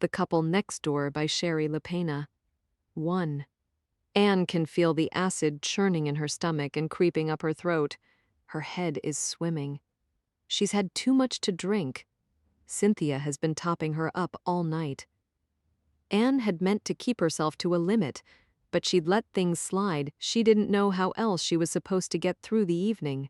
The Couple Next Door by Sherry LaPena. 1. Anne can feel the acid churning in her stomach and creeping up her throat. Her head is swimming. She's had too much to drink. Cynthia has been topping her up all night. Anne had meant to keep herself to a limit, but she'd let things slide. She didn't know how else she was supposed to get through the evening.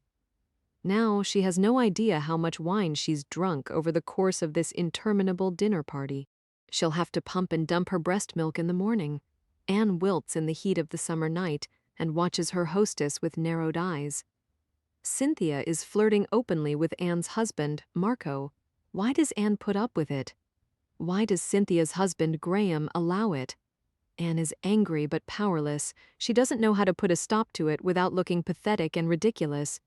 Now she has no idea how much wine she's drunk over the course of this interminable dinner party. She'll have to pump and dump her breast milk in the morning. Anne wilts in the heat of the summer night and watches her hostess with narrowed eyes. Cynthia is flirting openly with Anne's husband, Marco. Why does Anne put up with it? Why does Cynthia's husband, Graham, allow it? Anne is angry but powerless. She doesn't know how to put a stop to it without looking pathetic and ridiculous.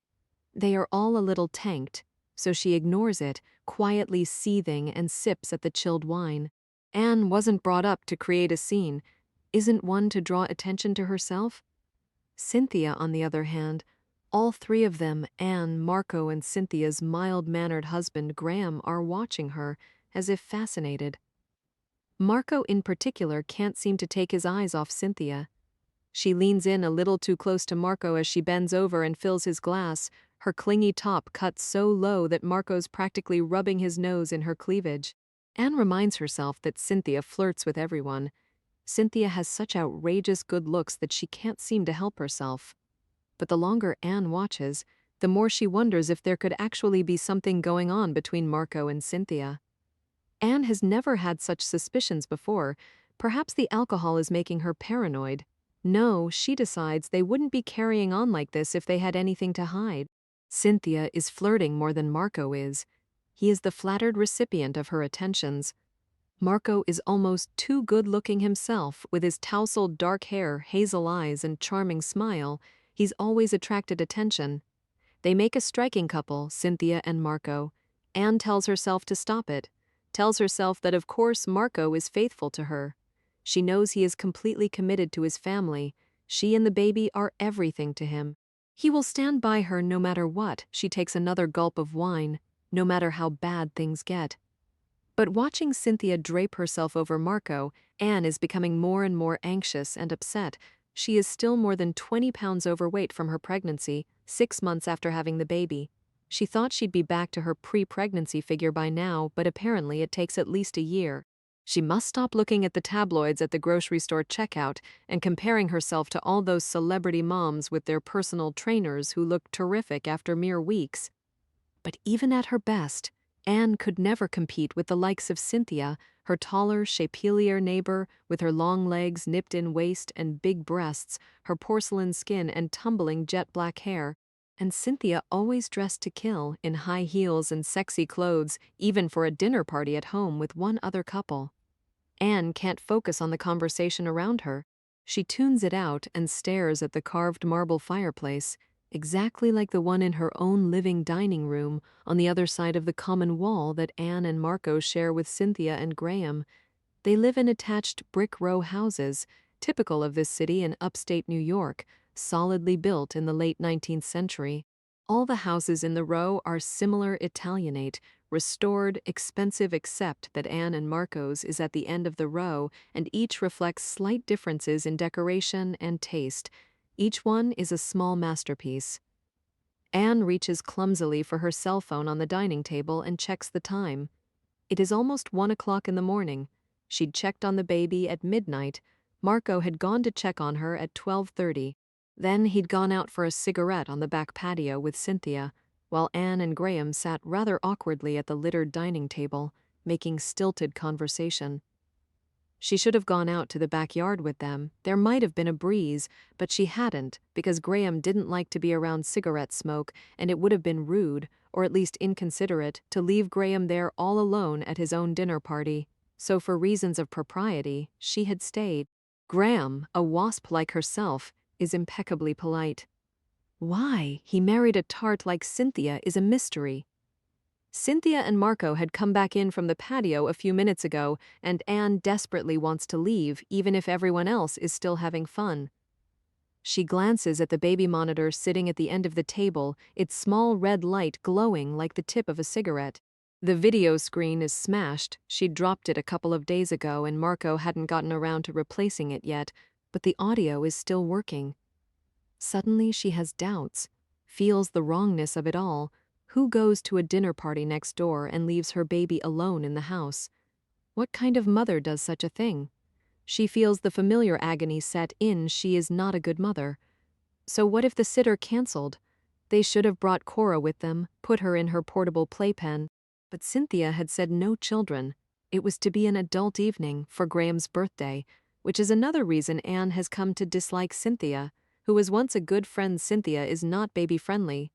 They are all a little tanked, so she ignores it, quietly seething, and sips at the chilled wine. Anne wasn't brought up to create a scene, isn't one to draw attention to herself. Cynthia, on the other hand, all three of them, Anne, Marco, and Cynthia's mild-mannered husband, Graham, are watching her, as if fascinated. Marco in particular can't seem to take his eyes off Cynthia. She leans in a little too close to Marco as she bends over and fills his glass, her clingy top cut so low that Marco's practically rubbing his nose in her cleavage. Anne reminds herself that Cynthia flirts with everyone. Cynthia has such outrageous good looks that she can't seem to help herself. But the longer Anne watches, the more she wonders if there could actually be something going on between Marco and Cynthia. Anne has never had such suspicions before. Perhaps the alcohol is making her paranoid. No, she decides they wouldn't be carrying on like this if they had anything to hide. Cynthia is flirting more than Marco is. He is the flattered recipient of her attentions. Marco is almost too good-looking himself, with his tousled dark hair, hazel eyes, and charming smile. He's always attracted attention. They make a striking couple, Cynthia and Marco. Anne tells herself to stop it, tells herself that of course Marco is faithful to her. She knows he is completely committed to his family. She and the baby are everything to him. He will stand by her no matter what. She takes another gulp of wine, no matter how bad things get. But watching Cynthia drape herself over Marco, Anne is becoming more and more anxious and upset. She is still more than 20 pounds overweight from her pregnancy, 6 months after having the baby. She thought she'd be back to her pre-pregnancy figure by now, but apparently it takes at least a year. She must stop looking at the tabloids at the grocery store checkout and comparing herself to all those celebrity moms with their personal trainers who look terrific after mere weeks. But even at her best, Anne could never compete with the likes of Cynthia, her taller, shapelier neighbor, with her long legs, nipped-in waist, and big breasts, her porcelain skin and tumbling jet-black hair. And Cynthia always dressed to kill, in high heels and sexy clothes, even for a dinner party at home with one other couple. Anne can't focus on the conversation around her. She tunes it out and stares at the carved marble fireplace, exactly like the one in her own living dining room on the other side of the common wall that Anne and Marco share with Cynthia and Graham. They live in attached brick row houses, typical of this city in upstate New York, solidly built in the late 19th century. All the houses in the row are similar Italianate, restored, expensive, except that Anne and Marco's is at the end of the row, and each reflects slight differences in decoration and taste. Each one is a small masterpiece. Anne reaches clumsily for her cell phone on the dining table and checks the time. It is almost 1 o'clock in the morning. She'd checked on the baby at midnight. Marco had gone to check on her at 12:30. Then he'd gone out for a cigarette on the back patio with Cynthia, while Anne and Graham sat rather awkwardly at the littered dining table, making stilted conversation. She should have gone out to the backyard with them. There might have been a breeze, but she hadn't, because Graham didn't like to be around cigarette smoke, and it would have been rude, or at least inconsiderate, to leave Graham there all alone at his own dinner party. So for reasons of propriety, she had stayed. Graham, a wasp like herself, is impeccably polite. Why he married a tart like Cynthia is a mystery. Cynthia and Marco had come back in from the patio a few minutes ago, and Anne desperately wants to leave, even if everyone else is still having fun. She glances at the baby monitor sitting at the end of the table, its small red light glowing like the tip of a cigarette. The video screen is smashed. She dropped it a couple of days ago and Marco hadn't gotten around to replacing it yet, but the audio is still working. Suddenly she has doubts, feels the wrongness of it all. Who goes to a dinner party next door and leaves her baby alone in the house? What kind of mother does such a thing? She feels the familiar agony set in. She is not a good mother. So what if the sitter canceled? They should have brought Cora with them, put her in her portable playpen. But Cynthia had said no children. It was to be an adult evening for Graham's birthday, which is another reason Anne has come to dislike Cynthia, who was once a good friend. Cynthia is not baby-friendly.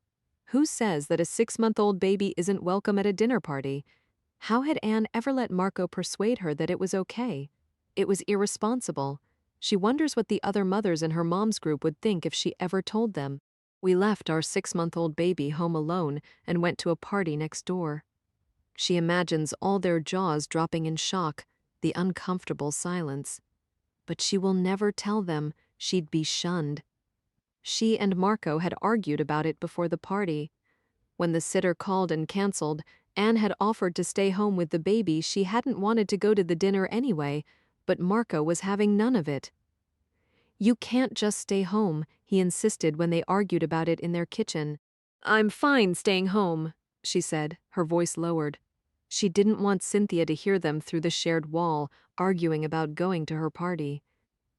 Who says that a 6-month-old baby isn't welcome at a dinner party? How had Anne ever let Marco persuade her that it was okay? It was irresponsible. She wonders what the other mothers in her mom's group would think if she ever told them. We left our 6-month-old baby home alone and went to a party next door. She imagines all their jaws dropping in shock, the uncomfortable silence. But she will never tell them. She'd be shunned. She and Marco had argued about it before the party. When the sitter called and canceled, Anne had offered to stay home with the baby. She hadn't wanted to go to the dinner anyway, but Marco was having none of it. "You can't just stay home," he insisted when they argued about it in their kitchen. "I'm fine staying home," she said, her voice lowered. She didn't want Cynthia to hear them through the shared wall, arguing about going to her party.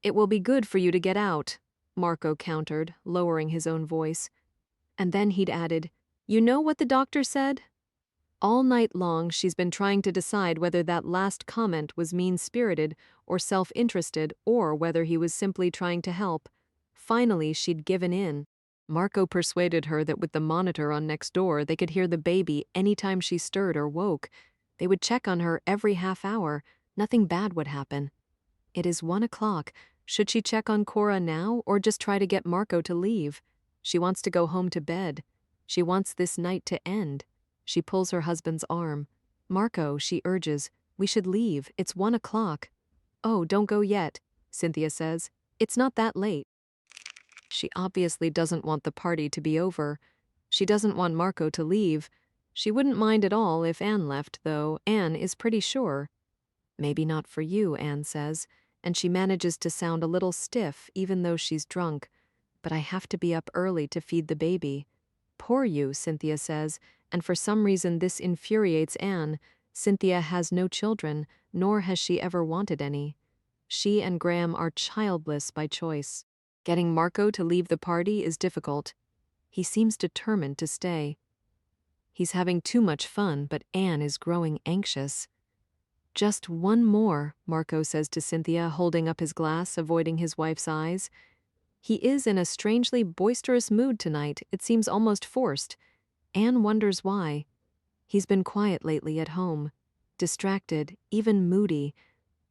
"It will be good for you to get out," Marco countered, lowering his own voice. And then he'd added, "You know what the doctor said?" All night long she's been trying to decide whether that last comment was mean-spirited or self-interested, or whether he was simply trying to help. Finally, she'd given in. Marco persuaded her that with the monitor on next door, they could hear the baby anytime she stirred or woke. They would check on her every half hour. Nothing bad would happen. It is 1 o'clock. Should she check on Cora now, or just try to get Marco to leave? She wants to go home to bed. She wants this night to end. She pulls her husband's arm. "Marco," she urges, "we should leave. It's 1 o'clock. "Oh, don't go yet," Cynthia says. "It's not that late." She obviously doesn't want the party to be over. She doesn't want Marco to leave. She wouldn't mind at all if Anne left, though. Anne is pretty sure. "Maybe not for you," Anne says, and she manages to sound a little stiff even though she's drunk. "But I have to be up early to feed the baby." "Poor you," Cynthia says, and for some reason this infuriates Anne. Cynthia has no children, nor has she ever wanted any. She and Graham are childless by choice. Getting Marco to leave the party is difficult. He seems determined to stay. He's having too much fun, but Anne is growing anxious. "Just one more," Marco says to Cynthia, holding up his glass, avoiding his wife's eyes. He is in a strangely boisterous mood tonight. It seems almost forced. Anne wonders why. He's been quiet lately at home, distracted, even moody.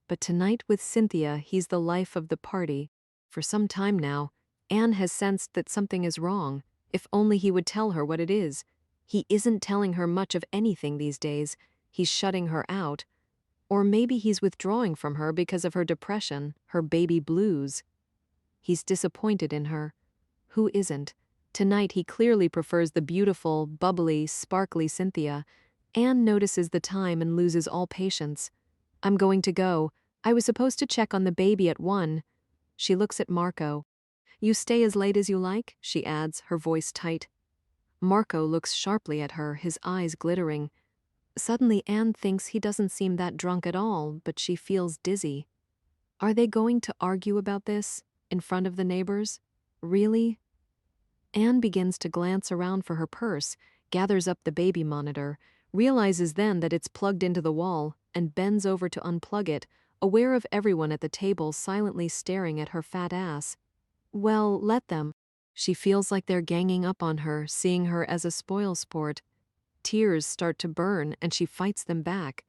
But tonight with Cynthia, he's the life of the party. For some time now, Anne has sensed that something is wrong. If only he would tell her what it is. He isn't telling her much of anything these days. He's shutting her out. Or maybe he's withdrawing from her because of her depression, her baby blues. He's disappointed in her. Who isn't? Tonight he clearly prefers the beautiful, bubbly, sparkly Cynthia. Anne notices the time and loses all patience. "I'm going to go. I was supposed to check on the baby at 1. She looks at Marco. "You stay as late as you like," she adds, her voice tight. Marco looks sharply at her, his eyes glittering. Suddenly Anne thinks he doesn't seem that drunk at all, but she feels dizzy. Are they going to argue about this? In front of the neighbors? Really? Anne begins to glance around for her purse, gathers up the baby monitor, realizes then that it's plugged into the wall, and bends over to unplug it, aware of everyone at the table silently staring at her fat ass. Well, let them. She feels like they're ganging up on her, seeing her as a spoilsport. Tears start to burn, and she fights them back.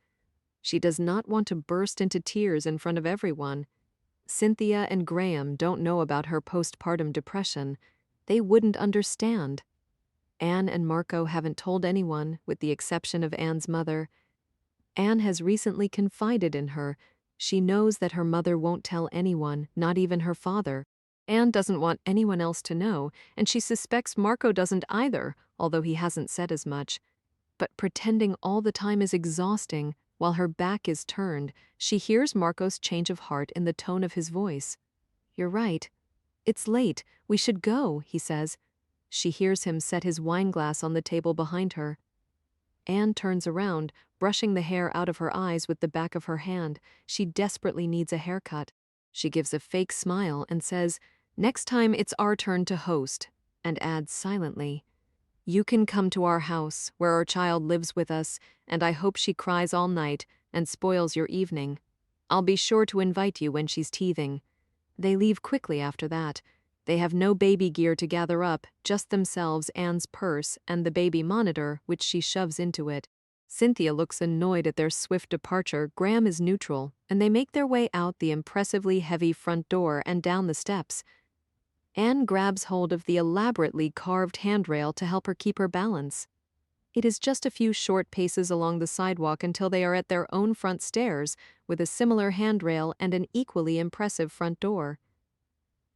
She does not want to burst into tears in front of everyone. Cynthia and Graham don't know about her postpartum depression. They wouldn't understand. Anne and Marco haven't told anyone, with the exception of Anne's mother. Anne has recently confided in her. She knows that her mother won't tell anyone, not even her father. Anne doesn't want anyone else to know, and she suspects Marco doesn't either, although he hasn't said as much. but pretending all the time is exhausting. While her back is turned, she hears Marco's change of heart in the tone of his voice. "You're right. It's late. We should go," he says. She hears him set his wineglass on the table behind her. Anne turns around, brushing the hair out of her eyes with the back of her hand. She desperately needs a haircut. She gives a fake smile and says, "Next time it's our turn to host," and adds silently, "You can come to our house, where our child lives with us, and I hope she cries all night and spoils your evening. I'll be sure to invite you when she's teething." They leave quickly after that. They have no baby gear to gather up, just themselves, Anne's purse, and the baby monitor, which she shoves into it. Cynthia looks annoyed at their swift departure. Graham is neutral, and they make their way out the impressively heavy front door and down the steps. Anne grabs hold of the elaborately carved handrail to help her keep her balance. It is just a few short paces along the sidewalk until they are at their own front stairs, with a similar handrail and an equally impressive front door.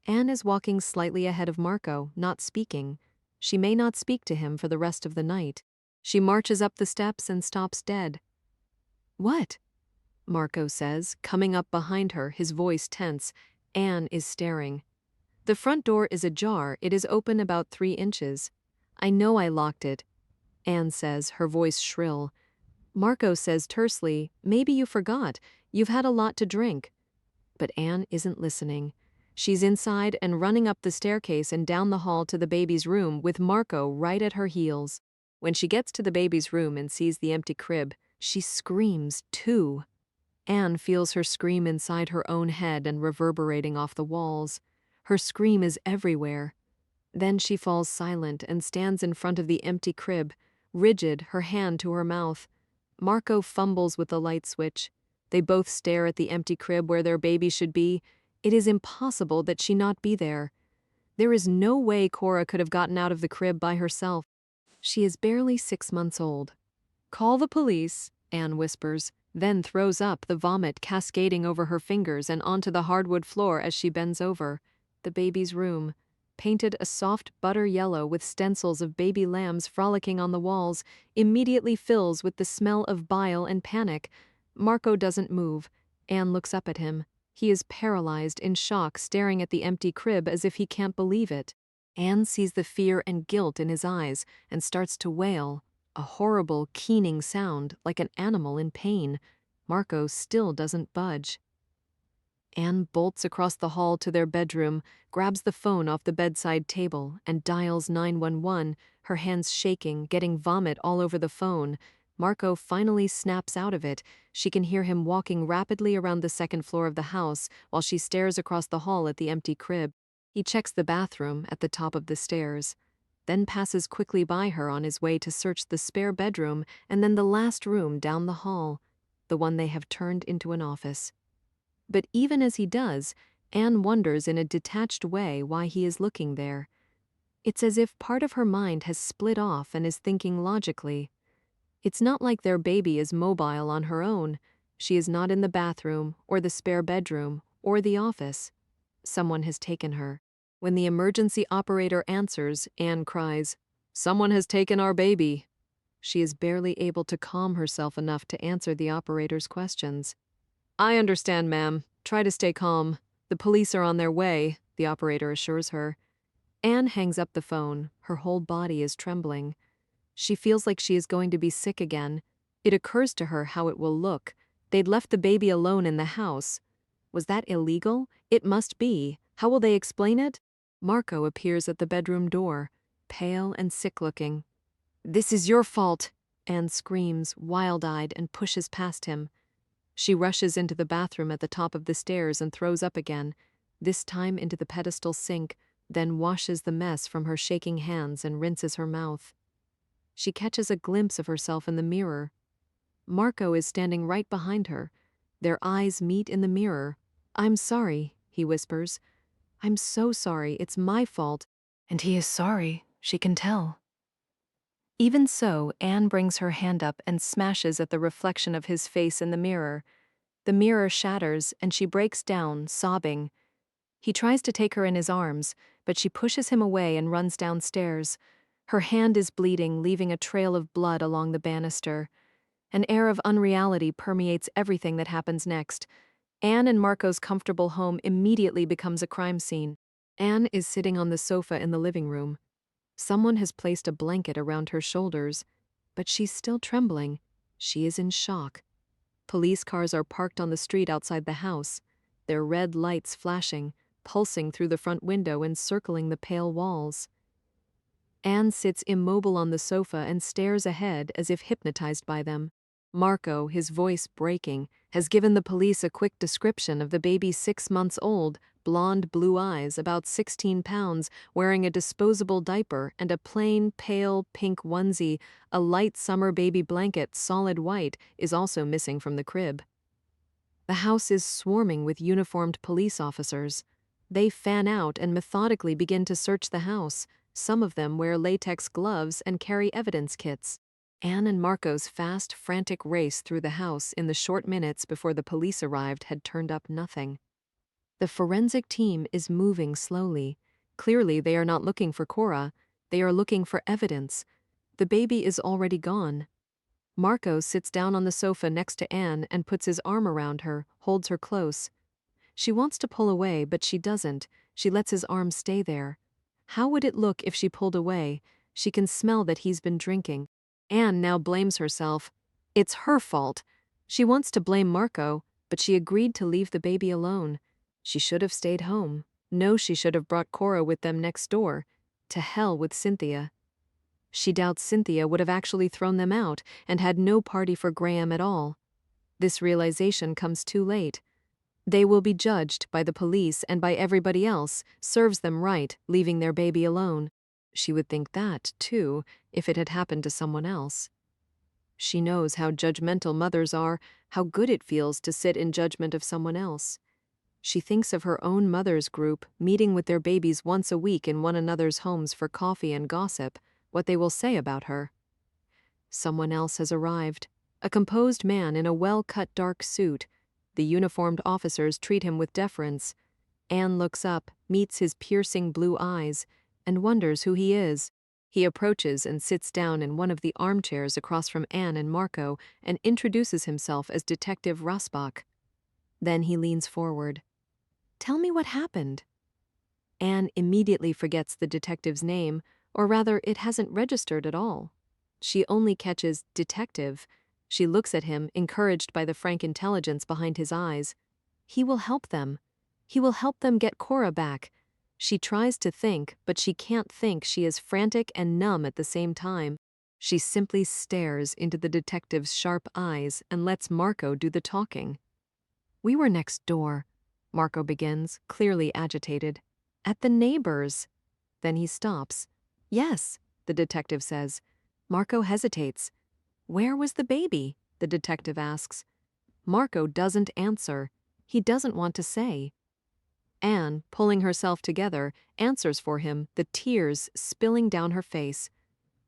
Anne is walking slightly ahead of Marco, not speaking. She may not speak to him for the rest of the night. She marches up the steps and stops dead. "What?" Marco says, coming up behind her, his voice tense. Anne is staring. The front door is ajar. It is open about 3 inches. "I know I locked it," Anne says, her voice shrill. Marco says tersely, "Maybe you forgot. You've had a lot to drink." But Anne isn't listening. She's inside and running up the staircase and down the hall to the baby's room, with Marco right at her heels. When she gets to the baby's room and sees the empty crib, she screams too. Anne feels her scream inside her own head and reverberating off the walls. Her scream is everywhere. Then she falls silent and stands in front of the empty crib, rigid, her hand to her mouth. Marco fumbles with the light switch. They both stare at the empty crib where their baby should be. It is impossible that she not be there. There is no way Cora could have gotten out of the crib by herself. She is barely 6 months old. "Call the police," Anne whispers, then throws up, the vomit cascading over her fingers and onto the hardwood floor as she bends over. The baby's room, painted a soft butter yellow with stencils of baby lambs frolicking on the walls, immediately fills with the smell of bile and panic. Marco doesn't move. Anne looks up at him. He is paralyzed, in shock, staring at the empty crib as if he can't believe it. Anne sees the fear and guilt in his eyes and starts to wail, a horrible, keening sound, like an animal in pain. Marco still doesn't budge. Anne bolts across the hall to their bedroom, grabs the phone off the bedside table, and dials 911, her hands shaking, getting vomit all over the phone. Marco finally snaps out of it. She can hear him walking rapidly around the second floor of the house while she stares across the hall at the empty crib. He checks the bathroom at the top of the stairs, then passes quickly by her on his way to search the spare bedroom and then the last room down the hall, the one they have turned into an office. But even as he does, Anne wonders in a detached way why he is looking there. It's as if part of her mind has split off and is thinking logically. It's not like their baby is mobile on her own. She is not in the bathroom, or the spare bedroom, or the office. Someone has taken her. When the emergency operator answers, Anne cries, "Someone has taken our baby." She is barely able to calm herself enough to answer the operator's questions. "I understand, ma'am. Try to stay calm. The police are on their way," the operator assures her. Anne hangs up the phone. Her whole body is trembling. She feels like she is going to be sick again. It occurs to her how it will look. They'd left the baby alone in the house. Was that illegal? It must be. How will they explain it? Marco appears at the bedroom door, pale and sick-looking. "This is your fault," Anne screams, wild-eyed, and pushes past him. She rushes into the bathroom at the top of the stairs and throws up again, this time into the pedestal sink, then washes the mess from her shaking hands and rinses her mouth. She catches a glimpse of herself in the mirror. Marco is standing right behind her. Their eyes meet in the mirror. "I'm sorry," he whispers. "I'm so sorry. It's my fault." And he is sorry, she can tell. Even so, Anne brings her hand up and smashes at the reflection of his face in the mirror. The mirror shatters, and she breaks down, sobbing. He tries to take her in his arms, but she pushes him away and runs downstairs. Her hand is bleeding, leaving a trail of blood along the banister. An air of unreality permeates everything that happens next. Anne and Marco's comfortable home immediately becomes a crime scene. Anne is sitting on the sofa in the living room. Someone has placed a blanket around her shoulders, but she's still trembling. She is in shock. Police cars are parked on the street outside the house, their red lights flashing, pulsing through the front window and circling the pale walls. Anne sits immobile on the sofa and stares ahead as if hypnotized by them. Marco, his voice breaking, has given the police a quick description of the baby 6 months old, blonde blue eyes, about 16 pounds, wearing a disposable diaper and a plain, pale pink onesie. A light summer baby blanket, solid white, is also missing from the crib. The house is swarming with uniformed police officers. They fan out and methodically begin to search the house. Some of them wear latex gloves and carry evidence kits. Anne and Marco's fast, frantic race through the house in the short minutes before the police arrived had turned up nothing. The forensic team is moving slowly. Clearly, they are not looking for Cora. They are looking for evidence. The baby is already gone. Marco sits down on the sofa next to Anne and puts his arm around her, holds her close. She wants to pull away, but she doesn't. She lets his arm stay there. How would it look if she pulled away? She can smell that he's been drinking. Anne now blames herself. It's her fault. She wants to blame Marco, but she agreed to leave the baby alone. She should have stayed home. No, she should have brought Cora with them next door. To hell with Cynthia. She doubts Cynthia would have actually thrown them out and had no party for Graham at all. This realization comes too late. They will be judged by the police and by everybody else, serves them right, leaving their baby alone. She would think that, too, if it had happened to someone else. She knows how judgmental mothers are, how good it feels to sit in judgment of someone else. She thinks of her own mother's group, meeting with their babies once a week in one another's homes for coffee and gossip, what they will say about her. Someone else has arrived, a composed man in a well-cut dark suit. The uniformed officers treat him with deference. Anne looks up, meets his piercing blue eyes, and wonders who he is. He approaches and sits down in one of the armchairs across from Anne and Marco and introduces himself as Detective Rasbach. Then he leans forward. "Tell me what happened." Anne immediately forgets the detective's name, or rather, it hasn't registered at all. She only catches detective. She looks at him, encouraged by the frank intelligence behind his eyes. He will help them. He will help them get Cora back. She tries to think, but she can't think. She is frantic and numb at the same time. She simply stares into the detective's sharp eyes and lets Marco do the talking. "We were next door," Marco begins, clearly agitated. "At the neighbor's." Then he stops. "Yes," the detective says. Marco hesitates. "Where was the baby?" the detective asks. Marco doesn't answer. He doesn't want to say. Anne, pulling herself together, answers for him, the tears spilling down her face.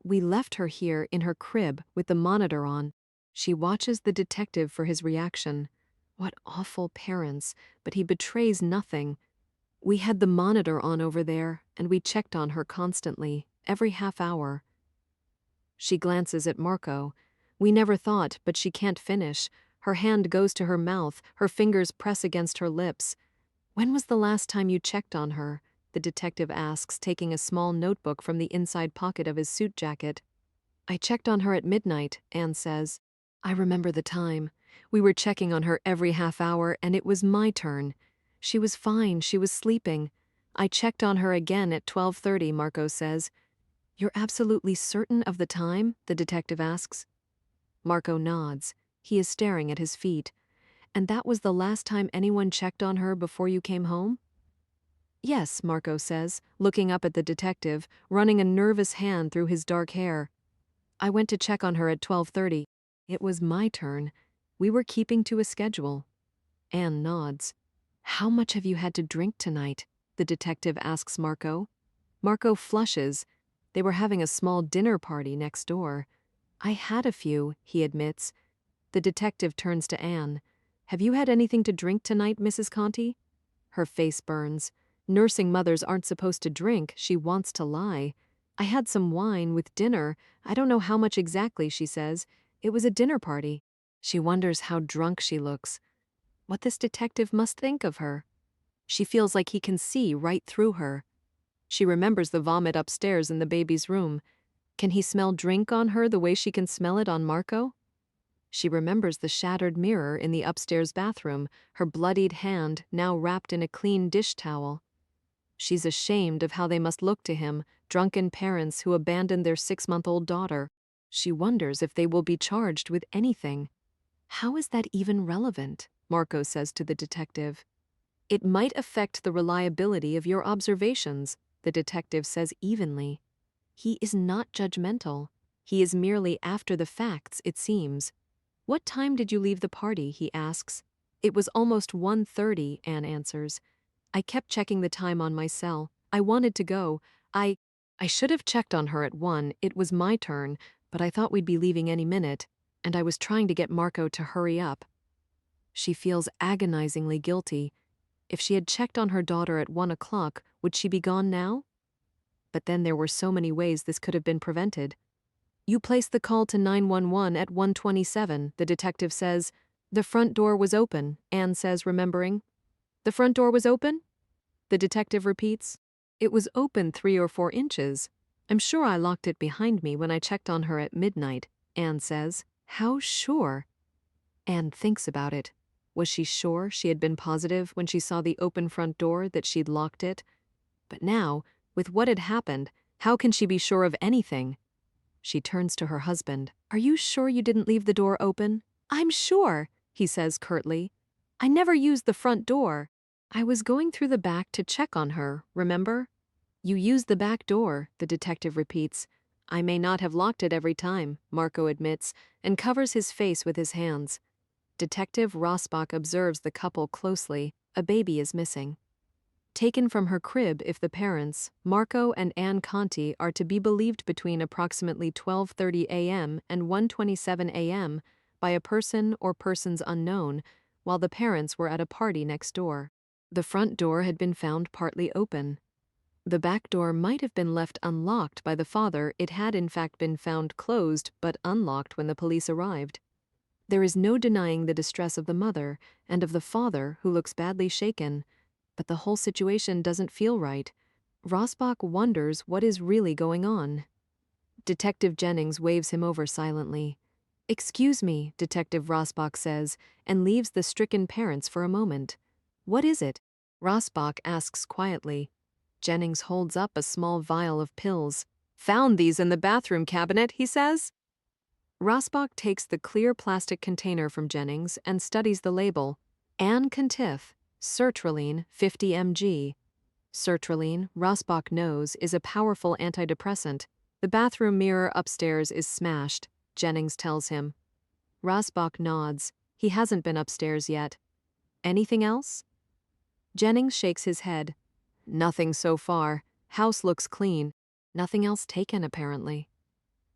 "We left her here in her crib with the monitor on." She watches the detective for his reaction. What awful parents, but he betrays nothing. "We had the monitor on over there, and we checked on her constantly, every half hour." She glances at Marco. "We never thought," but she can't finish. Her hand goes to her mouth, her fingers press against her lips. "When was the last time you checked on her?" the detective asks, taking a small notebook from the inside pocket of his suit jacket. "I checked on her at midnight," Anne says. "I remember the time. We were checking on her every half hour, and it was my turn. She was fine, she was sleeping. I checked on her again at 12:30, Marco says. "You're absolutely certain of the time?" the detective asks. Marco nods. He is staring at his feet. "And that was the last time anyone checked on her before you came home?" "Yes," Marco says, looking up at the detective, running a nervous hand through his dark hair. "I went to check on her at 12:30. It was my turn. We were keeping to a schedule." Anne nods. "How much have you had to drink tonight?" the detective asks Marco. Marco flushes. They were having a small dinner party next door. "I had a few," he admits. The detective turns to Anne. "Have you had anything to drink tonight, Mrs. Conti?" Her face burns. Nursing mothers aren't supposed to drink. She wants to lie. I had some wine with dinner. I don't know how much exactly, she says. It was a dinner party. She wonders how drunk she looks. What this detective must think of her. She feels like he can see right through her. She remembers the vomit upstairs in the baby's room. Can he smell drink on her the way she can smell it on Marco? She remembers the shattered mirror in the upstairs bathroom, her bloodied hand now wrapped in a clean dish towel. She's ashamed of how they must look to him, drunken parents who abandoned their 6-month-old daughter. She wonders if they will be charged with anything. How is that even relevant? Marco says to the detective. It might affect the reliability of your observations, the detective says evenly. He is not judgmental. He is merely after the facts, it seems. What time did you leave the party, he asks. It was almost 1:30, Anne answers. I kept checking the time on my cell. I wanted to go. I should have checked on her at 1. It was my turn, but I thought we'd be leaving any minute, and I was trying to get Marco to hurry up. She feels agonizingly guilty. If she had checked on her daughter at 1 o'clock, would she be gone now? But then there were so many ways this could have been prevented. You placed the call to 911 at 1:27, the detective says. The front door was open, Anne says, remembering. The front door was open? The detective repeats. It was open 3 or 4 inches. I'm sure I locked it behind me when I checked on her at midnight, Anne says. How sure? Anne thinks about it. Was she sure she had been positive when she saw the open front door that she'd locked it? But now, with what had happened, how can she be sure of anything? She turns to her husband. Are you sure you didn't leave the door open? I'm sure, he says curtly. I never used the front door. I was going through the back to check on her, remember? You used the back door, the detective repeats. I may not have locked it every time, Marco admits, and covers his face with his hands. Detective Rasbach observes the couple closely. A baby is missing. Taken from her crib if the parents, Marco and Anne Conti, are to be believed between approximately 12:30 a.m. and 1:27 a.m. by a person or persons unknown, while the parents were at a party next door. The front door had been found partly open. The back door might have been left unlocked by the father. It had in fact been found closed but unlocked when the police arrived. There is no denying the distress of the mother and of the father, who looks badly shaken. But the whole situation doesn't feel right. Rasbach wonders what is really going on. Detective Jennings waves him over silently. Excuse me, Detective Rasbach says, and leaves the stricken parents for a moment. What is it? Rasbach asks quietly. Jennings holds up a small vial of pills. Found these in the bathroom cabinet, he says. Rasbach takes the clear plastic container from Jennings and studies the label. Anne Conti, sertraline 50 mg. Sertraline, Rasbach knows, is a powerful antidepressant. The bathroom mirror upstairs is smashed, Jennings tells him. Rasbach nods. He hasn't been upstairs yet. Anything else? Jennings shakes his head. Nothing so far. House looks clean. Nothing else taken, apparently.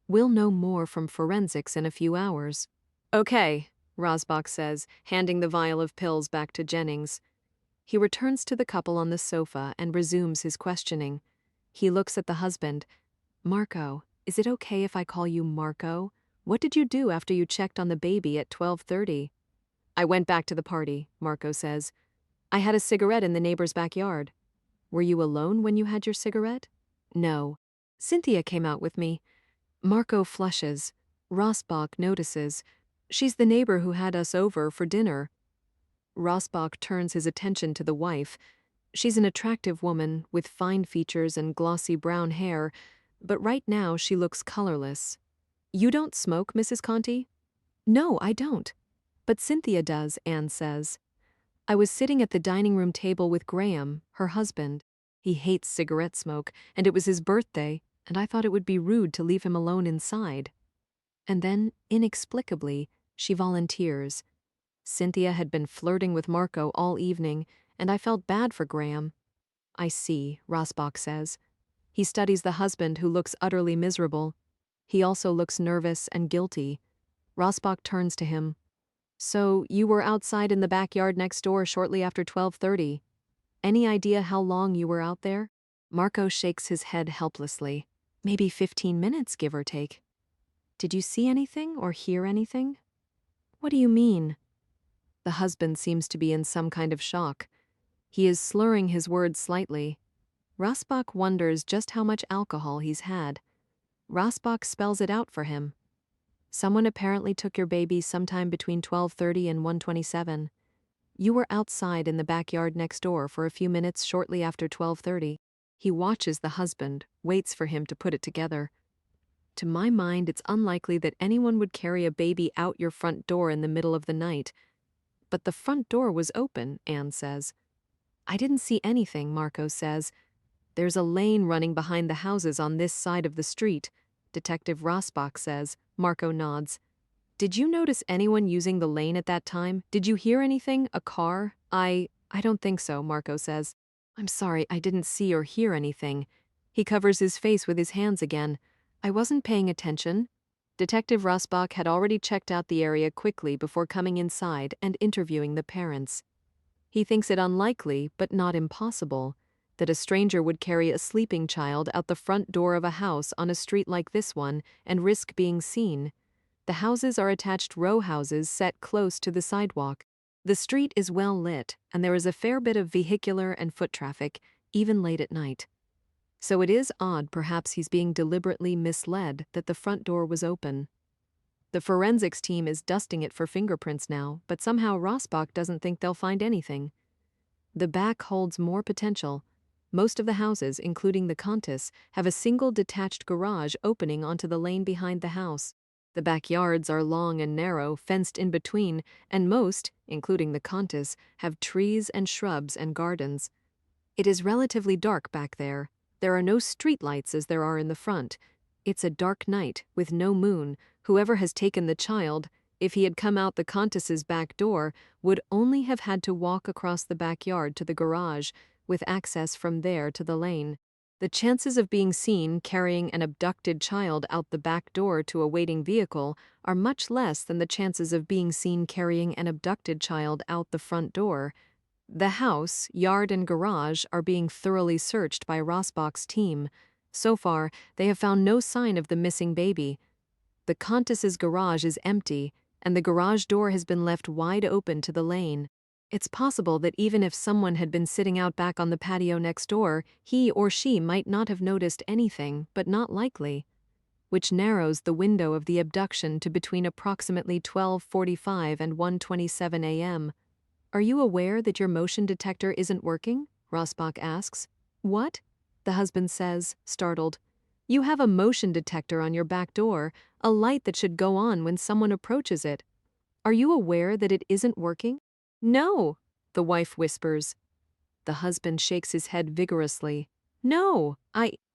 We'll know more from forensics in a few hours. Okay, Rasbach says, handing the vial of pills back to Jennings. He returns to the couple on the sofa and resumes his questioning. He looks at the husband. Marco, is it okay if I call you Marco? What did you do after you checked on the baby at 12:30? I went back to the party, Marco says. I had a cigarette in the neighbor's backyard. Were you alone when you had your cigarette? No. Cynthia came out with me. Marco flushes. Rasbach notices. She's the neighbor who had us over for dinner. Rasbach turns his attention to the wife. She's an attractive woman with fine features and glossy brown hair, but right now she looks colorless. You don't smoke, Mrs. Conti? No, I don't. But Cynthia does, Anne says. I was sitting at the dining room table with Graham, her husband. He hates cigarette smoke, and it was his birthday, and I thought it would be rude to leave him alone inside. And then, inexplicably, she volunteers. Cynthia had been flirting with Marco all evening, and I felt bad for Graham. I see, Rasbach says. He studies the husband who looks utterly miserable. He also looks nervous and guilty. Rasbach turns to him. So, you were outside in the backyard next door shortly after 12:30. Any idea how long you were out there? Marco shakes his head helplessly. Maybe 15 minutes, give or take. Did you see anything or hear anything? What do you mean? The husband seems to be in some kind of shock. He is slurring his words slightly. Rasbach wonders just how much alcohol he's had. Rasbach spells it out for him. Someone apparently took your baby sometime between 12:30 and 1:27. You were outside in the backyard next door for a few minutes shortly after 12:30. He watches the husband, waits for him to put it together. To my mind, it's unlikely that anyone would carry a baby out your front door in the middle of the night. But the front door was open, Anne says. I didn't see anything, Marco says. There's a lane running behind the houses on this side of the street, Detective Rasbach says. Marco nods. Did you notice anyone using the lane at that time? Did you hear anything? A car? I don't think so, Marco says. I'm sorry, I didn't see or hear anything. He covers his face with his hands again. I wasn't paying attention. Detective Rasbach had already checked out the area quickly before coming inside and interviewing the parents. He thinks it unlikely, but not impossible, that a stranger would carry a sleeping child out the front door of a house on a street like this one and risk being seen. The houses are attached row houses set close to the sidewalk. The street is well lit, and there is a fair bit of vehicular and foot traffic, even late at night. So it is odd perhaps he's being deliberately misled that the front door was open. The forensics team is dusting it for fingerprints now, but somehow Rasbach doesn't think they'll find anything. The back holds more potential. Most of the houses, including the Contis, have a single detached garage opening onto the lane behind the house. The backyards are long and narrow, fenced in between, and most, including the Contis, have trees and shrubs and gardens. It is relatively dark back there. There are no streetlights as there are in the front. It's a dark night, with no moon. Whoever has taken the child, if he had come out the Contis' back door, would only have had to walk across the backyard to the garage, with access from there to the lane. The chances of being seen carrying an abducted child out the back door to a waiting vehicle are much less than the chances of being seen carrying an abducted child out the front door. The house, yard, and garage are being thoroughly searched by Rasbach's team. So far, they have found no sign of the missing baby. The Contis' garage is empty, and the garage door has been left wide open to the lane. It's possible that even if someone had been sitting out back on the patio next door, he or she might not have noticed anything, but not likely. Which narrows the window of the abduction to between approximately 12:45 and 1:27 a.m. Are you aware that your motion detector isn't working? Rasbach asks. What? The husband says, startled. You have a motion detector on your back door, a light that should go on when someone approaches it. Are you aware that it isn't working? No, the wife whispers. The husband shakes his head vigorously. No,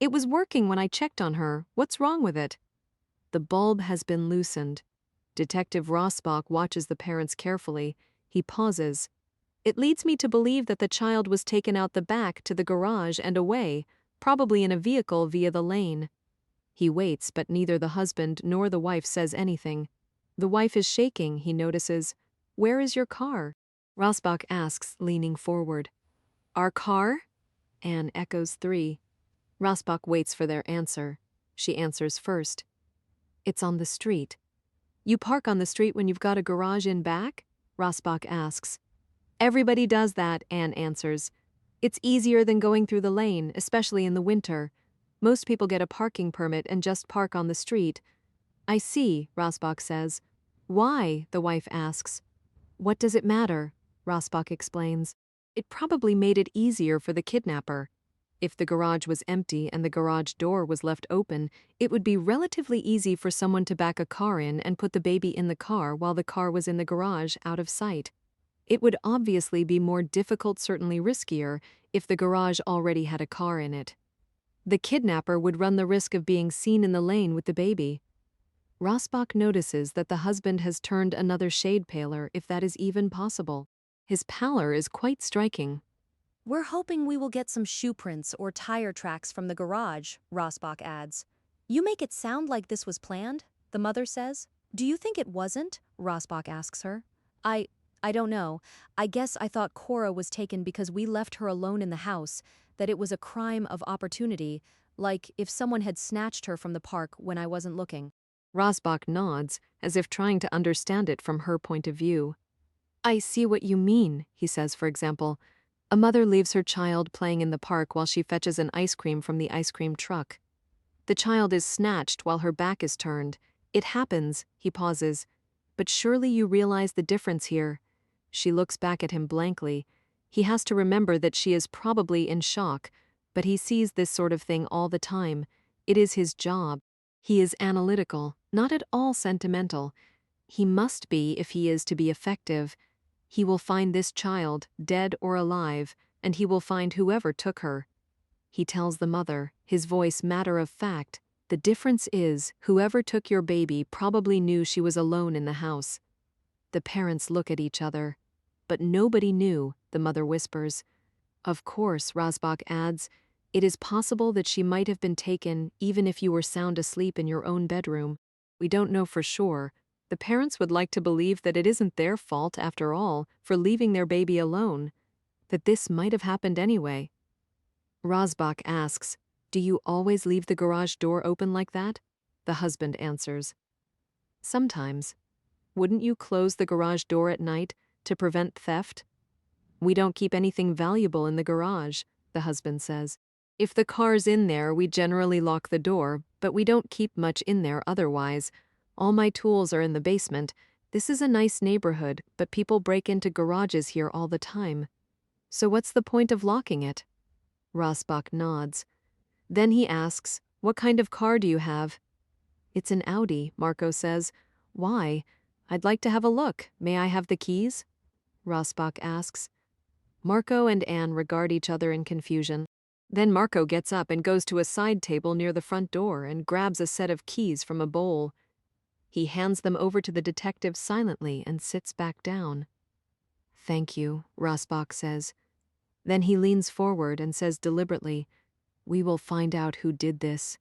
it was working when I checked on her. What's wrong with it? The bulb has been loosened. Detective Rasbach watches the parents carefully. He pauses. It leads me to believe that the child was taken out the back to the garage and away, probably in a vehicle via the lane. He waits, but neither the husband nor the wife says anything. The wife is shaking, he notices. Where is your car? Rasbach asks, leaning forward. Our car? Anne echoes 3. Rasbach waits for their answer. She answers first. It's on the street. You park on the street when you've got a garage in back? Rasbach asks. Everybody does that, Anne answers. It's easier than going through the lane, especially in the winter. Most people get a parking permit and just park on the street. I see, Rasbach says. Why? The wife asks. What does it matter? Rasbach explains. It probably made it easier for the kidnapper. If the garage was empty and the garage door was left open, it would be relatively easy for someone to back a car in and put the baby in the car while the car was in the garage out of sight. It would obviously be more difficult, certainly riskier, if the garage already had a car in it. The kidnapper would run the risk of being seen in the lane with the baby. Rasbach notices that the husband has turned another shade paler, if that is even possible. His pallor is quite striking. We're hoping we will get some shoe prints or tire tracks from the garage, Rasbach adds. You make it sound like this was planned, the mother says. Do you think it wasn't? Rasbach asks her. I don't know. I guess I thought Cora was taken because we left her alone in the house, that it was a crime of opportunity, like if someone had snatched her from the park when I wasn't looking. Rasbach nods, as if trying to understand it from her point of view. I see what you mean, he says, for example. A mother leaves her child playing in the park while she fetches an ice cream from the ice cream truck. The child is snatched while her back is turned. It happens, he pauses. But surely you realize the difference here. She looks back at him blankly. He has to remember that she is probably in shock, but he sees this sort of thing all the time. It is his job. He is analytical, not at all sentimental. He must be if he is to be effective. He will find this child, dead or alive, and he will find whoever took her. He tells the mother, his voice matter of fact, the difference is, whoever took your baby probably knew she was alone in the house. The parents look at each other. But nobody knew, the mother whispers. Of course, Rasbach adds, it is possible that she might have been taken even if you were sound asleep in your own bedroom. We don't know for sure. The parents would like to believe that it isn't their fault, after all, for leaving their baby alone, that this might have happened anyway. Rasbach asks, do you always leave the garage door open like that? The husband answers, sometimes. Wouldn't you close the garage door at night to prevent theft? We don't keep anything valuable in the garage, the husband says. If the car's in there, we generally lock the door, but we don't keep much in there otherwise. All my tools are in the basement. This is a nice neighborhood, but people break into garages here all the time. So what's the point of locking it? Rasbach nods. Then he asks, what kind of car do you have? It's an Audi, Marco says. Why? I'd like to have a look. May I have the keys? Rasbach asks. Marco and Anne regard each other in confusion. Then Marco gets up and goes to a side table near the front door and grabs a set of keys from a bowl. He hands them over to the detective silently and sits back down. Thank you, Rasbach says. Then he leans forward and says deliberately, we will find out who did this.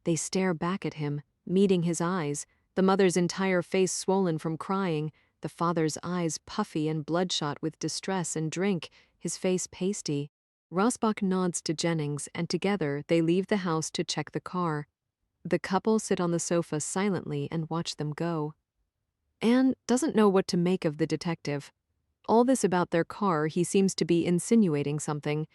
They stare back at him, meeting his eyes, the mother's entire face swollen from crying, the father's eyes puffy and bloodshot with distress and drink, his face pasty. Rasbach nods to Jennings, and together they leave the house to check the car. The couple sit on the sofa silently and watch them go. Anne doesn't know what to make of the detective. All this about their car, he seems to be insinuating something.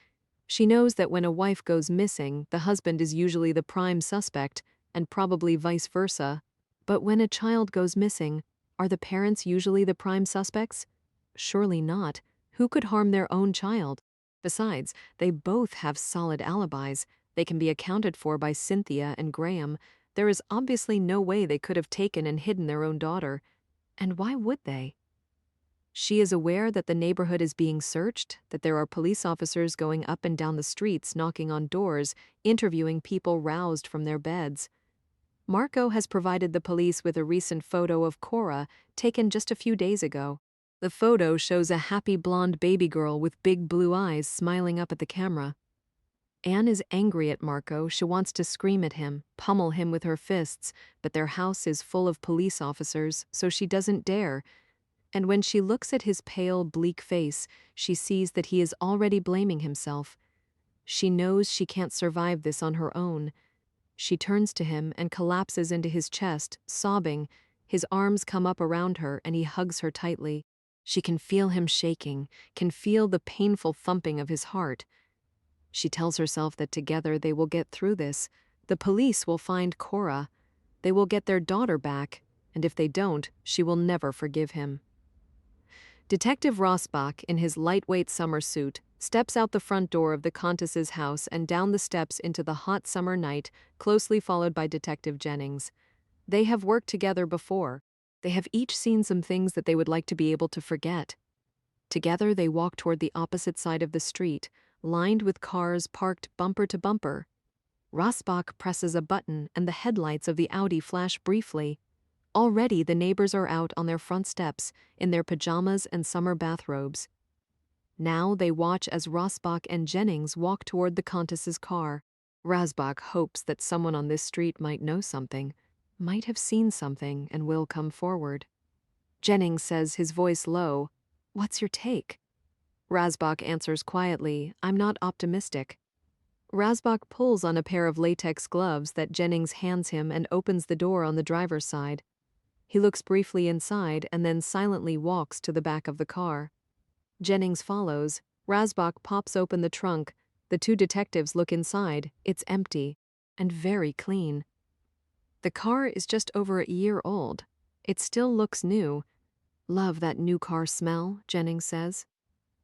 She knows that when a wife goes missing, the husband is usually the prime suspect, and probably vice versa. But when a child goes missing, are the parents usually the prime suspects? Surely not. Who could harm their own child? Besides, they both have solid alibis. They can be accounted for by Cynthia and Graham. There is obviously no way they could have taken and hidden their own daughter. And why would they? She is aware that the neighborhood is being searched, that there are police officers going up and down the streets, knocking on doors, interviewing people roused from their beds. Marco has provided the police with a recent photo of Cora, taken just a few days ago. The photo shows a happy blonde baby girl with big blue eyes smiling up at the camera. Anne is angry at Marco. She wants to scream at him, pummel him with her fists, but their house is full of police officers, so she doesn't dare. And when she looks at his pale, bleak face, she sees that he is already blaming himself. She knows she can't survive this on her own. She turns to him and collapses into his chest, sobbing. His arms come up around her and he hugs her tightly. She can feel him shaking, can feel the painful thumping of his heart. She tells herself that together they will get through this. The police will find Cora. They will get their daughter back, and if they don't, she will never forgive him. Detective Rasbach, in his lightweight summer suit, steps out the front door of the Countess's house and down the steps into the hot summer night, closely followed by Detective Jennings. They have worked together before. They have each seen some things that they would like to be able to forget. Together they walk toward the opposite side of the street, lined with cars parked bumper to bumper. Rasbach presses a button and the headlights of the Audi flash briefly. Already the neighbors are out on their front steps, in their pajamas and summer bathrobes. Now they watch as Rasbach and Jennings walk toward the Countess's car. Rasbach hopes that someone on this street might know something, might have seen something, and will come forward. Jennings says, his voice low, "What's your take?" Rasbach answers quietly, "I'm not optimistic." Rasbach pulls on a pair of latex gloves that Jennings hands him and opens the door on the driver's side. He looks briefly inside and then silently walks to the back of the car. Jennings follows. Rasbach pops open the trunk. The two detectives look inside. It's empty and very clean. The car is just over a year old. It still looks new. "Love that new car smell," Jennings says.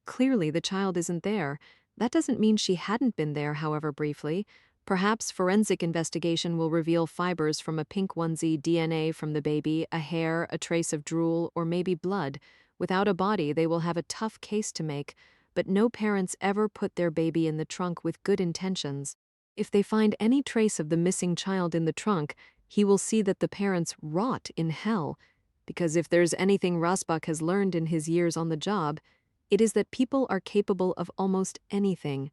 Clearly the child isn't there. That doesn't mean she hadn't been there, however briefly. Perhaps forensic investigation will reveal fibers from a pink onesie, DNA from the baby, a hair, a trace of drool, or maybe blood. Without a body, they will have a tough case to make, but no parents ever put their baby in the trunk with good intentions. If they find any trace of the missing child in the trunk, he will see that the parents rot in hell, because if there's anything Rasbach has learned in his years on the job, it is that people are capable of almost anything.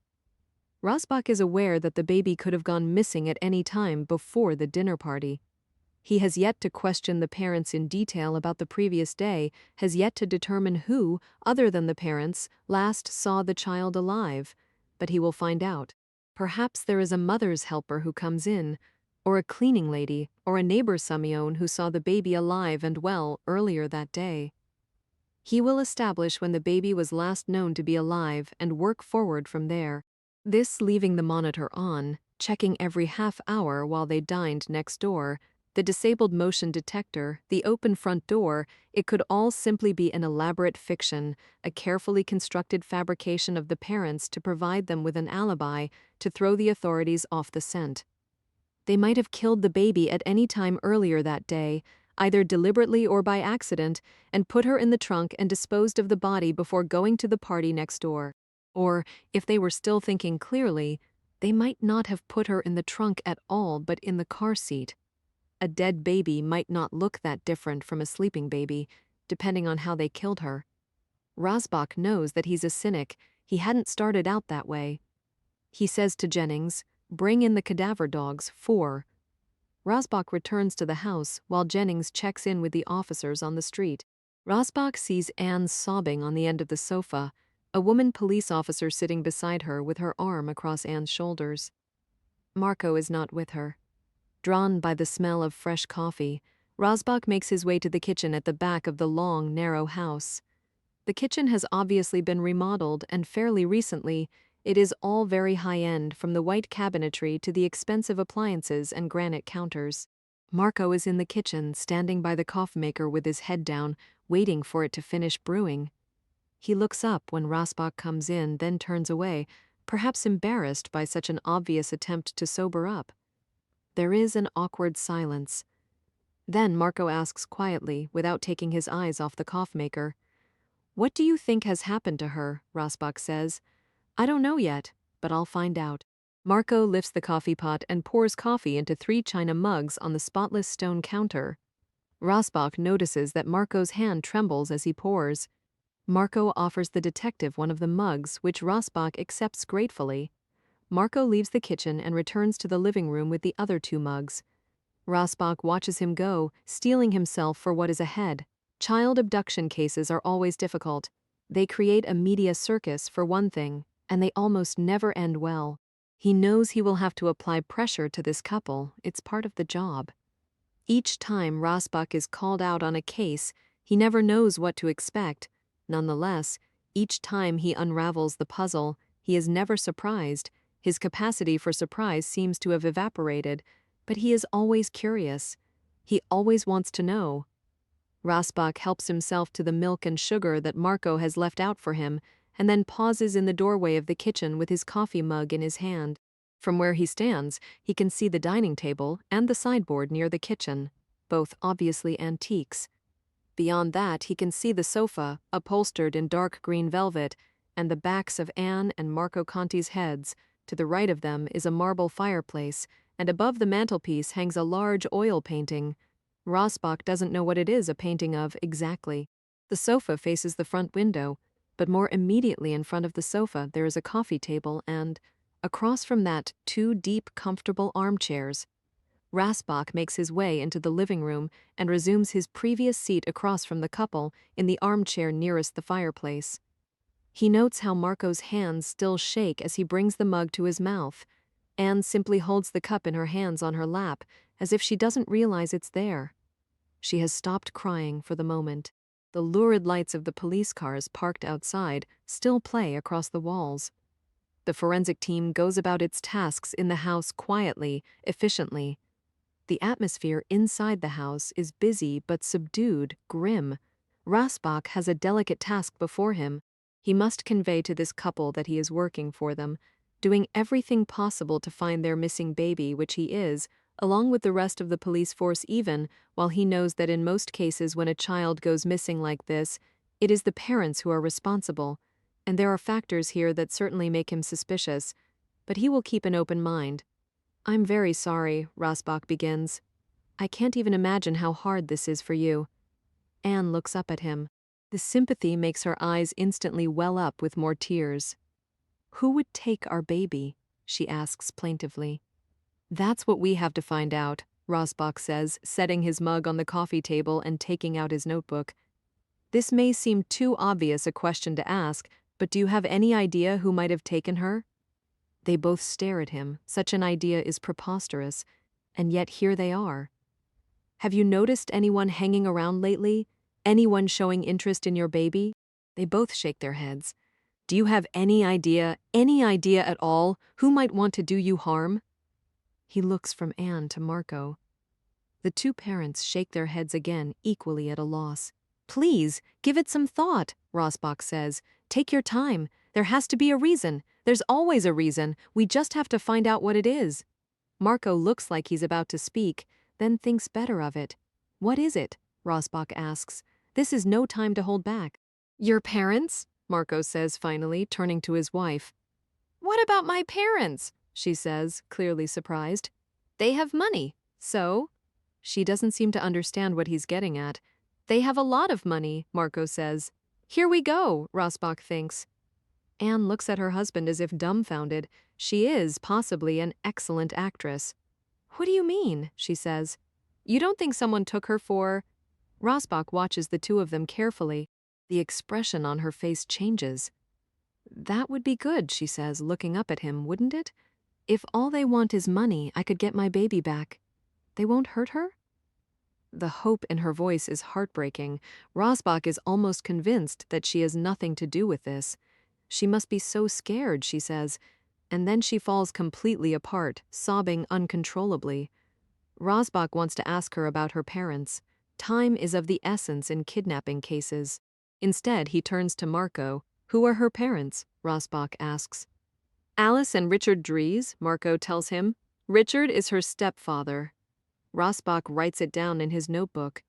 Rasbach is aware that the baby could have gone missing at any time before the dinner party. He has yet to question the parents in detail about the previous day, has yet to determine who, other than the parents, last saw the child alive. But he will find out. Perhaps there is a mother's helper who comes in, or a cleaning lady, or a neighbor Simeon who saw the baby alive and well earlier that day. He will establish when the baby was last known to be alive and work forward from there. This leaving the monitor on, checking every half hour while they dined next door, the disabled motion detector, the open front door, it could all simply be an elaborate fiction, a carefully constructed fabrication of the parents to provide them with an alibi, to throw the authorities off the scent. They might have killed the baby at any time earlier that day, either deliberately or by accident, and put her in the trunk and disposed of the body before going to the party next door. Or, if they were still thinking clearly, they might not have put her in the trunk at all but in the car seat. A dead baby might not look that different from a sleeping baby, depending on how they killed her. Rasbach knows that he's a cynic. He hadn't started out that way. He says to Jennings, "Bring in the cadaver dogs, 4. Rasbach returns to the house while Jennings checks in with the officers on the street. Rasbach sees Anne sobbing on the end of the sofa, a woman police officer sitting beside her with her arm across Anne's shoulders. Marco is not with her. Drawn by the smell of fresh coffee, Rasbach makes his way to the kitchen at the back of the long, narrow house. The kitchen has obviously been remodeled, and fairly recently. It is all very high-end, from the white cabinetry to the expensive appliances and granite counters. Marco is in the kitchen, standing by the coffee maker with his head down, waiting for it to finish brewing. He looks up when Rasbach comes in, then turns away, perhaps embarrassed by such an obvious attempt to sober up. There is an awkward silence. Then Marco asks quietly, without taking his eyes off the coffee maker. "What do you think has happened to her?" Rasbach says. "I don't know yet, but I'll find out." Marco lifts the coffee pot and pours coffee into 3 china mugs on the spotless stone counter. Rasbach notices that Marco's hand trembles as he pours. Marco offers the detective one of the mugs, which Rasbach accepts gratefully. Marco leaves the kitchen and returns to the living room with the other 2 mugs. Rasbach watches him go, steeling himself for what is ahead. Child abduction cases are always difficult. They create a media circus, for one thing, and they almost never end well. He knows he will have to apply pressure to this couple. It's part of the job. Each time Rasbach is called out on a case, he never knows what to expect. Nonetheless, each time he unravels the puzzle, he is never surprised. His capacity for surprise seems to have evaporated, but he is always curious. He always wants to know. Rasbach helps himself to the milk and sugar that Marco has left out for him, and then pauses in the doorway of the kitchen with his coffee mug in his hand. From where he stands, he can see the dining table and the sideboard near the kitchen, both obviously antiques. Beyond that, he can see the sofa, upholstered in dark green velvet, and the backs of Anne and Marco Conti's heads. To the right of them is a marble fireplace, and above the mantelpiece hangs a large oil painting. Rasbach doesn't know what it is a painting of exactly. The sofa faces the front window, but more immediately in front of the sofa there is a coffee table and, across from that, 2 deep, comfortable armchairs. Rasbach makes his way into the living room and resumes his previous seat across from the couple in the armchair nearest the fireplace. He notes how Marco's hands still shake as he brings the mug to his mouth, Anne simply holds the cup in her hands on her lap, as if she doesn't realize it's there. She has stopped crying for the moment. The lurid lights of the police cars parked outside still play across the walls. The forensic team goes about its tasks in the house quietly, efficiently. The atmosphere inside the house is busy but subdued, grim. Rasbach has a delicate task before him. He must convey to this couple that he is working for them, doing everything possible to find their missing baby, which he is, along with the rest of the police force even, while he knows that in most cases when a child goes missing like this, it is the parents who are responsible, and there are factors here that certainly make him suspicious, but he will keep an open mind. "I'm very sorry," Rasbach begins. "I can't even imagine how hard this is for you." Anne looks up at him. The sympathy makes her eyes instantly well up with more tears. "Who would take our baby?" she asks plaintively. "That's what we have to find out," Rasbach says, setting his mug on the coffee table and taking out his notebook. "This may seem too obvious a question to ask, but do you have any idea who might have taken her?" They both stare at him. Such an idea is preposterous, and yet here they are. "Have you noticed anyone hanging around lately? Anyone showing interest in your baby?" They both shake their heads. "Do you have any idea at all, who might want to do you harm?" He looks from Anne to Marco. The two parents shake their heads again, equally at a loss. "Please, give it some thought," Rasbach says. "Take your time. There has to be a reason. There's always a reason. We just have to find out what it is." Marco looks like he's about to speak, then thinks better of it. "What is it?" Rasbach asks. "This is no time to hold back." "Your parents?" Marco says finally, turning to his wife. "What about my parents?" she says, clearly surprised. "They have money, so?" She doesn't seem to understand what he's getting at. "They have a lot of money," Marco says. "Here we go," Rasbach thinks. Anne looks at her husband as if dumbfounded. She is, possibly, an excellent actress. "What do you mean?" she says. "You don't think someone took her for—" Rasbach watches the two of them carefully. The expression on her face changes. "That would be good," she says, looking up at him, "wouldn't it? If all they want is money, I could get my baby back. They won't hurt her?" The hope in her voice is heartbreaking. Rasbach is almost convinced that she has nothing to do with this. She must be so scared, she says, and then she falls completely apart, sobbing uncontrollably. Rasbach wants to ask her about her parents. Time is of the essence in kidnapping cases. Instead, he turns to Marco. "Who are her parents?" Rasbach asks. "Alice and Richard Dries," Marco tells him. "Richard is her stepfather." Rasbach writes it down in his notebook.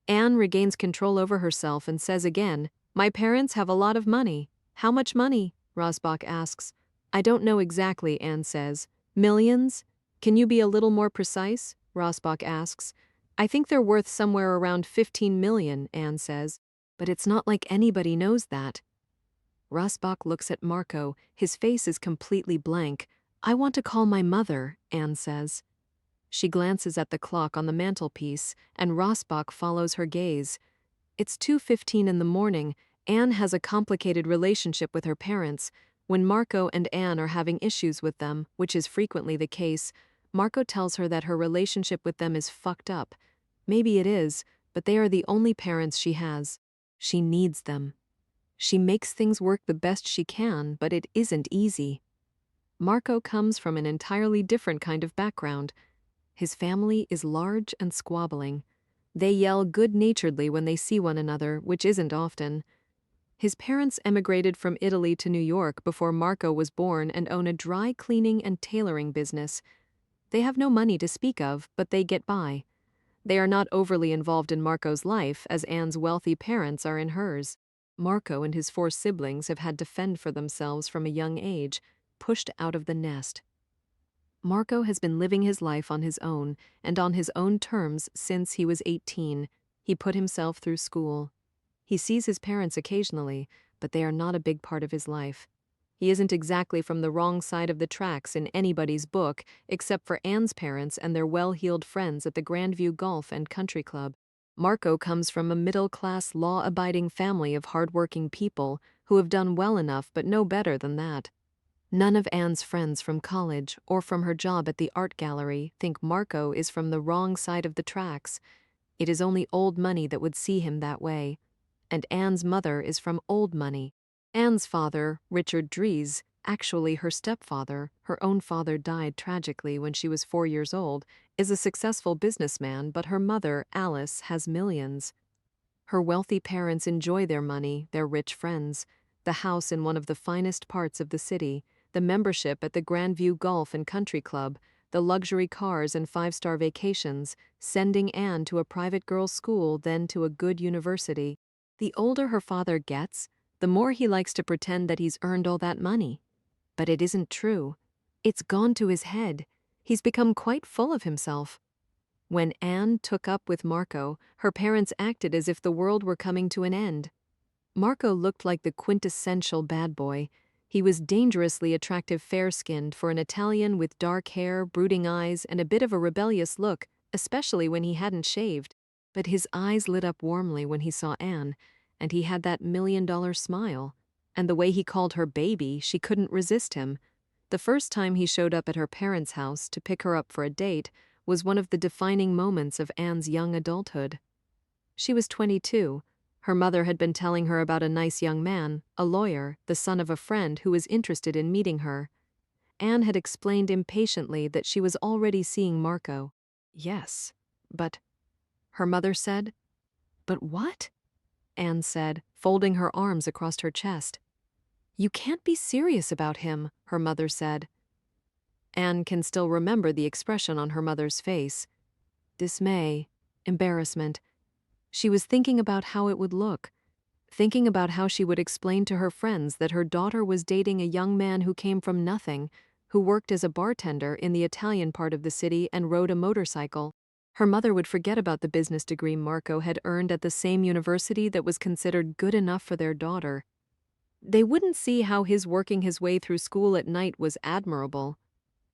Anne regains control over herself and says again, "My parents have a lot of money." "How much money?" Rasbach asks. "I don't know exactly," Anne says. "Millions? Can you be a little more precise?" Rasbach asks. "I think they're worth somewhere around 15 million, Anne says. "But it's not like anybody knows that." Rasbach looks at Marco. His face is completely blank. "I want to call my mother," Anne says. She glances at the clock on the mantelpiece, and Rasbach follows her gaze. It's 2:15 in the morning. Anne has a complicated relationship with her parents. When Marco and Anne are having issues with them, which is frequently the case, Marco tells her that her relationship with them is fucked up. Maybe it is, but they are the only parents she has. She needs them. She makes things work the best she can, but it isn't easy. Marco comes from an entirely different kind of background. His family is large and squabbling. They yell good-naturedly when they see one another, which isn't often. His parents emigrated from Italy to New York before Marco was born and own a dry cleaning and tailoring business. They have no money to speak of, but they get by. They are not overly involved in Marco's life, as Anne's wealthy parents are in hers. Marco and his 4 siblings have had to fend for themselves from a young age, pushed out of the nest. Marco has been living his life on his own, and on his own terms since he was 18. He put himself through school. He sees his parents occasionally, but they are not a big part of his life. He isn't exactly from the wrong side of the tracks in anybody's book, except for Anne's parents and their well-heeled friends at the Grandview Golf and Country Club. Marco comes from a middle-class, law-abiding family of hard-working people who have done well enough but no better than that. None of Anne's friends from college or from her job at the art gallery think Marco is from the wrong side of the tracks. It is only old money that would see him that way. And Anne's mother is from old money. Anne's father, Richard Dries, actually her stepfather, her own father died tragically when she was 4 years old, is a successful businessman, but her mother, Alice, has millions. Her wealthy parents enjoy their money, their rich friends, the house in one of the finest parts of the city, the membership at the Grandview Golf and Country Club, the luxury cars and five-star vacations, sending Anne to a private girls' school, then to a good university. The older her father gets, the more he likes to pretend that he's earned all that money. But it isn't true. It's gone to his head. He's become quite full of himself. When Anne took up with Marco, her parents acted as if the world were coming to an end. Marco looked like the quintessential bad boy. He was dangerously attractive, fair-skinned for an Italian, with dark hair, brooding eyes, and a bit of a rebellious look, especially when he hadn't shaved. But his eyes lit up warmly when he saw Anne, and he had that million-dollar smile. And the way he called her baby, she couldn't resist him. The first time he showed up at her parents' house to pick her up for a date was one of the defining moments of Anne's young adulthood. She was 22. Her mother had been telling her about a nice young man, a lawyer, the son of a friend who was interested in meeting her. Anne had explained impatiently that she was already seeing Marco. Yes, but... Her mother said. But what? Anne said, folding her arms across her chest. You can't be serious about him, her mother said. Anne can still remember the expression on her mother's face. Dismay, embarrassment. She was thinking about how it would look, thinking about how she would explain to her friends that her daughter was dating a young man who came from nothing, who worked as a bartender in the Italian part of the city and rode a motorcycle. Her mother would forget about the business degree Marco had earned at the same university that was considered good enough for their daughter. They wouldn't see how his working his way through school at night was admirable.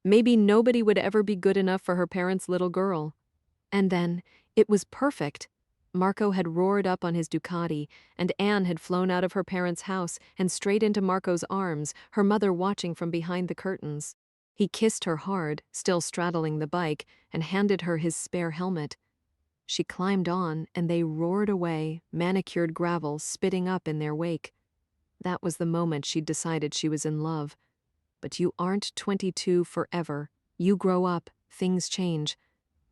Maybe nobody would ever be good enough for her parents' little girl. And then, it was perfect. Marco had roared up on his Ducati, and Anne had flown out of her parents' house and straight into Marco's arms, her mother watching from behind the curtains. He kissed her hard, still straddling the bike, and handed her his spare helmet. She climbed on, and they roared away, manicured gravel spitting up in their wake. That was the moment she'd decided she was in love. But you aren't 22 forever. You grow up, things change.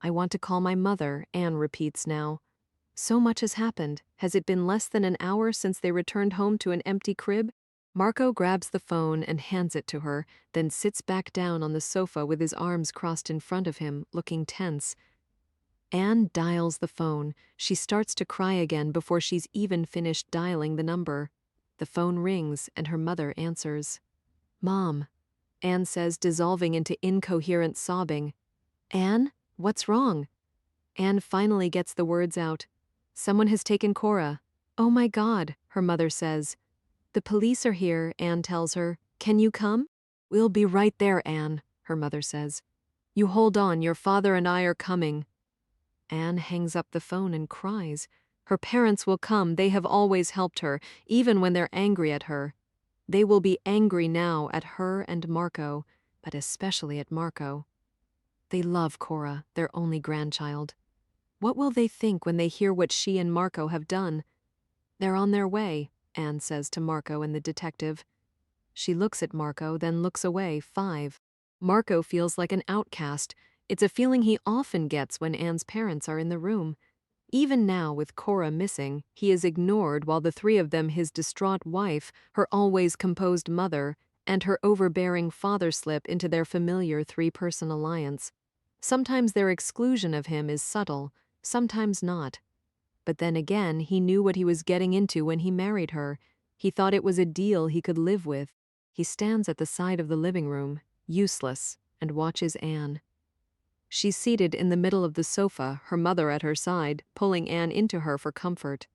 I want to call my mother, Anne repeats now. So much has happened. Has it been less than an hour since they returned home to an empty crib? Marco grabs the phone and hands it to her, then sits back down on the sofa with his arms crossed in front of him, looking tense. Anne dials the phone. She starts to cry again before she's even finished dialing the number. The phone rings and her mother answers. Mom, Anne says, dissolving into incoherent sobbing. Anne, what's wrong? Anne finally gets the words out. Someone has taken Cora. Oh my God, her mother says. The police are here, Anne tells her. Can you come? We'll be right there, Anne, her mother says. You hold on, your father and I are coming. Anne hangs up the phone and cries. Her parents will come, they have always helped her, even when they're angry at her. They will be angry now at her and Marco, but especially at Marco. They love Cora, their only grandchild. What will they think when they hear what she and Marco have done? They're on their way, Anne says to Marco and the detective. She looks at Marco, then looks away, 5. Marco feels like an outcast. It's a feeling he often gets when Anne's parents are in the room. Even now, with Cora missing, he is ignored while the three of them, his distraught wife, her always composed mother, and her overbearing father, slip into their familiar three-person alliance. Sometimes their exclusion of him is subtle, sometimes not. But then again, he knew what he was getting into when he married her. He thought it was a deal he could live with. He stands at the side of the living room, useless, and watches Anne. She's seated in the middle of the sofa, her mother at her side, pulling Anne into her for comfort.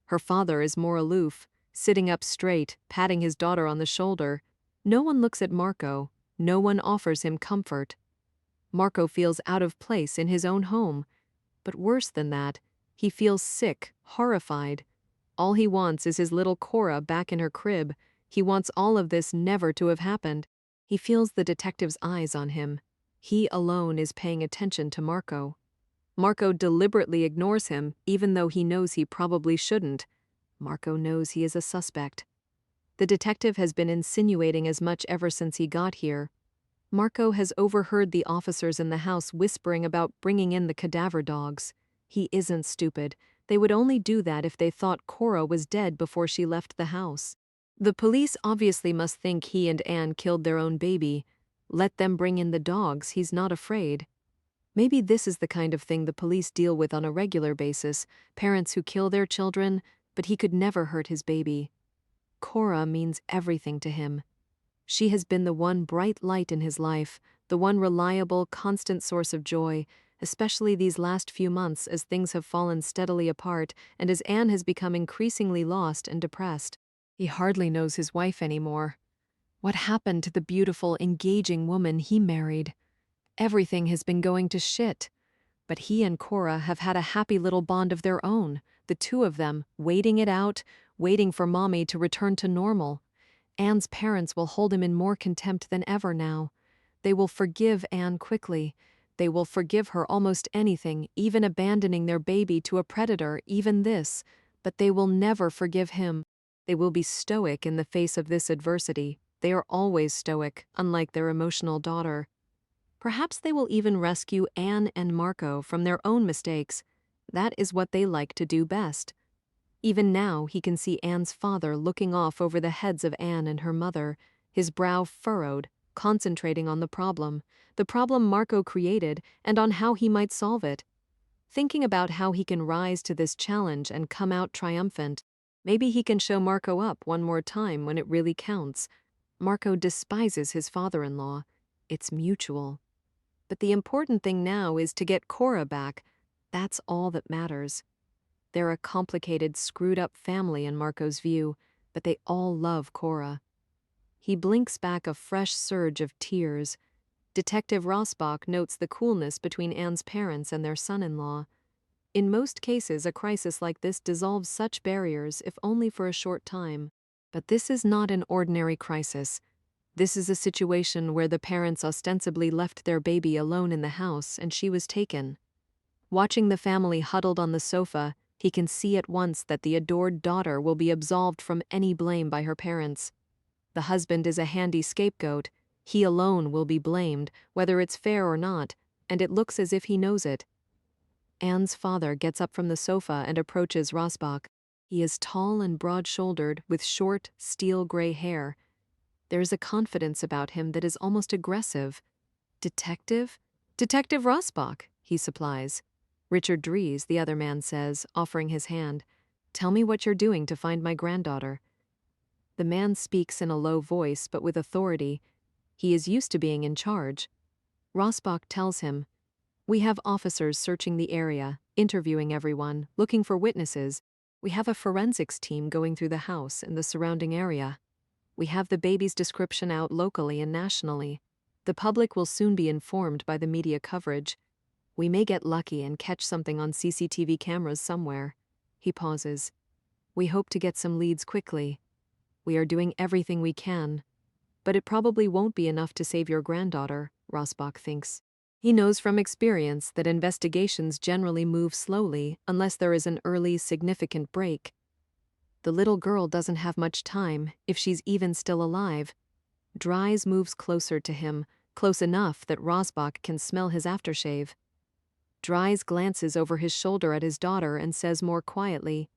Her father is more aloof, sitting up straight, patting his daughter on the shoulder. No one looks at Marco. No one offers him comfort. Marco feels out of place in his own home. But worse than that, he feels sick, horrified. All he wants is his little Cora back in her crib. He wants all of this never to have happened. He feels the detective's eyes on him. He alone is paying attention to Marco. Marco deliberately ignores him, even though he knows he probably shouldn't. Marco knows he is a suspect. The detective has been insinuating as much ever since he got here. Marco has overheard the officers in the house whispering about bringing in the cadaver dogs. He isn't stupid. They would only do that if they thought Cora was dead before she left the house. The police obviously must think he and Anne killed their own baby. Let them bring in the dogs, he's not afraid. Maybe this is the kind of thing the police deal with on a regular basis, parents who kill their children, but he could never hurt his baby. Cora means everything to him. She has been the one bright light in his life, the one reliable, constant source of joy, especially these last few months as things have fallen steadily apart and as Anne has become increasingly lost and depressed. He hardly knows his wife anymore. What happened to the beautiful, engaging woman he married? Everything has been going to shit. But he and Cora have had a happy little bond of their own, the two of them, waiting it out, waiting for Mommy to return to normal. Anne's parents will hold him in more contempt than ever now. They will forgive Anne quickly. They will forgive her almost anything, even abandoning their baby to a predator, even this. But they will never forgive him. They will be stoic in the face of this adversity. They are always stoic, unlike their emotional daughter. Perhaps they will even rescue Anne and Marco from their own mistakes. That is what they like to do best. Even now, he can see Anne's father looking off over the heads of Anne and her mother, his brow furrowed, concentrating on the problem Marco created, and on how he might solve it. Thinking about how he can rise to this challenge and come out triumphant. Maybe he can show Marco up one more time when it really counts. Marco despises his father-in-law. It's mutual. But the important thing now is to get Cora back. That's all that matters. They're a complicated, screwed-up family in Marco's view, but they all love Cora. He blinks back a fresh surge of tears. Detective Rasbach notes the coolness between Anne's parents and their son-in-law. In most cases, a crisis like this dissolves such barriers, if only for a short time. But this is not an ordinary crisis. This is a situation where the parents ostensibly left their baby alone in the house and she was taken. Watching the family huddled on the sofa, he can see at once that the adored daughter will be absolved from any blame by her parents. The husband is a handy scapegoat. He alone will be blamed, whether it's fair or not, and it looks as if he knows it. Anne's father gets up from the sofa and approaches Rasbach. He is tall and broad-shouldered, with short, steel-gray hair. There is a confidence about him that is almost aggressive. Detective? Detective Rasbach, he supplies. Richard Dries, the other man says, offering his hand. Tell me what you're doing to find my granddaughter. The man speaks in a low voice, but with authority. He is used to being in charge. Rasbach tells him, We have officers searching the area, interviewing everyone, looking for witnesses. We have a forensics team going through the house and the surrounding area. We have the baby's description out locally and nationally. The public will soon be informed by the media coverage. We may get lucky and catch something on CCTV cameras somewhere. He pauses. We hope to get some leads quickly. We are doing everything we can. But it probably won't be enough to save your granddaughter, Rasbach thinks. He knows from experience that investigations generally move slowly unless there is an early, significant break. The little girl doesn't have much time, if she's even still alive. Dries moves closer to him, close enough that Rasbach can smell his aftershave. Dries glances over his shoulder at his daughter and says more quietly,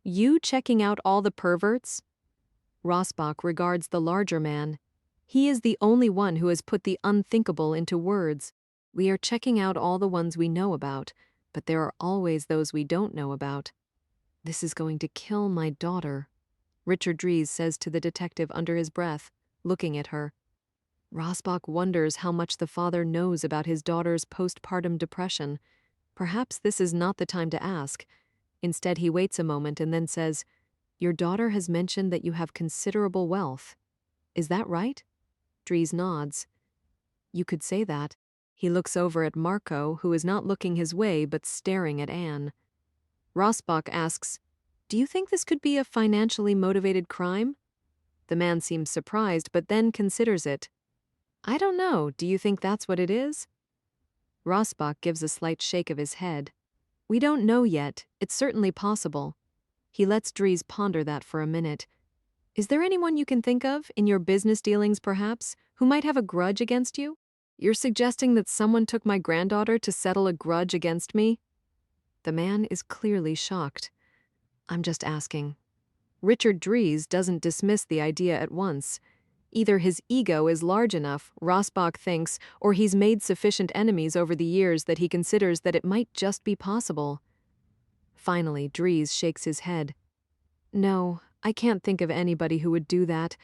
You checking out all the perverts? Rasbach regards the larger man. He is the only one who has put the unthinkable into words. We are checking out all the ones we know about, but there are always those we don't know about. This is going to kill my daughter, Richard Dries says to the detective under his breath, looking at her. Rasbach wonders how much the father knows about his daughter's postpartum depression. Perhaps this is not the time to ask. Instead, he waits a moment and then says, Your daughter has mentioned that you have considerable wealth. Is that right? Dries nods. You could say that. He looks over at Marco, who is not looking his way but staring at Anne. Rasbach asks, Do you think this could be a financially motivated crime? The man seems surprised but then considers it. I don't know, do you think that's what it is? Rasbach gives a slight shake of his head. We don't know yet, it's certainly possible. He lets Dries ponder that for a minute. Is there anyone you can think of, in your business dealings perhaps, who might have a grudge against you? You're suggesting that someone took my granddaughter to settle a grudge against me? The man is clearly shocked. I'm just asking. Richard Dries doesn't dismiss the idea at once. Either his ego is large enough, Rasbach thinks, or he's made sufficient enemies over the years that he considers that it might just be possible. Finally, Dries shakes his head. No, I can't think of anybody who would do that.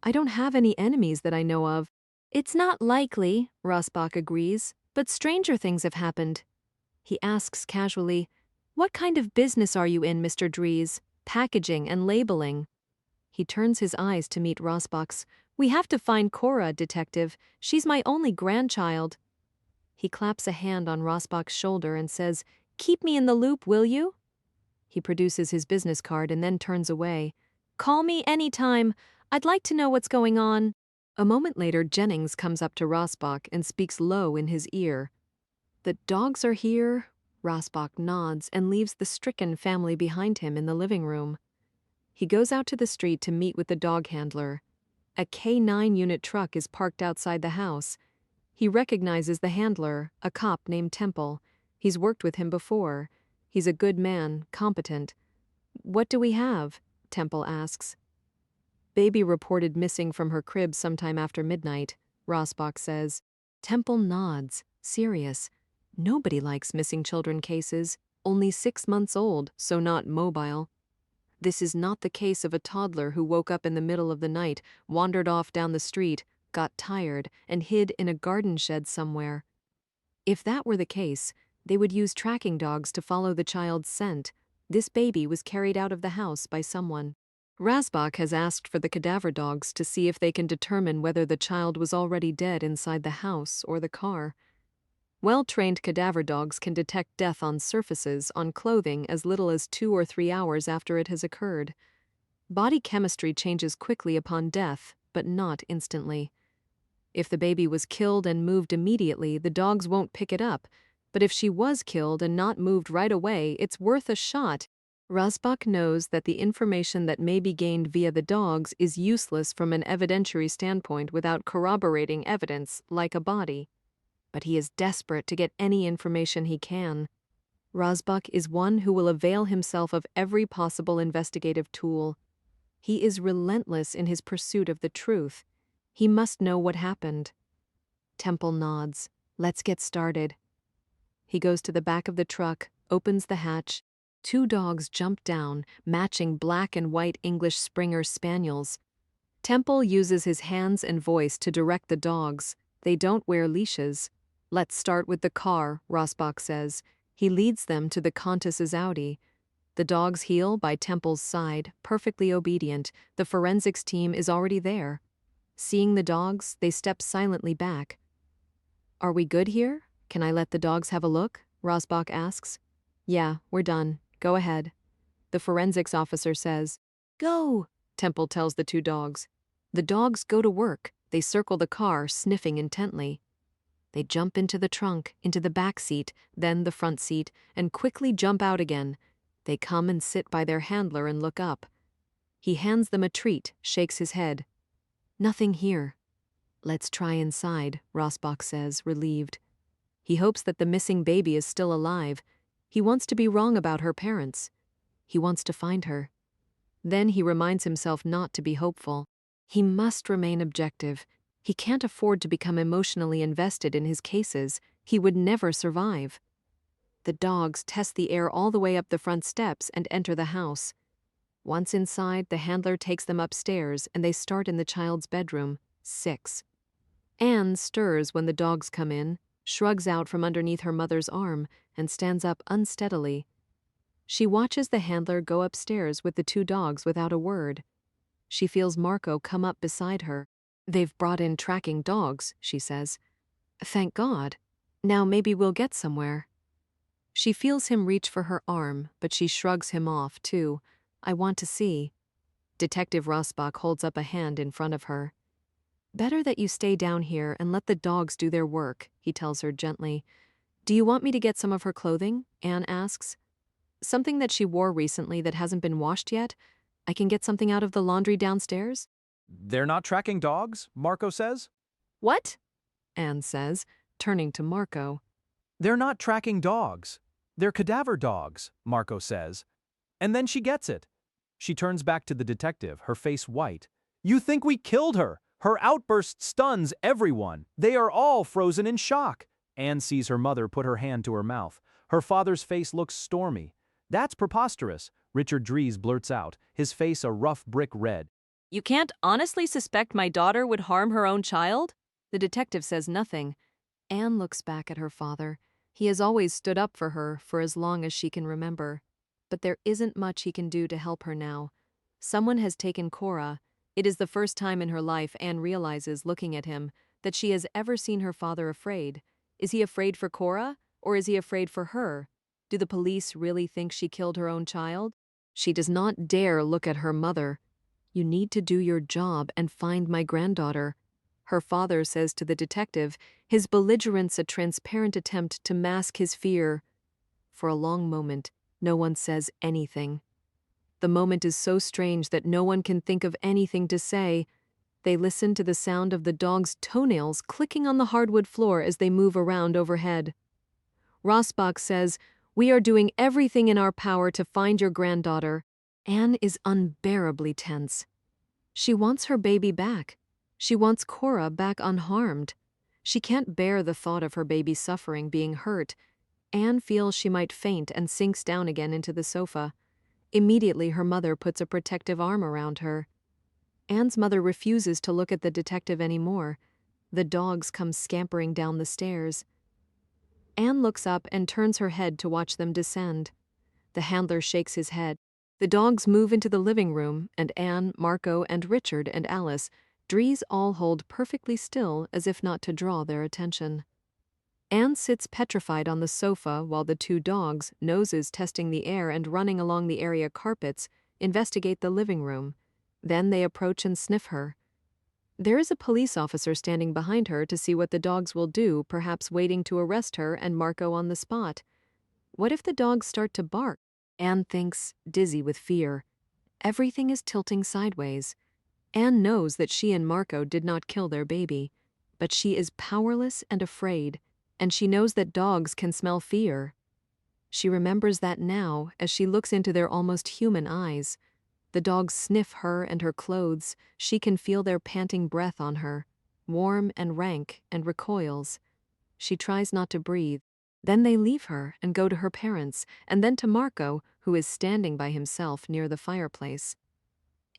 I don't have any enemies that I know of. It's not likely, Rasbach agrees, but stranger things have happened. He asks casually, What kind of business are you in, Mr. Dries? Packaging and labeling. He turns his eyes to meet Rasbach's. We have to find Cora, detective. She's my only grandchild. He claps a hand on Rasbach's shoulder and says, Keep me in the loop, will you? He produces his business card and then turns away. Call me anytime. I'd like to know what's going on. A moment later, Jennings comes up to Rasbach and speaks low in his ear. The dogs are here. Rasbach nods and leaves the stricken family behind him in the living room. He goes out to the street to meet with the dog handler. A K9 unit truck is parked outside the house. He recognizes the handler, a cop named Temple. He's worked with him before. He's a good man, competent. What do we have? Temple asks. Baby reported missing from her crib sometime after midnight, Rasbach says. Temple nods, serious. Nobody likes missing children cases. Only 6 months old, so not mobile. This is not the case of a toddler who woke up in the middle of the night, wandered off down the street, got tired, and hid in a garden shed somewhere. If that were the case, they would use tracking dogs to follow the child's scent. This baby was carried out of the house by someone. Rasbach has asked for the cadaver dogs to see if they can determine whether the child was already dead inside the house or the car. Well-trained cadaver dogs can detect death on surfaces, on clothing, as little as 2 or 3 hours after it has occurred. Body chemistry changes quickly upon death, but not instantly. If the baby was killed and moved immediately, the dogs won't pick it up. But if she was killed and not moved right away, it's worth a shot. Rasbach knows that the information that may be gained via the dogs is useless from an evidentiary standpoint without corroborating evidence, like a body. But he is desperate to get any information he can. Rasbach is one who will avail himself of every possible investigative tool. He is relentless in his pursuit of the truth. He must know what happened. Temple nods. Let's get started. He goes to the back of the truck, opens the hatch. 2 dogs jump down, matching black and white English Springer Spaniels. Temple uses his hands and voice to direct the dogs. They don't wear leashes. Let's start with the car, Rasbach says. He leads them to the Countess's Audi. The dogs heel by Temple's side, perfectly obedient. The forensics team is already there. Seeing the dogs, they step silently back. Are we good here? Can I let the dogs have a look? Rasbach asks. Yeah, we're done. Go ahead. The forensics officer says. Go, Temple tells the 2 dogs. The dogs go to work. They circle the car, sniffing intently. They jump into the trunk, into the back seat, then the front seat, and quickly jump out again. They come and sit by their handler and look up. He hands them a treat, shakes his head. Nothing here. Let's try inside, Rasbach says, relieved. He hopes that the missing baby is still alive. He wants to be wrong about her parents. He wants to find her. Then he reminds himself not to be hopeful. He must remain objective. He can't afford to become emotionally invested in his cases. He would never survive. The dogs test the air all the way up the front steps and enter the house. Once inside, the handler takes them upstairs and they start in the child's bedroom, 6. Anne stirs when the dogs come in, shrugs out from underneath her mother's arm, and stands up unsteadily. She watches the handler go upstairs with the 2 dogs without a word. She feels Marco come up beside her. They've brought in tracking dogs, she says. Thank God. Now maybe we'll get somewhere. She feels him reach for her arm, but she shrugs him off, too. I want to see. Detective Rasbach holds up a hand in front of her. Better that you stay down here and let the dogs do their work, he tells her gently. Do you want me to get some of her clothing? Anne asks. Something that she wore recently that hasn't been washed yet? I can get something out of the laundry downstairs? They're not tracking dogs, Marco says. What? Anne says, turning to Marco. They're not tracking dogs. They're cadaver dogs, Marco says. And then she gets it. She turns back to the detective, her face white. You think we killed her? Her outburst stuns everyone. They are all frozen in shock. Anne sees her mother put her hand to her mouth. Her father's face looks stormy. That's preposterous, Richard Dries blurts out, his face a rough brick red. You can't honestly suspect my daughter would harm her own child? The detective says nothing. Anne looks back at her father. He has always stood up for her for as long as she can remember. But there isn't much he can do to help her now. Someone has taken Cora. It is the first time in her life Anne realizes, looking at him, that she has ever seen her father afraid. Is he afraid for Cora, or is he afraid for her? Do the police really think she killed her own child? She does not dare look at her mother. You need to do your job and find my granddaughter. Her father says to the detective, his belligerence a transparent attempt to mask his fear. For a long moment, no one says anything. The moment is so strange that no one can think of anything to say. They listen to the sound of the dog's toenails clicking on the hardwood floor as they move around overhead. Rasbach says, "We are doing everything in our power to find your granddaughter." Anne is unbearably tense. She wants her baby back. She wants Cora back unharmed. She can't bear the thought of her baby suffering, being hurt. Anne feels she might faint and sinks down again into the sofa. Immediately, her mother puts a protective arm around her. Anne's mother refuses to look at the detective anymore. The dogs come scampering down the stairs. Anne looks up and turns her head to watch them descend. The handler shakes his head. The dogs move into the living room, and Anne, Marco, and Richard and Alice, Dries all hold perfectly still as if not to draw their attention. Anne sits petrified on the sofa while the two dogs, noses testing the air and running along the area carpets, investigate the living room. Then they approach and sniff her. There is a police officer standing behind her to see what the dogs will do, perhaps waiting to arrest her and Marco on the spot. What if the dogs start to bark? Anne thinks, dizzy with fear. Everything is tilting sideways. Anne knows that she and Marco did not kill their baby, but she is powerless and afraid, and she knows that dogs can smell fear. She remembers that now as she looks into their almost human eyes. The dogs sniff her and her clothes. She can feel their panting breath on her, warm and rank, and recoils. She tries not to breathe. Then they leave her and go to her parents, and then to Marco, who is standing by himself near the fireplace.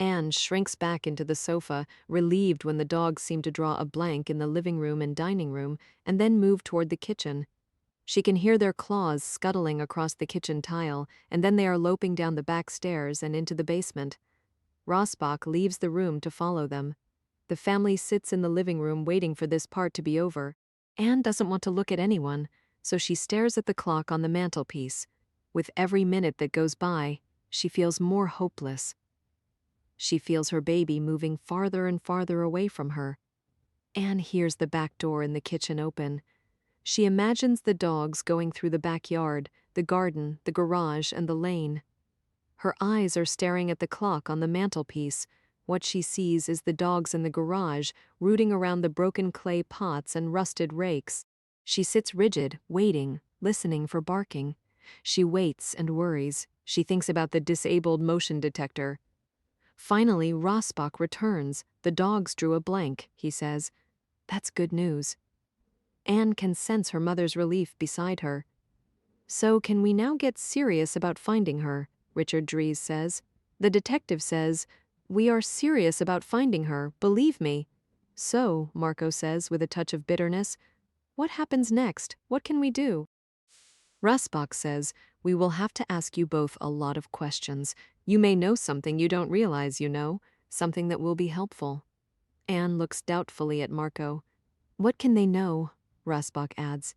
Anne shrinks back into the sofa, relieved when the dogs seem to draw a blank in the living room and dining room, and then move toward the kitchen. She can hear their claws scuttling across the kitchen tile, and then they are loping down the back stairs and into the basement. Rasbach leaves the room to follow them. The family sits in the living room waiting for this part to be over. Anne doesn't want to look at anyone, so she stares at the clock on the mantelpiece. With every minute that goes by, she feels more hopeless. She feels her baby moving farther and farther away from her. Anne hears the back door in the kitchen open. She imagines the dogs going through the backyard, the garden, the garage, and the lane. Her eyes are staring at the clock on the mantelpiece. What she sees is the dogs in the garage, rooting around the broken clay pots and rusted rakes. She sits rigid, waiting, listening for barking. She waits and worries. She thinks about the disabled motion detector. Finally, Rasbach returns. The dogs drew a blank, he says. That's good news. Anne can sense her mother's relief beside her. So can we now get serious about finding her? Richard Dries says. The detective says, we are serious about finding her, believe me. So, Marco says with a touch of bitterness, what happens next? What can we do? Rasbach says, we will have to ask you both a lot of questions. You may know something you don't realize you know, something that will be helpful. Anne looks doubtfully at Marco. What can they know? Rasbach adds.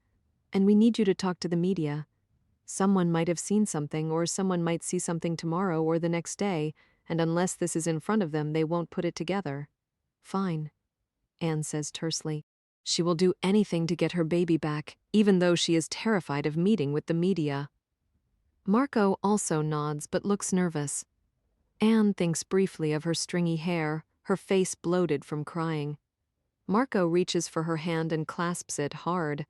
And we need you to talk to the media. Someone might have seen something, or someone might see something tomorrow or the next day, and unless this is in front of them, they won't put it together. Fine. Anne says tersely. She will do anything to get her baby back, even though she is terrified of meeting with the media. Marco also nods but looks nervous. Anne thinks briefly of her stringy hair, her face bloated from crying. Marco reaches for her hand and clasps it hard.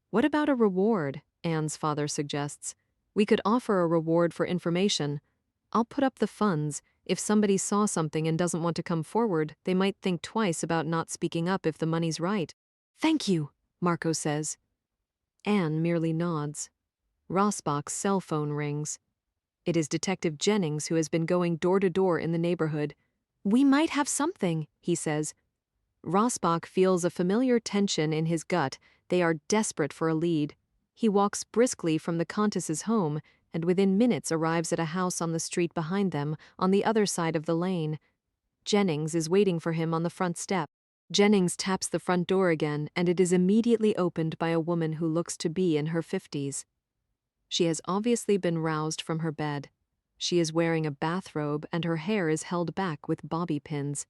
What about a reward? Anne's father suggests. We could offer a reward for information. I'll put up the funds. If somebody saw something and doesn't want to come forward, they might think twice about not speaking up if the money's right. Thank you, Marco says. Anne merely nods. Rasbach's cell phone rings. It is Detective Jennings who has been going door to door in the neighborhood. We might have something, he says. Rasbach feels a familiar tension in his gut. They are desperate for a lead. He walks briskly from the Countess's home and within minutes arrives at a house on the street behind them, on the other side of the lane. Jennings is waiting for him on the front step. Jennings taps the front door again, and it is immediately opened by a woman who looks to be in her 50s. She has obviously been roused from her bed. She is wearing a bathrobe and her hair is held back with bobby pins.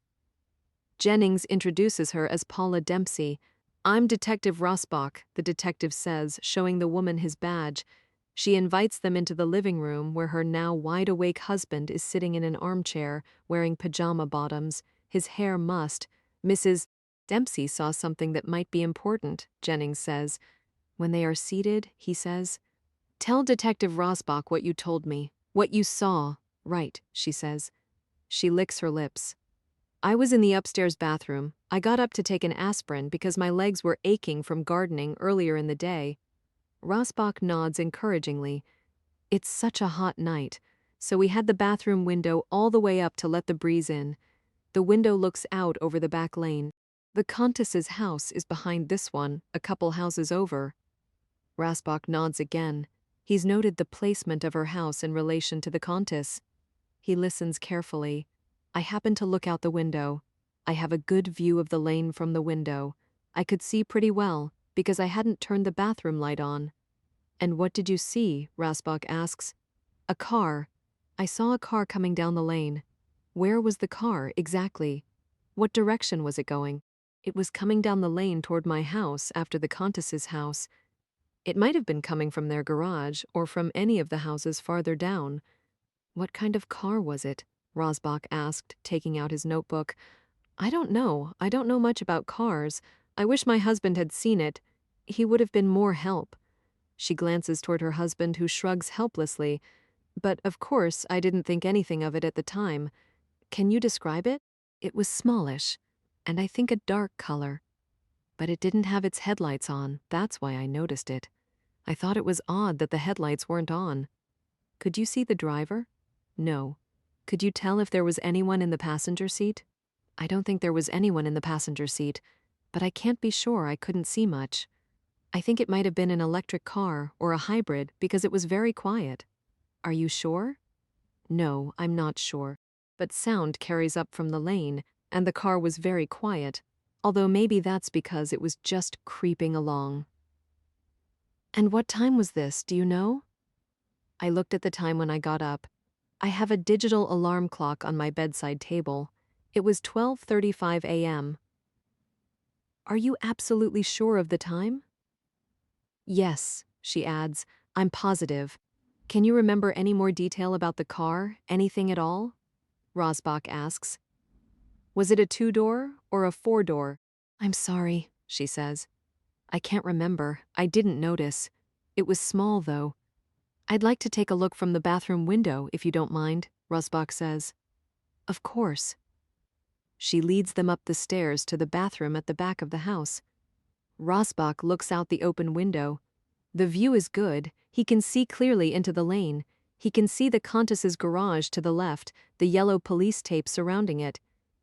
Jennings introduces her as Paula Dempsey. I'm Detective Rasbach, the detective says, showing the woman his badge. She invites them into the living room where her now wide-awake husband is sitting in an armchair, wearing pajama bottoms, his hair mussed. Mrs. Dempsey saw something that might be important, Jennings says. When they are seated, he says, Tell Detective Rasbach what you told me, what you saw. Right, she says. She licks her lips. I was in the upstairs bathroom. I got up to take an aspirin because my legs were aching from gardening earlier in the day. Rasbach nods encouragingly. It's such a hot night, so we had the bathroom window all the way up to let the breeze in. The window looks out over the back lane. The Countess's house is behind this one, a couple houses over. Rasbach nods again. He's noted the placement of her house in relation to the Countess. He listens carefully. I happen to look out the window. I have a good view of the lane from the window. I could see pretty well, because I hadn't turned the bathroom light on. And what did you see? Rasbach asks. A car. I saw a car coming down the lane. Where was the car, exactly? What direction was it going? It was coming down the lane toward my house after the Countess's house. It might have been coming from their garage or from any of the houses farther down. What kind of car was it? Rasbach asked, taking out his notebook. I don't know. I don't know much about cars. I wish my husband had seen it. He would have been more help. She glances toward her husband, who shrugs helplessly. But, of course, I didn't think anything of it at the time. Can you describe it? It was smallish, and I think a dark color. But it didn't have its headlights on. That's why I noticed it. I thought it was odd that the headlights weren't on. Could you see the driver? No. Could you tell if there was anyone in the passenger seat? I don't think there was anyone in the passenger seat, but I can't be sure. I couldn't see much. I think it might have been an electric car or a hybrid because it was very quiet. Are you sure? No, I'm not sure. But sound carries up from the lane, and the car was very quiet, although maybe that's because it was just creeping along. And what time was this, do you know? I looked at the time when I got up. I have a digital alarm clock on my bedside table. It was 12:35 a.m. Are you absolutely sure of the time? Yes, she adds. I'm positive. Can you remember any more detail about the car? Anything at all? Rasbach asks. Was it a 2-door or a 4-door? I'm sorry, she says. I can't remember. I didn't notice. It was small, though. I'd like to take a look from the bathroom window, if you don't mind, Rasbach says. Of course. She leads them up the stairs to the bathroom at the back of the house. Rasbach looks out the open window. The view is good. He can see clearly into the lane. He can see the Countess's garage to the left, the yellow police tape surrounding it.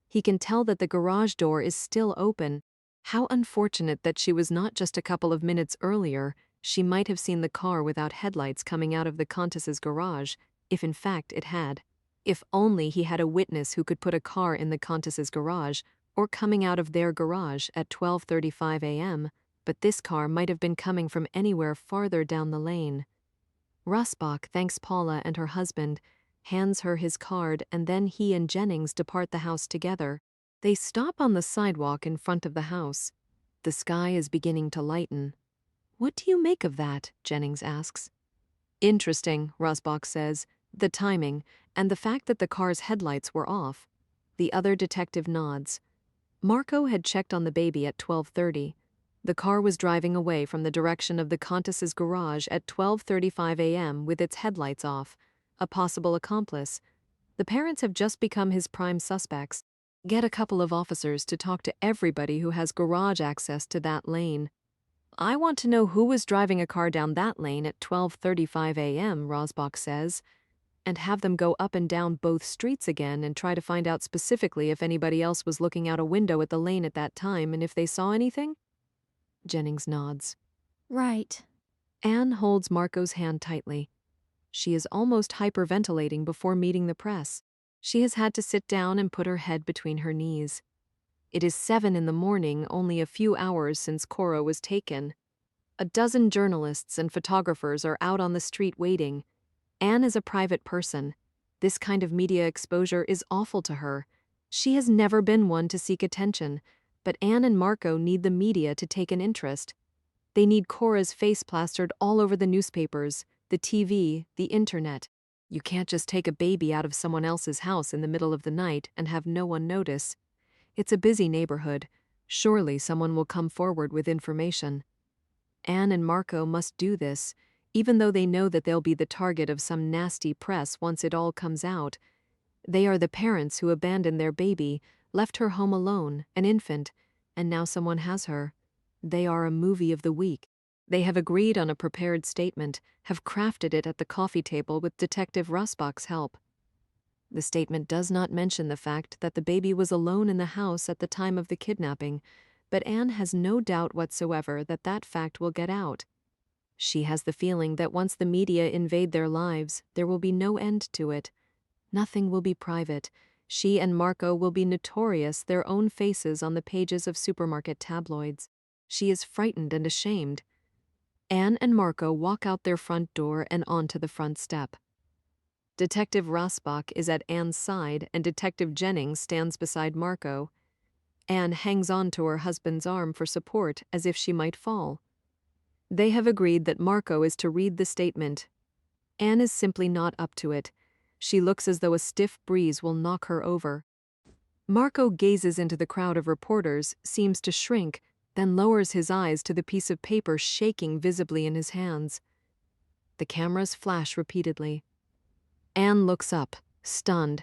He can tell that the garage door is still open. How unfortunate that she was not just a couple of minutes earlier. She might have seen the car without headlights coming out of the Countess's garage, if in fact it had. If only he had a witness who could put a car in the Countess's garage, or coming out of their garage at 12:35 a.m., but this car might have been coming from anywhere farther down the lane. Rasbach thanks Paula and her husband, hands her his card, and then he and Jennings depart the house together. They stop on the sidewalk in front of the house. The sky is beginning to lighten. "What do you make of that?" Jennings asks. "Interesting," Rasbach says. "The timing, and the fact that the car's headlights were off." The other detective nods. Marco had checked on the baby at 12:30. The car was driving away from the direction of the Countess's garage at 12:35 a.m. with its headlights off. A possible accomplice. The parents have just become his prime suspects. Get a couple of officers to talk to everybody who has garage access to that lane. "I want to know who was driving a car down that lane at 12:35 a.m., Rasbach says, "and have them go up and down both streets again and try to find out specifically if anybody else was looking out a window at the lane at that time and if they saw anything?" Jennings nods. Right. Anne holds Marco's hand tightly. She is almost hyperventilating before meeting the press. She has had to sit down and put her head between her knees. It is 7 in the morning, only a few hours since Cora was taken. A dozen journalists and photographers are out on the street waiting. Anne is a private person. This kind of media exposure is awful to her. She has never been one to seek attention, but Anne and Marco need the media to take an interest. They need Cora's face plastered all over the newspapers, the TV, the internet. You can't just take a baby out of someone else's house in the middle of the night and have no one notice. It's a busy neighborhood. Surely someone will come forward with information. Anne and Marco must do this, even though they know that they'll be the target of some nasty press once it all comes out. They are the parents who abandoned their baby, left her home alone, an infant, and now someone has her. They are a movie of the week. They have agreed on a prepared statement, have crafted it at the coffee table with Detective Rasbach's help. The statement does not mention the fact that the baby was alone in the house at the time of the kidnapping, but Anne has no doubt whatsoever that that fact will get out. She has the feeling that once the media invade their lives, there will be no end to it. Nothing will be private. She and Marco will be notorious, their own faces on the pages of supermarket tabloids. She is frightened and ashamed. Anne and Marco walk out their front door and onto the front step. Detective Rasbach is at Anne's side and Detective Jennings stands beside Marco. Anne hangs on to her husband's arm for support as if she might fall. They have agreed that Marco is to read the statement. Anne is simply not up to it. She looks as though a stiff breeze will knock her over. Marco gazes into the crowd of reporters, seems to shrink, then lowers his eyes to the piece of paper shaking visibly in his hands. The cameras flash repeatedly. Anne looks up, stunned.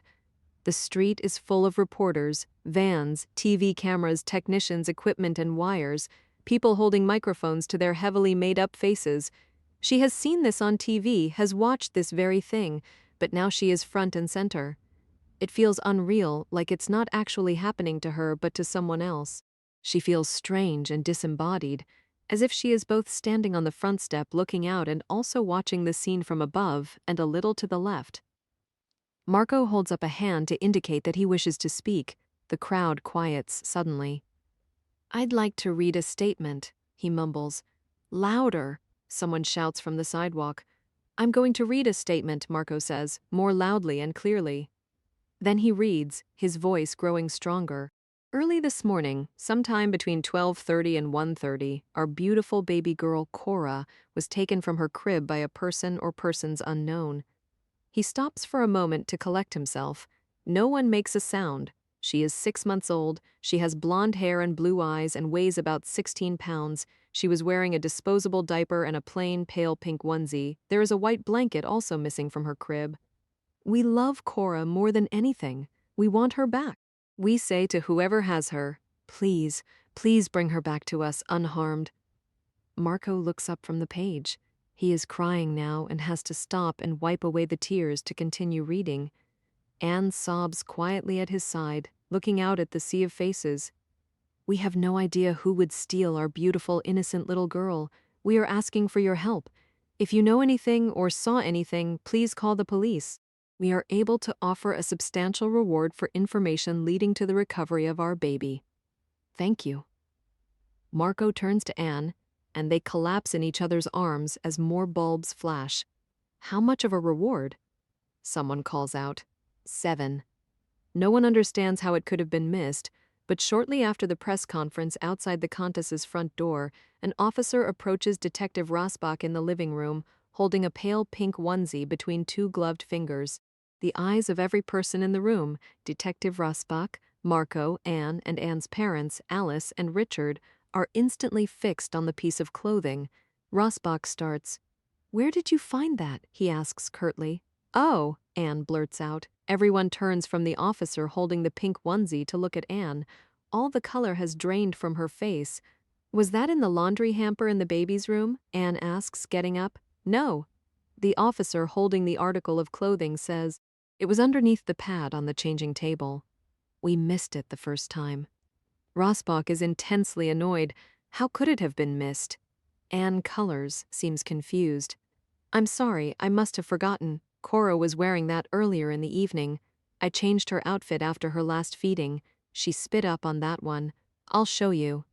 The street is full of reporters, vans, TV cameras, technicians, equipment, and wires, people holding microphones to their heavily made-up faces. She has seen this on TV, has watched this very thing, but now she is front and center. It feels unreal, like it's not actually happening to her but to someone else. She feels strange and disembodied, as if she is both standing on the front step looking out and also watching the scene from above and a little to the left. Marco holds up a hand to indicate that he wishes to speak. The crowd quiets suddenly. "I'd like to read a statement," he mumbles. "Louder," someone shouts from the sidewalk. "I'm going to read a statement," Marco says, more loudly and clearly. Then he reads, his voice growing stronger. "Early this morning, sometime between 12:30 and 1:30, our beautiful baby girl Cora was taken from her crib by a person or persons unknown." He stops for a moment to collect himself. No one makes a sound. She is 6 months old, she has blonde hair and blue eyes and weighs about 16 pounds. She was wearing a disposable diaper and a plain pale pink onesie. There is a white blanket also missing from her crib. "We love Cora more than anything. We want her back. We say to whoever has her, please, please bring her back to us unharmed." Marco looks up from the page. He is crying now and has to stop and wipe away the tears to continue reading. Anne sobs quietly at his side, looking out at the sea of faces. "We have no idea who would steal our beautiful, innocent little girl. We are asking for your help. If you know anything or saw anything, please call the police. We are able to offer a substantial reward for information leading to the recovery of our baby. Thank you." Marco turns to Anne, and they collapse in each other's arms as more bulbs flash. "How much of a reward?" Someone calls out. 7. No one understands how it could have been missed. But shortly after the press conference outside the Countess's front door, an officer approaches Detective Rasbach in the living room, holding a pale pink onesie between two gloved fingers. The eyes of every person in the room, Detective Rasbach, Marco, Anne, and Anne's parents, Alice and Richard, are instantly fixed on the piece of clothing. Rasbach starts. "Where did you find that?" he asks curtly. "Oh," Anne blurts out. Everyone turns from the officer holding the pink onesie to look at Anne. All the color has drained from her face. "Was that in the laundry hamper in the baby's room?" Anne asks, getting up. "No." The officer holding the article of clothing says, "It was underneath the pad on the changing table. We missed it the first time." Rasbach is intensely annoyed. How could it have been missed? Anne colors, seems confused. "I'm sorry, I must have forgotten. Cora was wearing that earlier in the evening. I changed her outfit after her last feeding. She spit up on that one. I'll show you."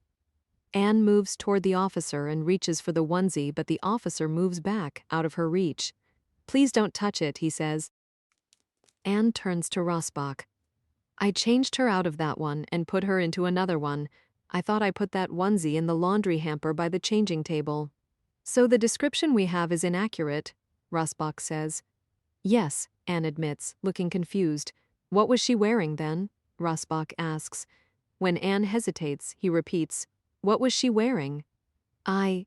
Anne moves toward the officer and reaches for the onesie, but the officer moves back, out of her reach. "Please don't touch it," he says. Anne turns to Rasbach. "I changed her out of that one and put her into another one. I thought I put that onesie in the laundry hamper by the changing table." "So the description we have is inaccurate," Rasbach says. "Yes," Anne admits, looking confused. "What was she wearing then?" Rasbach asks. When Anne hesitates, he repeats, "What was she wearing?" I'm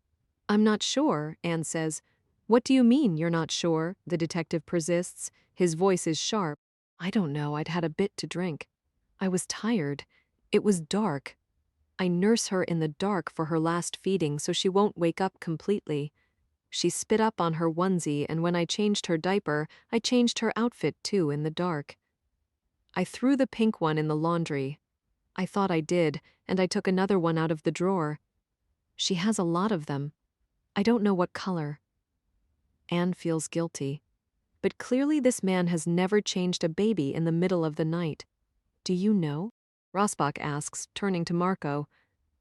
not sure," Anne says. "What do you mean you're not sure?" the detective persists. His voice is sharp. "I don't know, I'd had a bit to drink. I was tired. It was dark. I nurse her in the dark for her last feeding so she won't wake up completely. She spit up on her onesie, and when I changed her diaper, I changed her outfit too in the dark. I threw the pink one in the laundry. I thought I did, and I took another one out of the drawer. She has a lot of them. I don't know what color." Anne feels guilty. But clearly this man has never changed a baby in the middle of the night. "Do you know?" Rasbach asks, turning to Marco.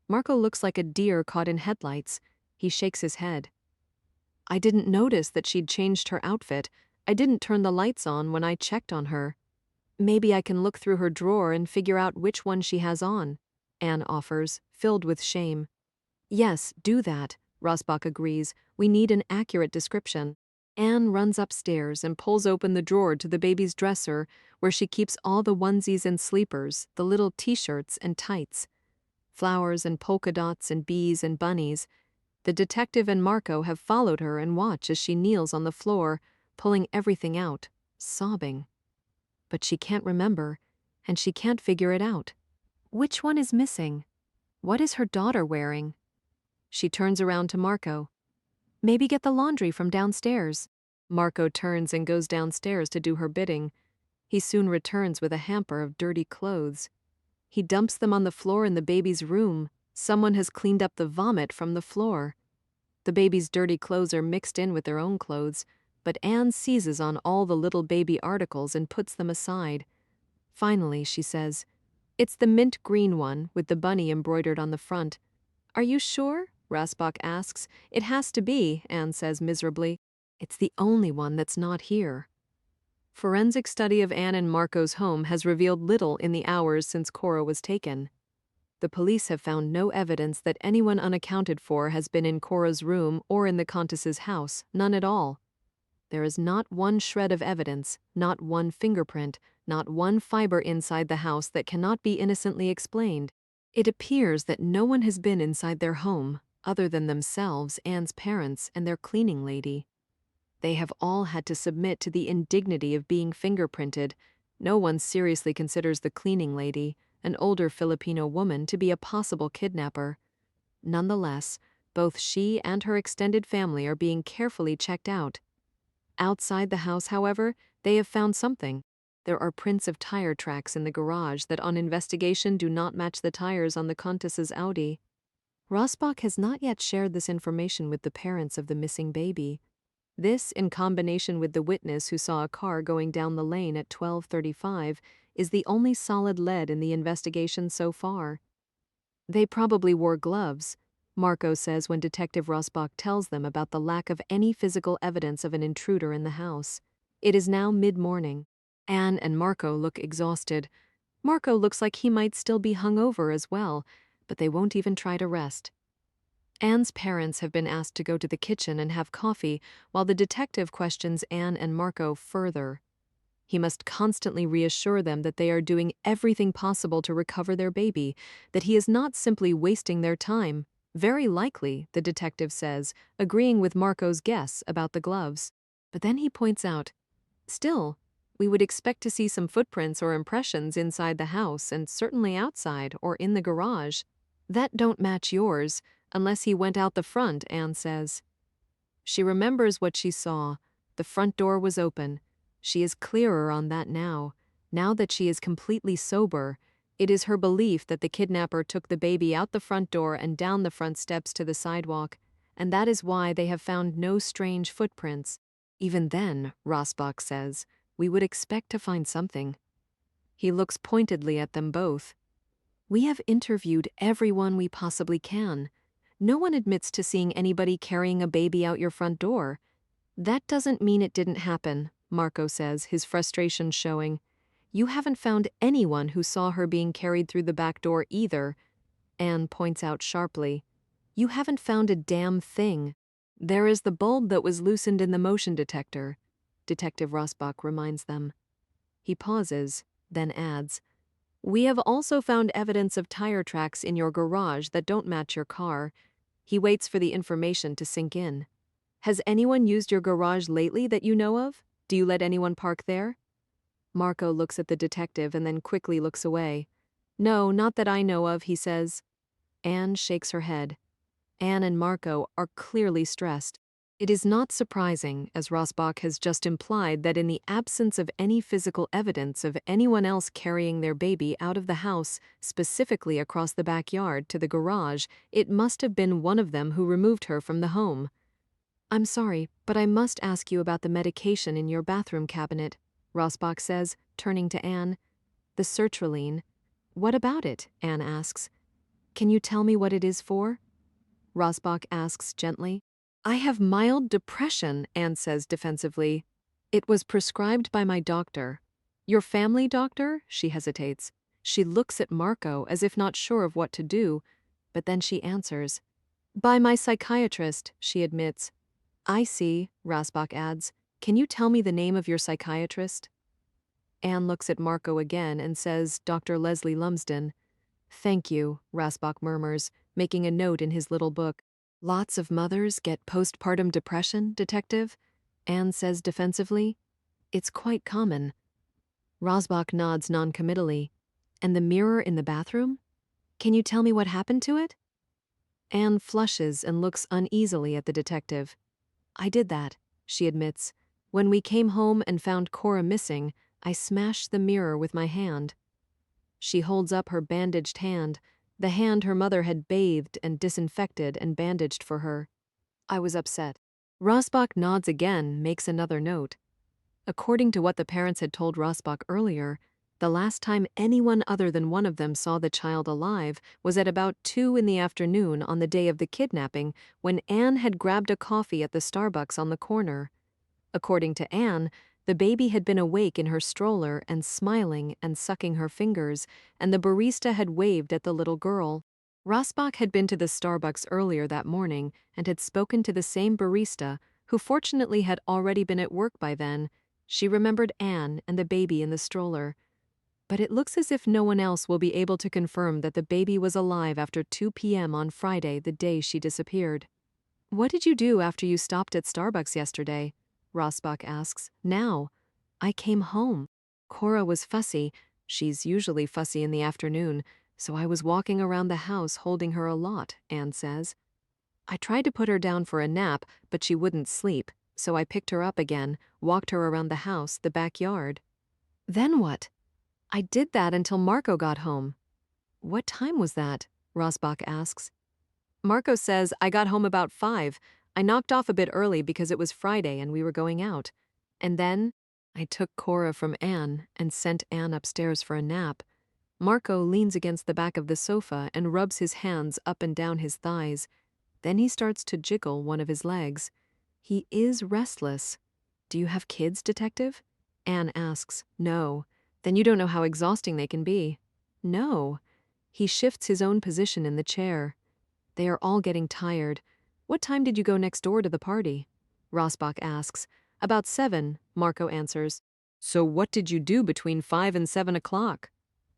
Marco looks like a deer caught in headlights. He shakes his head. "I didn't notice that she'd changed her outfit. I didn't turn the lights on when I checked on her. Maybe I can look through her drawer and figure out which one she has on," Anne offers, filled with shame. "Yes, do that," Rasbach agrees. "We need an accurate description." Anne runs upstairs and pulls open the drawer to the baby's dresser, where she keeps all the onesies and sleepers, the little t-shirts and tights. Flowers and polka dots and bees and bunnies. The detective and Marco have followed her and watch as she kneels on the floor, pulling everything out, sobbing. But she can't remember, and she can't figure it out. Which one is missing? What is her daughter wearing? She turns around to Marco. "Maybe get the laundry from downstairs." Marco turns and goes downstairs to do her bidding. He soon returns with a hamper of dirty clothes. He dumps them on the floor in the baby's room. Someone has cleaned up the vomit from the floor. The baby's dirty clothes are mixed in with their own clothes, but Anne seizes on all the little baby articles and puts them aside. Finally, she says, "It's the mint green one with the bunny embroidered on the front." "Are you sure?" Rasbach asks. "It has to be," Anne says miserably. "It's the only one that's not here." Forensic study of Anne and Marco's home has revealed little in the hours since Cora was taken. The police have found no evidence that anyone unaccounted for has been in Cora's room or in the Countess's house, none at all. There is not one shred of evidence, not one fingerprint, not one fiber inside the house that cannot be innocently explained. It appears that no one has been inside their home, other than themselves, Anne's parents, and their cleaning lady. They have all had to submit to the indignity of being fingerprinted. No one seriously considers the cleaning lady, an older Filipino woman, to be a possible kidnapper. Nonetheless, both she and her extended family are being carefully checked out. Outside the house, however, they have found something. There are prints of tire tracks in the garage that on investigation do not match the tires on the Countess's Audi. Rasbach has not yet shared this information with the parents of the missing baby. This, in combination with the witness who saw a car going down the lane at 12:35, is the only solid lead in the investigation so far. "They probably wore gloves," Marco says when Detective Rasbach tells them about the lack of any physical evidence of an intruder in the house. It is now mid-morning. Anne and Marco look exhausted. Marco looks like he might still be hungover as well, but they won't even try to rest. Anne's parents have been asked to go to the kitchen and have coffee while the detective questions Anne and Marco further. He must constantly reassure them that they are doing everything possible to recover their baby, that he is not simply wasting their time. Very likely, the detective says, agreeing with Marco's guess about the gloves. But then he points out, still, we would expect to see some footprints or impressions inside the house and certainly outside or in the garage. That don't match yours, unless he went out the front, Anne says. She remembers what she saw. The front door was open. She is clearer on that now. Now that she is completely sober, it is her belief that the kidnapper took the baby out the front door and down the front steps to the sidewalk, and that is why they have found no strange footprints. Even then, Rasbach says, we would expect to find something. He looks pointedly at them both. We have interviewed everyone we possibly can. No one admits to seeing anybody carrying a baby out your front door. That doesn't mean it didn't happen, Marco says, his frustration showing. You haven't found anyone who saw her being carried through the back door either. Anne points out sharply. You haven't found a damn thing. There is the bulb that was loosened in the motion detector, Detective Rasbach reminds them. He pauses, then adds, we have also found evidence of tire tracks in your garage that don't match your car. He waits for the information to sink in. Has anyone used your garage lately that you know of? Do you let anyone park there? Marco looks at the detective and then quickly looks away. No, not that I know of, he says. Anne shakes her head. Anne and Marco are clearly stressed. It is not surprising, as Rasbach has just implied, that in the absence of any physical evidence of anyone else carrying their baby out of the house, specifically across the backyard to the garage, it must have been one of them who removed her from the home. I'm sorry, but I must ask you about the medication in your bathroom cabinet, Rasbach says, turning to Anne. The sertraline. What about it? Anne asks. Can you tell me what it is for? Rasbach asks gently. I have mild depression, Anne says defensively. It was prescribed by my doctor. Your family doctor? She hesitates. She looks at Marco as if not sure of what to do, but then she answers. By my psychiatrist, she admits. I see, Rasbach adds. Can you tell me the name of your psychiatrist? Anne looks at Marco again and says, Dr. Leslie Lumsden. Thank you, Rasbach murmurs, making a note in his little book. Lots of mothers get postpartum depression, Detective, Anne says defensively. It's quite common. Rasbach nods noncommittally. And the mirror in the bathroom? Can you tell me what happened to it? Anne flushes and looks uneasily at the detective. I did that, she admits. When we came home and found Cora missing, I smashed the mirror with my hand. She holds up her bandaged hand, the hand her mother had bathed and disinfected and bandaged for her. I was upset. Rasbach nods again, makes another note. According to what the parents had told Rasbach earlier, the last time anyone other than one of them saw the child alive was at about 2 p.m. on the day of the kidnapping, when Anne had grabbed a coffee at the Starbucks on the corner. According to Anne, the baby had been awake in her stroller and smiling and sucking her fingers, and the barista had waved at the little girl. Rasbach had been to the Starbucks earlier that morning and had spoken to the same barista, who fortunately had already been at work by then. She remembered Anne and the baby in the stroller. But it looks as if no one else will be able to confirm that the baby was alive after 2 p.m. on Friday, the day she disappeared. What did you do after you stopped at Starbucks yesterday? Rasbach asks. Now. I came home. Cora was fussy. She's usually fussy in the afternoon, so I was walking around the house holding her a lot, Anne says. I tried to put her down for a nap, but she wouldn't sleep, so I picked her up again, walked her around the house, the backyard. Then what? I did that until Marco got home. What time was that? Rasbach asks. Marco says I got home about 5. I knocked off a bit early because it was Friday and we were going out. And then I took Cora from Anne and sent Anne upstairs for a nap. Marco leans against the back of the sofa and rubs his hands up and down his thighs. Then he starts to jiggle one of his legs. He is restless. Do you have kids, Detective? Anne asks. No. Then you don't know how exhausting they can be. No. He shifts his own position in the chair. They are all getting tired. What time did you go next door to the party? Rasbach asks. About 7, Marco answers. So what did you do between 5 and 7 o'clock?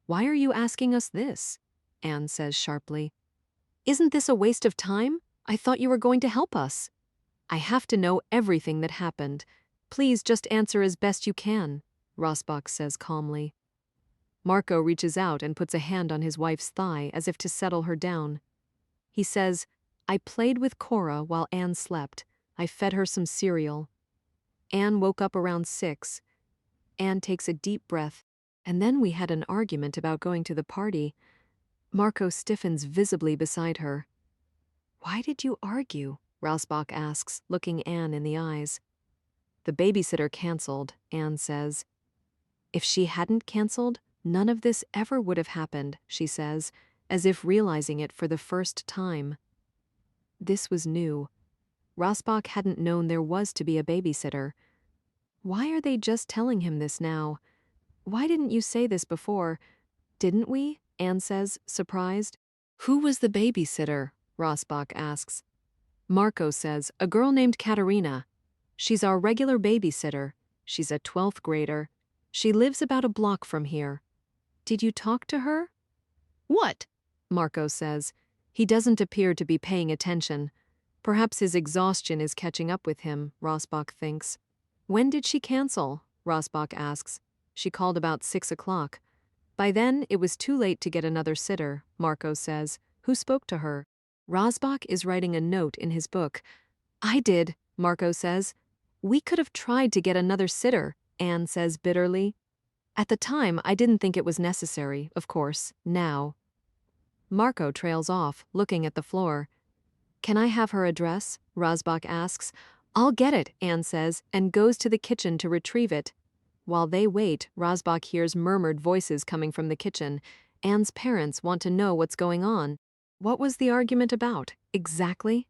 Why are you asking us this? Anne says sharply. Isn't this a waste of time? I thought you were going to help us. I have to know everything that happened. Please just answer as best you can, Rasbach says calmly. Marco reaches out and puts a hand on his wife's thigh as if to settle her down. He says, I played with Cora while Anne slept. I fed her some cereal. Anne woke up around 6. Anne takes a deep breath, and then we had an argument about going to the party. Marco stiffens visibly beside her. Why did you argue? Rasbach asks, looking Anne in the eyes. The babysitter canceled, Anne says. If she hadn't canceled, none of this ever would have happened, she says, as if realizing it for the first time. This was new. Rasbach hadn't known there was to be a babysitter. Why are they just telling him this now? Why didn't you say this before? Didn't we? Anne says, surprised. Who was the babysitter? Rasbach asks. Marco says, a girl named Katerina. She's our regular babysitter. She's a 12th grader. She lives about a block from here. Did you talk to her? What? Marco says. He doesn't appear to be paying attention. Perhaps his exhaustion is catching up with him, Rasbach thinks. When did she cancel? Rasbach asks. She called about 6 o'clock. By then, it was too late to get another sitter, Marco says. Who spoke to her? Rasbach is writing a note in his book. I did, Marco says. We could have tried to get another sitter, Anne says bitterly. At the time, I didn't think it was necessary, of course, now. Marco trails off, looking at the floor. Can I have her address? Rasbach asks. I'll get it, Anne says, and goes to the kitchen to retrieve it. While they wait, Rasbach hears murmured voices coming from the kitchen. Anne's parents want to know what's going on. What was the argument about, exactly?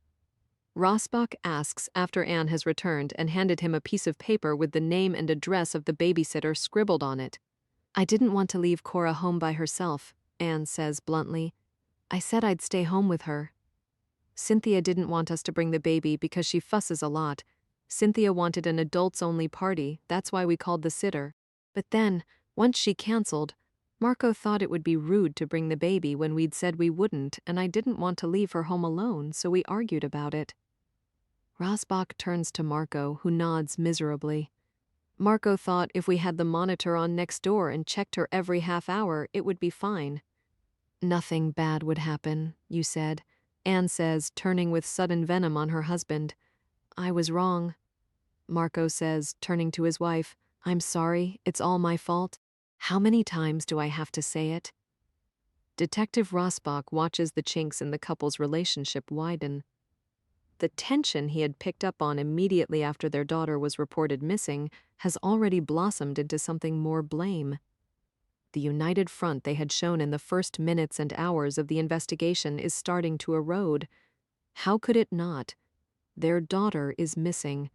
Rasbach asks after Anne has returned and handed him a piece of paper with the name and address of the babysitter scribbled on it. I didn't want to leave Cora home by herself, Anne says bluntly. I said I'd stay home with her. Cynthia didn't want us to bring the baby because she fusses a lot. Cynthia wanted an adults-only party, that's why we called the sitter. But then, once she canceled, Marco thought it would be rude to bring the baby when we'd said we wouldn't, and I didn't want to leave her home alone, so we argued about it. Rasbach turns to Marco, who nods miserably. Marco thought if we had the monitor on next door and checked her every half hour, it would be fine. Nothing bad would happen, you said, Anne says, turning with sudden venom on her husband. I was wrong. Marco says, turning to his wife, I'm sorry, it's all my fault. How many times do I have to say it? Detective Rasbach watches the chinks in the couple's relationship widen. The tension he had picked up on immediately after their daughter was reported missing has already blossomed into something more blame. The united front they had shown in the first minutes and hours of the investigation is starting to erode. How could it not? Their daughter is missing.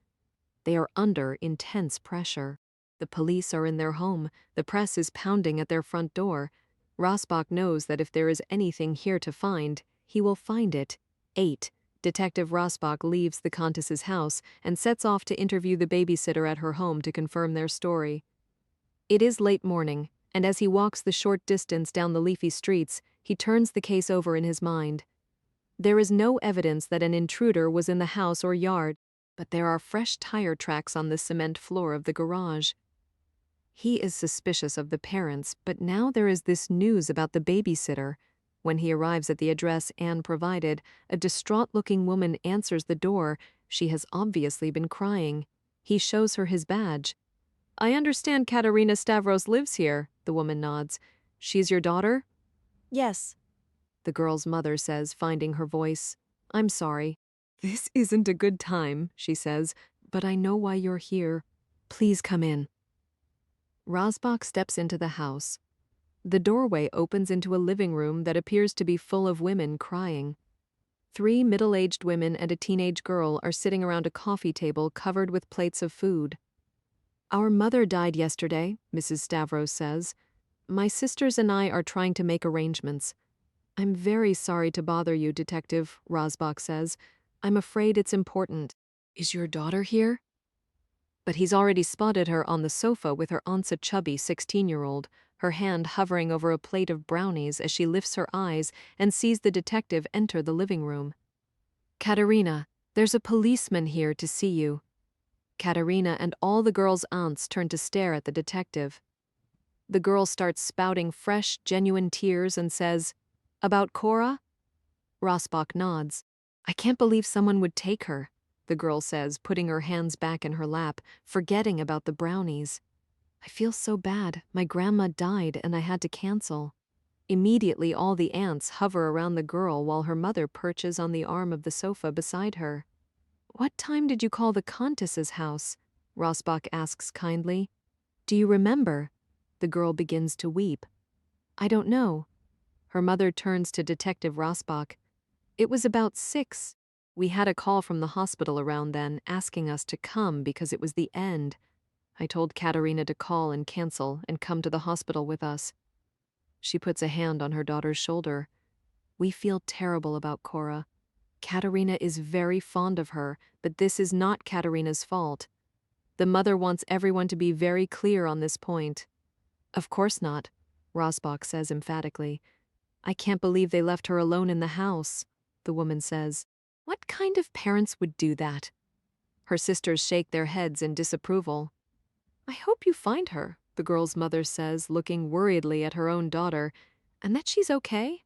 They are under intense pressure. The police are in their home. The press is pounding at their front door. Rasbach knows that if there is anything here to find, he will find it. 8. Detective Rasbach leaves the Countess's house and sets off to interview the babysitter at her home to confirm their story. It is late morning, and as he walks the short distance down the leafy streets, he turns the case over in his mind. There is no evidence that an intruder was in the house or yard, but there are fresh tire tracks on the cement floor of the garage. He is suspicious of the parents, but now there is this news about the babysitter. When he arrives at the address Anne provided, a distraught-looking woman answers the door. She has obviously been crying. He shows her his badge. I understand Katerina Stavros lives here, the woman nods. She's your daughter? Yes. The girl's mother says, finding her voice. I'm sorry. This isn't a good time, she says, but I know why you're here. Please come in. Rasbach steps into the house. The doorway opens into a living room that appears to be full of women crying. 3 middle-aged women and a teenage girl are sitting around a coffee table covered with plates of food. Our mother died yesterday, Mrs. Stavros says. My sisters and I are trying to make arrangements. I'm very sorry to bother you, Detective, Rasbach says. I'm afraid it's important. Is your daughter here? But he's already spotted her on the sofa with her aunt's a chubby 16-year-old, her hand hovering over a plate of brownies as she lifts her eyes and sees the detective enter the living room. Katerina, there's a policeman here to see you. Katerina and all the girls' aunts turn to stare at the detective. The girl starts spouting fresh, genuine tears and says, About Cora? Rasbach nods. I can't believe someone would take her, the girl says, putting her hands back in her lap, forgetting about the brownies. I feel so bad. My grandma died and I had to cancel. Immediately, all the aunts hover around the girl while her mother perches on the arm of the sofa beside her. What time did you call the Countess's house? Rasbach asks kindly. Do you remember? The girl begins to weep. I don't know. Her mother turns to Detective Rasbach. It was about 6. We had a call from the hospital around then asking us to come because it was the end. I told Katerina to call and cancel and come to the hospital with us. She puts a hand on her daughter's shoulder. We feel terrible about Cora. Katerina is very fond of her, but this is not Katerina's fault. The mother wants everyone to be very clear on this point. Of course not, Rasbach says emphatically. I can't believe they left her alone in the house, the woman says. What kind of parents would do that? Her sisters shake their heads in disapproval. I hope you find her, the girl's mother says, looking worriedly at her own daughter, and that she's okay.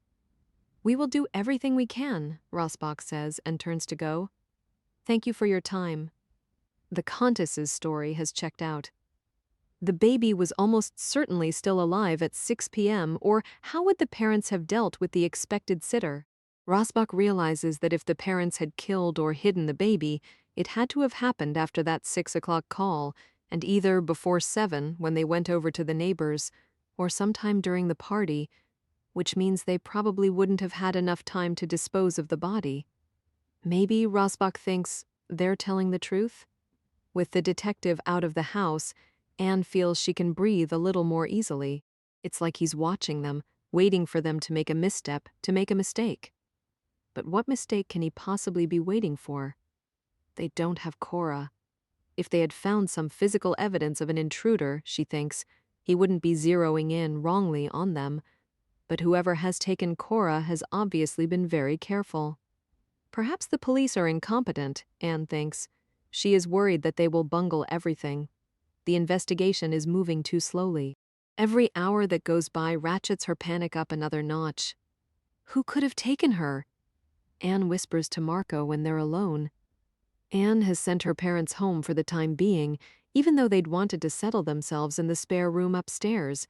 We will do everything we can, Rasbach says, and turns to go. Thank you for your time. The Countess's story has checked out. The baby was almost certainly still alive at 6 p.m., or how would the parents have dealt with the expected sitter? Rasbach realizes that if the parents had killed or hidden the baby, it had to have happened after that 6 o'clock call, and either before 7 when they went over to the neighbors, or sometime during the party, which means they probably wouldn't have had enough time to dispose of the body. Maybe Rasbach thinks they're telling the truth? With the detective out of the house, Anne feels she can breathe a little more easily. It's like he's watching them, waiting for them to make a misstep, to make a mistake. But what mistake can he possibly be waiting for? They don't have Cora. If they had found some physical evidence of an intruder, she thinks, he wouldn't be zeroing in wrongly on them. But whoever has taken Cora has obviously been very careful. Perhaps the police are incompetent, Anne thinks. She is worried that they will bungle everything. The investigation is moving too slowly. Every hour that goes by ratchets her panic up another notch. Who could have taken her? Anne whispers to Marco when they're alone. Anne has sent her parents home for the time being, even though they'd wanted to settle themselves in the spare room upstairs.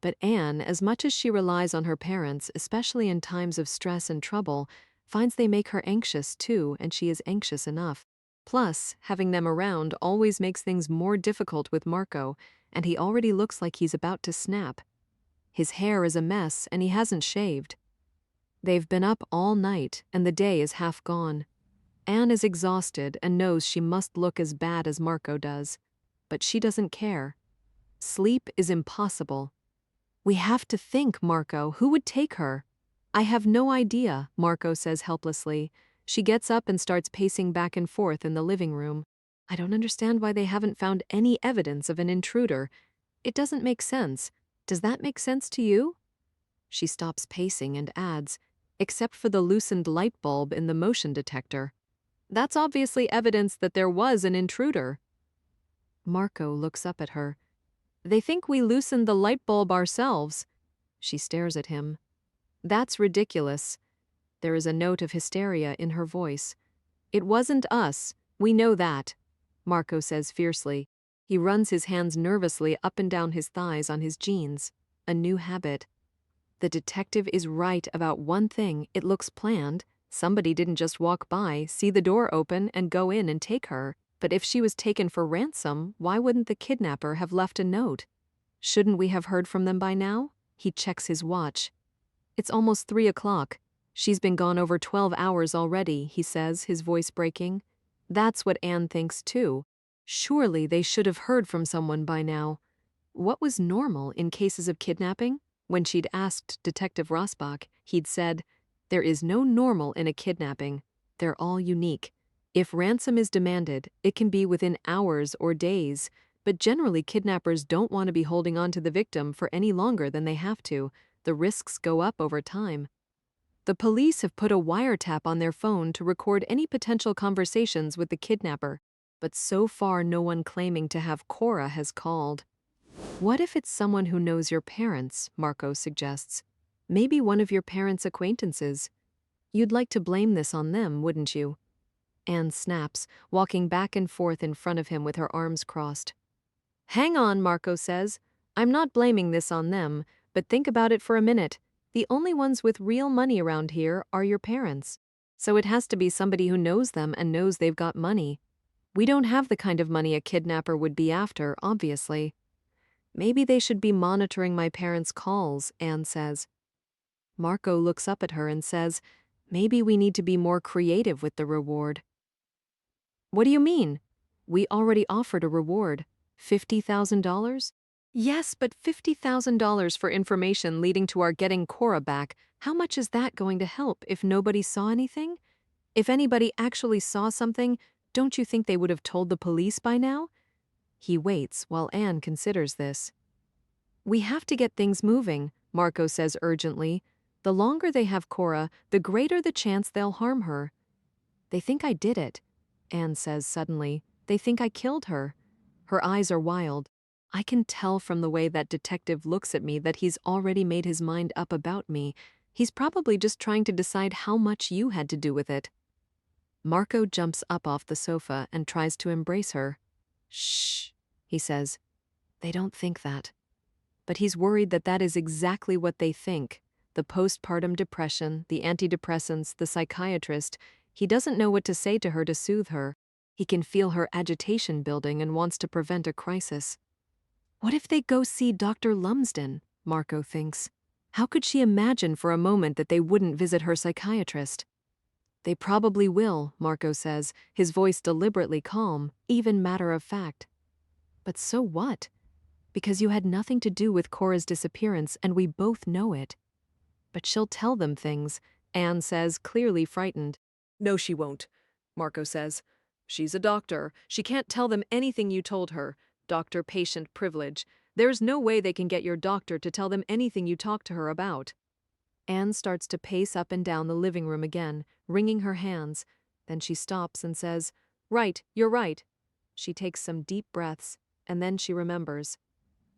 But Anne, as much as she relies on her parents, especially in times of stress and trouble, finds they make her anxious too, and she is anxious enough. Plus, having them around always makes things more difficult with Marco, and he already looks like he's about to snap. His hair is a mess, and he hasn't shaved. They've been up all night, and the day is half gone. Anne is exhausted and knows she must look as bad as Marco does. But she doesn't care. Sleep is impossible. We have to think, Marco. Who would take her? I have no idea, Marco says helplessly. She gets up and starts pacing back and forth in the living room. I don't understand why they haven't found any evidence of an intruder. It doesn't make sense. Does that make sense to you? She stops pacing and adds, except for the loosened light bulb in the motion detector. That's obviously evidence that there was an intruder. Marco looks up at her. They think we loosened the light bulb ourselves. She stares at him. That's ridiculous. There is a note of hysteria in her voice. It wasn't us. We know that, Marco says fiercely. He runs his hands nervously up and down his thighs on his jeans. A new habit. The detective is right about one thing. It looks planned. Somebody didn't just walk by, see the door open, and go in and take her. But if she was taken for ransom, why wouldn't the kidnapper have left a note? Shouldn't we have heard from them by now? He checks his watch. It's almost 3 o'clock. She's been gone over 12 hours already, he says, his voice breaking. That's what Anne thinks too. Surely they should have heard from someone by now. What was normal in cases of kidnapping? When she'd asked Detective Rasbach, he'd said, "There is no normal in a kidnapping. They're all unique. If ransom is demanded, it can be within hours or days, but generally kidnappers don't want to be holding on to the victim for any longer than they have to. The risks go up over time." The police have put a wiretap on their phone to record any potential conversations with the kidnapper, but so far no one claiming to have Cora has called. What if it's someone who knows your parents, Marco suggests. Maybe one of your parents' acquaintances. You'd like to blame this on them, wouldn't you? Anne snaps, walking back and forth in front of him with her arms crossed. Hang on, Marco says. I'm not blaming this on them, but think about it for a minute. The only ones with real money around here are your parents. So it has to be somebody who knows them and knows they've got money. We don't have the kind of money a kidnapper would be after, obviously. Maybe they should be monitoring my parents' calls, Anne says. Marco looks up at her and says, maybe we need to be more creative with the reward. What do you mean? We already offered a reward. $50,000? Yes, but $50,000 for information leading to our getting Cora back. How much is that going to help if nobody saw anything? If anybody actually saw something, don't you think they would have told the police by now? He waits while Anne considers this. We have to get things moving, Marco says urgently. The longer they have Cora, the greater the chance they'll harm her. They think I did it, Anne says suddenly. They think I killed her. Her eyes are wild. I can tell from the way that detective looks at me that he's already made his mind up about me. He's probably just trying to decide how much you had to do with it. Marco jumps up off the sofa and tries to embrace her. Shh, he says. They don't think that. But he's worried that that is exactly what they think. The postpartum depression, the antidepressants, the psychiatrist. He doesn't know what to say to her to soothe her. He can feel her agitation building and wants to prevent a crisis. What if they go see Dr. Lumsden? Marco thinks. How could she imagine for a moment that they wouldn't visit her psychiatrist? They probably will, Marco says, his voice deliberately calm, even matter of fact. But so what? Because you had nothing to do with Cora's disappearance and we both know it. But she'll tell them things, Anne says, clearly frightened. No, she won't, Marco says. She's a doctor. She can't tell them anything you told her. Doctor-patient privilege. There's no way they can get your doctor to tell them anything you talked to her about. Anne starts to pace up and down the living room again, wringing her hands. Then she stops and says, Right, you're right. She takes some deep breaths, and then she remembers.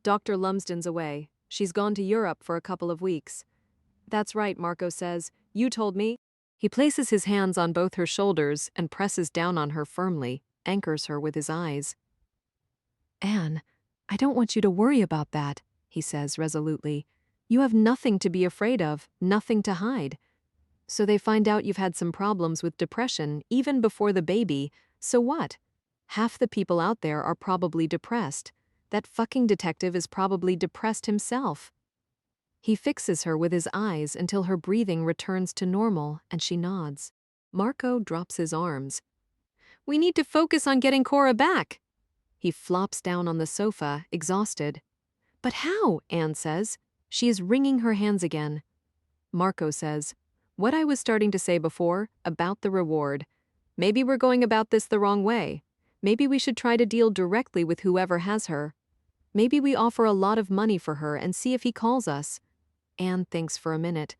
Dr. Lumsden's away. She's gone to Europe for a couple of weeks. That's right, Marco says. You told me. He places his hands on both her shoulders and presses down on her firmly, anchors her with his eyes. Anne, I don't want you to worry about that, he says resolutely. You have nothing to be afraid of, nothing to hide. So they find out you've had some problems with depression even before the baby. So what? Half the people out there are probably depressed. That fucking detective is probably depressed himself. He fixes her with his eyes until her breathing returns to normal and she nods. Marco drops his arms. We need to focus on getting Cora back. He flops down on the sofa, exhausted. But how? Anne says. She is wringing her hands again. Marco says, what I was starting to say before, about the reward. Maybe we're going about this the wrong way. Maybe we should try to deal directly with whoever has her. Maybe we offer a lot of money for her and see if he calls us. Anne thinks for a minute.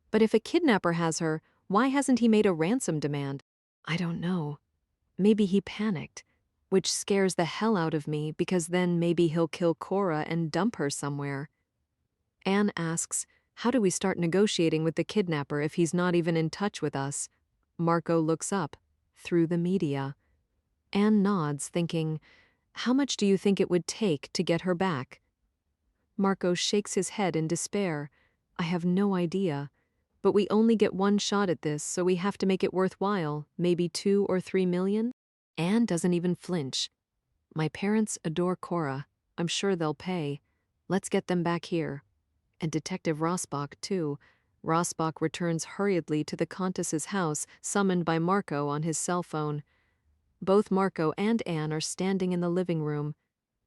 But if a kidnapper has her, why hasn't he made a ransom demand? I don't know. Maybe he panicked. Which scares the hell out of me because then maybe he'll kill Cora and dump her somewhere. Anne asks, how do we start negotiating with the kidnapper if he's not even in touch with us? Marco looks up, through the media. Anne nods, thinking, how much do you think it would take to get her back? Marco shakes his head in despair. I have no idea. But we only get one shot at this, so we have to make it worthwhile, maybe 2 or 3 million? Anne doesn't even flinch. My parents adore Cora. I'm sure they'll pay. Let's get them back here. And Detective Rasbach, too. Rasbach returns hurriedly to the Countess's house, summoned by Marco on his cell phone. Both Marco and Anne are standing in the living room.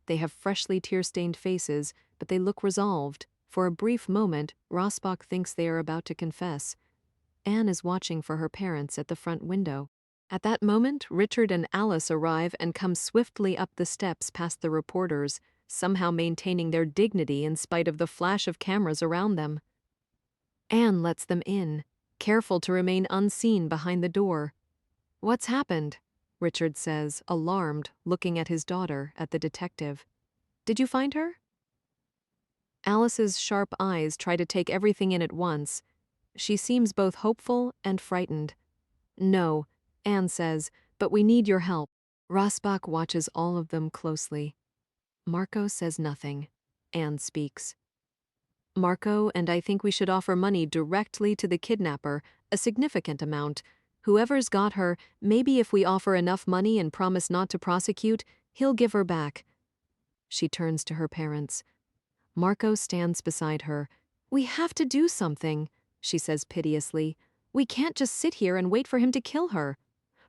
They have freshly tear-stained faces, but they look resolved. For a brief moment, Rasbach thinks they are about to confess. Anne is watching for her parents at the front window. At that moment, Richard and Alice arrive and come swiftly up the steps past the reporters, somehow maintaining their dignity in spite of the flash of cameras around them. Anne lets them in, careful to remain unseen behind the door. "What's happened?" Richard says, alarmed, looking at his daughter, at the detective. "Did you find her?" Alice's sharp eyes try to take everything in at once. She seems both hopeful and frightened. "No," Anne says, "but we need your help." Rasbach watches all of them closely. Marco says nothing. Anne speaks. "Marco and I think we should offer money directly to the kidnapper, a significant amount. Whoever's got her, maybe if we offer enough money and promise not to prosecute, he'll give her back." She turns to her parents. Marco stands beside her. "We have to do something," she says piteously. "We can't just sit here and wait for him to kill her."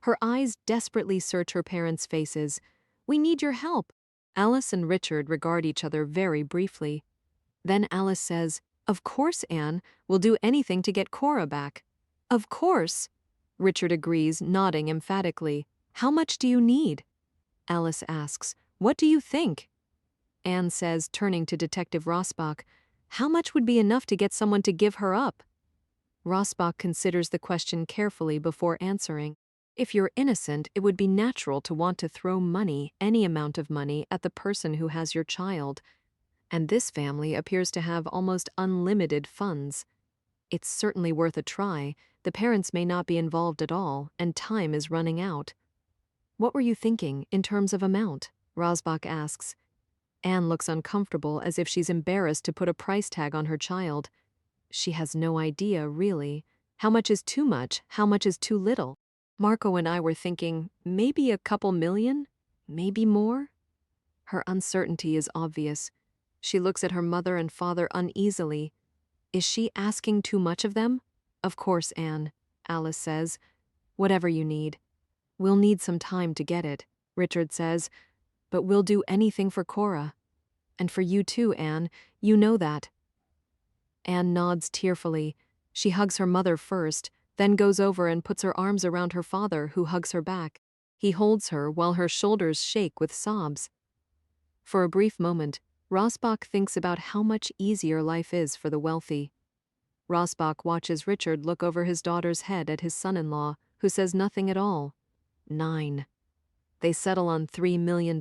Her eyes desperately search her parents' faces. "We need your help." Alice and Richard regard each other very briefly. Then Alice says, "Of course, Anne, we'll do anything to get Cora back." "Of course," Richard agrees, nodding emphatically. "How much do you need?" Alice asks, "What do you think?" Anne says, turning to Detective Rasbach, "How much would be enough to get someone to give her up?" Rasbach considers the question carefully before answering. "If you're innocent, it would be natural to want to throw money, any amount of money, at the person who has your child. And this family appears to have almost unlimited funds. It's certainly worth a try. The parents may not be involved at all, and time is running out." "What were you thinking, in terms of amount?" Rasbach asks. Anne looks uncomfortable, as if she's embarrassed to put a price tag on her child. She has no idea, really. How much is too much? How much is too little? "Marco and I were thinking, maybe a couple million? Maybe more?" Her uncertainty is obvious. She looks at her mother and father uneasily. Is she asking too much of them? "Of course, Anne," Alice says. "Whatever you need. We'll need some time to get it," Richard says. "But we'll do anything for Cora. And for you too, Anne. You know that." Anne nods tearfully. She hugs her mother first, then goes over and puts her arms around her father, who hugs her back. He holds her while her shoulders shake with sobs. For a brief moment, Rasbach thinks about how much easier life is for the wealthy. Rasbach watches Richard look over his daughter's head at his son-in-law, who says nothing at all. 9. They settle on $3 million.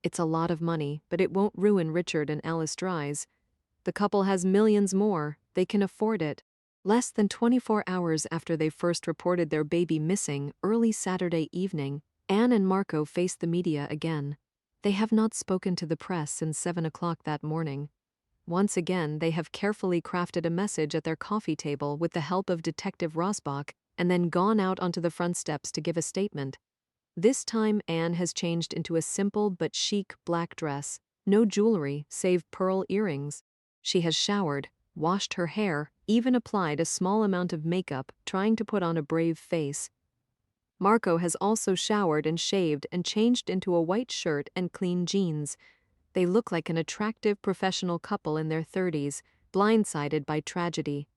It's a lot of money, but it won't ruin Richard and Alice Dry's. The couple has millions more. They can afford it. Less than 24 hours after they first reported their baby missing, early Saturday evening, Anne and Marco face the media again. They have not spoken to the press since 7 o'clock that morning. Once again, they have carefully crafted a message at their coffee table with the help of Detective Rasbach, and then gone out onto the front steps to give a statement. This time, Anne has changed into a simple but chic black dress, no jewelry save pearl earrings. She has showered, washed her hair, even applied a small amount of makeup, trying to put on a brave face. Marco has also showered and shaved and changed into a white shirt and clean jeans. They look like an attractive professional couple in their 30s, blindsided by tragedy.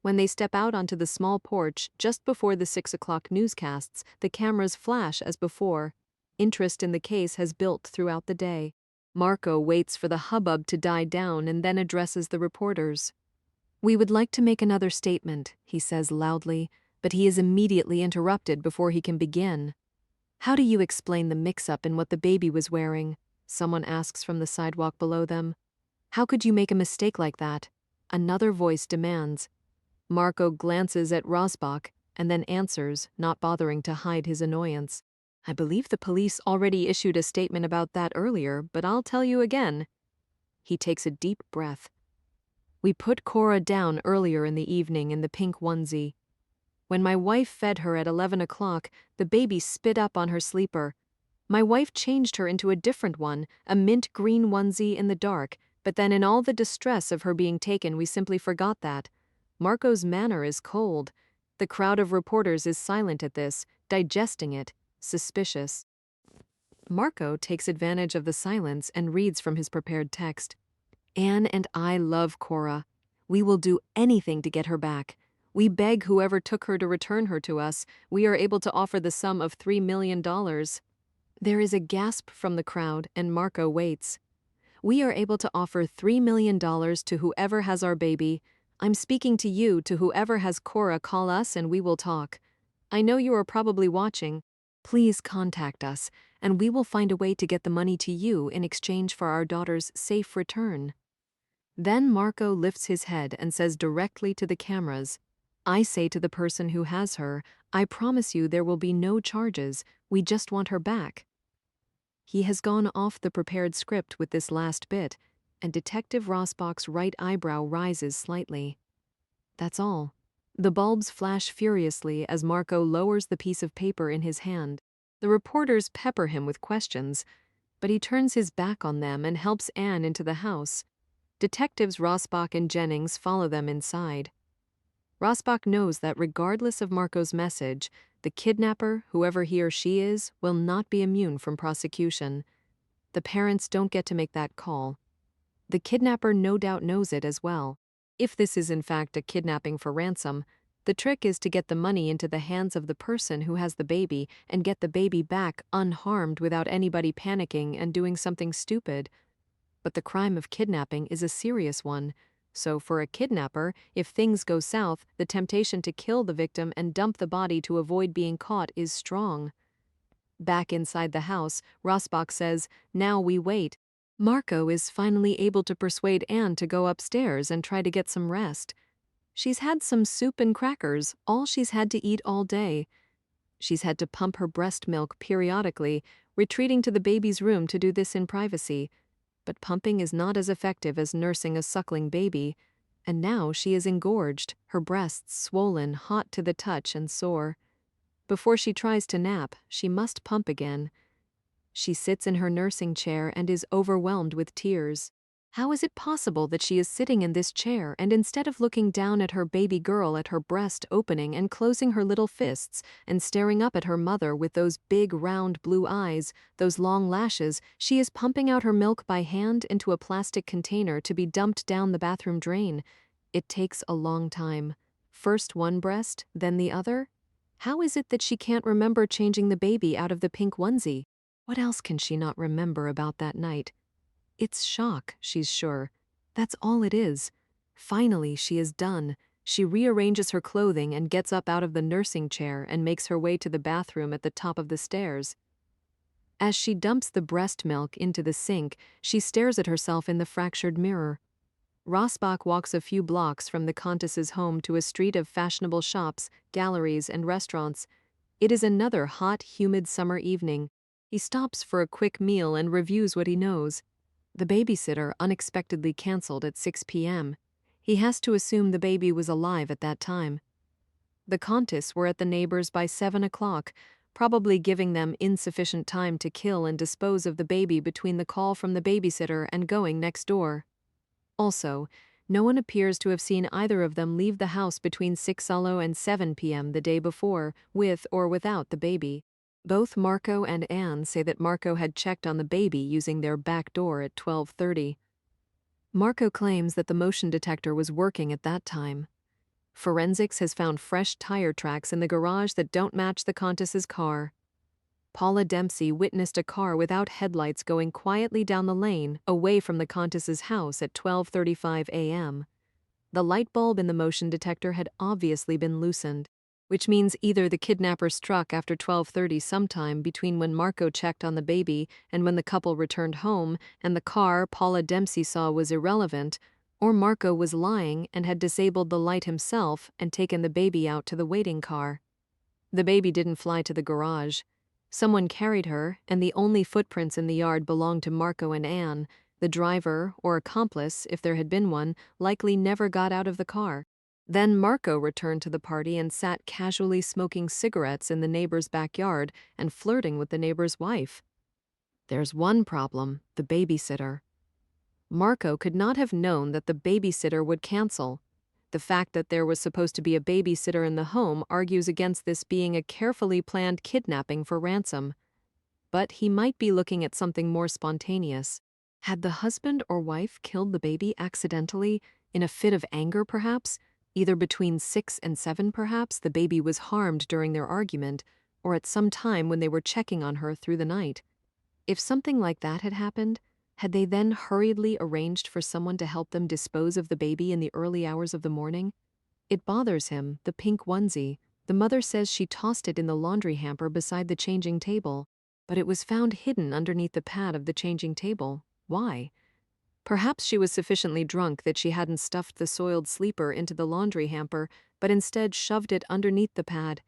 When they step out onto the small porch just before the 6 o'clock newscasts, the cameras flash as before. Interest in the case has built throughout the day. Marco waits for the hubbub to die down and then addresses the reporters. "We would like to make another statement," he says loudly, but he is immediately interrupted before he can begin. "How do you explain the mix-up in what the baby was wearing?" someone asks from the sidewalk below them. "How could you make a mistake like that?" another voice demands. Marco glances at Rasbach and then answers, not bothering to hide his annoyance. "I believe the police already issued a statement about that earlier, but I'll tell you again." He takes a deep breath. "We put Cora down earlier in the evening in the pink onesie. When my wife fed her at 11 o'clock, the baby spit up on her sleeper. My wife changed her into a different one, a mint green onesie in the dark, but then in all the distress of her being taken, we simply forgot that. Marco's manner is cold. The crowd of reporters is silent at this, digesting it. suspicious. Marco takes advantage of the silence and reads from his prepared text. Anne and I love Cora. We will do anything to get her back. We beg whoever took her to return her to us. We are able to offer the sum of $3 million. There is a gasp from the crowd, and Marco waits. We are able to offer $3 million to whoever has our baby. I'm speaking to you, to whoever has Cora. Call us and we will talk. I know you are probably watching. Please contact us, and we will find a way to get the money to you in exchange for our daughter's safe return. Then Marco lifts his head and says directly to the cameras, I say to the person who has her, I promise you there will be no charges. We just want her back. He has gone off the prepared script with this last bit, and Detective Rasbach's right eyebrow rises slightly. That's all. The bulbs flash furiously as Marco lowers the piece of paper in his hand. The reporters pepper him with questions, but he turns his back on them and helps Anne into the house. Detectives Rasbach and Jennings follow them inside. Rasbach knows that regardless of Marco's message, the kidnapper, whoever he or she is, will not be immune from prosecution. The parents don't get to make that call. The kidnapper no doubt knows it as well. If this is in fact a kidnapping for ransom, the trick is to get the money into the hands of the person who has the baby and get the baby back unharmed without anybody panicking and doing something stupid. But the crime of kidnapping is a serious one. So for a kidnapper, if things go south, the temptation to kill the victim and dump the body to avoid being caught is strong. Back inside the house, Rasbach says, now we wait. Marco is finally able to persuade Anne to go upstairs and try to get some rest. She's had some soup and crackers, all she's had to eat all day. She's had to pump her breast milk periodically, retreating to the baby's room to do this in privacy. But pumping is not as effective as nursing a suckling baby, and now she is engorged, her breasts swollen, hot to the touch and sore. Before she tries to nap, she must pump again. She sits in her nursing chair and is overwhelmed with tears. How is it possible that she is sitting in this chair and instead of looking down at her baby girl at her breast opening and closing her little fists and staring up at her mother with those big round blue eyes, those long lashes, she is pumping out her milk by hand into a plastic container to be dumped down the bathroom drain? It takes a long time. First one breast, then the other? How is it that she can't remember changing the baby out of the pink onesie? What else can she not remember about that night? It's shock, she's sure. That's all it is. Finally, she is done. She rearranges her clothing and gets up out of the nursing chair and makes her way to the bathroom at the top of the stairs. As she dumps the breast milk into the sink, she stares at herself in the fractured mirror. Rasbach walks a few blocks from the Countess's home to a street of fashionable shops, galleries, and restaurants. It is another hot, humid summer evening. He stops for a quick meal and reviews what he knows. The babysitter unexpectedly canceled at 6 p.m. He has to assume the baby was alive at that time. The Countess were at the neighbors by 7 o'clock, probably giving them insufficient time to kill and dispose of the baby between the call from the babysitter and going next door. Also, no one appears to have seen either of them leave the house between 6 and 7 p.m. the day before, with or without the baby. Both Marco and Anne say that Marco had checked on the baby using their back door at 12:30. Marco claims that the motion detector was working at that time. Forensics has found fresh tire tracks in the garage that don't match the Countess's car. Paula Dempsey witnessed a car without headlights going quietly down the lane away from the Countess's house at 12:35 a.m. The light bulb in the motion detector had obviously been loosened, which means either the kidnapper struck after 12:30 sometime between when Marco checked on the baby and when the couple returned home and the car Paula Dempsey saw was irrelevant, or Marco was lying and had disabled the light himself and taken the baby out to the waiting car. The baby didn't fly to the garage. Someone carried her, and the only footprints in the yard belonged to Marco and Anne. The driver, or accomplice, if there had been one, likely never got out of the car. Then Marco returned to the party and sat casually smoking cigarettes in the neighbor's backyard and flirting with the neighbor's wife. There's one problem, the babysitter. Marco could not have known that the babysitter would cancel. The fact that there was supposed to be a babysitter in the home argues against this being a carefully planned kidnapping for ransom. But he might be looking at something more spontaneous. Had the husband or wife killed the baby accidentally, in a fit of anger perhaps? Either between 6 and 7 perhaps, the baby was harmed during their argument, or at some time when they were checking on her through the night. If something like that had happened, had they then hurriedly arranged for someone to help them dispose of the baby in the early hours of the morning? It bothers him, the pink onesie. The mother says she tossed it in the laundry hamper beside the changing table, but it was found hidden underneath the pad of the changing table. Why? Perhaps she was sufficiently drunk that she hadn't stuffed the soiled sleeper into the laundry hamper, but instead shoved it underneath the pad.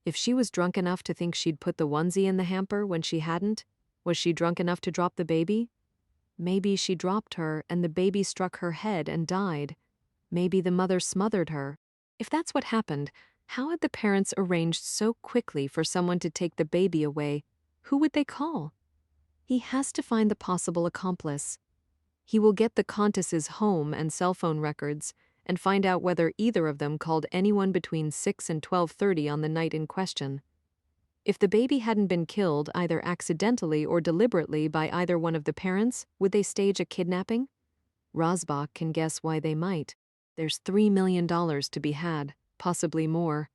If she was drunk enough to think she'd put the onesie in the hamper when she hadn't, was she drunk enough to drop the baby? Maybe she dropped her and the baby struck her head and died. Maybe the mother smothered her. If that's what happened, how had the parents arranged so quickly for someone to take the baby away? Who would they call? He has to find the possible accomplice. He will get the Contis' home and cell phone records and find out whether either of them called anyone between 6 and 12:30 on the night in question. If the baby hadn't been killed either accidentally or deliberately by either one of the parents, would they stage a kidnapping? Rasbach can guess why they might. There's $3 million to be had, possibly more.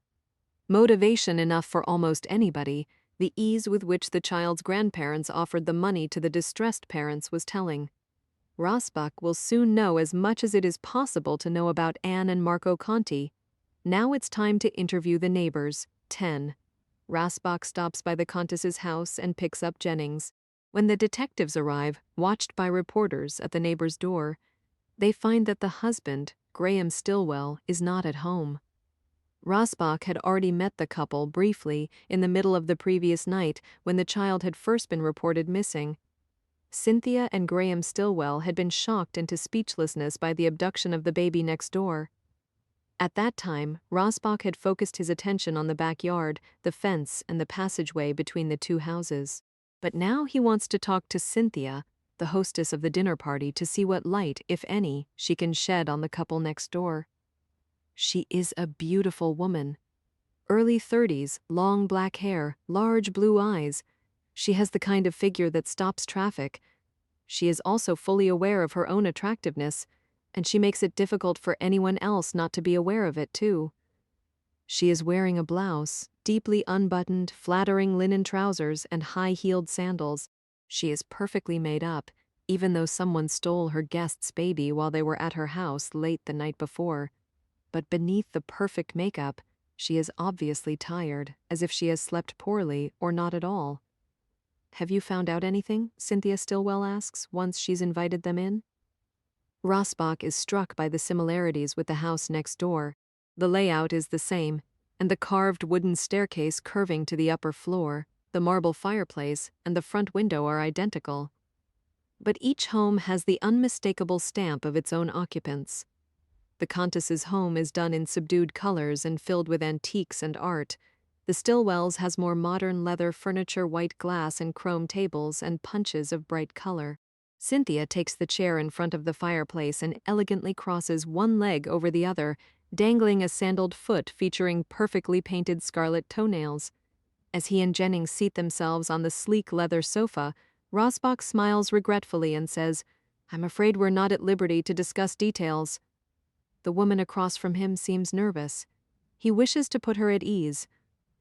Motivation enough for almost anybody. The ease with which the child's grandparents offered the money to the distressed parents was telling. Rasbach will soon know as much as it is possible to know about Anne and Marco Conti. Now it's time to interview the neighbors. 10. Rasbach stops by the Contis' house and picks up Jennings. When the detectives arrive, watched by reporters at the neighbor's door, they find that the husband, Graham Stillwell, is not at home. Rasbach had already met the couple briefly in the middle of the previous night when the child had first been reported missing. Cynthia and Graham Stillwell had been shocked into speechlessness by the abduction of the baby next door. At that time, Rasbach had focused his attention on the backyard, the fence, and the passageway between the two houses. But now he wants to talk to Cynthia, the hostess of the dinner party, to see what light, if any, she can shed on the couple next door. She is a beautiful woman. Early 30s, long black hair, large blue eyes. She has the kind of figure that stops traffic. She is also fully aware of her own attractiveness, and she makes it difficult for anyone else not to be aware of it, too. She is wearing a blouse, deeply unbuttoned, flattering linen trousers, and high-heeled sandals. She is perfectly made up, even though someone stole her guest's baby while they were at her house late the night before. But beneath the perfect makeup, she is obviously tired, as if she has slept poorly or not at all. "Have you found out anything?" Cynthia Stillwell asks, once she's invited them in. Rasbach is struck by the similarities with the house next door. The layout is the same, and the carved wooden staircase curving to the upper floor, the marble fireplace, and the front window are identical. But each home has the unmistakable stamp of its own occupants. The Contis' home is done in subdued colors and filled with antiques and art. The Stillwells has more modern leather furniture, white glass and chrome tables, and punches of bright color. Cynthia takes the chair in front of the fireplace and elegantly crosses one leg over the other, dangling a sandaled foot featuring perfectly painted scarlet toenails. As he and Jennings seat themselves on the sleek leather sofa, Rasbach smiles regretfully and says, "I'm afraid we're not at liberty to discuss details." The woman across from him seems nervous. He wishes to put her at ease.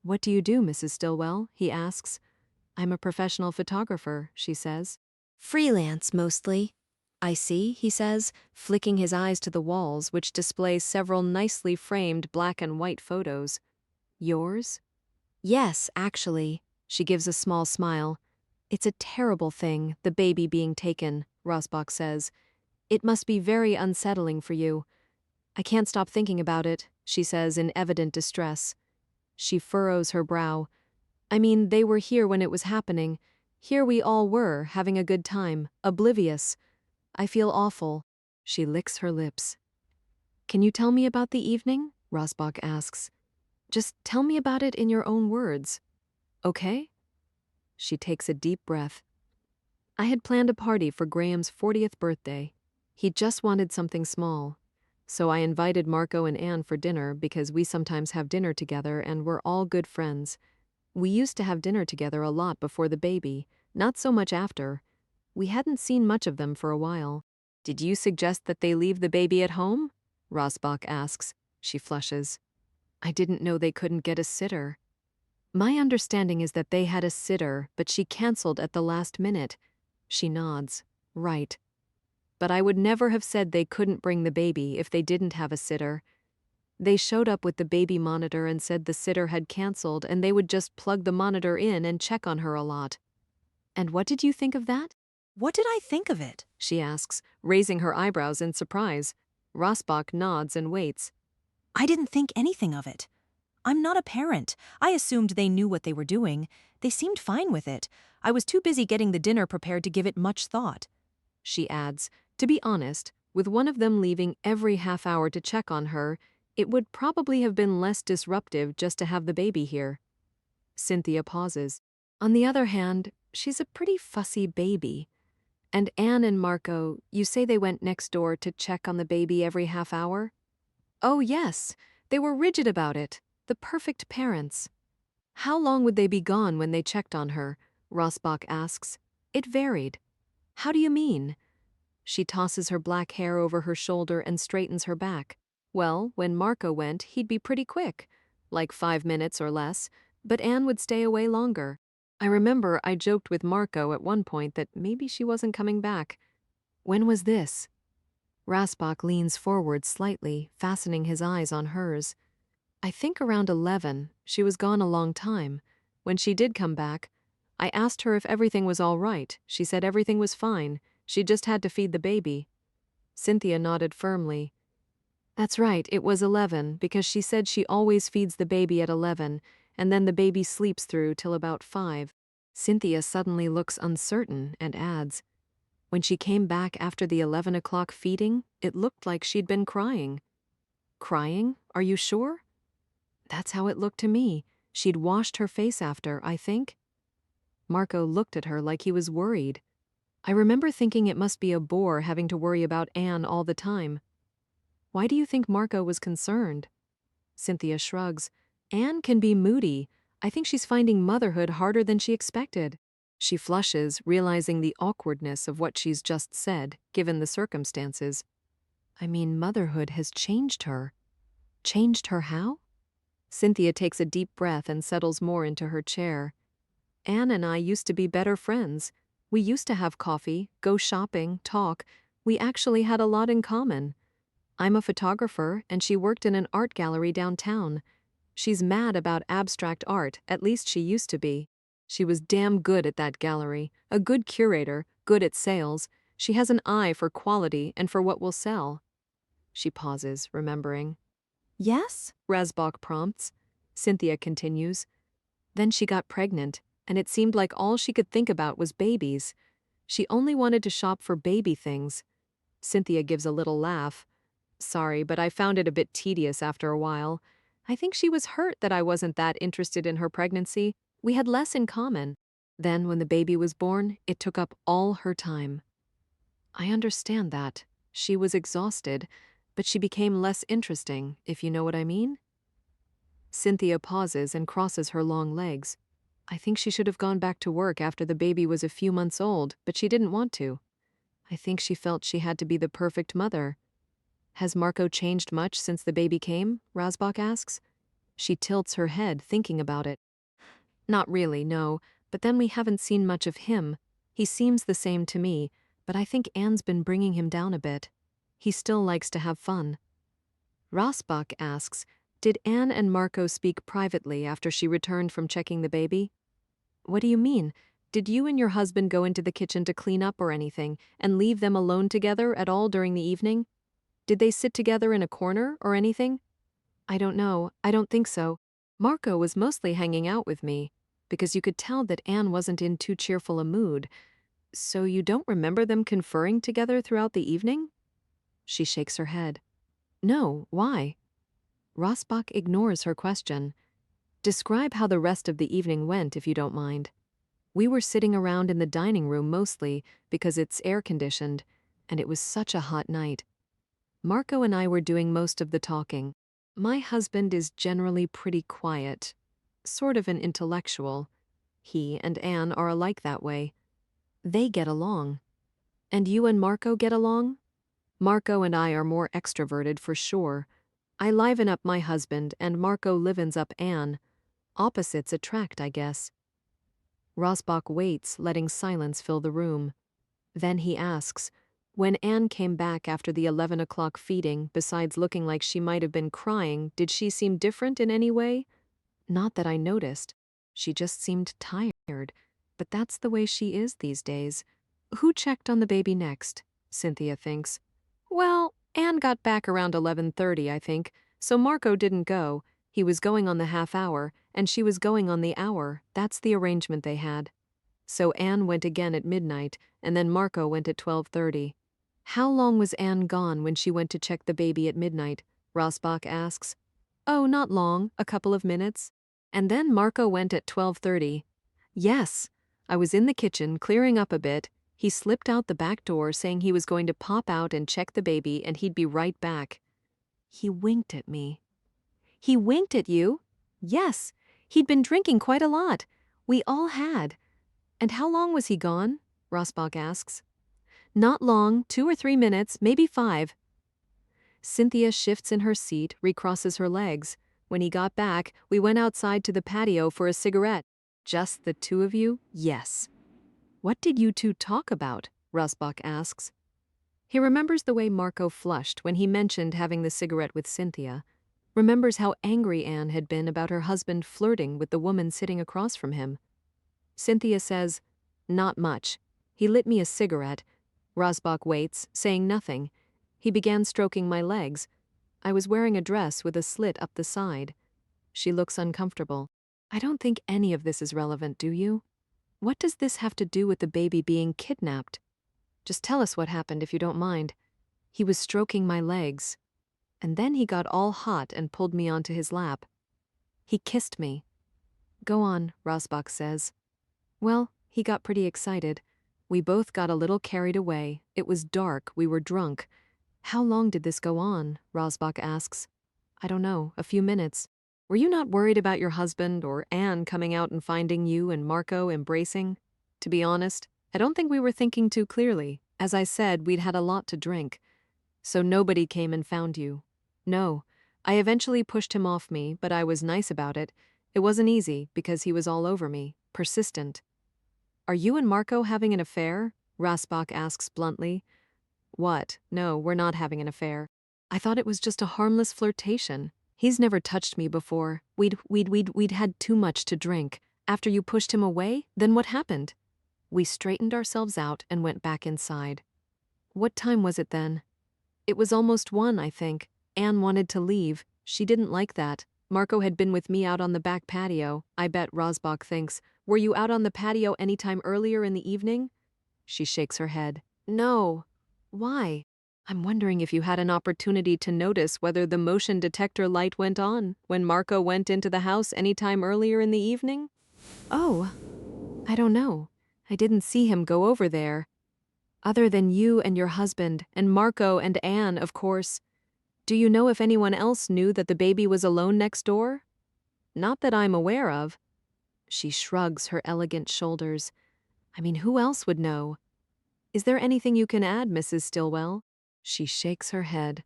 "What do you do, Mrs. Stillwell?" he asks. "I'm a professional photographer," she says. Freelance, mostly. "I see," he says, flicking his eyes to the walls, which display several nicely framed black and white photos. "Yours?" "Yes, actually." She gives a small smile. "It's a terrible thing, the baby being taken," Rasbach says. "It must be very unsettling for you." "I can't stop thinking about it," she says in evident distress. She furrows her brow. "I mean, they were here when it was happening. Here we all were, having a good time, oblivious. I feel awful." She licks her lips. "Can you tell me about the evening?" Rasbach asks. "Just tell me about it in your own words. Okay?" She takes a deep breath. "I had planned a party for Graham's 40th birthday. He just wanted something small. So I invited Marco and Anne for dinner because we sometimes have dinner together and we're all good friends. We used to have dinner together a lot before the baby, not so much after. We hadn't seen much of them for a while. Did you suggest that they leave the baby at home? Rasbach asks. She flushes. I didn't know they couldn't get a sitter. My understanding is that they had a sitter, but she canceled at the last minute. She nods. Right. But I would never have said they couldn't bring the baby if they didn't have a sitter. They showed up with the baby monitor and said the sitter had canceled and they would just plug the monitor in and check on her a lot. And what did you think of that? What did I think of it? She asks, raising her eyebrows in surprise. Rasbach nods and waits. I didn't think anything of it. I'm not a parent. I assumed they knew what they were doing. They seemed fine with it. I was too busy getting the dinner prepared to give it much thought. She adds, to be honest, with one of them leaving every half hour to check on her, it would probably have been less disruptive just to have the baby here. Cynthia pauses. On the other hand, she's a pretty fussy baby. And Anne and Marco, you say they went next door to check on the baby every half hour? Oh yes, they were rigid about it. The perfect parents. How long would they be gone when they checked on her? Rasbach asks. It varied. How do you mean? She tosses her black hair over her shoulder and straightens her back. Well, when Marco went, he'd be pretty quick, like 5 minutes or less, but Anne would stay away longer. I remember I joked with Marco at one point that maybe she wasn't coming back. When was this? Rasbach leans forward slightly, fastening his eyes on hers. I think around 11. She was gone a long time. When she did come back, I asked her if everything was all right. She said everything was fine. She just had to feed the baby. Cynthia nodded firmly. That's right, it was 11, because she said she always feeds the baby at 11, and then the baby sleeps through till about 5. Cynthia suddenly looks uncertain and adds, when she came back after the 11 o'clock feeding, it looked like she'd been crying. Crying? Are you sure? That's how it looked to me. She'd washed her face after, I think. Marco looked at her like he was worried. I remember thinking it must be a bore having to worry about Anne all the time. Why do you think Marco was concerned? Cynthia shrugs. Anne can be moody. I think she's finding motherhood harder than she expected. She flushes, realizing the awkwardness of what she's just said, given the circumstances. I mean, motherhood has changed her. Changed her how? Cynthia takes a deep breath and settles more into her chair. Anne and I used to be better friends. We used to have coffee, go shopping, talk. We actually had a lot in common. I'm a photographer, and she worked in an art gallery downtown. She's mad about abstract art, at least she used to be. She was damn good at that gallery, a good curator, good at sales. She has an eye for quality and for what will sell. She pauses, remembering. Yes? Rasbach prompts. Cynthia continues. Then she got pregnant, and it seemed like all she could think about was babies. She only wanted to shop for baby things. Cynthia gives a little laugh. Sorry, but I found it a bit tedious after a while. I think she was hurt that I wasn't that interested in her pregnancy. We had less in common. Then, when the baby was born, it took up all her time. I understand that. She was exhausted, but she became less interesting, if you know what I mean. Cynthia pauses and crosses her long legs. I think she should have gone back to work after the baby was a few months old, but she didn't want to. I think she felt she had to be the perfect mother. Has Marco changed much since the baby came? Rasbach asks. She tilts her head, thinking about it. Not really, no, but then we haven't seen much of him. He seems the same to me, but I think Anne's been bringing him down a bit. He still likes to have fun. Rasbach asks, did Anne and Marco speak privately after she returned from checking the baby? What do you mean? Did you and your husband go into the kitchen to clean up or anything, and leave them alone together at all during the evening? Did they sit together in a corner or anything? I don't know. I don't think so. Marco was mostly hanging out with me, because you could tell that Anne wasn't in too cheerful a mood. So you don't remember them conferring together throughout the evening? She shakes her head. No, why? Rasbach ignores her question. Describe how the rest of the evening went, if you don't mind. We were sitting around in the dining room mostly because it's air-conditioned, and it was such a hot night. Marco and I were doing most of the talking. My husband is generally pretty quiet, sort of an intellectual. He and Anne are alike that way. They get along. And you and Marco get along? Marco and I are more extroverted for sure. I liven up my husband and Marco livens up Anne. Opposites attract, I guess. Rasbach waits, letting silence fill the room. Then he asks, when Anne came back after the 11 o'clock feeding, besides looking like she might have been crying, did she seem different in any way? Not that I noticed. She just seemed tired. But that's the way she is these days. Who checked on the baby next? Cynthia thinks. Well, Anne got back around 11:30, I think, so Marco didn't go. He was going on the half hour, and she was going on the hour. That's the arrangement they had. So Anne went again at midnight, and then Marco went at 12:30. How long was Anne gone when she went to check the baby at midnight? Rasbach asks. Oh, not long, a couple of minutes. And then Marco went at 12:30. Yes. I was in the kitchen, clearing up a bit. He slipped out the back door saying he was going to pop out and check the baby and he'd be right back. He winked at me. He winked at you? Yes. He'd been drinking quite a lot. We all had. And how long was he gone? Rasbach asks. Not long, 2 or 3 minutes, maybe 5. Cynthia shifts in her seat, recrosses her legs. When he got back, we went outside to the patio for a cigarette. Just the two of you? Yes. What did you two talk about? Rasbach asks. He remembers the way Marco flushed when he mentioned having the cigarette with Cynthia. Remembers how angry Anne had been about her husband flirting with the woman sitting across from him. Cynthia says, not much. He lit me a cigarette. Rasbach waits, saying nothing. He began stroking my legs. I was wearing a dress with a slit up the side. She looks uncomfortable. I don't think any of this is relevant, do you? What does this have to do with the baby being kidnapped? Just tell us what happened if you don't mind. He was stroking my legs. And then he got all hot and pulled me onto his lap. He kissed me. Go on, Rasbach says. Well, he got pretty excited. We both got a little carried away. It was dark, we were drunk. How long did this go on? Rasbach asks. I don't know, a few minutes. Were you not worried about your husband or Anne coming out and finding you and Marco embracing? To be honest, I don't think we were thinking too clearly. As I said, we'd had a lot to drink. So nobody came and found you. No, I eventually pushed him off me, but I was nice about it. It wasn't easy because he was all over me, persistent. Are you and Marco having an affair? Rasbach asks bluntly. What? No, we're not having an affair. I thought it was just a harmless flirtation. He's never touched me before. We'd had too much to drink. After you pushed him away, then what happened? We straightened ourselves out and went back inside. What time was it then? It was almost 1, I think. Anne wanted to leave. She didn't like that. Marco had been with me out on the back patio. I bet Rasbach thinks. Were you out on the patio any time earlier in the evening? She shakes her head. No. Why? I'm wondering if you had an opportunity to notice whether the motion detector light went on when Marco went into the house any time earlier in the evening? Oh, I don't know. I didn't see him go over there. Other than you and your husband, and Marco and Anne, of course. Do you know if anyone else knew that the baby was alone next door? Not that I'm aware of. She shrugs her elegant shoulders. I mean, who else would know? Is there anything you can add, Mrs. Stillwell? She shakes her head.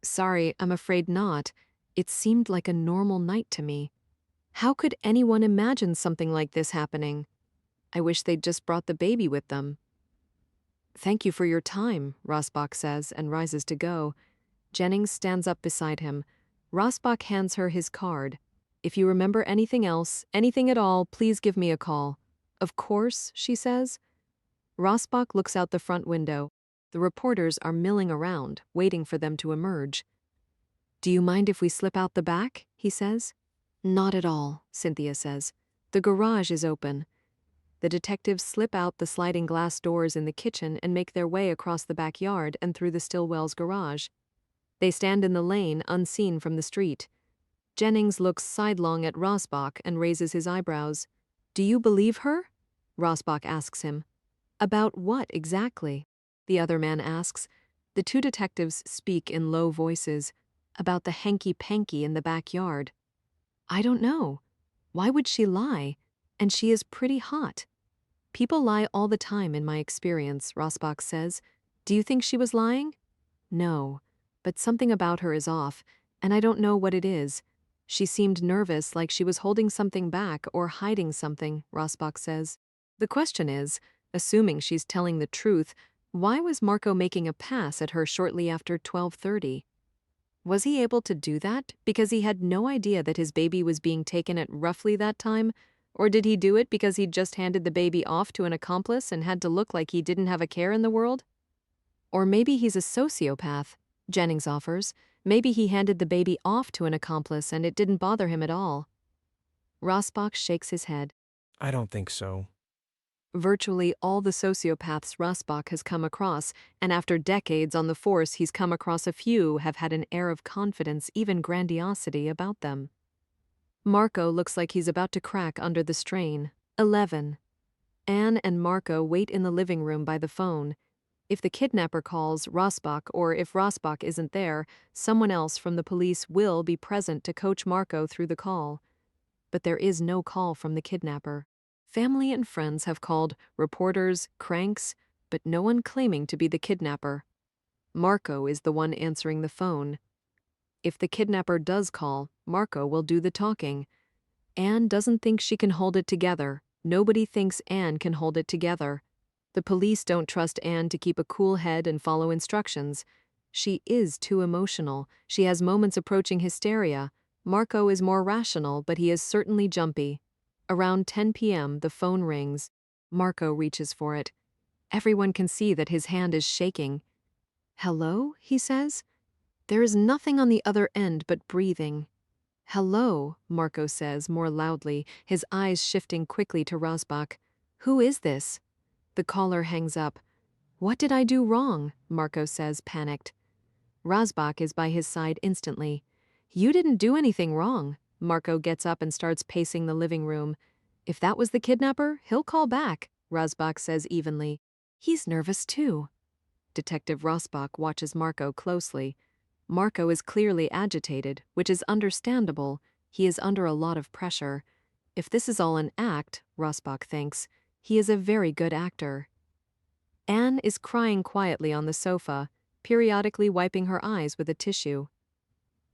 Sorry, I'm afraid not. It seemed like a normal night to me. How could anyone imagine something like this happening? I wish they'd just brought the baby with them. Thank you for your time, Rasbach says and rises to go. Jennings stands up beside him. Rasbach hands her his card. If you remember anything else, anything at all, please give me a call. Of course, she says. Rasbach looks out the front window. The reporters are milling around, waiting for them to emerge. Do you mind if we slip out the back? He says. Not at all, Cynthia says. The garage is open. The detectives slip out the sliding glass doors in the kitchen and make their way across the backyard and through the Stillwells' garage. They stand in the lane, unseen from the street. Jennings looks sidelong at Rasbach and raises his eyebrows. Do you believe her? Rasbach asks him. About what exactly? The other man asks. The two detectives speak in low voices about the hanky-panky in the backyard. I don't know. Why would she lie? And she is pretty hot. People lie all the time in my experience, Rasbach says. Do you think she was lying? No, but something about her is off, and I don't know what it is. She seemed nervous, like she was holding something back or hiding something, Rasbach says. The question is, assuming she's telling the truth, why was Marco making a pass at her shortly after 12:30? Was he able to do that because he had no idea that his baby was being taken at roughly that time? Or did he do it because he'd just handed the baby off to an accomplice and had to look like he didn't have a care in the world? Or maybe he's a sociopath, Jennings offers. Maybe he handed the baby off to an accomplice and it didn't bother him at all. Rasbach shakes his head. I don't think so. Virtually all the sociopaths Rasbach has come across, and after decades on the force he's come across a few, have had an air of confidence, even grandiosity, about them. Marco looks like he's about to crack under the strain. 11. Anne and Marco wait in the living room by the phone. If the kidnapper calls Rasbach, or if Rasbach isn't there, someone else from the police will be present to coach Marco through the call. But there is no call from the kidnapper. Family and friends have called, reporters, cranks, but no one claiming to be the kidnapper. Marco is the one answering the phone. If the kidnapper does call, Marco will do the talking. Anne doesn't think she can hold it together. Nobody thinks Anne can hold it together. The police don't trust Anne to keep a cool head and follow instructions. She is too emotional. She has moments approaching hysteria. Marco is more rational, but he is certainly jumpy. Around 10 p.m., the phone rings. Marco reaches for it. Everyone can see that his hand is shaking. "Hello?" he says. There is nothing on the other end but breathing. "Hello," Marco says more loudly, his eyes shifting quickly to Rasbach. "Who is this?" The caller hangs up. "What did I do wrong?" Marco says, panicked. Rasbach is by his side instantly. "You didn't do anything wrong." Marco gets up and starts pacing the living room. "If that was the kidnapper, he'll call back," Rasbach says evenly. "He's nervous too." Detective Rasbach watches Marco closely. Marco is clearly agitated, which is understandable. He is under a lot of pressure. If this is all an act, Rasbach thinks, he is a very good actor. Anne is crying quietly on the sofa, periodically wiping her eyes with a tissue.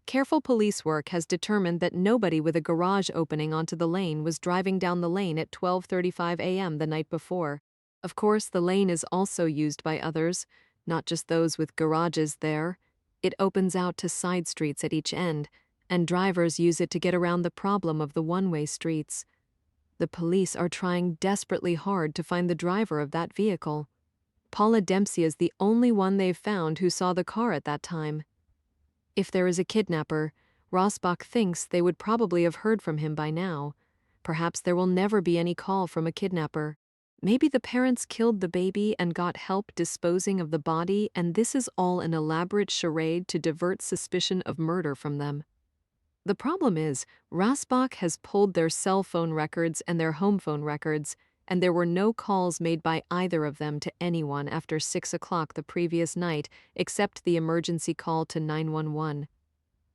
Careful police work has determined that nobody with a garage opening onto the lane was driving down the lane at 12:35 a.m. the night before. Of course, the lane is also used by others, not just those with garages there. It opens out to side streets at each end, and drivers use it to get around the problem of the one-way streets. The police are trying desperately hard to find the driver of that vehicle. Paula Dempsey is the only one they've found who saw the car at that time. If there is a kidnapper, Rasbach thinks they would probably have heard from him by now. Perhaps there will never be any call from a kidnapper. Maybe the parents killed the baby and got help disposing of the body, and this is all an elaborate charade to divert suspicion of murder from them. The problem is, Rasbach has pulled their cell phone records and their home phone records, and there were no calls made by either of them to anyone after 6 o'clock the previous night, except the emergency call to 911.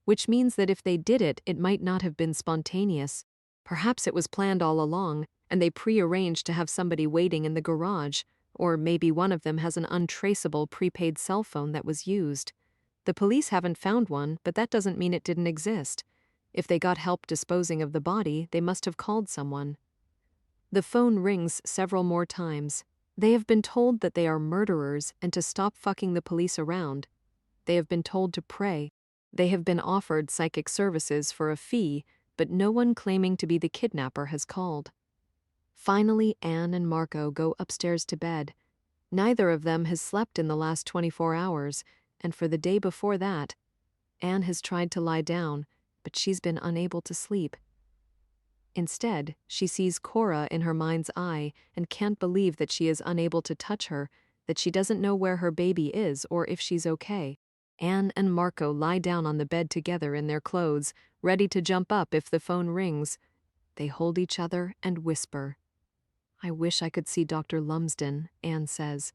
Which means that if they did it, it might not have been spontaneous. Perhaps it was planned all along, and they pre-arranged to have somebody waiting in the garage, or maybe one of them has an untraceable prepaid cell phone that was used. The police haven't found one, but that doesn't mean it didn't exist. If they got help disposing of the body, they must have called someone. The phone rings several more times. They have been told that they are murderers and to stop fucking the police around. They have been told to pray. They have been offered psychic services for a fee, but no one claiming to be the kidnapper has called. Finally, Anne and Marco go upstairs to bed. Neither of them has slept in the last 24 hours, and for the day before that, Anne has tried to lie down, but she's been unable to sleep. Instead, she sees Cora in her mind's eye and can't believe that she is unable to touch her, that she doesn't know where her baby is or if she's okay. Anne and Marco lie down on the bed together in their clothes, ready to jump up if the phone rings. They hold each other and whisper. "I wish I could see Dr. Lumsden," Anne says.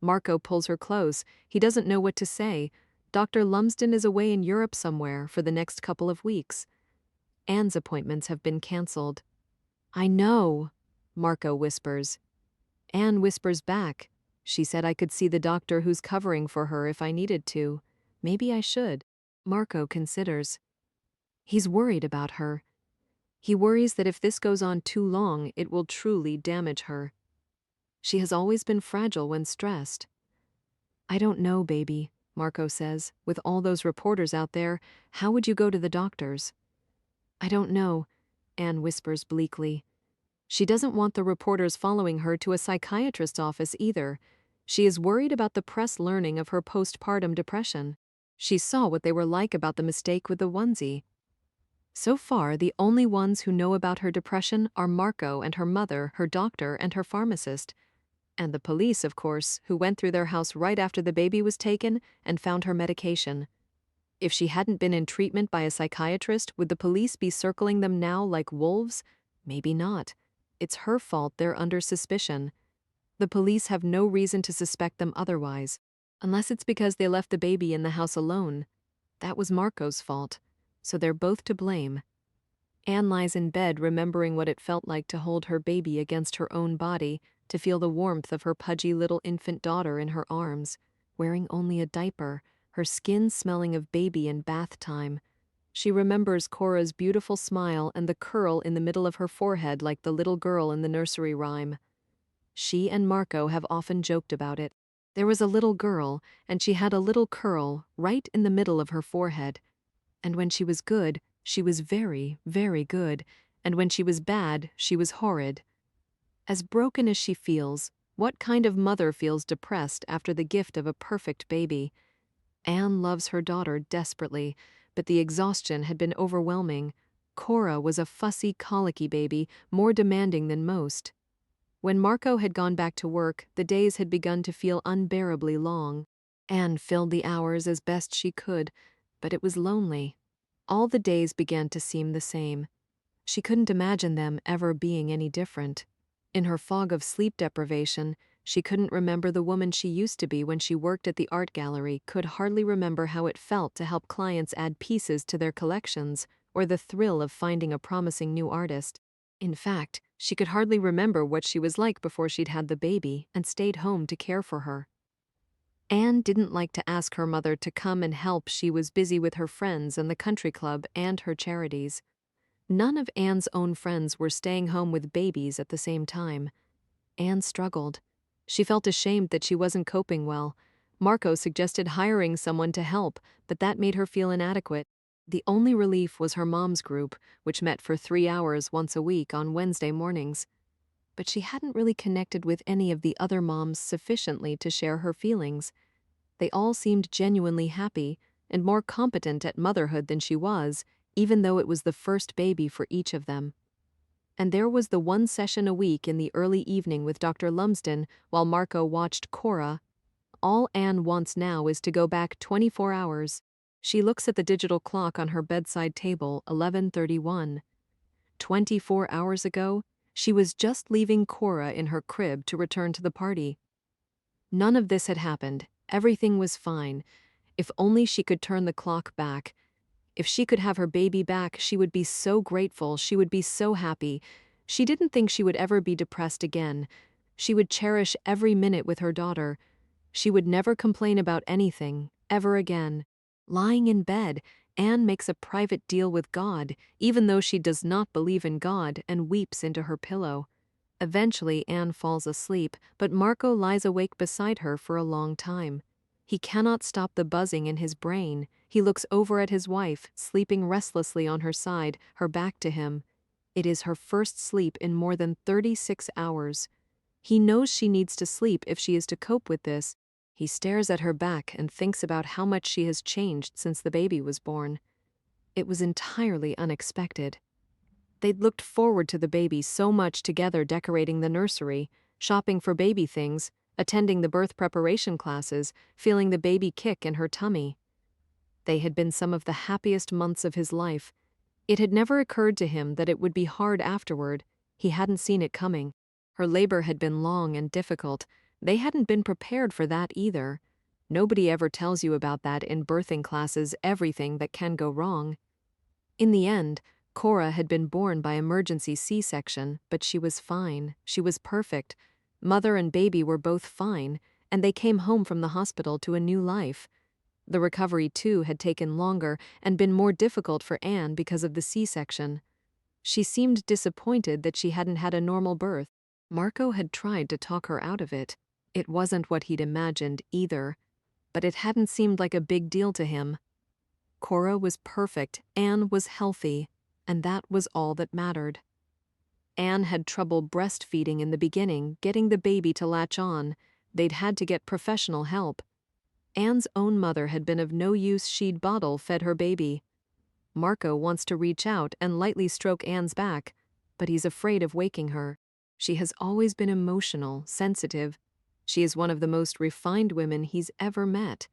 Marco pulls her close. He doesn't know what to say. Dr. Lumsden is away in Europe somewhere for the next couple of weeks. Anne's appointments have been cancelled. I know, Marco whispers. Anne whispers back. She said I could see the doctor who's covering for her if I needed to. Maybe I should. Marco considers. He's worried about her. He worries that if this goes on too long, it will truly damage her. She has always been fragile when stressed. I don't know, baby, Marco says. With all those reporters out there, how would you go to the doctors? I don't know, Anne whispers bleakly. She doesn't want the reporters following her to a psychiatrist's office either. She is worried about the press learning of her postpartum depression. She saw what they were like about the mistake with the onesie. So far, the only ones who know about her depression are Marco and her mother, her doctor, and her pharmacist. And the police, of course, who went through their house right after the baby was taken and found her medication. If she hadn't been in treatment by a psychiatrist, would the police be circling them now like wolves? Maybe not. It's her fault they're under suspicion. The police have no reason to suspect them otherwise, unless it's because they left the baby in the house alone. That was Marco's fault, so they're both to blame. Anne lies in bed remembering what it felt like to hold her baby against her own body, to feel the warmth of her pudgy little infant daughter in her arms, wearing only a diaper, her skin smelling of baby and bath time. She remembers Cora's beautiful smile and the curl in the middle of her forehead like the little girl in the nursery rhyme. She and Marco have often joked about it. There was a little girl, and she had a little curl right in the middle of her forehead. And when she was good, she was very, very good, and when she was bad, she was horrid. As broken as she feels, what kind of mother feels depressed after the gift of a perfect baby? Anne loves her daughter desperately, but the exhaustion had been overwhelming. Cora was a fussy, colicky baby, more demanding than most. When Marco had gone back to work, the days had begun to feel unbearably long. Anne filled the hours as best she could, but it was lonely. All the days began to seem the same. She couldn't imagine them ever being any different. In her fog of sleep deprivation, she couldn't remember the woman she used to be when she worked at the art gallery, could hardly remember how it felt to help clients add pieces to their collections, or the thrill of finding a promising new artist. In fact, she could hardly remember what she was like before she'd had the baby and stayed home to care for her. Anne didn't like to ask her mother to come and help. She was busy with her friends and the country club and her charities. None of Anne's own friends were staying home with babies at the same time. Anne struggled. She felt ashamed that she wasn't coping well. Marco suggested hiring someone to help, but that made her feel inadequate. The only relief was her mom's group, which met for 3 hours once a week on Wednesday mornings. But she hadn't really connected with any of the other moms sufficiently to share her feelings. They all seemed genuinely happy and more competent at motherhood than she was, even though it was the first baby for each of them. And there was the one session a week in the early evening with Dr. Lumsden while Marco watched Cora. All Anne wants now is to go back 24 hours. She looks at the digital clock on her bedside table, 11:31. 24 hours ago, she was just leaving Cora in her crib to return to the party. None of this had happened. Everything was fine. If only she could turn the clock back. If she could have her baby back, she would be so grateful, she would be so happy. She didn't think she would ever be depressed again. She would cherish every minute with her daughter. She would never complain about anything, ever again. Lying in bed, Anne makes a private deal with God, even though she does not believe in God, and weeps into her pillow. Eventually, Anne falls asleep, but Marco lies awake beside her for a long time. He cannot stop the buzzing in his brain. He looks over at his wife, sleeping restlessly on her side, her back to him. It is her first sleep in more than 36 hours. He knows she needs to sleep if she is to cope with this. He stares at her back and thinks about how much she has changed since the baby was born. It was entirely unexpected. They'd looked forward to the baby so much together, decorating the nursery, shopping for baby things, attending the birth preparation classes, feeling the baby kick in her tummy. They had been some of the happiest months of his life. It had never occurred to him that it would be hard afterward. He hadn't seen it coming. Her labor had been long and difficult, They hadn't been prepared for that either. Nobody ever tells you about that in birthing classes, everything that can go wrong. In the end, Cora had been born by emergency C-section, but she was fine. She was perfect. Mother and baby were both fine, and they came home from the hospital to a new life. The recovery, too, had taken longer and been more difficult for Anne because of the C-section. She seemed disappointed that she hadn't had a normal birth. Marco had tried to talk her out of it. It wasn't what he'd imagined either, but it hadn't seemed like a big deal to him. Cora was perfect, Anne was healthy, and that was all that mattered. Anne had trouble breastfeeding in the beginning, getting the baby to latch on. They'd had to get professional help. Anne's own mother had been of no use. She'd bottle-fed her baby. Marco wants to reach out and lightly stroke Anne's back, but he's afraid of waking her. She has always been emotional, sensitive. She is one of the most refined women he's ever met.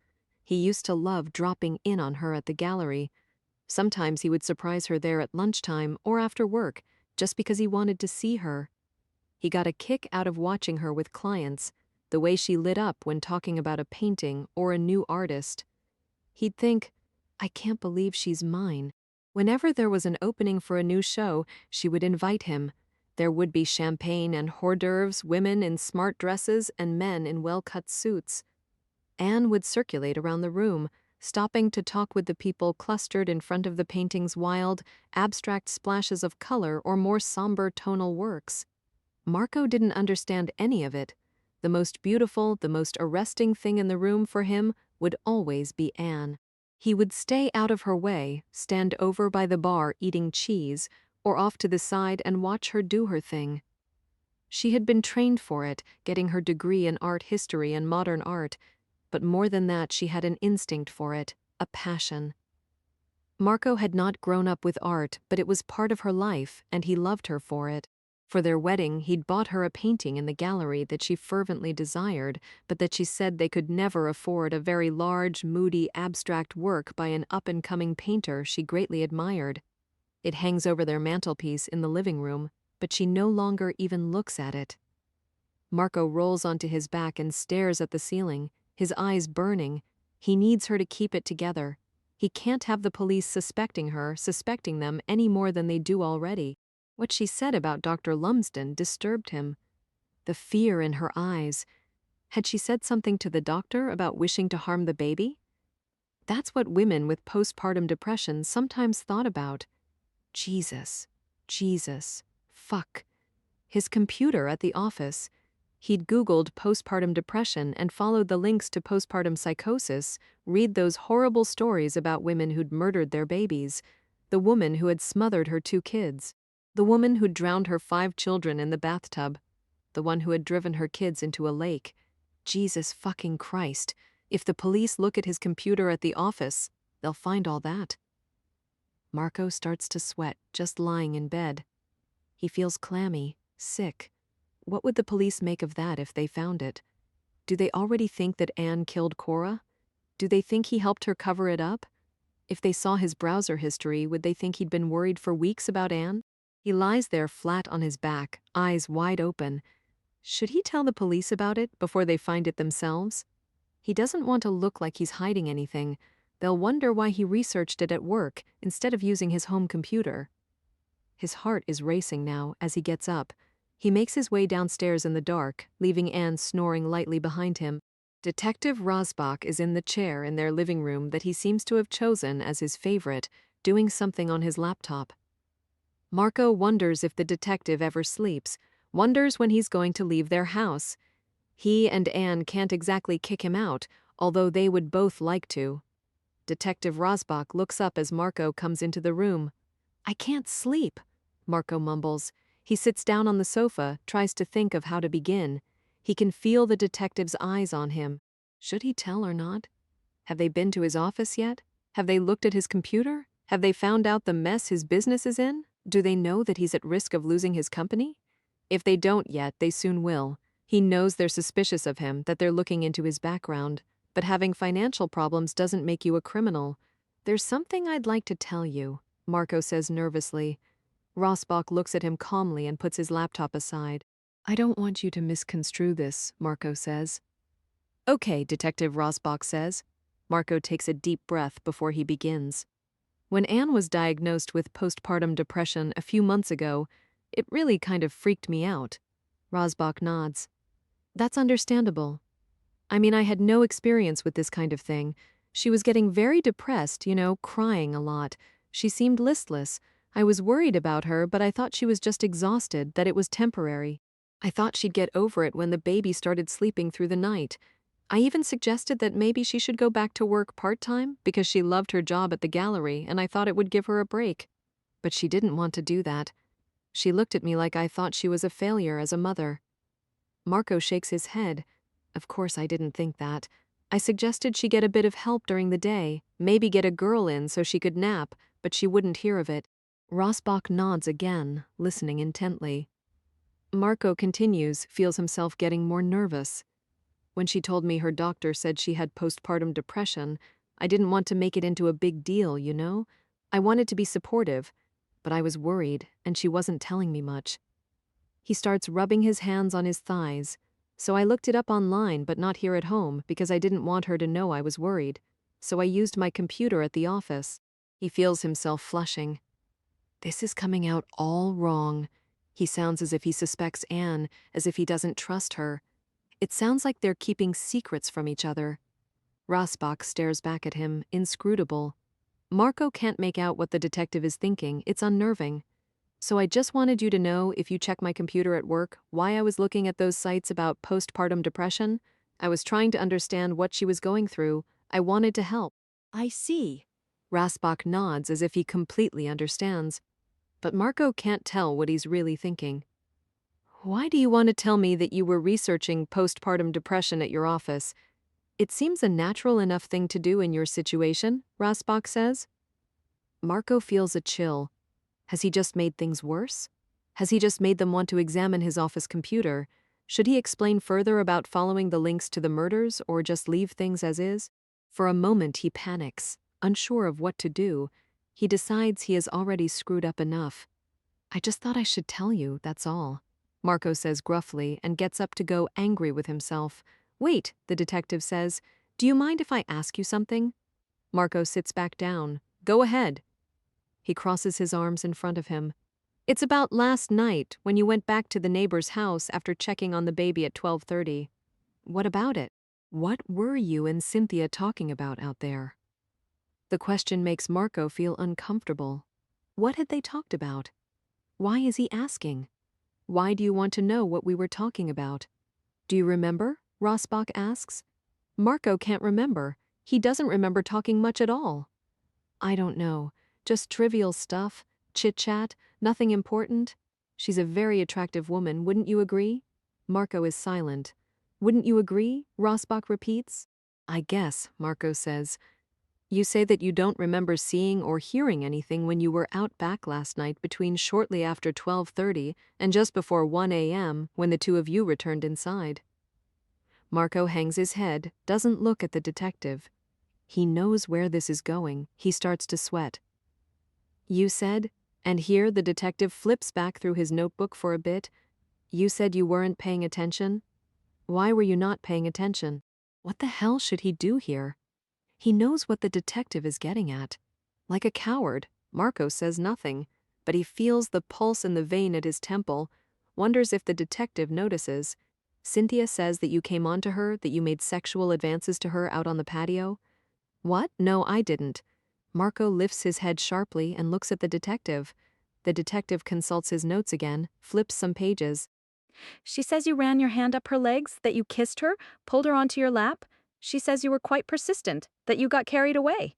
He used to love dropping in on her at the gallery. Sometimes he would surprise her there at lunchtime or after work, just because he wanted to see her. He got a kick out of watching her with clients, the way she lit up when talking about a painting or a new artist. He'd think, I can't believe she's mine. Whenever there was an opening for a new show, she would invite him. There would be champagne and hors d'oeuvres, women in smart dresses and men in well-cut suits. Anne would circulate around the room, stopping to talk with the people clustered in front of the painting's wild, abstract splashes of color or more somber tonal works. Marco didn't understand any of it. The most beautiful, the most arresting thing in the room for him would always be Anne. He would stay out of her way, stand over by the bar eating cheese, or off to the side and watch her do her thing. She had been trained for it, getting her degree in art history and modern art, but more than that she had an instinct for it, a passion. Marco had not grown up with art, but it was part of her life, and he loved her for it. For their wedding, he'd bought her a painting in the gallery that she fervently desired, but that she said they could never afford, a very large, moody, abstract work by an up-and-coming painter she greatly admired. It hangs over their mantelpiece in the living room, but she no longer even looks at it. Marco rolls onto his back and stares at the ceiling, his eyes burning. He needs her to keep it together. He can't have the police suspecting them any more than they do already. What she said about Dr. Lumsden disturbed him. The fear in her eyes. Had she said something to the doctor about wishing to harm the baby? That's what women with postpartum depression sometimes thought about. Jesus. Fuck. His computer at the office. He'd Googled postpartum depression and followed the links to postpartum psychosis, read those horrible stories about women who'd murdered their babies, the woman who had smothered her 2 kids, the woman who'd drowned her 5 children in the bathtub, the one who had driven her kids into a lake. Jesus fucking Christ. If the police look at his computer at the office, they'll find all that. Marco starts to sweat just lying in bed. He feels clammy, sick. What would the police make of that if they found it? Do they already think that Anne killed Cora? Do they think he helped her cover it up? If they saw his browser history, would they think he'd been worried for weeks about Anne? He lies there flat on his back, eyes wide open. Should he tell the police about it before they find it themselves? He doesn't want to look like he's hiding anything. They'll wonder why he researched it at work instead of using his home computer. His heart is racing now as he gets up. He makes his way downstairs in the dark, leaving Anne snoring lightly behind him. Detective Rasbach is in the chair in their living room that he seems to have chosen as his favorite, doing something on his laptop. Marco wonders if the detective ever sleeps, wonders when he's going to leave their house. He and Anne can't exactly kick him out, although they would both like to. Detective Rasbach looks up as Marco comes into the room. I can't sleep, Marco mumbles. He sits down on the sofa, tries to think of how to begin. He can feel the detective's eyes on him. Should he tell or not? Have they been to his office yet? Have they looked at his computer? Have they found out the mess his business is in? Do they know that he's at risk of losing his company? If they don't yet, they soon will. He knows they're suspicious of him, that they're looking into his background. But having financial problems doesn't make you a criminal. There's something I'd like to tell you, Marco says nervously. Rasbach looks at him calmly and puts his laptop aside. I don't want you to misconstrue this, Marco says. Okay, Detective Rasbach says. Marco takes a deep breath before he begins. When Anne was diagnosed with postpartum depression a few months ago, it really kind of freaked me out. Rasbach nods. That's understandable. I mean, I had no experience with this kind of thing. She was getting very depressed, crying a lot. She seemed listless. I was worried about her, but I thought she was just exhausted, that it was temporary. I thought she'd get over it when the baby started sleeping through the night. I even suggested that maybe she should go back to work part-time because she loved her job at the gallery and I thought it would give her a break. But she didn't want to do that. She looked at me like I thought she was a failure as a mother. Marco shakes his head. Of course I didn't think that. I suggested she get a bit of help during the day, maybe get a girl in so she could nap, but she wouldn't hear of it. Rasbach nods again, listening intently. Marco continues, feels himself getting more nervous. When she told me her doctor said she had postpartum depression, I didn't want to make it into a big deal, I wanted to be supportive, but I was worried, and she wasn't telling me much. He starts rubbing his hands on his thighs, so I looked it up online but not here at home because I didn't want her to know I was worried, so I used my computer at the office. He feels himself flushing. This is coming out all wrong. He sounds as if he suspects Anne, as if he doesn't trust her. It sounds like they're keeping secrets from each other. Rasbach stares back at him, inscrutable. Marco can't make out what the detective is thinking. It's unnerving. So I just wanted you to know, if you check my computer at work, why I was looking at those sites about postpartum depression. I was trying to understand what she was going through. I wanted to help. I see. Rasbach nods as if he completely understands. But Marco can't tell what he's really thinking. Why do you want to tell me that you were researching postpartum depression at your office? It seems a natural enough thing to do in your situation, Rasbach says. Marco feels a chill. Has he just made things worse? Has he just made them want to examine his office computer? Should he explain further about following the links to the murders or just leave things as is? For a moment he panics, unsure of what to do. He decides he has already screwed up enough. I just thought I should tell you, that's all. Marco says gruffly and gets up to go, angry with himself. Wait, the detective says. Do you mind if I ask you something? Marco sits back down. Go ahead. He crosses his arms in front of him. It's about last night when you went back to the neighbor's house after checking on the baby at 12:30. What about it? What were you and Cynthia talking about out there? The question makes Marco feel uncomfortable. What had they talked about? Why is he asking? Why do you want to know what we were talking about? Do you remember? Rasbach asks. Marco can't remember. He doesn't remember talking much at all. I don't know. Just trivial stuff, chit-chat, nothing important. She's a very attractive woman, wouldn't you agree? Marco is silent. Wouldn't you agree? Rasbach repeats. I guess, Marco says. You say that you don't remember seeing or hearing anything when you were out back last night between shortly after 12:30 and just before 1 a.m. when the two of you returned inside. Marco hangs his head, doesn't look at the detective. He knows where this is going. He starts to sweat. You said, and here the detective flips back through his notebook for a bit, you said you weren't paying attention? Why were you not paying attention? What the hell should he do here? He knows what the detective is getting at. Like a coward, Marco says nothing, but he feels the pulse in the vein at his temple, wonders if the detective notices. Cynthia says that you came on to her, that you made sexual advances to her out on the patio. What? No, I didn't. Marco lifts his head sharply and looks at the detective. The detective consults his notes again, flips some pages. She says you ran your hand up her legs, that you kissed her, pulled her onto your lap. She says you were quite persistent, that you got carried away.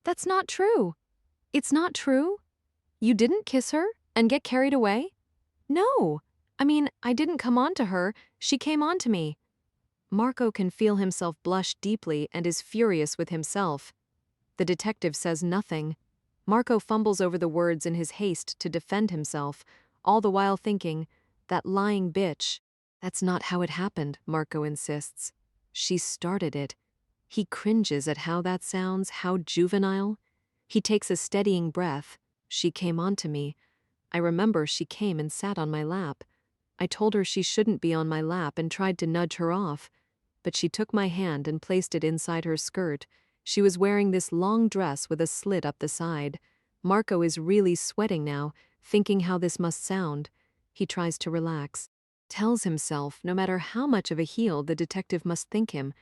That's not true. It's not true? You didn't kiss her and get carried away? No. I mean, I didn't come on to her. She came on to me. Marco can feel himself blush deeply and is furious with himself. The detective says nothing. Marco fumbles over the words in his haste to defend himself, all the while thinking, that lying bitch. That's not how it happened, Marco insists. She started it. He cringes at how that sounds, how juvenile. He takes a steadying breath. She came on to me. I remember she came and sat on my lap. I told her she shouldn't be on my lap and tried to nudge her off. But she took my hand and placed it inside her skirt. She was wearing this long dress with a slit up the side. Marco is really sweating now, thinking how this must sound. He tries to relax. Tells himself, no matter how much of a heel the detective must think him,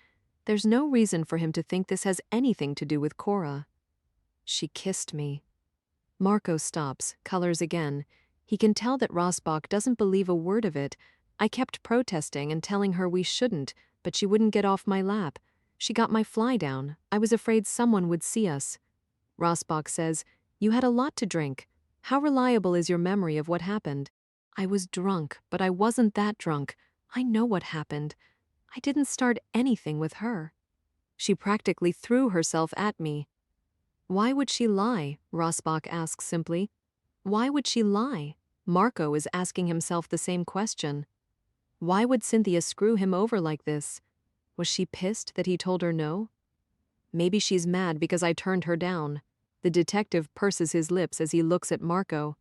there's no reason for him to think this has anything to do with Cora. She kissed me. Marco stops, colors again. He can tell that Rasbach doesn't believe a word of it. I kept protesting and telling her we shouldn't, but she wouldn't get off my lap. She got my fly down. I was afraid someone would see us. Rasbach says, "You had a lot to drink. How reliable is your memory of what happened?" I was drunk, but I wasn't that drunk. I know what happened. I didn't start anything with her. She practically threw herself at me. Why would she lie? Rasbach asks simply. Why would she lie? Marco is asking himself the same question. Why would Cynthia screw him over like this? Was she pissed that he told her no? Maybe she's mad because I turned her down. The detective purses his lips as he looks at Marco.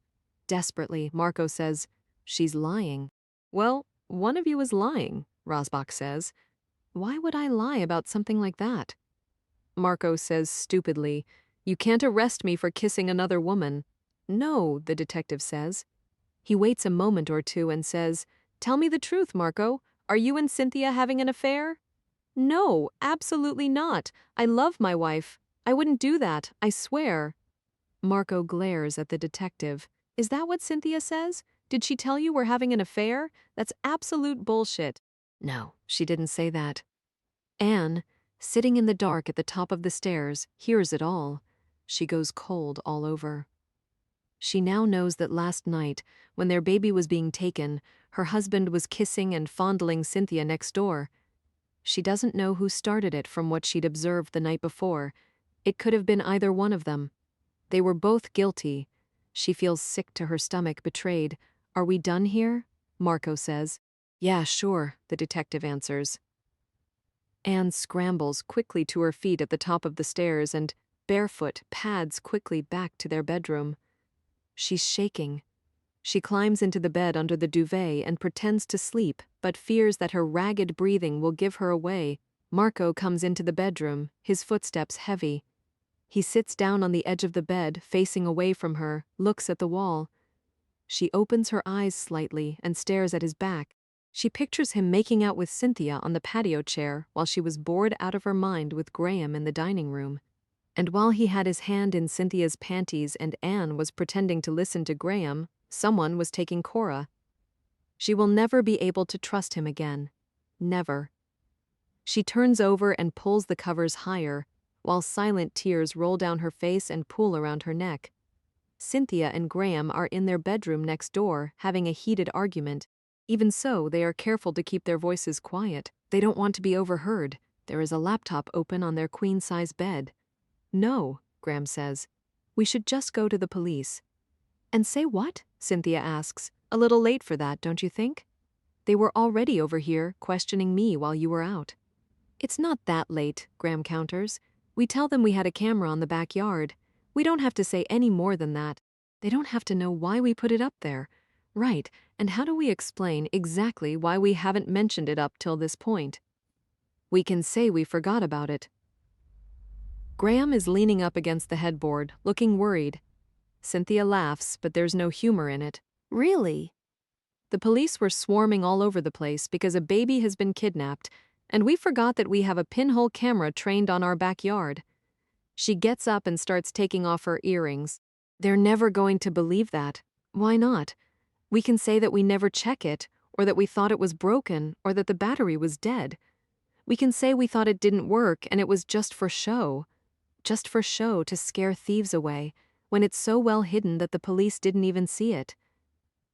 Desperately, Marco says, "She's lying." "Well, one of you is lying," Rasbach says. "Why would I lie about something like that?" Marco says stupidly, "You can't arrest me for kissing another woman." "No," the detective says. He waits a moment or two and says, "Tell me the truth, Marco. Are you and Cynthia having an affair?" "No, absolutely not. I love my wife. I wouldn't do that, I swear." Marco glares at the detective. "Is that what Cynthia says? Did she tell you we're having an affair? That's absolute bullshit." "No, she didn't say that." Anne, sitting in the dark at the top of the stairs, hears it all. She goes cold all over. She now knows that last night, when their baby was being taken, her husband was kissing and fondling Cynthia next door. She doesn't know who started it from what she'd observed the night before. It could have been either one of them. They were both guilty. She feels sick to her stomach, betrayed. "Are we done here?" Marco says. "Yeah, sure," the detective answers. Anne scrambles quickly to her feet at the top of the stairs and, barefoot, pads quickly back to their bedroom. She's shaking. She climbs into the bed under the duvet and pretends to sleep, but fears that her ragged breathing will give her away. Marco comes into the bedroom, his footsteps heavy. He sits down on the edge of the bed, facing away from her, looks at the wall. She opens her eyes slightly and stares at his back. She pictures him making out with Cynthia on the patio chair while she was bored out of her mind with Graham in the dining room. And while he had his hand in Cynthia's panties and Anne was pretending to listen to Graham, someone was taking Cora. She will never be able to trust him again. Never. She turns over and pulls the covers higher, while silent tears roll down her face and pool around her neck. Cynthia and Graham are in their bedroom next door, having a heated argument. Even so, they are careful to keep their voices quiet. They don't want to be overheard. There is a laptop open on their queen-size bed. "No," Graham says. "We should just go to the police." "And say what?" Cynthia asks. "A little late for that, don't you think? They were already over here, questioning me while you were out." "It's not that late," Graham counters. "We tell them we had a camera on the backyard. We don't have to say any more than that. They don't have to know why we put it up there." "Right, and how do we explain exactly why we haven't mentioned it up till this point?" "We can say we forgot about it." Graham is leaning up against the headboard, looking worried. Cynthia laughs, but there's no humor in it. "Really?" "The police were swarming all over the place because a baby has been kidnapped, and we forgot that we have a pinhole camera trained on our backyard." She gets up and starts taking off her earrings. "They're never going to believe that." "Why not? We can say that we never check it, or that we thought it was broken, or that the battery was dead. We can say we thought it didn't work and it was just for show. Just for show to scare thieves away, when it's so well hidden that the police didn't even see it."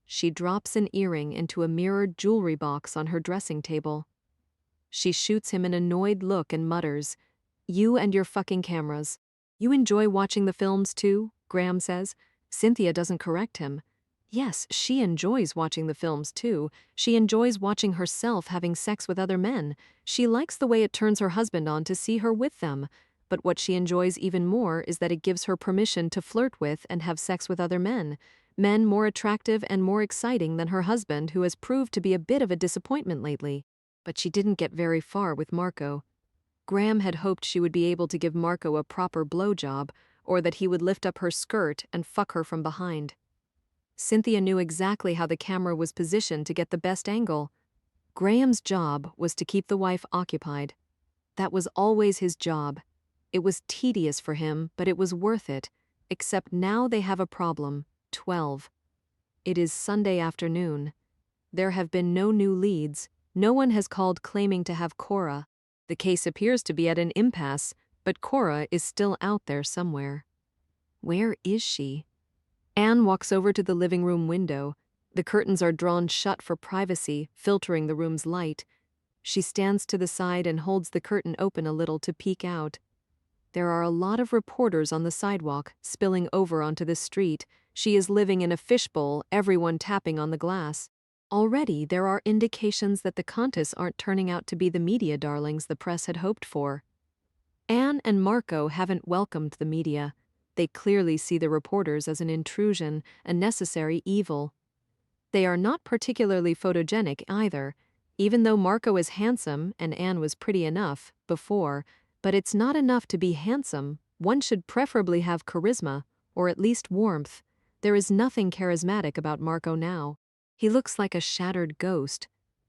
She drops an earring into a mirrored jewelry box on her dressing table. She shoots him an annoyed look and mutters, "You and your fucking cameras. You enjoy watching the films too?" Graham says. Cynthia doesn't correct him. Yes, she enjoys watching the films too. She enjoys watching herself having sex with other men. She likes the way it turns her husband on to see her with them. But what she enjoys even more is that it gives her permission to flirt with and have sex with other men. men more attractive and more exciting than her husband, who has proved to be a bit of a disappointment lately. But she didn't get very far with Marco. Graham had hoped she would be able to give Marco a proper blowjob, or that he would lift up her skirt and fuck her from behind. Cynthia knew exactly how the camera was positioned to get the best angle. Graham's job was to keep the wife occupied. That was always his job. It was tedious for him, but it was worth it, except now they have a problem. 12. It is Sunday afternoon. There have been no new leads. No one has called claiming to have Cora. The case appears to be at an impasse, but Cora is still out there somewhere. Where is she? Anne walks over to the living room window. The curtains are drawn shut for privacy, filtering the room's light. She stands to the side and holds the curtain open a little to peek out. There are a lot of reporters on the sidewalk, spilling over onto the street. She is living in a fishbowl, everyone tapping on the glass. Already there are indications that the Contis aren't turning out to be the media darlings the press had hoped for. Anne and Marco haven't welcomed the media. They clearly see the reporters as an intrusion, a necessary evil. They are not particularly photogenic either, even though Marco is handsome and Anne was pretty enough before, but it's not enough to be handsome. One should preferably have charisma, or at least warmth. There is nothing charismatic about Marco now. He looks like a shattered ghost.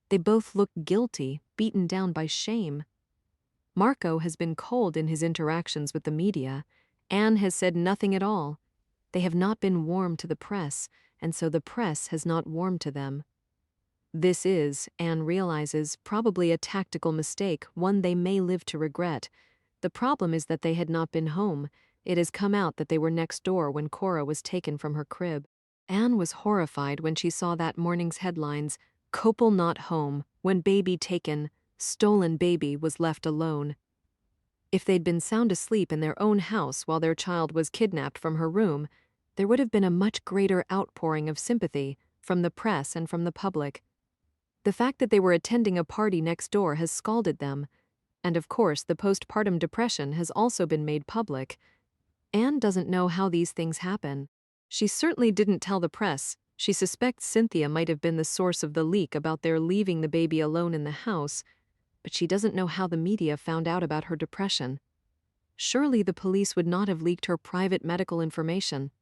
They both look guilty, beaten down by shame. Marco has been cold in his interactions with the media. Anne has said nothing at all. They have not been warm to the press, and so the press has not warmed to them. This is, Anne realizes, probably a tactical mistake, one they may live to regret. The problem is that they had not been home. It has come out that they were next door when Cora was taken from her crib. Anne was horrified when she saw that morning's headlines, "Couple not home, when baby taken, stolen baby was left alone." If they'd been sound asleep in their own house while their child was kidnapped from her room, there would have been a much greater outpouring of sympathy from the press and from the public. The fact that they were attending a party next door has scalded them, and of course the postpartum depression has also been made public. Anne doesn't know how these things happen. She certainly didn't tell the press. She suspects Cynthia might have been the source of the leak about their leaving the baby alone in the house, but she doesn't know how the media found out about her depression. Surely the police would not have leaked her private medical information.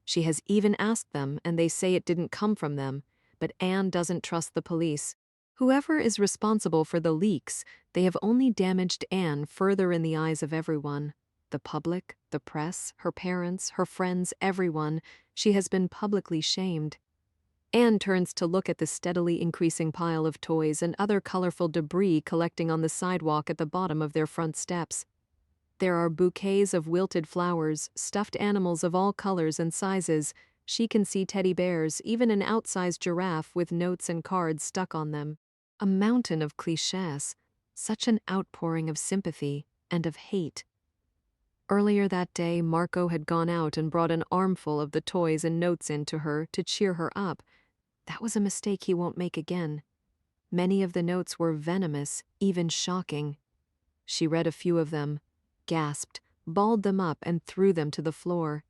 She has even asked them, and they say it didn't come from them, but Anne doesn't trust the police. Whoever is responsible for the leaks, they have only damaged Anne further in the eyes of everyone. The public, the press, her parents, her friends, everyone. She has been publicly shamed. Anne turns to look at the steadily increasing pile of toys and other colorful debris collecting on the sidewalk at the bottom of their front steps. There are bouquets of wilted flowers, stuffed animals of all colors and sizes. She can see teddy bears, even an outsized giraffe with notes and cards stuck on them. A mountain of clichés, such an outpouring of sympathy and of hate. Earlier that day, Marco had gone out and brought an armful of the toys and notes in to her to cheer her up. That was a mistake he won't make again. Many of the notes were venomous, even shocking. She read a few of them, gasped, balled them up and threw them to the floor.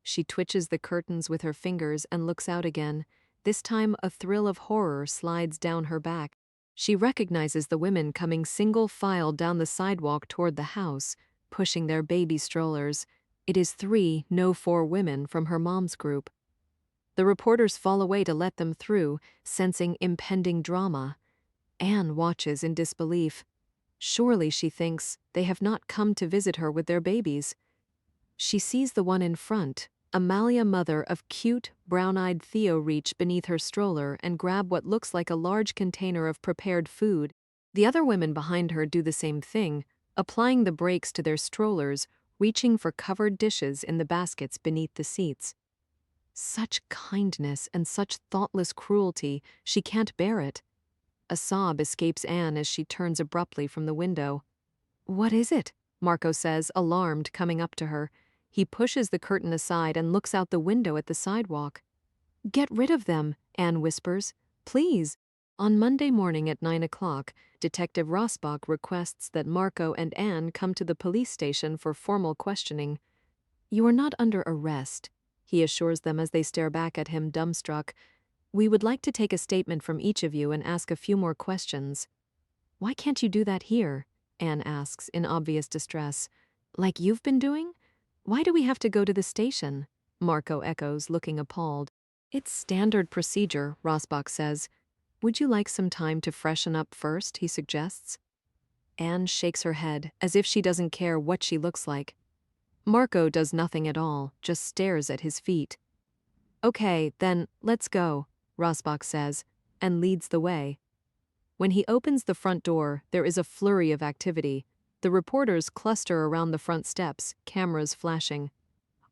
She twitches the curtains with her fingers and looks out again. This time a thrill of horror slides down her back. She recognizes the women coming single file down the sidewalk toward the house, pushing their baby strollers. It is 3, no 4 women from her mom's group. The reporters fall away to let them through, sensing impending drama. Anne watches in disbelief. Surely, she thinks, they have not come to visit her with their babies. She sees the one in front, Amalia mother of cute, brown-eyed Theo, reach beneath her stroller and grab what looks like a large container of prepared food. The other women behind her do the same thing, applying the brakes to their strollers, reaching for covered dishes in the baskets beneath the seats. Such kindness and such thoughtless cruelty, she can't bear it. A sob escapes Anne as she turns abruptly from the window. "What is it?" Marco says, alarmed, coming up to her. He pushes the curtain aside and looks out the window at the sidewalk. "Get rid of them," Anne whispers. "Please." On Monday morning at 9 o'clock, Detective Rasbach requests that Marco and Anne come to the police station for formal questioning. "You are not under arrest. he assures them as they stare back at him dumbstruck. "We would like to take a statement from each of you and ask a few more questions." "Why can't you do that here?" Anne asks in obvious distress. "Like you've been doing? Why do we have to go to the station?" Marco echoes, looking appalled. "It's standard procedure," Rasbach says. "Would you like some time to freshen up first?" he suggests. Anne shakes her head, as if she doesn't care what she looks like. Marco does nothing at all, just stares at his feet. "Okay, then, let's go," Rasbach says, and leads the way. When he opens the front door, there is a flurry of activity. The reporters cluster around the front steps, cameras flashing.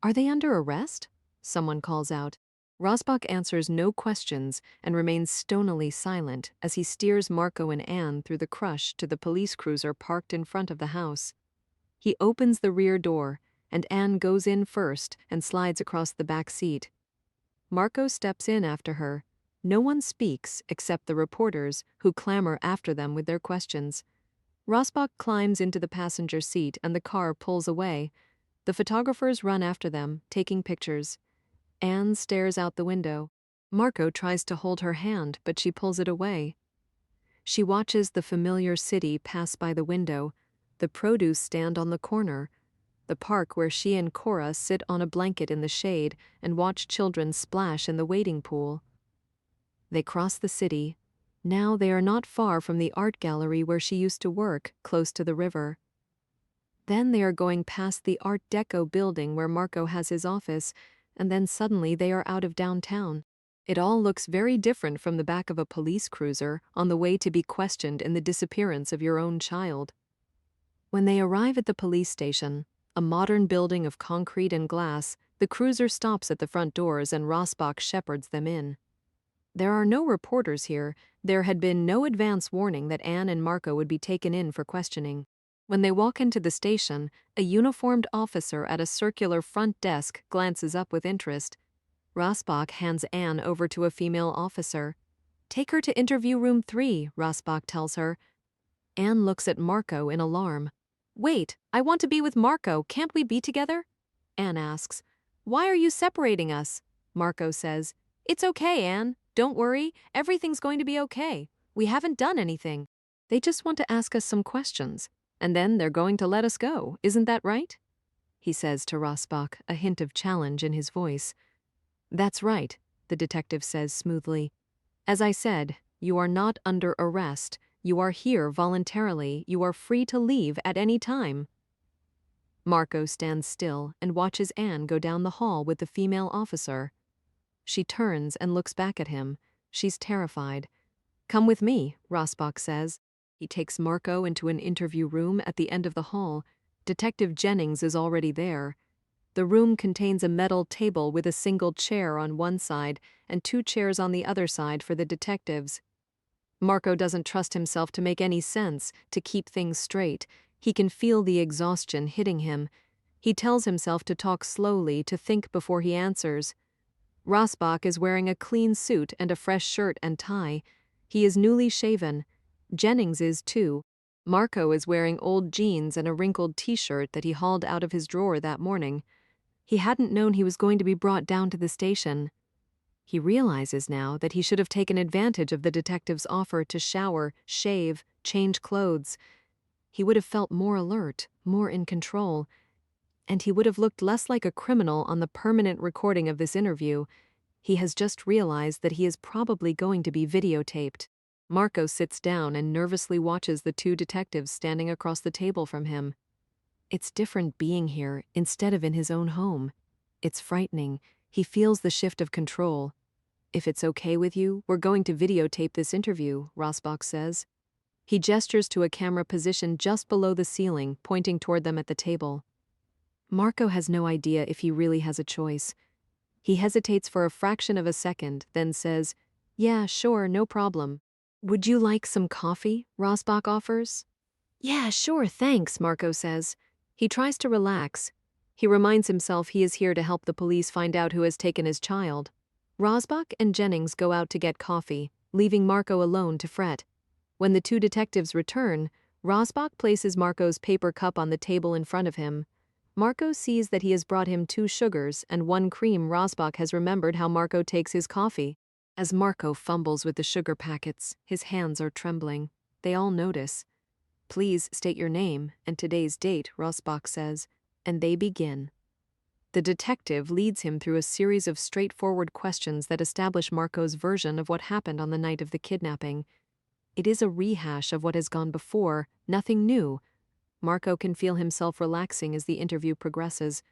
"Are they under arrest?" someone calls out. Rasbach answers no questions and remains stonily silent as he steers Marco and Anne through the crush to the police cruiser parked in front of the house. He opens the rear door, and Anne goes in first and slides across the back seat. Marco steps in after her. No one speaks except the reporters, who clamor after them with their questions. Rasbach climbs into the passenger seat and the car pulls away. The photographers run after them, taking pictures. Anne stares out the window. Marco tries to hold her hand, but she pulls it away. She watches the familiar city pass by the window, the produce stand on the corner, the park where she and Cora sit on a blanket in the shade and watch children splash in the wading pool. They cross the city. Now they are not far from the art gallery where she used to work, close to the river. Then they are going past the Art Deco building where Marco has his office, and then suddenly they are out of downtown. It all looks very different from the back of a police cruiser on the way to be questioned in the disappearance of your own child. When they arrive at the police station, a modern building of concrete and glass, the cruiser stops at the front doors and Rasbach shepherds them in. There are no reporters here. There had been no advance warning that Anne and Marco would be taken in for questioning. When they walk into the station, a uniformed officer at a circular front desk glances up with interest. Rasbach hands Anne over to a female officer. "Take her to interview room 3, Rasbach tells her. Anne looks at Marco in alarm. "Wait, I want to be with Marco. Can't we be together?" Anne asks. "Why are you separating us?" Marco says. "It's okay, Anne. Don't worry. Everything's going to be okay. We haven't done anything. They just want to ask us some questions. And then they're going to let us go, isn't that right?" he says to Rasbach, a hint of challenge in his voice. "That's right," the detective says smoothly. "As I said, you are not under arrest. You are here voluntarily. You are free to leave at any time." Marco stands still and watches Anne go down the hall with the female officer. She turns and looks back at him. She's terrified. "Come with me," Rasbach says. He takes Marco into an interview room at the end of the hall. Detective Jennings is already there. The room contains a metal table with a single chair on one side and 2 chairs on the other side for the detectives. Marco doesn't trust himself to make any sense, to keep things straight. He can feel the exhaustion hitting him. He tells himself to talk slowly, to think before he answers. Rasbach is wearing a clean suit and a fresh shirt and tie. He is newly shaven. Jennings is too. Marco is wearing old jeans and a wrinkled t-shirt that he hauled out of his drawer that morning. He hadn't known he was going to be brought down to the station. He realizes now that he should have taken advantage of the detective's offer to shower, shave, change clothes. He would have felt more alert, more in control, and he would have looked less like a criminal on the permanent recording of this interview. He has just realized that he is probably going to be videotaped. Marco sits down and nervously watches the 2 detectives standing across the table from him. It's different being here instead of in his own home. It's frightening. He feels the shift of control. "If it's okay with you, we're going to videotape this interview," Rasbach says. He gestures to a camera positioned just below the ceiling, pointing toward them at the table. Marco has no idea if he really has a choice. He hesitates for a fraction of a second, then says, "Yeah, sure, no problem." "Would you like some coffee?" Rasbach offers. "Yeah, sure, thanks," Marco says. He tries to relax. He reminds himself he is here to help the police find out who has taken his child. Rasbach and Jennings go out to get coffee, leaving Marco alone to fret. When the 2 detectives return, Rasbach places Marco's paper cup on the table in front of him. Marco sees that he has brought him 2 sugars and 1 cream. Rasbach has remembered how Marco takes his coffee. As Marco fumbles with the sugar packets, his hands are trembling. They all notice. "Please state your name and today's date," Rasbach says, and they begin. The detective leads him through a series of straightforward questions that establish Marco's version of what happened on the night of the kidnapping. It is a rehash of what has gone before, nothing new. Marco can feel himself relaxing as the interview progresses.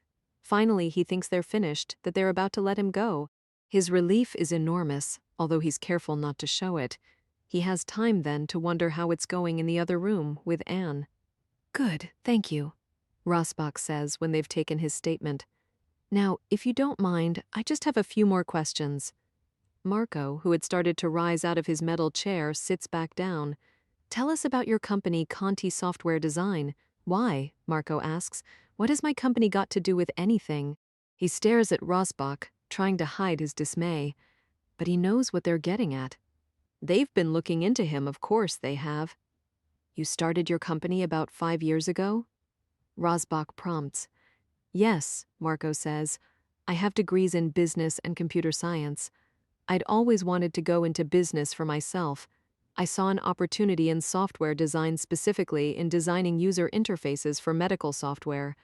Finally, he thinks they're finished, that they're about to let him go. His relief is enormous, although he's careful not to show it. He has time then to wonder how it's going in the other room with Anne. "Good, thank you," Rasbach says when they've taken his statement. "Now, if you don't mind, I just have a few more questions." Marco, who had started to rise out of his metal chair, sits back down. "Tell us about your company, Conti Software Design." "Why?" Marco asks. "What has my company got to do with anything?" He stares at Rasbach, trying to hide his dismay. But he knows what they're getting at. They've been looking into him, of course they have. "You started your company about 5 years ago?" Rasbach prompts. "Yes," Marco says. "I have degrees in business and computer science. I'd always wanted to go into business for myself. I saw an opportunity in software design, specifically in designing user interfaces for medical software.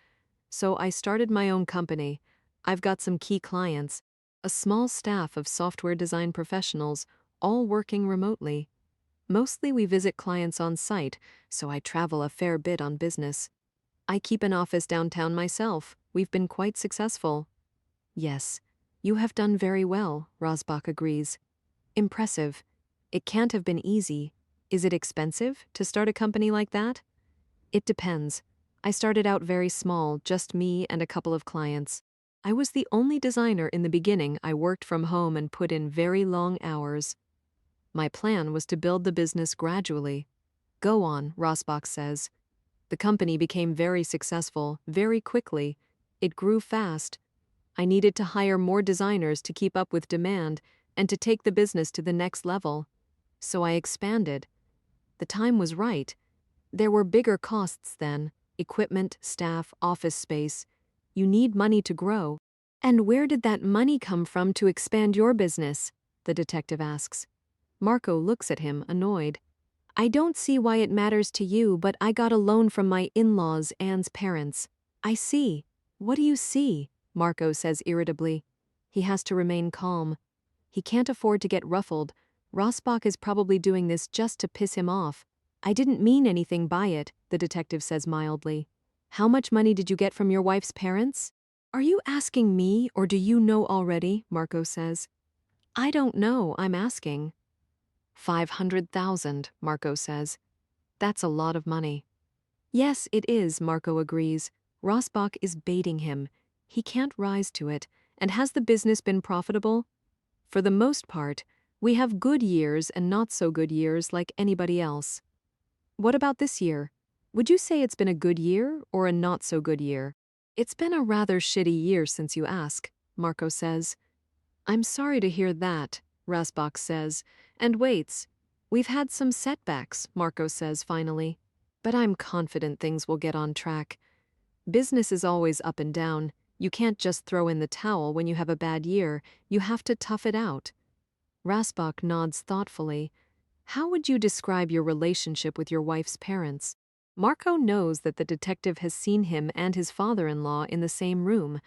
So I started my own company. I've got some key clients, a small staff of software design professionals, all working remotely. Mostly we visit clients on site, so I travel a fair bit on business. I keep an office downtown myself. We've been quite successful." "Yes, you have done very well," Rasbach agrees. "Impressive. It can't have been easy. Is it expensive to start a company like that?" "It depends. I started out very small, just me and a couple of clients. I was the only designer in the beginning. I worked from home and put in very long hours. My plan was to build the business gradually." "Go on," Rasbach says. "The company became very successful, very quickly. It grew fast. I needed to hire more designers to keep up with demand and to take the business to the next level. So I expanded. The time was right. There were bigger costs then: equipment, staff, office space. You need money to grow." "And where did that money come from to expand your business?" the detective asks. Marco looks at him, annoyed. "I don't see why it matters to you, but I got a loan from my in-laws, Anne's parents." "I see. What do you see?" Marco says irritably. He has to remain calm. He can't afford to get ruffled. Rasbach is probably doing this just to piss him off. "I didn't mean anything by it," the detective says mildly. "How much money did you get from your wife's parents?" "Are you asking me, or do you know already?" Marco says. "I don't know, I'm asking." 500,000, Marco says. "That's a lot of money." "Yes, it is," Marco agrees. Rasbach is baiting him. He can't rise to it. And has the business been profitable? "For the most part. We have good years and not so good years like anybody else." "What about this year? Would you say it's been a good year or a not so good year?" "It's been a rather shitty year since you ask," Marco says. "I'm sorry to hear that," Rasbach says, and waits. "We've had some setbacks," Marco says finally. "But I'm confident things will get on track. Business is always up and down. You can't just throw in the towel when you have a bad year. You have to tough it out." Rasbach nods thoughtfully. "How would you describe your relationship with your wife's parents?" Marco knows that the detective has seen him and his father-in-law in the same room.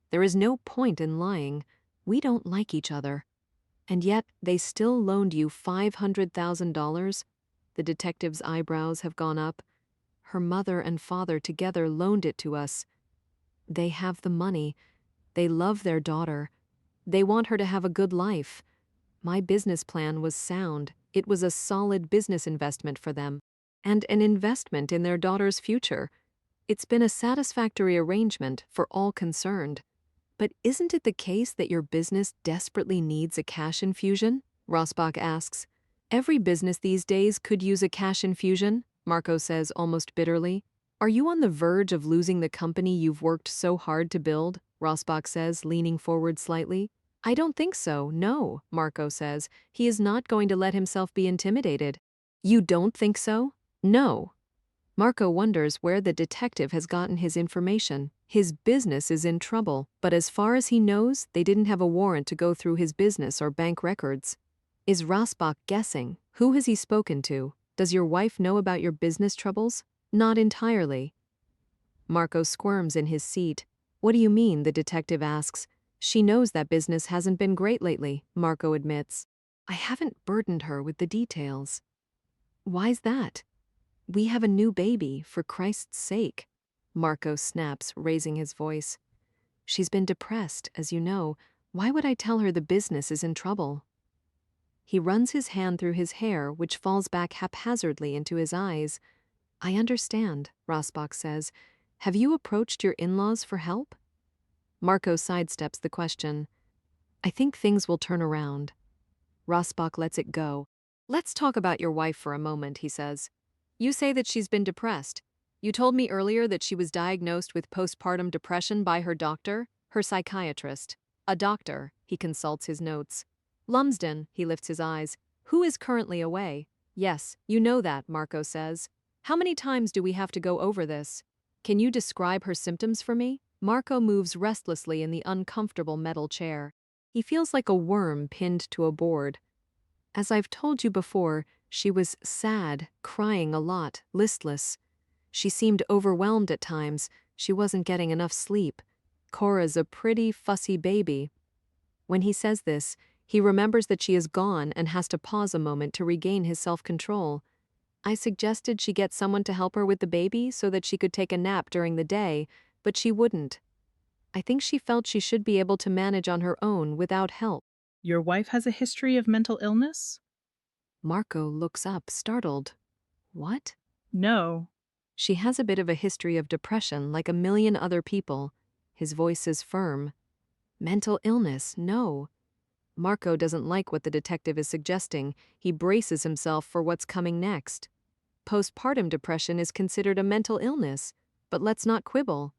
There is no point in lying. We don't like each other. And yet they still loaned you $500,000? The detective's eyebrows have gone up. Her mother and father together loaned it to us. They have the money. They love their daughter. They want her to have a good life. My business plan was sound. It was a solid business investment for them, and an investment in their daughter's future. It's been a satisfactory arrangement for all concerned. "But isn't it the case that your business desperately needs a cash infusion?" Rasbach asks. "Every business these days could use a cash infusion," Marco says almost bitterly. "Are you on the verge of losing the company you've worked so hard to build?" Rasbach says, leaning forward slightly. "I don't think so, no," Marco says. He is not going to let himself be intimidated. "You don't think so?" "No." Marco wonders where the detective has gotten his information. His business is in trouble, but as far as he knows, they didn't have a warrant to go through his business or bank records. Is Rasbach guessing? Who has he spoken to? Does your wife know about your business troubles? Not entirely. Marco squirms in his seat. What do you mean? The detective asks. She knows that business hasn't been great lately, Marco admits. I haven't burdened her with the details. Why's that? We have a new baby, for Christ's sake. Marco snaps, raising his voice. She's been depressed, as you know. Why would I tell her the business is in trouble? He runs his hand through his hair, which falls back haphazardly into his eyes. I understand, Rasbach says. Have you approached your in-laws for help? Marco sidesteps the question. I think things will turn around. Rasbach lets it go. Let's talk about your wife for a moment, he says. You say that she's been depressed. You told me earlier that she was diagnosed with postpartum depression by her doctor, her psychiatrist. A doctor, he consults his notes. Lumsden, he lifts his eyes. Who is currently away? Yes, you know that, Marco says. How many times do we have to go over this? Can you describe her symptoms for me? Marco moves restlessly in the uncomfortable metal chair. He feels like a worm pinned to a board. As I've told you before, she was sad, crying a lot, listless. She seemed overwhelmed at times. She wasn't getting enough sleep. Cora's a pretty, fussy baby. When he says this, he remembers that she is gone and has to pause a moment to regain his self-control. I suggested she get someone to help her with the baby so that she could take a nap during the day, but she wouldn't. I think she felt she should be able to manage on her own without help. Your wife has a history of mental illness? Marco looks up, startled. What? No. She has a bit of a history of depression like a million other people. His voice is firm. Mental illness, no. Marco doesn't like what the detective is suggesting. He braces himself for what's coming next. Postpartum depression is considered a mental illness, but let's not quibble.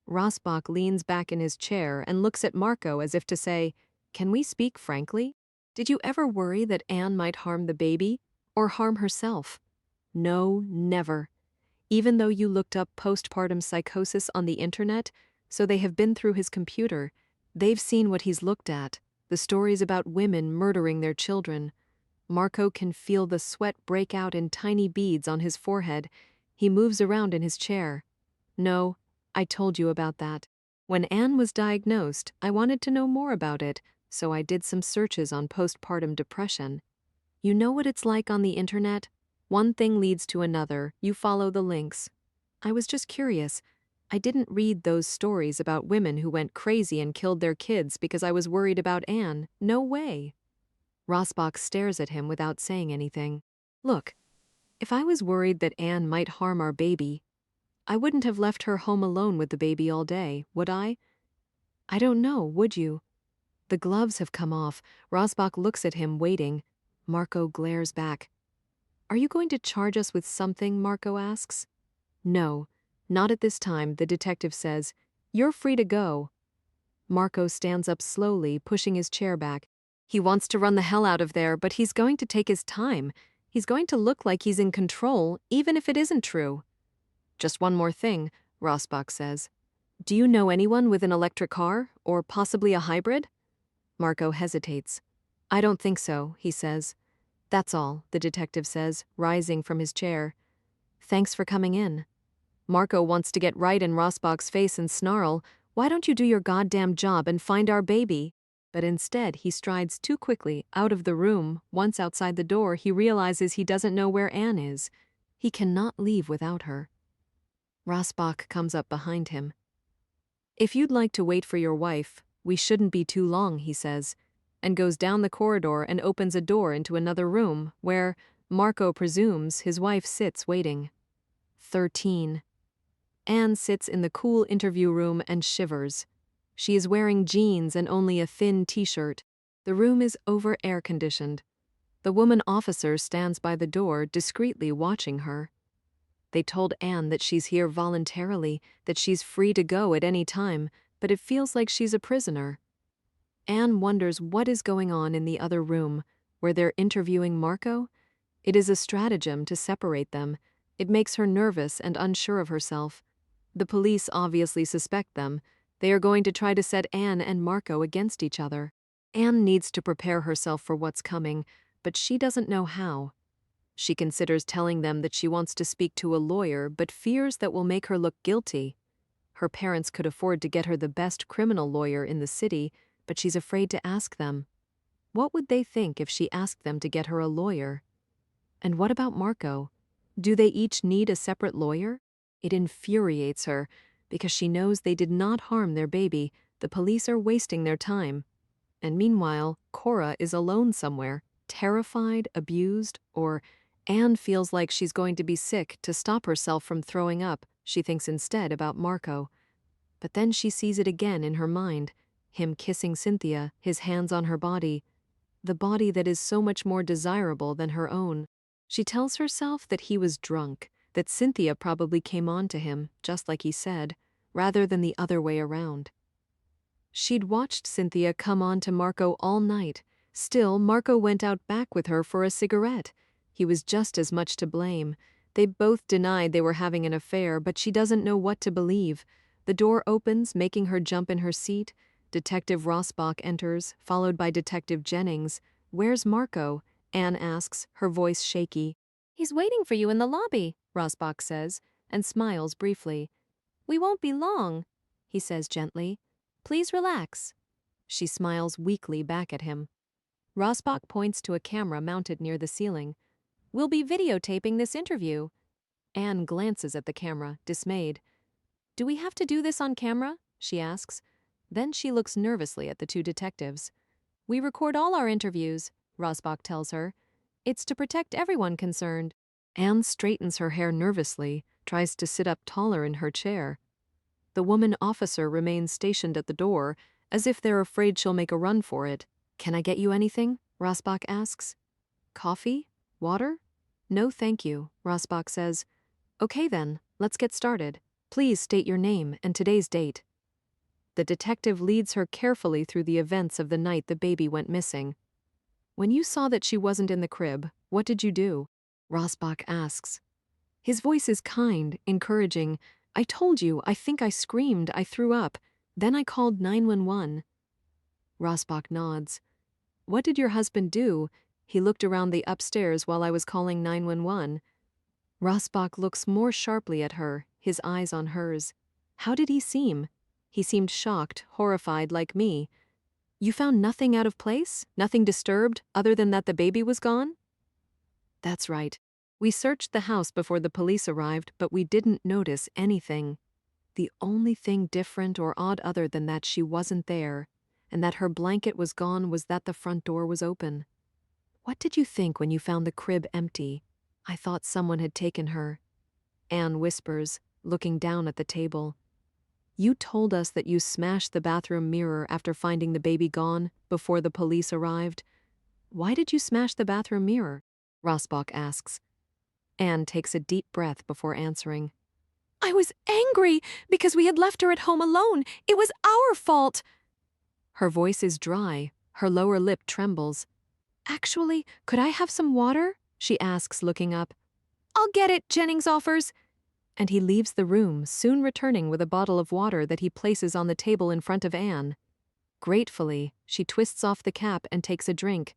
Rasbach leans back in his chair and looks at Marco as if to say, Can we speak frankly? Did you ever worry that Anne might harm the baby or harm herself? No, never. Even though you looked up postpartum psychosis on the internet, so they have been through his computer, they've seen what he's looked at, the stories about women murdering their children. Marco can feel the sweat break out in tiny beads on his forehead. He moves around in his chair. No, I told you about that. When Anne was diagnosed, I wanted to know more about it, so I did some searches on postpartum depression. You know what it's like on the internet? One thing leads to another, you follow the links. I was just curious. I didn't read those stories about women who went crazy and killed their kids because I was worried about Anne. No way. Rasbach stares at him without saying anything. Look, if I was worried that Anne might harm our baby, I wouldn't have left her home alone with the baby all day, would I? I don't know, would you? The gloves have come off. Rasbach looks at him, waiting. Marco glares back. Are you going to charge us with something? Marco asks. No, not at this time, the detective says. You're free to go. Marco stands up slowly, pushing his chair back. He wants to run the hell out of there, but he's going to take his time. He's going to look like he's in control, even if it isn't true. Just one more thing, Rasbach says. Do you know anyone with an electric car, or possibly a hybrid? Marco hesitates. I don't think so, he says. That's all, the detective says, rising from his chair. Thanks for coming in. Marco wants to get right in Rasbach's face and snarl, Why don't you do your goddamn job and find our baby? But instead, he strides too quickly out of the room. Once outside the door, he realizes he doesn't know where Anne is. He cannot leave without her. Rasbach comes up behind him. If you'd like to wait for your wife, we shouldn't be too long, he says, and goes down the corridor and opens a door into another room where, Marco presumes, his wife sits waiting. 13. Anne sits in the cool interview room and shivers. She is wearing jeans and only a thin t-shirt. The room is over-air-conditioned. The woman officer stands by the door, discreetly watching her. They told Anne that she's here voluntarily, that she's free to go at any time, but it feels like she's a prisoner. Anne wonders what is going on in the other room, where they're interviewing Marco. It is a stratagem to separate them. It makes her nervous and unsure of herself. The police obviously suspect them. They are going to try to set Anne and Marco against each other. Anne needs to prepare herself for what's coming, but she doesn't know how. She considers telling them that she wants to speak to a lawyer, but fears that will make her look guilty. Her parents could afford to get her the best criminal lawyer in the city, but she's afraid to ask them. What would they think if she asked them to get her a lawyer? And what about Marco? Do they each need a separate lawyer? It infuriates her, because she knows they did not harm their baby. The police are wasting their time. And meanwhile, Cora is alone somewhere, terrified, abused, or Anne feels like she's going to be sick. To stop herself from throwing up, she thinks instead about Marco. But then she sees it again in her mind, him kissing Cynthia, his hands on her body, the body that is so much more desirable than her own. She tells herself that he was drunk, that Cynthia probably came on to him, just like he said, rather than the other way around. She'd watched Cynthia come on to Marco all night. Still, Marco went out back with her for a cigarette. He was just as much to blame. They both denied they were having an affair, but she doesn't know what to believe. The door opens, making her jump in her seat. Detective Rasbach enters, followed by Detective Jennings. "Where's Marco?" Anne asks, her voice shaky. "He's waiting for you in the lobby," Rasbach says, and smiles briefly. "We won't be long," he says gently. "Please relax." She smiles weakly back at him. Rasbach points to a camera mounted near the ceiling. "We'll be videotaping this interview." Anne glances at the camera, dismayed. "Do we have to do this on camera?" she asks. Then she looks nervously at the two detectives. "We record all our interviews," Rasbach tells her. "It's to protect everyone concerned." Anne straightens her hair nervously, tries to sit up taller in her chair. The woman officer remains stationed at the door, as if they're afraid she'll make a run for it. "Can I get you anything?" Rasbach asks. "Coffee? Water?" "No, thank you," Rasbach says. "Okay then, let's get started. Please state your name and today's date." The detective leads her carefully through the events of the night the baby went missing. "When you saw that she wasn't in the crib, what did you do?" Rasbach asks. His voice is kind, encouraging. "I told you, I think I screamed, I threw up. Then I called 911. Rasbach nods. "What did your husband do?" "He looked around the upstairs while I was calling 911. Rasbach looks more sharply at her, his eyes on hers. "How did he seem?" "He seemed shocked, horrified, like me." "You found nothing out of place? Nothing disturbed, other than that the baby was gone?" "That's right. We searched the house before the police arrived, but we didn't notice anything. The only thing different or odd other than that she wasn't there, and that her blanket was gone, was that the front door was open." "What did you think when you found the crib empty?" "I thought someone had taken her." Anne whispers, looking down at the table. "You told us that you smashed the bathroom mirror after finding the baby gone, before the police arrived. Why did you smash the bathroom mirror?" Rasbach asks. Anne takes a deep breath before answering. "I was angry because we had left her at home alone. It was our fault." Her voice is dry, her lower lip trembles. "Actually, could I have some water?" she asks, looking up. "I'll get it," Jennings offers. And he leaves the room, soon returning with a bottle of water that he places on the table in front of Anne. Gratefully, she twists off the cap and takes a drink.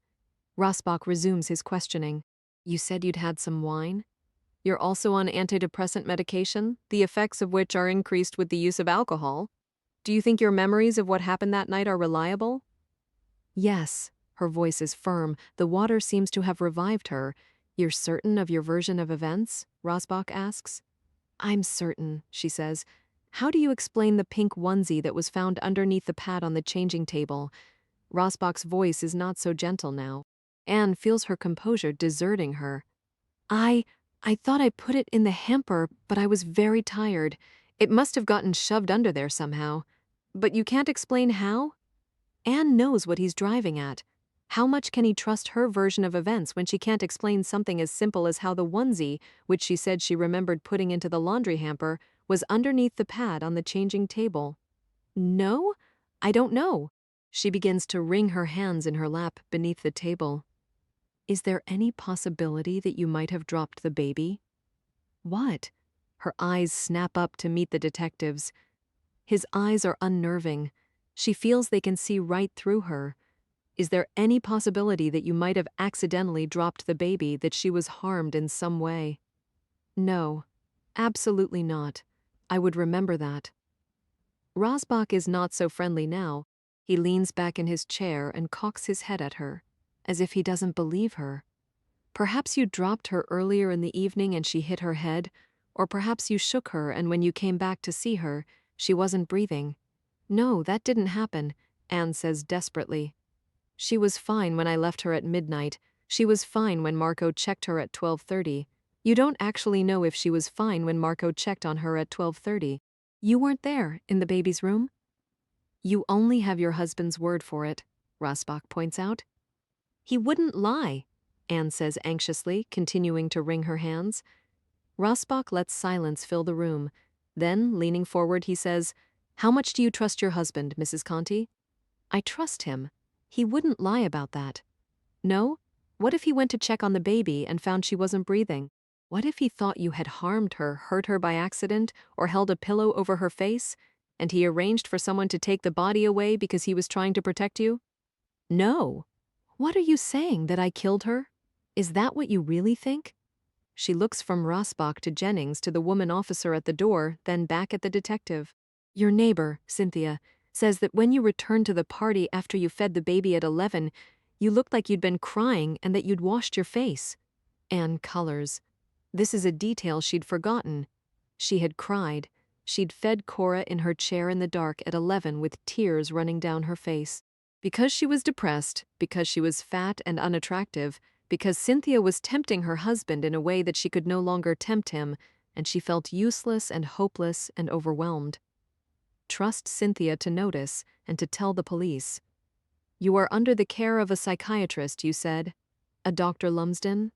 Rasbach resumes his questioning. "You said you'd had some wine? You're also on antidepressant medication, the effects of which are increased with the use of alcohol. Do you think your memories of what happened that night are reliable?" "Yes." Her voice is firm. The water seems to have revived her. "You're certain of your version of events?" Rasbach asks. "I'm certain," she says. "How do you explain the pink onesie that was found underneath the pad on the changing table?" Rasbach's voice is not so gentle now. Anne feels her composure deserting her. I thought I put it in the hamper, but I was very tired. It must have gotten shoved under there somehow. But you can't explain how?" Anne knows what he's driving at. How much can he trust her version of events when she can't explain something as simple as how the onesie, which she said she remembered putting into the laundry hamper, was underneath the pad on the changing table? "No, I don't know." She begins to wring her hands in her lap beneath the table. "Is there any possibility that you might have dropped the baby?" What? Her eyes snap up to meet the detective's. His eyes are unnerving. She feels they can see right through her. Is there any possibility that you might have accidentally dropped the baby, that she was harmed in some way? No, absolutely not. I would remember that. Rasbach is not so friendly now. He leans back in his chair and cocks his head at her, as if he doesn't believe her. Perhaps you dropped her earlier in the evening and she hit her head, or perhaps you shook her and when you came back to see her, she wasn't breathing. No, that didn't happen, Anne says desperately. She was fine when I left her at midnight. She was fine when Marco checked her at 12:30. You don't actually know if she was fine when Marco checked on her at 12:30. You weren't there, in the baby's room? You only have your husband's word for it, Rasbach points out. He wouldn't lie, Anne says anxiously, continuing to wring her hands. Rasbach lets silence fill the room. Then, leaning forward, he says, "How much do you trust your husband, Mrs. Conti?" "I trust him. He wouldn't lie about that." "No? What if he went to check on the baby and found she wasn't breathing? What if he thought you had harmed her, hurt her by accident, or held a pillow over her face, and he arranged for someone to take the body away because he was trying to protect you?" "No. What are you saying, that I killed her? Is that what you really think?" She looks from Rasbach to Jennings to the woman officer at the door, then back at the detective. "Your neighbor, Cynthia, says that when you returned to the party after you fed the baby at 11, you looked like you'd been crying and that you'd washed your face." Anne colors. This is a detail she'd forgotten. She had cried. She'd fed Cora in her chair in the dark at 11 with tears running down her face. Because she was depressed, because she was fat and unattractive, because Cynthia was tempting her husband in a way that she could no longer tempt him, and she felt useless and hopeless and overwhelmed. Trust Cynthia to notice and to tell the police. "You are under the care of a psychiatrist," you said. "A Dr. Lumsden?"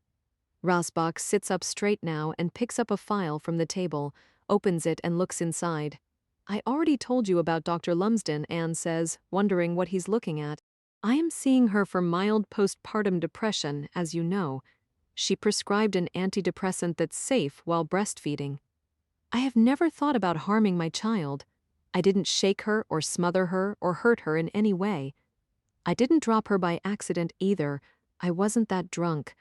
Rasbach sits up straight now and picks up a file from the table, opens it and looks inside. "I already told you about Dr. Lumsden," Anne says, wondering what he's looking at. "I am seeing her for mild postpartum depression, as you know. She prescribed an antidepressant that's safe while breastfeeding. I have never thought about harming my child. I didn't shake her or smother her or hurt her in any way. I didn't drop her by accident either. I wasn't that drunk.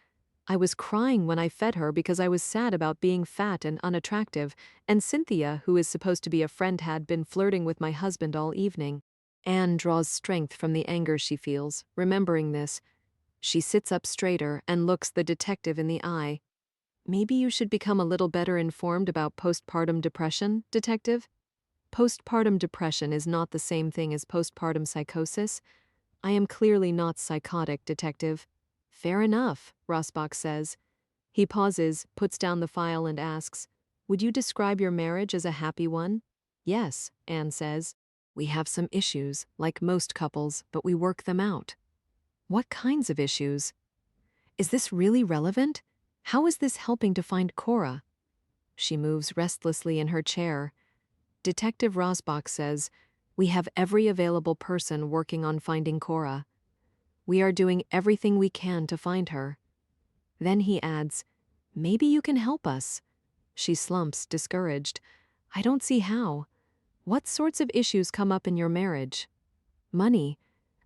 I was crying when I fed her because I was sad about being fat and unattractive, and Cynthia, who is supposed to be a friend, had been flirting with my husband all evening." Anne draws strength from the anger she feels, remembering this. She sits up straighter and looks the detective in the eye. "Maybe you should become a little better informed about postpartum depression, detective. Postpartum depression is not the same thing as postpartum psychosis. I am clearly not psychotic, detective." "Fair enough," Rasbach says. He pauses, puts down the file and asks, "Would you describe your marriage as a happy one?" "Yes," Anne says. "We have some issues, like most couples, but we work them out." "What kinds of issues? Is this really relevant? How is this helping to find Cora?" She moves restlessly in her chair. Detective Rasbach says, "We have every available person working on finding Cora. We are doing everything we can to find her." Then he adds, "Maybe you can help us." She slumps, discouraged. "I don't see how. What sorts of issues come up in your marriage?" "Money.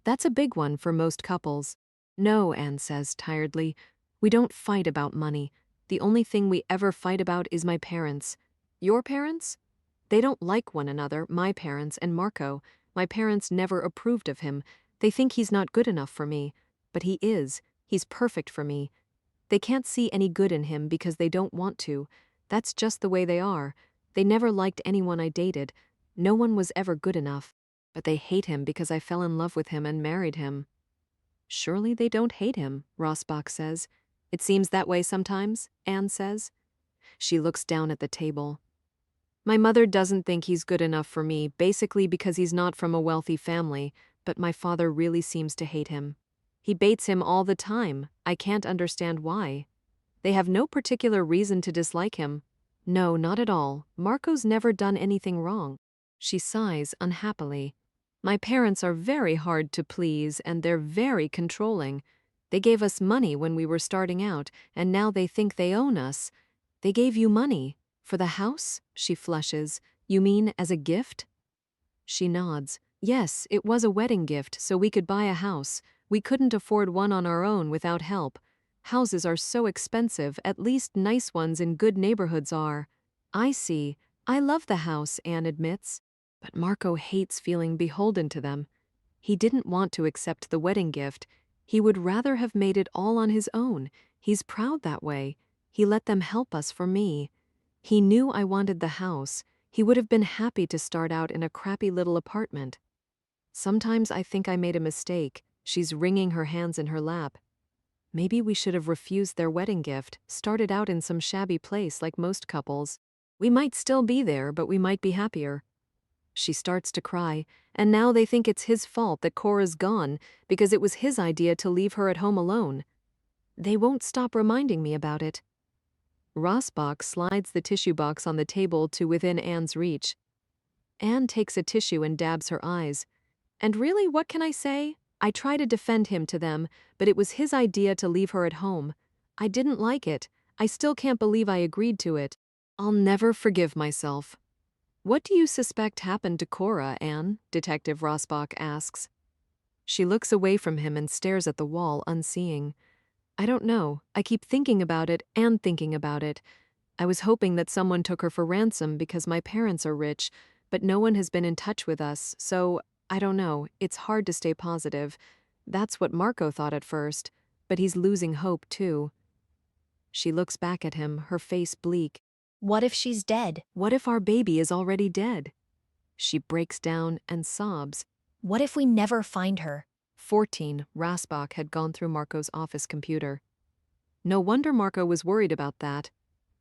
That's a big one for most couples." "No," Anne says tiredly. "We don't fight about money. The only thing we ever fight about is my parents." "Your parents?" "They don't like one another, my parents and Marco. My parents never approved of him. They think he's not good enough for me. But he is. He's perfect for me. They can't see any good in him because they don't want to. That's just the way they are. They never liked anyone I dated. No one was ever good enough. But they hate him because I fell in love with him and married him." "Surely they don't hate him," Rasbach says. "It seems that way sometimes," Anne says. She looks down at the table. "My mother doesn't think he's good enough for me, basically because he's not from a wealthy family, but my father really seems to hate him. He baits him all the time. I can't understand why. They have no particular reason to dislike him. No, not at all. Marco's never done anything wrong." She sighs unhappily. "My parents are very hard to please and they're very controlling. They gave us money when we were starting out, and now they think they own us. They gave you money. For the house? She flushes. You mean as a gift? She nods. Yes, it was a wedding gift, so we could buy a house. We couldn't afford one on our own without help. Houses are so expensive, at least nice ones in good neighborhoods are. I see. I love the house, Anne admits. But Marco hates feeling beholden to them. He didn't want to accept the wedding gift. He would rather have made it all on his own. He's proud that way. He let them help us for me. He knew I wanted the house. He would have been happy to start out in a crappy little apartment. Sometimes I think I made a mistake. She's wringing her hands in her lap. Maybe we should have refused their wedding gift, started out in some shabby place like most couples. We might still be there, but we might be happier. She starts to cry, and now they think it's his fault that Cora's gone because it was his idea to leave her at home alone. They won't stop reminding me about it. Rasbach slides the tissue box on the table to within Anne's reach. Anne takes a tissue and dabs her eyes. And really, what can I say? I try to defend him to them, but it was his idea to leave her at home. I didn't like it. I still can't believe I agreed to it. I'll never forgive myself. What do you suspect happened to Cora, Anne? Detective Rasbach asks. She looks away from him and stares at the wall, unseeing. I don't know. I keep thinking about it and thinking about it. I was hoping that someone took her for ransom because my parents are rich, but no one has been in touch with us, so I don't know. It's hard to stay positive. That's what Marco thought at first, but he's losing hope too. She looks back at him, her face bleak. What if she's dead? What if our baby is already dead? She breaks down and sobs. What if we never find her? 14, Rasbach had gone through Marco's office computer. No wonder Marco was worried about that.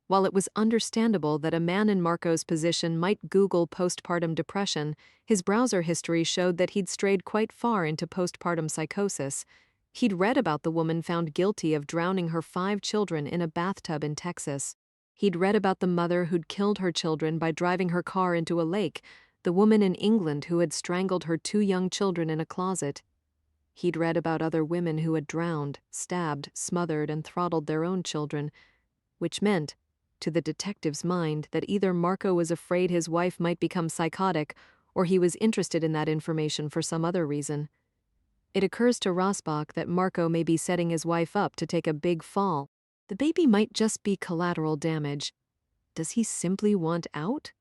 While it was understandable that a man in Marco's position might Google postpartum depression, his browser history showed that he'd strayed quite far into postpartum psychosis. He'd read about the woman found guilty of drowning her 5 children in a bathtub in Texas. He'd read about the mother who'd killed her children by driving her car into a lake, the woman in England who had strangled her 2 young children in a closet. He'd read about other women who had drowned, stabbed, smothered, and throttled their own children, which meant, to the detective's mind, that either Marco was afraid his wife might become psychotic or he was interested in that information for some other reason. It occurs to Rasbach that Marco may be setting his wife up to take a big fall. The baby might just be collateral damage. Does he simply want out?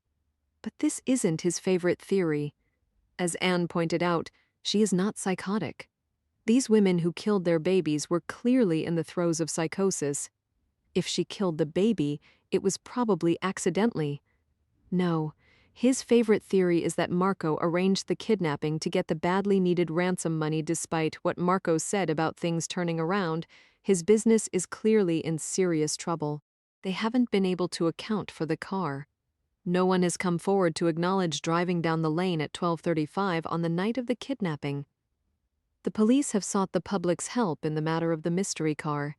But this isn't his favorite theory. As Anne pointed out, she is not psychotic. These women who killed their babies were clearly in the throes of psychosis. If she killed the baby, it was probably accidentally. No, his favorite theory is that Marco arranged the kidnapping to get the badly needed ransom money despite what Marco said about things turning around. His business is clearly in serious trouble. They haven't been able to account for the car. No one has come forward to acknowledge driving down the lane at 12:35 on the night of the kidnapping. The police have sought the public's help in the matter of the mystery car.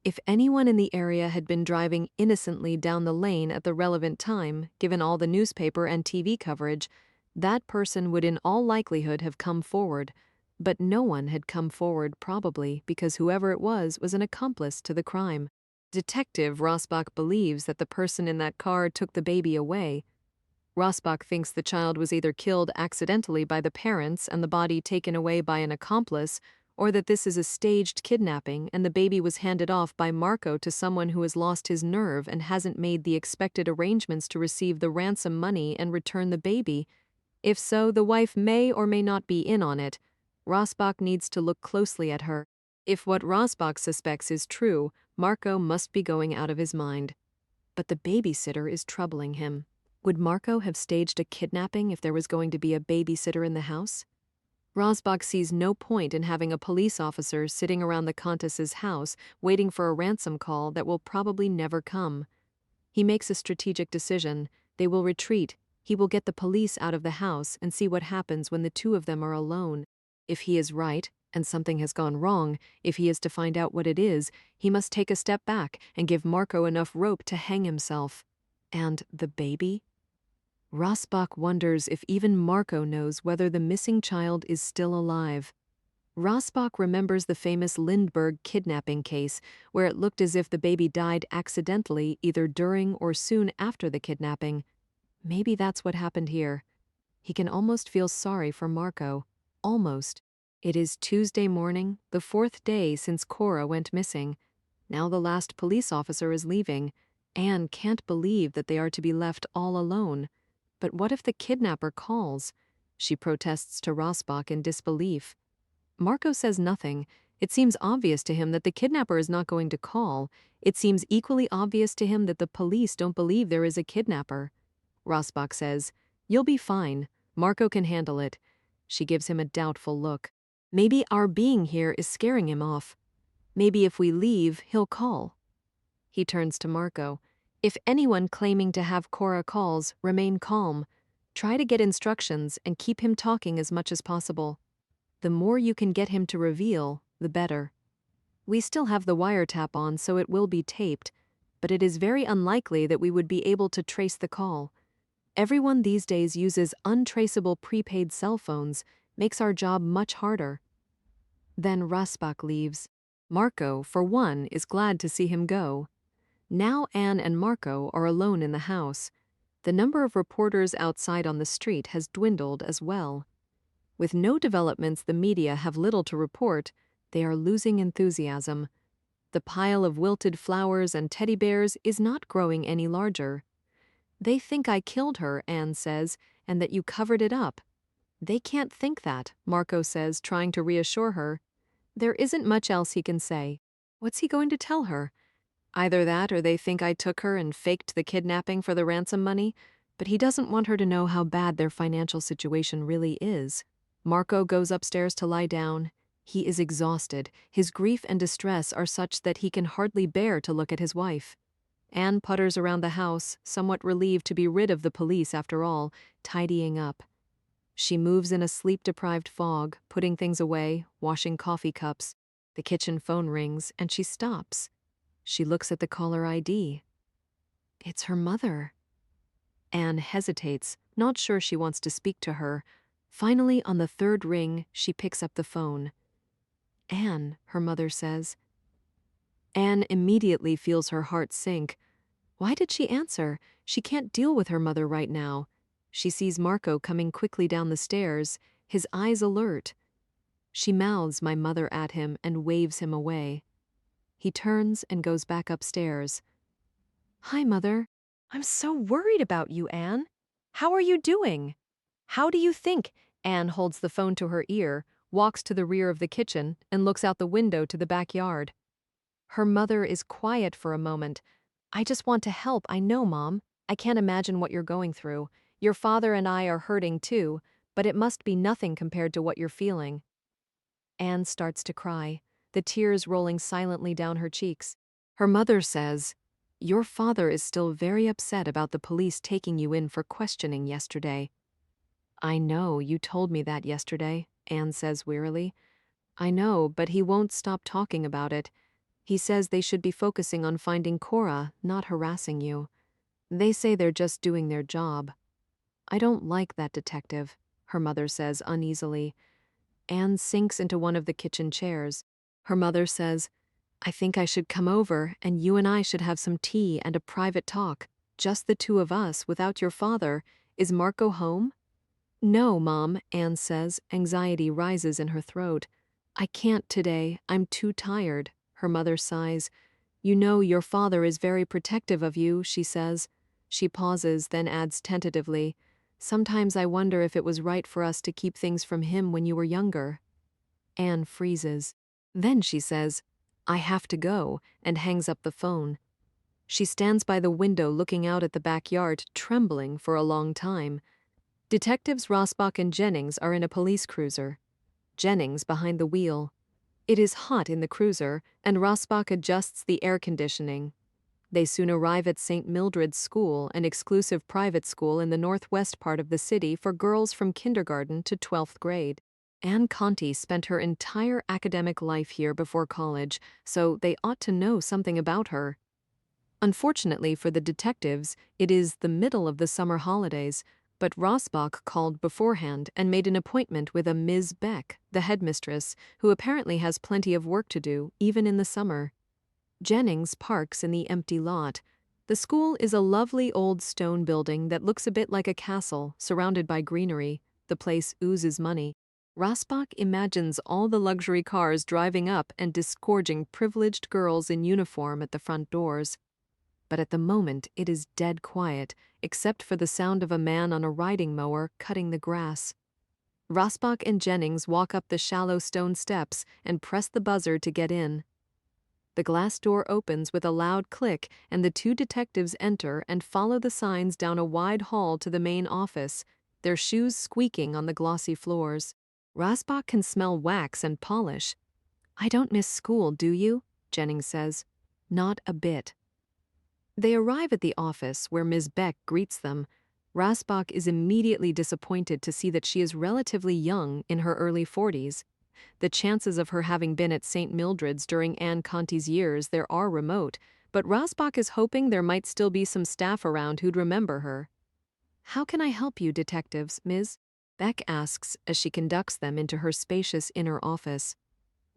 If anyone in the area had been driving innocently down the lane at the relevant time, given all the newspaper and TV coverage, that person would in all likelihood have come forward. But no one had come forward, probably because whoever it was an accomplice to the crime. Detective Rasbach believes that the person in that car took the baby away. Rasbach thinks the child was either killed accidentally by the parents and the body taken away by an accomplice, or that this is a staged kidnapping and the baby was handed off by Marco to someone who has lost his nerve and hasn't made the expected arrangements to receive the ransom money and return the baby. If so, the wife may or may not be in on it. Rasbach needs to look closely at her. If what Rasbach suspects is true, Marco must be going out of his mind. But the babysitter is troubling him. Would Marco have staged a kidnapping if there was going to be a babysitter in the house? Rasbach sees no point in having a police officer sitting around the Countess's house waiting for a ransom call that will probably never come. He makes a strategic decision. They will retreat. He will get the police out of the house and see what happens when the two of them are alone. If he is right, and something has gone wrong, if he is to find out what it is, he must take a step back and give Marco enough rope to hang himself. And the baby? Rasbach wonders if even Marco knows whether the missing child is still alive. Rasbach remembers the famous Lindbergh kidnapping case, where it looked as if the baby died accidentally either during or soon after the kidnapping. Maybe that's what happened here. He can almost feel sorry for Marco. Almost. It is Tuesday morning, the 4th day since Cora went missing. Now the last police officer is leaving. Anne can't believe that they are to be left all alone. But what if the kidnapper calls? She protests to Rasbach in disbelief. Marco says nothing. It seems obvious to him that the kidnapper is not going to call. It seems equally obvious to him that the police don't believe there is a kidnapper. Rasbach says, "You'll be fine. Marco can handle it." She gives him a doubtful look. Maybe our being here is scaring him off. Maybe if we leave, he'll call. He turns to Marco. "If anyone claiming to have Cora calls, remain calm. Try to get instructions and keep him talking as much as possible. The more you can get him to reveal, the better. We still have the wiretap on, so it will be taped, but it is very unlikely that we would be able to trace the call. Everyone these days uses untraceable prepaid cell phones, makes our job much harder." Then Rasbach leaves. Marco, for one, is glad to see him go. Now Anne and Marco are alone in the house. The number of reporters outside on the street has dwindled as well. With no developments the media have little to report, they are losing enthusiasm. The pile of wilted flowers and teddy bears is not growing any larger. "They think I killed her," Anne says, "and that you covered it up." "They can't think that," Marco says, trying to reassure her. There isn't much else he can say. What's he going to tell her? Either that or they think I took her and faked the kidnapping for the ransom money, but he doesn't want her to know how bad their financial situation really is. Marco goes upstairs to lie down. He is exhausted. His grief and distress are such that he can hardly bear to look at his wife. Anne putters around the house, somewhat relieved to be rid of the police after all, tidying up. She moves in a sleep-deprived fog, putting things away, washing coffee cups. The kitchen phone rings, and she stops. She looks at the caller ID. It's her mother. Anne hesitates, not sure she wants to speak to her. Finally, on the 3rd ring, she picks up the phone. "Anne," her mother says. Anne immediately feels her heart sink. Why did she answer? She can't deal with her mother right now. She sees Marco coming quickly down the stairs, his eyes alert. She mouths "my mother" at him and waves him away. He turns and goes back upstairs. "Hi, Mother. I'm so worried about you, Anne. How are you doing?" "How do you think?" Anne holds the phone to her ear, walks to the rear of the kitchen, and looks out the window to the backyard. Her mother is quiet for a moment. "I just want to help, I know, Mom. I can't imagine what you're going through. Your father and I are hurting too, but it must be nothing compared to what you're feeling." Anne starts to cry, the tears rolling silently down her cheeks. Her mother says, "Your father is still very upset about the police taking you in for questioning yesterday." "I know, you told me that yesterday," Anne says wearily. "I know, but he won't stop talking about it. He says they should be focusing on finding Cora, not harassing you. They say they're just doing their job." "I don't like that detective," her mother says uneasily. Anne sinks into one of the kitchen chairs. Her mother says, "I think I should come over and you and I should have some tea and a private talk. Just the two of us, without your father. Is Marco home?" "No, Mom," Anne says, anxiety rises in her throat. "I can't today. I'm too tired." Her mother sighs. "You know your father is very protective of you," she says. She pauses, then adds tentatively, "Sometimes I wonder if it was right for us to keep things from him when you were younger." Anne freezes. Then she says, "I have to go," and hangs up the phone. She stands by the window looking out at the backyard, trembling for a long time. Detectives Rasbach and Jennings are in a police cruiser. Jennings behind the wheel. It is hot in the cruiser, and Rasbach adjusts the air conditioning. They soon arrive at St. Mildred's School, an exclusive private school in the northwest part of the city for girls from kindergarten to 12th grade. Anne Conti spent her entire academic life here before college, so they ought to know something about her. Unfortunately for the detectives, it is the middle of the summer holidays. but Rasbach called beforehand and made an appointment with a Ms. Beck, the headmistress, who apparently has plenty of work to do, even in the summer. Jennings parks in the empty lot. The school is a lovely old stone building that looks a bit like a castle, surrounded by greenery. The place oozes money. Rasbach imagines all the luxury cars driving up and disgorging privileged girls in uniform at the front doors. But at the moment it is dead quiet, except for the sound of a man on a riding mower cutting the grass. Rasbach and Jennings walk up the shallow stone steps and press the buzzer to get in. The glass door opens with a loud click, and the two detectives enter and follow the signs down a wide hall to the main office, their shoes squeaking on the glossy floors. Rasbach can smell wax and polish. "I don't miss school, do you?" Jennings says. "Not a bit." They arrive at the office, where Ms. Beck greets them. Rasbach is immediately disappointed to see that she is relatively young, in her early 40s. The chances of her having been at St. Mildred's during Anne Conti's years there are remote, but Rasbach is hoping there might still be some staff around who'd remember her. "How can I help you, detectives, Ms.?" Beck asks as she conducts them into her spacious inner office.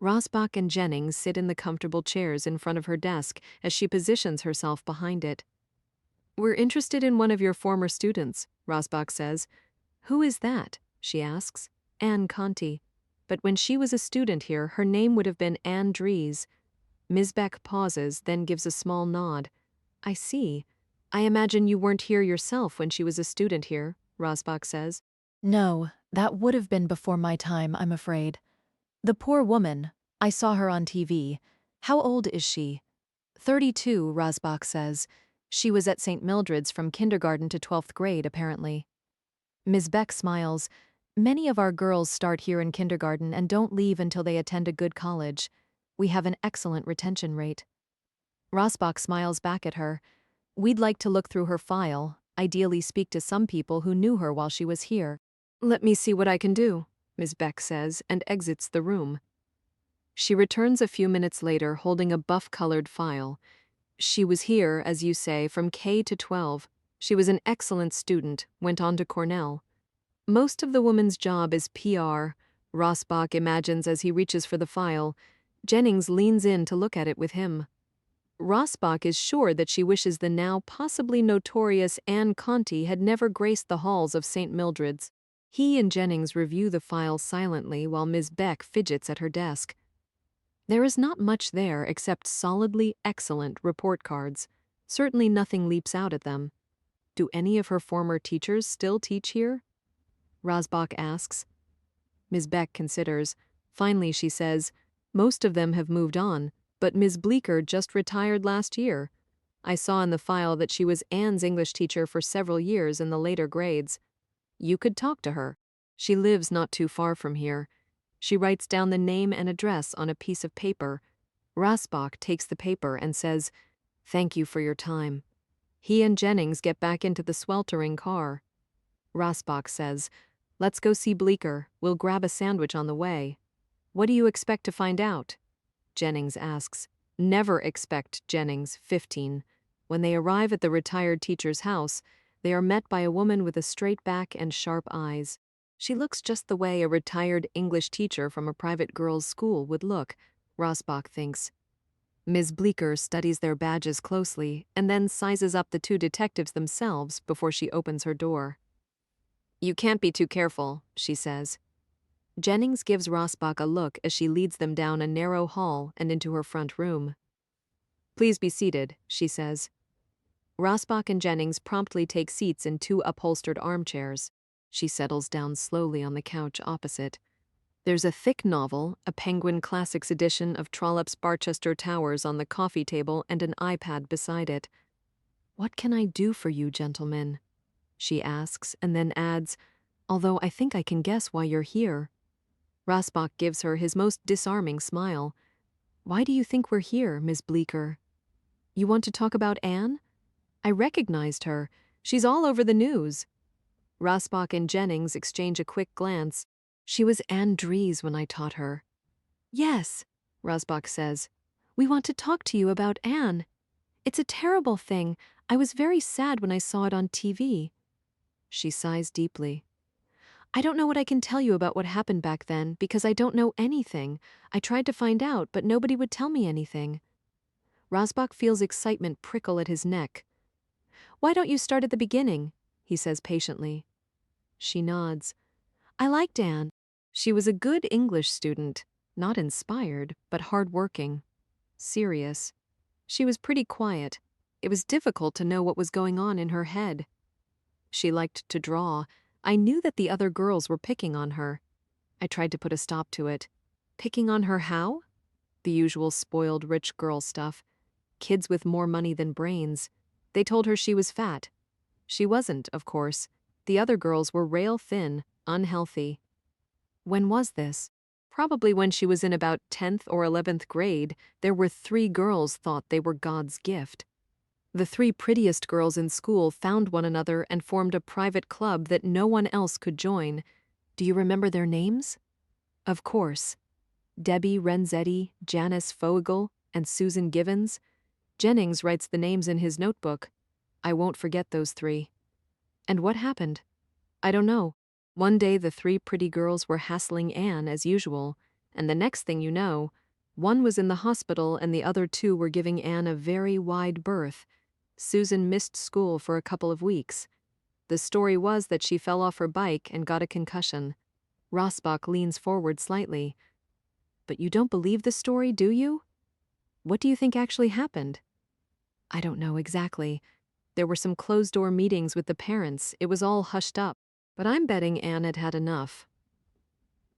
Rasbach and Jennings sit in the comfortable chairs in front of her desk as she positions herself behind it. "We're interested in one of your former students," Rasbach says. "Who is that?" she asks. "Anne Conti. But when she was a student here, her name would have been Anne Dries." Ms. Beck pauses, then gives a small nod. "I see. I imagine you weren't here yourself when she was a student here," Rasbach says. No, that would have been before my time, I'm afraid. The poor woman, I saw her on TV. How old is she? 32, Rasbach says. She was at St. Mildred's from kindergarten to 12th grade, apparently. Ms. Beck smiles. "Many of our girls start here in kindergarten and don't leave until they attend a good college. We have an excellent retention rate." Rasbach smiles back at her. "We'd like to look through her file, ideally speak to some people who knew her while she was here." "Let me see what I can do," Ms. Beck says, and exits the room. She returns a few minutes later holding a buff-colored file. "She was here, as you say, from K to 12. She was an excellent student, went on to Cornell. Most of the woman's job is PR," Rasbach imagines as he reaches for the file. Jennings leans in to look at it with him. Rasbach is sure that she wishes the now possibly notorious Anne Conti had never graced the halls of St. Mildred's. He and Jennings review the file silently while Ms. Beck fidgets at her desk. There is not much there except solidly excellent report cards. Certainly nothing leaps out at them. Do any of her former teachers still teach here? Rasbach asks. Ms. Beck considers. Finally she says, "Most of them have moved on, but Ms. Bleecker just retired last year. I saw in the file that she was Anne's English teacher for several years in the later grades. You could talk to her. She lives not too far from here." She writes down the name and address on a piece of paper. Rasbach takes the paper and says, "Thank you for your time." He and Jennings get back into the sweltering car. Rasbach says, "Let's go see Bleecker. We'll grab a sandwich on the way." "What do you expect to find out?" Jennings asks. Never expect Jennings, 15. When they arrive at the retired teacher's house, they are met by a woman with a straight back and sharp eyes. She looks just the way a retired English teacher from a private girls' school would look, Rasbach thinks. Ms. Bleecker studies their badges closely and then sizes up the two detectives themselves before she opens her door. "You can't be too careful," she says. Jennings gives Rasbach a look as she leads them down a narrow hall and into her front room. "Please be seated," she says. Rasbach and Jennings promptly take seats in two upholstered armchairs. She settles down slowly on the couch opposite. There's a thick novel, a Penguin Classics edition of Trollope's Barchester Towers on the coffee table and an iPad beside it. "What can I do for you, gentlemen?" she asks, and then adds, "Although I think I can guess why you're here." Rasbach gives her his most disarming smile. "Why do you think we're here, Miss Bleecker?" "You want to talk about Anne? I recognized her. She's all over the news." Rasbach and Jennings exchange a quick glance. "She was Anne Dries when I taught her." "Yes," Rasbach says. "We want to talk to you about Anne. It's a terrible thing. I was very sad when I saw it on TV." She sighs deeply. I don't know what I can tell you about what happened back then because I don't know anything. I tried to find out, but nobody would tell me anything. Rasbach feels excitement prickle at his neck. Why don't you start at the beginning? He says patiently. She nods. I liked Anne. She was a good English student, not inspired, but hardworking. Serious. She was pretty quiet. It was difficult to know what was going on in her head. She liked to draw. I knew that the other girls were picking on her. I tried to put a stop to it. Picking on her how? The usual spoiled rich girl stuff. Kids with more money than brains. They told her she was fat. She wasn't, of course. The other girls were rail thin, unhealthy. When was this? Probably when she was in about 10th or 11th grade. There were 3 girls thought they were God's gift. The 3 prettiest girls in school found one another and formed a private club that no one else could join. Do you remember their names? Of course. Debbie Renzetti, Janice Foegel, and Susan Givens. Jennings writes the names in his notebook. I won't forget those 3. And what happened? I don't know. One day the 3 pretty girls were hassling Anne as usual, and the next thing you know, one was in the hospital and the other 2 were giving Anne a very wide berth. Susan missed school for a couple of weeks. The story was that she fell off her bike and got a concussion. Rasbach leans forward slightly. But you don't believe the story, do you? What do you think actually happened? I don't know exactly. There were some closed-door meetings with the parents. It was all hushed up. But I'm betting Anne had had enough.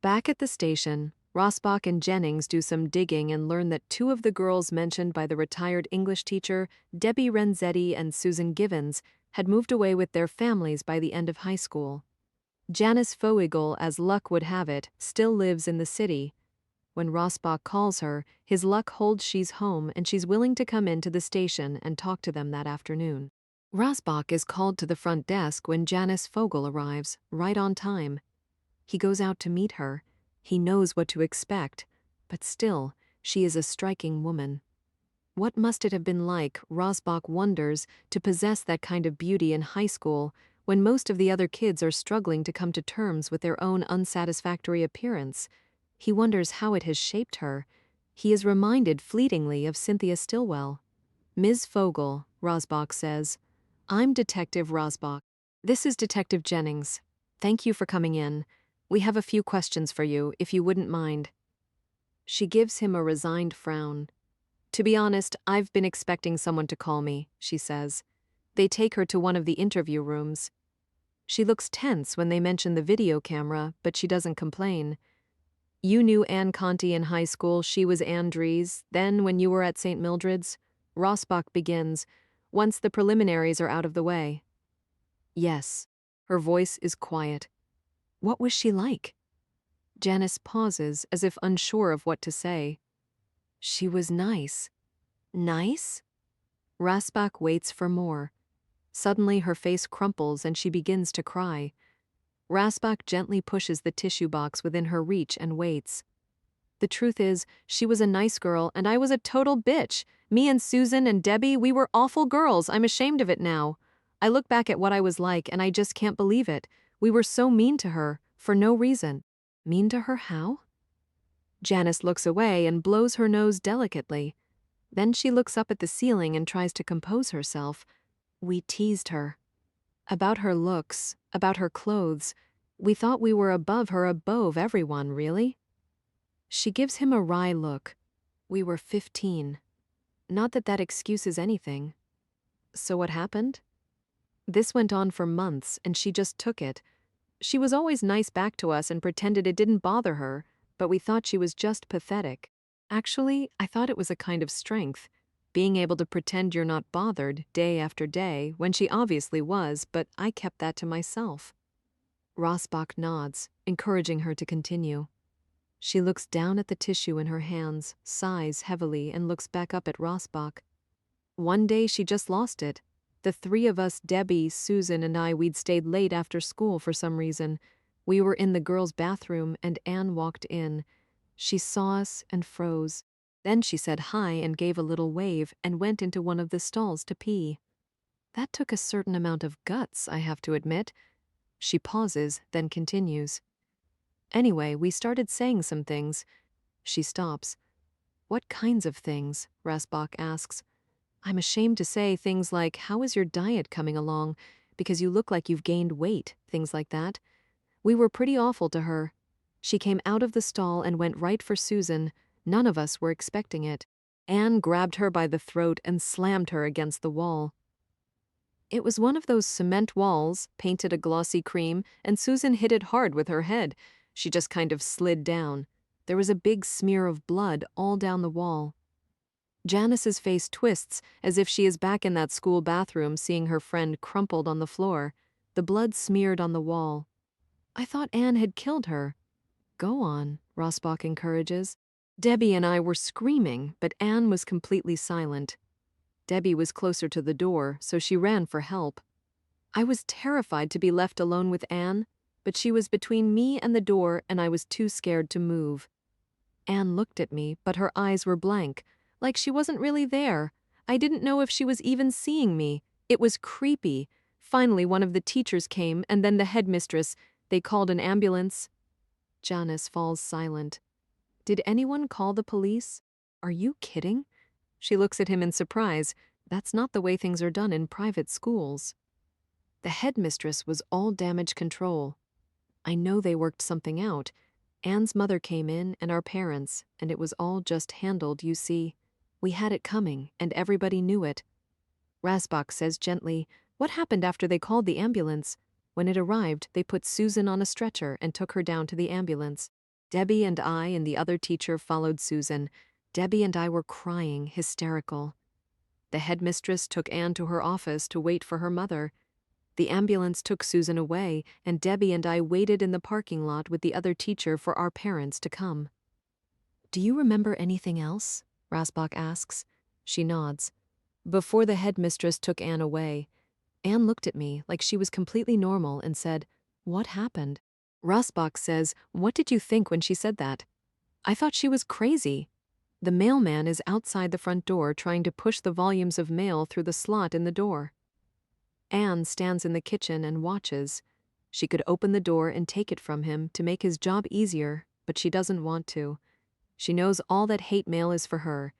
Back at the station, Rasbach and Jennings do some digging and learn that 2 of the girls mentioned by the retired English teacher, Debbie Renzetti and Susan Givens, had moved away with their families by the end of high school. Janice Foegel, as luck would have it, still lives in the city. When Rasbach calls her, his luck holds she's home and she's willing to come into the station and talk to them that afternoon. Rasbach is called to the front desk when Janice Foegel arrives, right on time. He goes out to meet her. He knows what to expect, but still, she is a striking woman. What must it have been like, Rasbach wonders, to possess that kind of beauty in high school when most of the other kids are struggling to come to terms with their own unsatisfactory appearance? He wonders how it has shaped her. He is reminded fleetingly of Cynthia Stillwell. Ms. Foegel, Rasbach says, I'm Detective Rasbach. This is Detective Jennings. Thank you for coming in. We have a few questions for you, if you wouldn't mind. She gives him a resigned frown. To be honest, I've been expecting someone to call me, she says. They take her to one of the interview rooms. She looks tense when they mention the video camera, but she doesn't complain. You knew Anne Conti in high school, she was Anne Dries, then when you were at St. Mildred's? Rasbach begins, once the preliminaries are out of the way. Yes. Her voice is quiet. What was she like? Janice pauses, as if unsure of what to say. She was nice. Nice? Rasbach waits for more. Suddenly her face crumples and she begins to cry. Rasbach gently pushes the tissue box within her reach and waits. The truth is, she was a nice girl and I was a total bitch. Me and Susan and Debbie, we were awful girls. I'm ashamed of it now. I look back at what I was like and I just can't believe it. We were so mean to her, for no reason. Mean to her how? Janice looks away and blows her nose delicately. Then she looks up at the ceiling and tries to compose herself. We teased her. About her looks, about her clothes. We thought we were above her, above everyone, really. She gives him a wry look. We were 15. Not that that excuses anything. So what happened? This went on for months, and she just took it. She was always nice back to us and pretended it didn't bother her, but we thought she was just pathetic. Actually, I thought it was a kind of strength, being able to pretend you're not bothered day after day when she obviously was, but I kept that to myself. Rasbach nods, encouraging her to continue. She looks down at the tissue in her hands, sighs heavily, and looks back up at Rasbach. One day she just lost it. The 3 of us, Debbie, Susan, and I, we'd stayed late after school for some reason. We were in the girls' bathroom, and Anne walked in. She saw us and froze. Then she said hi and gave a little wave and went into one of the stalls to pee. That took a certain amount of guts, I have to admit. She pauses, then continues. Anyway, we started saying some things. She stops. What kinds of things? Rasbach asks. I'm ashamed to say things like, how is your diet coming along? Because you look like you've gained weight, things like that. We were pretty awful to her. She came out of the stall and went right for Susan. None of us were expecting it. Anne grabbed her by the throat and slammed her against the wall. It was one of those cement walls, painted a glossy cream, and Susan hit it hard with her head. She just kind of slid down. There was a big smear of blood all down the wall. Janice's face twists as if she is back in that school bathroom seeing her friend crumpled on the floor, the blood smeared on the wall. I thought Anne had killed her. Go on, Rasbach encourages. Debbie and I were screaming, but Anne was completely silent. Debbie was closer to the door, so she ran for help. I was terrified to be left alone with Anne, but she was between me and the door and I was too scared to move. Anne looked at me, but her eyes were blank, like she wasn't really there. I didn't know if she was even seeing me. It was creepy. Finally, one of the teachers came, and then the headmistress. They called an ambulance. Janice falls silent. Did anyone call the police? Are you kidding? She looks at him in surprise. That's not the way things are done in private schools. The headmistress was all damage control. I know they worked something out. Anne's mother came in and our parents, and it was all just handled, you see. We had it coming, and everybody knew it. Rasbach says gently, what happened after they called the ambulance? When it arrived, they put Susan on a stretcher and took her down to the ambulance. Debbie and I and the other teacher followed Susan. Debbie and I were crying, hysterical. The headmistress took Anne to her office to wait for her mother. The ambulance took Susan away, and Debbie and I waited in the parking lot with the other teacher for our parents to come. Do you remember anything else? Rasbach asks. She nods. Before the headmistress took Anne away, Anne looked at me like she was completely normal and said, what happened? Rasbach says, what did you think when she said that? I thought she was crazy. The mailman is outside the front door trying to push the volumes of mail through the slot in the door. Anne stands in the kitchen and watches. She could open the door and take it from him to make his job easier, but she doesn't want to. She knows all that hate mail is for her.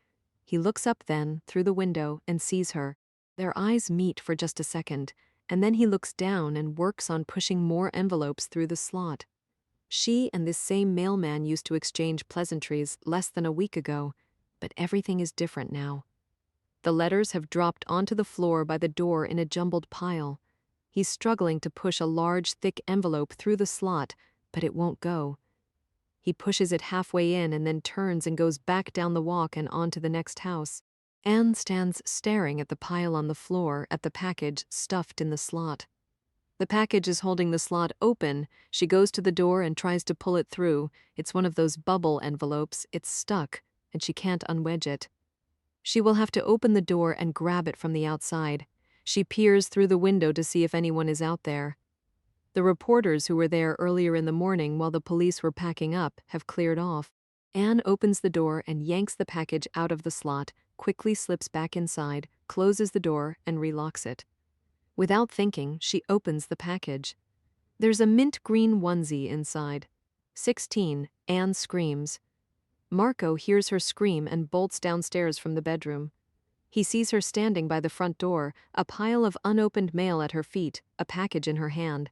He looks up then, through the window, and sees her. Their eyes meet for just a second, and then he looks down and works on pushing more envelopes through the slot. She and this same mailman used to exchange pleasantries less than a week ago, but everything is different now. The letters have dropped onto the floor by the door in a jumbled pile. He's struggling to push a large, thick envelope through the slot, but it won't go. He pushes it halfway in and then turns and goes back down the walk and on to the next house. Anne stands staring at the pile on the floor at the package stuffed in the slot. The package is holding the slot open. She goes to the door and tries to pull it through. It's one of those bubble envelopes. It's stuck, and she can't unwedge it. She will have to open the door and grab it from the outside. She peers through the window to see if anyone is out there. The reporters who were there earlier in the morning while the police were packing up have cleared off. Anne opens the door and yanks the package out of the slot, quickly slips back inside, closes the door, and relocks it. Without thinking, she opens the package. There's a mint green onesie inside. 16, Anne screams. Marco hears her scream and bolts downstairs from the bedroom. He sees her standing by the front door, a pile of unopened mail at her feet, a package in her hand.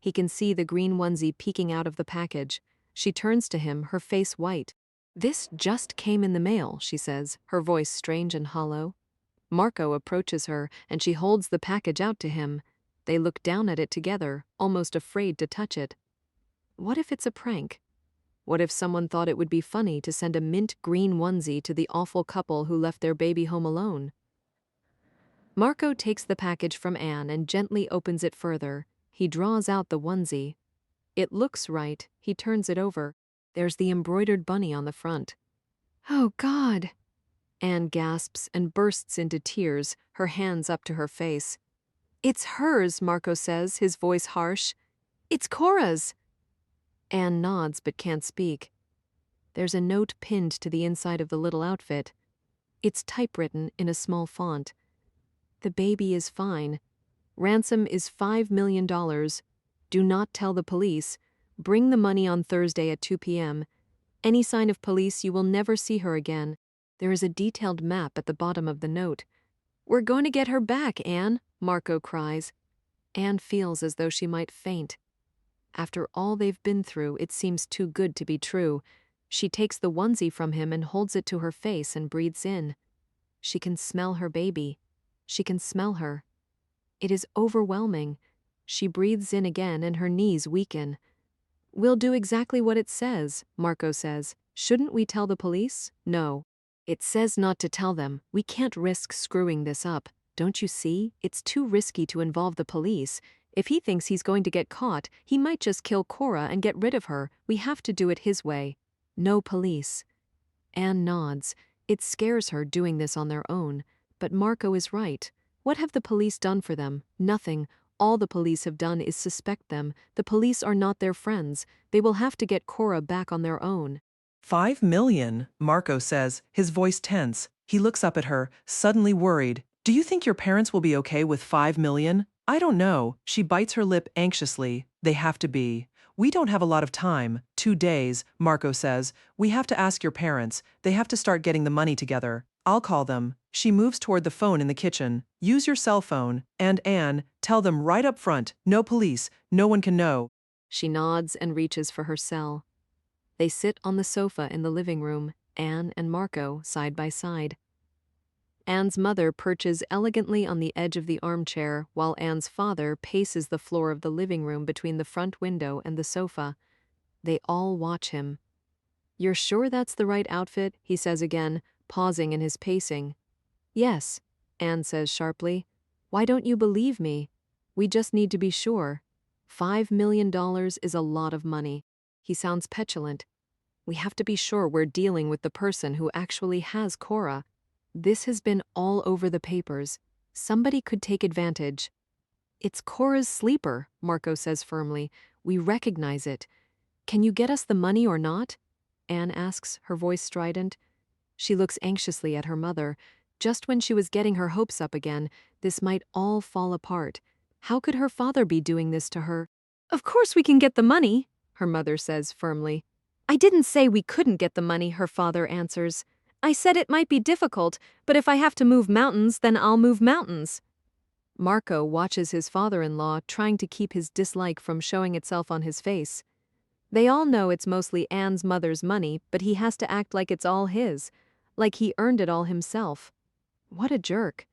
He can see the green onesie peeking out of the package. She turns to him, her face white. This just came in the mail, she says, her voice strange and hollow. Marco approaches her, and she holds the package out to him. They look down at it together, almost afraid to touch it. What if it's a prank? What if someone thought it would be funny to send a mint green onesie to the awful couple who left their baby home alone? Marco takes the package from Anne and gently opens it further. He draws out the onesie. It looks right. He turns it over. There's the embroidered bunny on the front. Oh, God! Anne gasps and bursts into tears, her hands up to her face. It's hers, Marco says, his voice harsh. It's Cora's! Anne nods but can't speak. There's a note pinned to the inside of the little outfit. It's typewritten in a small font. The baby is fine. Ransom is $5 million. Do not tell the police. Bring the money on Thursday at 2 p.m. Any sign of police, you will never see her again. There is a detailed map at the bottom of the note. We're going to get her back, Anne, Marco cries. Anne feels as though she might faint. After all they've been through, it seems too good to be true. She takes the onesie from him and holds it to her face and breathes in. She can smell her baby. She can smell her. It is overwhelming. She breathes in again and her knees weaken. We'll do exactly what it says, Marco says. Shouldn't we tell the police? No. It says not to tell them. We can't risk screwing this up. Don't you see? It's too risky to involve the police. If he thinks he's going to get caught, he might just kill Cora and get rid of her. We have to do it his way. No police. Anne nods. It scares her doing this on their own. But Marco is right. What have the police done for them? Nothing. All the police have done is suspect them. The police are not their friends. They will have to get Cora back on their own. 5 million, Marco says, his voice tense. He looks up at her, suddenly worried. Do you think your parents will be okay with 5 million? I don't know. She bites her lip anxiously. They have to be. We don't have a lot of time. 2 days, Marco says. We have to ask your parents. They have to start getting the money together. I'll call them. She moves toward the phone in the kitchen. Use your cell phone. And Anne, tell them right up front. No police. No one can know. She nods and reaches for her cell. They sit on the sofa in the living room, Anne and Marco side by side. Anne's mother perches elegantly on the edge of the armchair, while Anne's father paces the floor of the living room between the front window and the sofa. They all watch him. You're sure that's the right outfit? He says again, pausing in his pacing. Yes, Anne says sharply. Why don't you believe me? We just need to be sure. $5 million is a lot of money. He sounds petulant. We have to be sure we're dealing with the person who actually has Cora. This has been all over the papers. Somebody could take advantage. It's Cora's sleeper, Marco says firmly. We recognize it. Can you get us the money or not? Anne asks, her voice strident. She looks anxiously at her mother. Just when she was getting her hopes up again, this might all fall apart. How could her father be doing this to her? Of course we can get the money, her mother says firmly. I didn't say we couldn't get the money, her father answers. I said it might be difficult, but if I have to move mountains, then I'll move mountains. Marco watches his father-in-law, trying to keep his dislike from showing itself on his face. They all know it's mostly Anne's mother's money, but he has to act like it's all his, like he earned it all himself. What a jerk.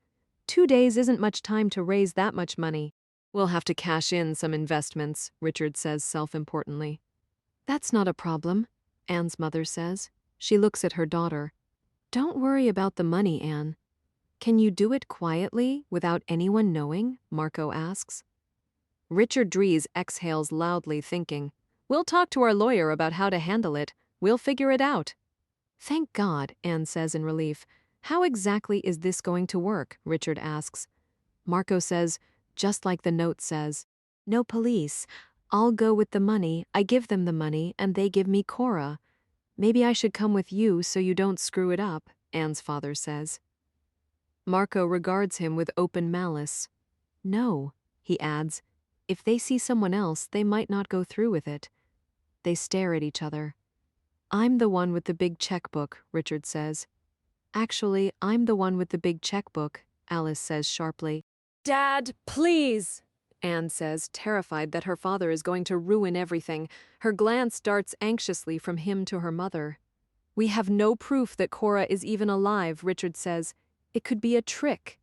2 days isn't much time to raise that much money. We'll have to cash in some investments, Richard says self-importantly. That's not a problem, Anne's mother says. She looks at her daughter. Don't worry about the money, Anne. Can you do it quietly, without anyone knowing? Marco asks. Richard Dries exhales loudly, thinking, We'll talk to our lawyer about how to handle it. We'll figure it out. Thank God, Anne says in relief. How exactly is this going to work? Richard asks. Marco says, just like the note says, no police. I'll go with the money, I give them the money, and they give me Cora. Maybe I should come with you so you don't screw it up, Anne's father says. Marco regards him with open malice. No, he adds. If they see someone else, they might not go through with it. They stare at each other. I'm the one with the big checkbook, Richard says. Actually, I'm the one with the big checkbook, Alice says sharply. Dad, please, Anne says, terrified that her father is going to ruin everything. Her glance darts anxiously from him to her mother. We have no proof that Cora is even alive, Richard says. It could be a trick.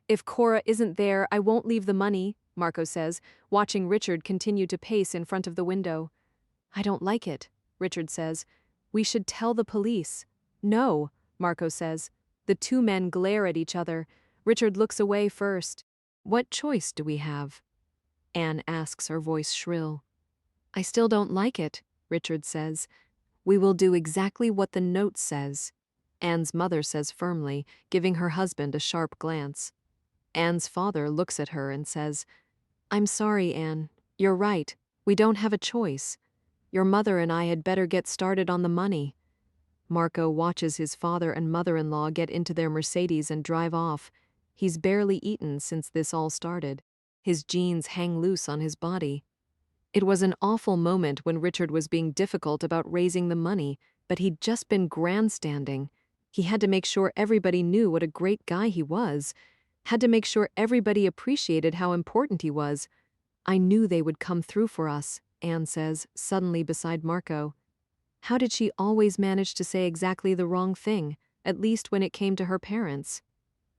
If Cora isn't there, I won't leave the money, Marco says, watching Richard continue to pace in front of the window. I don't like it, Richard says. We should tell the police. No, Marco says. The two men glare at each other. Richard looks away first. What choice do we have? Anne asks, her voice shrill. I still don't like it, Richard says. We will do exactly what the note says, Anne's mother says firmly, giving her husband a sharp glance. Anne's father looks at her and says, I'm sorry, Anne. You're right. We don't have a choice. Your mother and I had better get started on the money. Marco watches his father and mother-in-law get into their Mercedes and drive off. He's barely eaten since this all started. His jeans hang loose on his body. It was an awful moment when Richard was being difficult about raising the money, but he'd just been grandstanding. He had to make sure everybody knew what a great guy he was, had to make sure everybody appreciated how important he was. I knew they would come through for us, Anne says, suddenly beside Marco. How did she always manage to say exactly the wrong thing, at least when it came to her parents?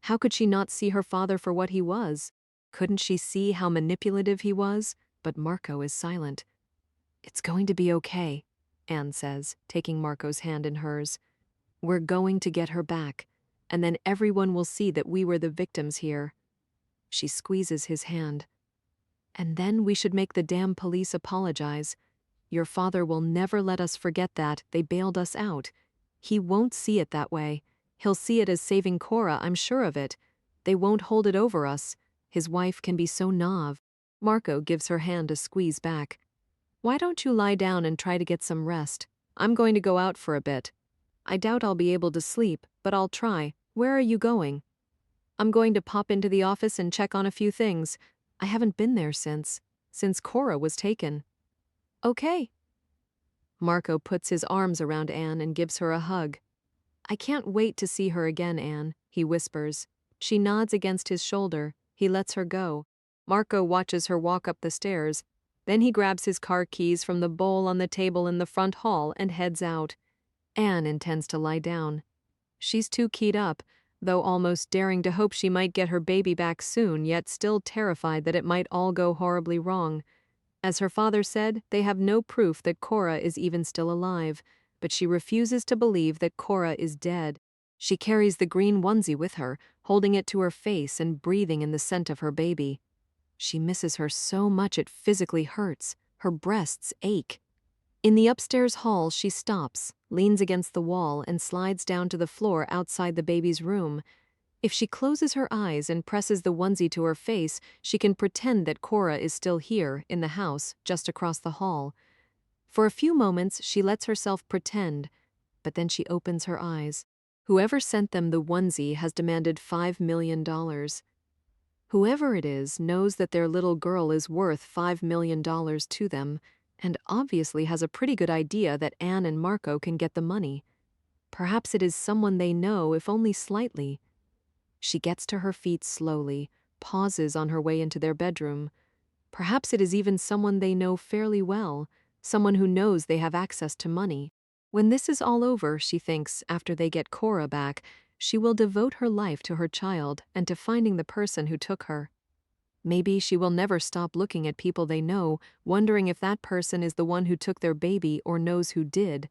How could she not see her father for what he was? Couldn't she see how manipulative he was? But Marco is silent. It's going to be okay, Anne says, taking Marco's hand in hers. We're going to get her back, and then everyone will see that we were the victims here. She squeezes his hand. And then we should make the damn police apologize. Your father will never let us forget that they bailed us out. He won't see it that way. He'll see it as saving Cora, I'm sure of it. They won't hold it over us. His wife can be so naive. Marco gives her hand a squeeze back. Why don't you lie down and try to get some rest? I'm going to go out for a bit. I doubt I'll be able to sleep, but I'll try. Where are you going? I'm going to pop into the office and check on a few things. I haven't been there since Cora was taken. Okay. Marco puts his arms around Anne and gives her a hug. I can't wait to see her again, Anne, he whispers. She nods against his shoulder. He lets her go. Marco watches her walk up the stairs. Then he grabs his car keys from the bowl on the table in the front hall and heads out. Anne intends to lie down. She's too keyed up, though almost daring to hope she might get her baby back soon, yet still terrified that it might all go horribly wrong. As her father said, they have no proof that Cora is even still alive, but she refuses to believe that Cora is dead. She carries the green onesie with her, holding it to her face and breathing in the scent of her baby. She misses her so much it physically hurts. Her breasts ache. In the upstairs hall, she stops, leans against the wall, and slides down to the floor outside the baby's room. If she closes her eyes and presses the onesie to her face, she can pretend that Cora is still here, in the house, just across the hall. For a few moments, she lets herself pretend, but then she opens her eyes. Whoever sent them the onesie has demanded $5 million. Whoever it is knows that their little girl is worth $5 million to them, and obviously has a pretty good idea that Anne and Marco can get the money. Perhaps it is someone they know, if only slightly. She gets to her feet slowly, pauses on her way into their bedroom. Perhaps it is even someone they know fairly well, someone who knows they have access to money. When this is all over, she thinks, after they get Cora back, she will devote her life to her child and to finding the person who took her. Maybe she will never stop looking at people they know, wondering if that person is the one who took their baby or knows who did.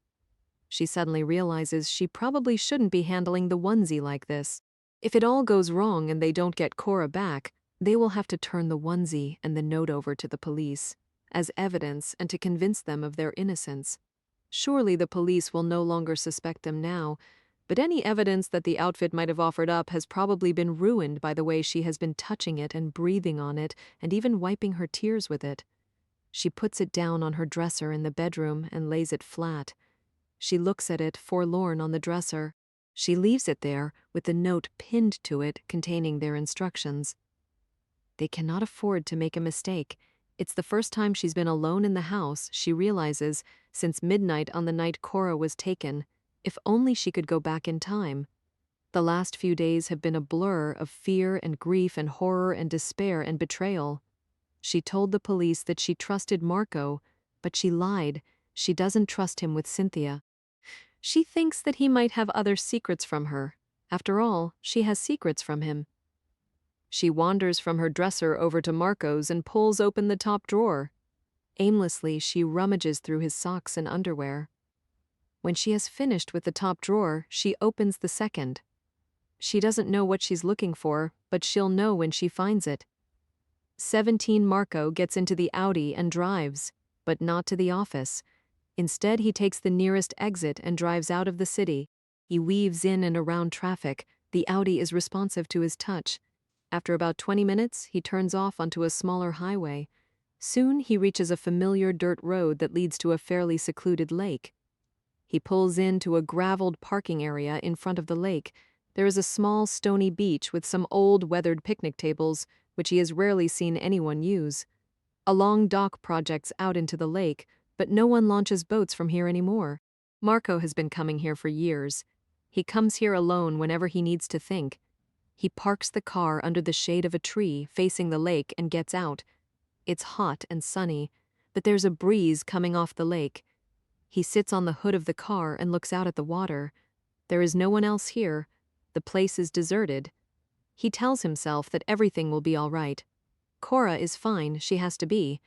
She suddenly realizes she probably shouldn't be handling the onesie like this. If it all goes wrong and they don't get Cora back, they will have to turn the onesie and the note over to the police as evidence and to convince them of their innocence. Surely the police will no longer suspect them now, but any evidence that the outfit might have offered up has probably been ruined by the way she has been touching it and breathing on it and even wiping her tears with it. She puts it down on her dresser in the bedroom and lays it flat. She looks at it forlorn on the dresser. She leaves it there with the note pinned to it containing their instructions. They cannot afford to make a mistake. It's the first time she's been alone in the house, she realizes, since midnight on the night Cora was taken. If only she could go back in time. The last few days have been a blur of fear and grief and horror and despair and betrayal. She told the police that she trusted Marco, but she lied. She doesn't trust him with Cynthia. She thinks that he might have other secrets from her. After all, she has secrets from him. She wanders from her dresser over to Marco's and pulls open the top drawer. Aimlessly, she rummages through his socks and underwear. When she has finished with the top drawer, she opens the second. She doesn't know what she's looking for, but she'll know when she finds it. 17 Marco gets into the Audi and drives, but not to the office. Instead, he takes the nearest exit and drives out of the city. He weaves in and around traffic. The Audi is responsive to his touch. After about 20 minutes, he turns off onto a smaller highway. Soon, he reaches a familiar dirt road that leads to a fairly secluded lake. He pulls into a graveled parking area in front of the lake. There is a small stony beach with some old weathered picnic tables, which he has rarely seen anyone use. A long dock projects out into the lake, but no one launches boats from here anymore. Marco has been coming here for years. He comes here alone whenever he needs to think. He parks the car under the shade of a tree facing the lake and gets out. It's hot and sunny, but there's a breeze coming off the lake. He sits on the hood of the car and looks out at the water. There is no one else here. The place is deserted. He tells himself that everything will be all right. Cora is fine, she has to be.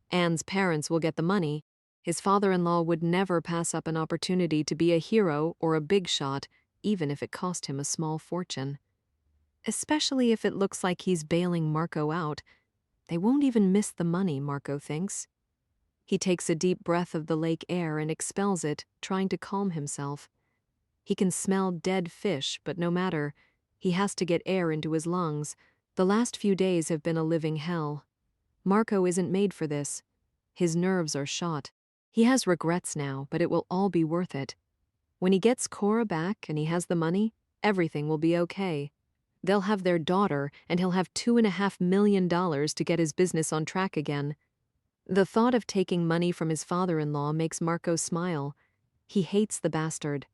Anne's parents will get the money. His father-in-law would never pass up an opportunity to be a hero or a big shot, even if it cost him a small fortune. Especially if it looks like he's bailing Marco out. They won't even miss the money, Marco thinks. He takes a deep breath of the lake air and expels it, trying to calm himself. He can smell dead fish, but no matter. He has to get air into his lungs. The last few days have been a living hell. Marco isn't made for this. His nerves are shot. He has regrets now, but it will all be worth it. When he gets Cora back and he has the money, everything will be okay. They'll have their daughter, and he'll have $2.5 million to get his business on track again. The thought of taking money from his father-in-law makes Marco smile. He hates the bastard.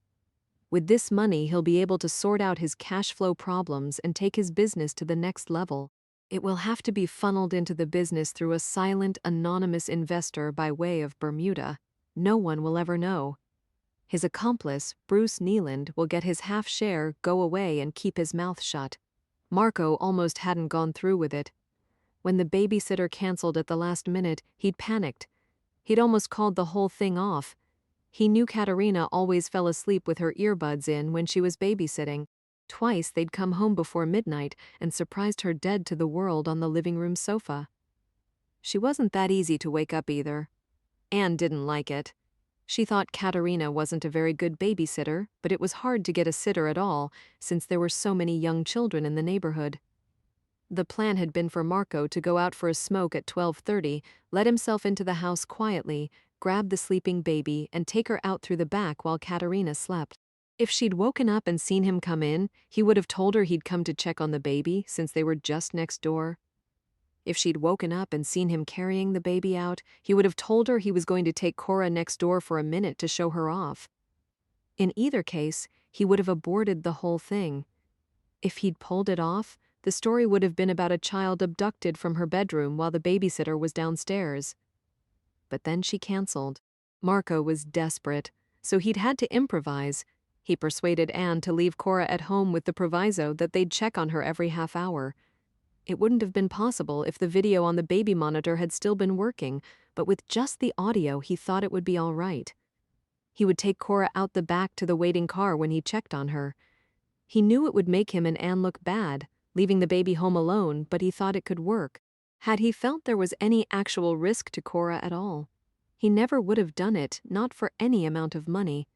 With this money, he'll be able to sort out his cash flow problems and take his business to the next level. It will have to be funneled into the business through a silent, anonymous investor by way of Bermuda. No one will ever know. His accomplice, Bruce Nealand, will get his half share, go away, and keep his mouth shut. Marco almost hadn't gone through with it. When the babysitter canceled at the last minute, he'd panicked. He'd almost called the whole thing off. He knew Katerina always fell asleep with her earbuds in when she was babysitting. Twice they'd come home before midnight and surprised her dead to the world on the living room sofa. She wasn't that easy to wake up either. Anne didn't like it. She thought Katerina wasn't a very good babysitter, but it was hard to get a sitter at all since there were so many young children in the neighborhood. The plan had been for Marco to go out for a smoke at 12:30, let himself into the house quietly, grab the sleeping baby, and take her out through the back while Katerina slept. If she'd woken up and seen him come in, he would have told her he'd come to check on the baby since they were just next door. If she'd woken up and seen him carrying the baby out, he would have told her he was going to take Cora next door for a minute to show her off. In either case, he would have aborted the whole thing. If he'd pulled it off, the story would have been about a child abducted from her bedroom while the babysitter was downstairs. But then she canceled. Marco was desperate, so he'd had to improvise. He persuaded Anne to leave Cora at home with the proviso that they'd check on her every half hour. It wouldn't have been possible if the video on the baby monitor had still been working, but with just the audio, he thought it would be all right. He would take Cora out the back to the waiting car when he checked on her. He knew it would make him and Anne look bad, leaving the baby home alone, but he thought it could work. Had he felt there was any actual risk to Cora at all? He never would have done it, not for any amount of money.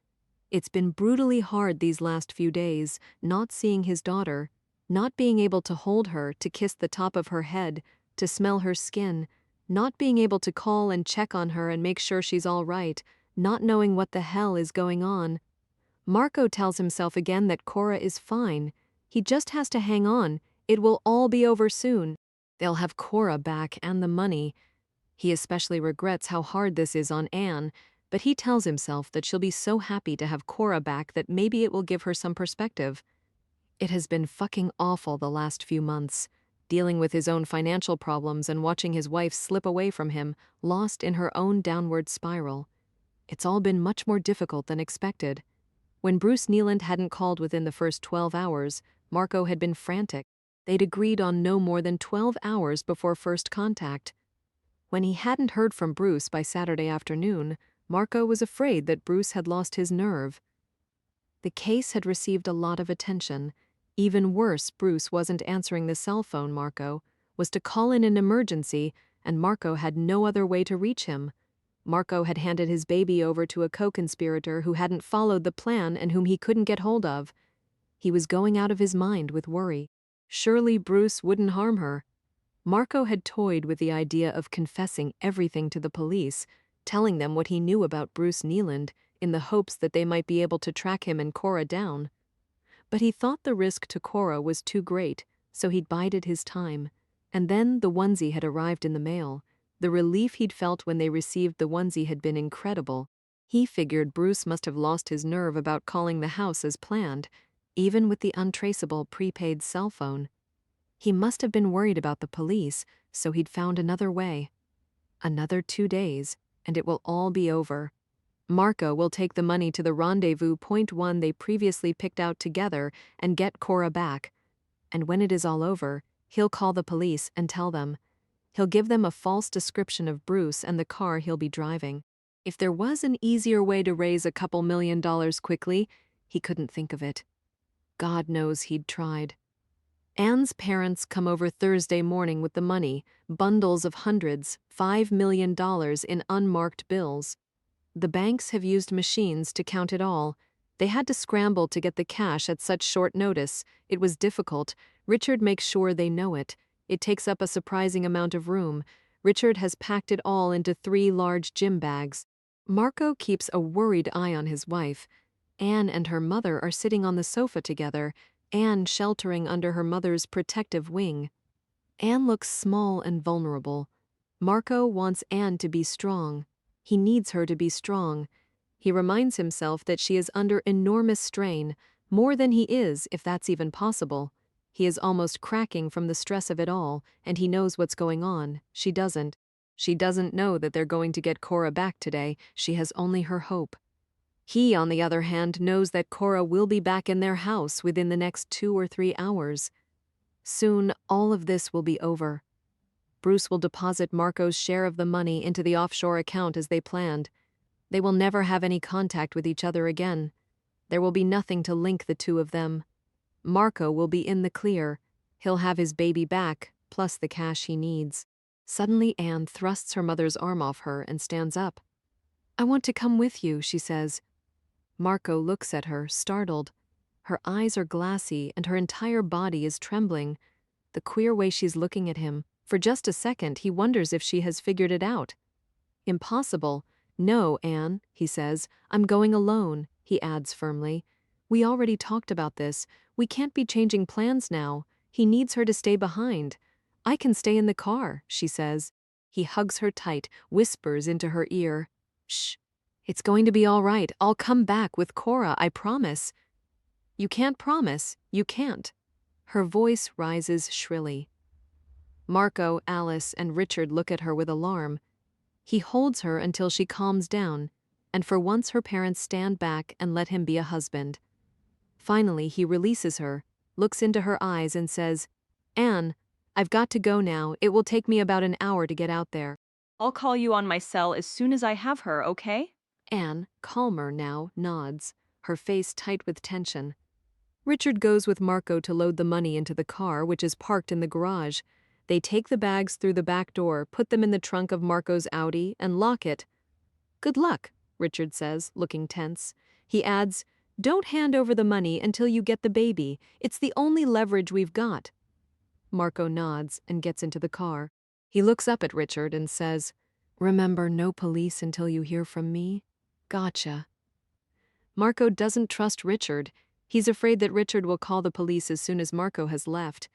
It's been brutally hard these last few days, not seeing his daughter, not being able to hold her, to kiss the top of her head, to smell her skin, not being able to call and check on her and make sure she's all right, not knowing what the hell is going on. Marco tells himself again that Cora is fine. He just has to hang on. It will all be over soon. They'll have Cora back and the money. He especially regrets how hard this is on Anne, but he tells himself that she'll be so happy to have Cora back that maybe it will give her some perspective. It has been fucking awful the last few months, dealing with his own financial problems and watching his wife slip away from him, lost in her own downward spiral. It's all been much more difficult than expected. When Bruce Nealand hadn't called within the first 12 hours, Marco had been frantic. They'd agreed on no more than 12 hours before first contact. When he hadn't heard from Bruce by Saturday afternoon, Marco was afraid that Bruce had lost his nerve. The case had received a lot of attention. Even worse, Bruce wasn't answering the cell phone Marco was to call in an emergency, and Marco had no other way to reach him. Marco had handed his baby over to a co-conspirator who hadn't followed the plan and whom he couldn't get hold of. He was going out of his mind with worry. Surely Bruce wouldn't harm her. Marco had toyed with the idea of confessing everything to the police, telling them what he knew about Bruce Nealand, in the hopes that they might be able to track him and Cora down. But he thought the risk to Cora was too great, so he'd bided his time. And then the onesie had arrived in the mail. The relief he'd felt when they received the onesie had been incredible. He figured Bruce must have lost his nerve about calling the house as planned, even with the untraceable prepaid cell phone. He must have been worried about the police, so he'd found another way. Another 2 days, and it will all be over. Marco will take the money to the rendezvous point 1 they previously picked out together and get Cora back. And when it is all over, he'll call the police and tell them. He'll give them a false description of Bruce and the car he'll be driving. If there was an easier way to raise a couple $1,000,000 quickly, he couldn't think of it. God knows he'd tried. Anne's parents come over Thursday morning with the money, bundles of hundreds, $5 million in unmarked bills. The banks have used machines to count it all. They had to scramble to get the cash at such short notice. It was difficult. Richard makes sure they know it. It takes up a surprising amount of room. Richard has packed it all into 3 large gym bags. Marco keeps a worried eye on his wife. Anne and her mother are sitting on the sofa together, Anne sheltering under her mother's protective wing. Anne looks small and vulnerable. Marco wants Anne to be strong. He needs her to be strong. He reminds himself that she is under enormous strain, more than he is, if that's even possible. He is almost cracking from the stress of it all, and he knows what's going on. She doesn't. She doesn't know that they're going to get Cora back today. She has only her hope. He, on the other hand, knows that Cora will be back in their house within the next 2 or 3 hours. Soon, all of this will be over. Bruce will deposit Marco's share of the money into the offshore account as they planned. They will never have any contact with each other again. There will be nothing to link the two of them. Marco will be in the clear. He'll have his baby back, plus the cash he needs. Suddenly, Anne thrusts her mother's arm off her and stands up. "I want to come with you," she says. Marco looks at her, startled. Her eyes are glassy and her entire body is trembling. The queer way she's looking at him. For just a second, he wonders if she has figured it out. "Impossible. No, Anne," he says. "I'm going alone," he adds firmly. "We already talked about this. We can't be changing plans now. He needs her to stay behind. I can stay in the car," she says. He hugs her tight, whispers into her ear. "Shh. It's going to be all right. I'll come back with Cora, I promise." "You can't promise. You can't." Her voice rises shrilly. Marco, Alice, and Richard look at her with alarm. He holds her until she calms down, and for once her parents stand back and let him be a husband. Finally, he releases her, looks into her eyes and says, "Anne, I've got to go now. It will take me about an hour to get out there." I'll call you on my cell as soon as I have her, okay? Anne, calmer now, nods, her face tight with tension. Richard goes with Marco to load the money into the car, which is parked in the garage. They take the bags through the back door, put them in the trunk of Marco's Audi, and lock it. "Good luck," Richard says, looking tense. He adds, "Don't hand over the money until you get the baby. It's the only leverage we've got." Marco nods and gets into the car. He looks up at Richard and says, "Remember, no police until you hear from me?" "Gotcha." Marco doesn't trust Richard. He's afraid that Richard will call the police as soon as Marco has left.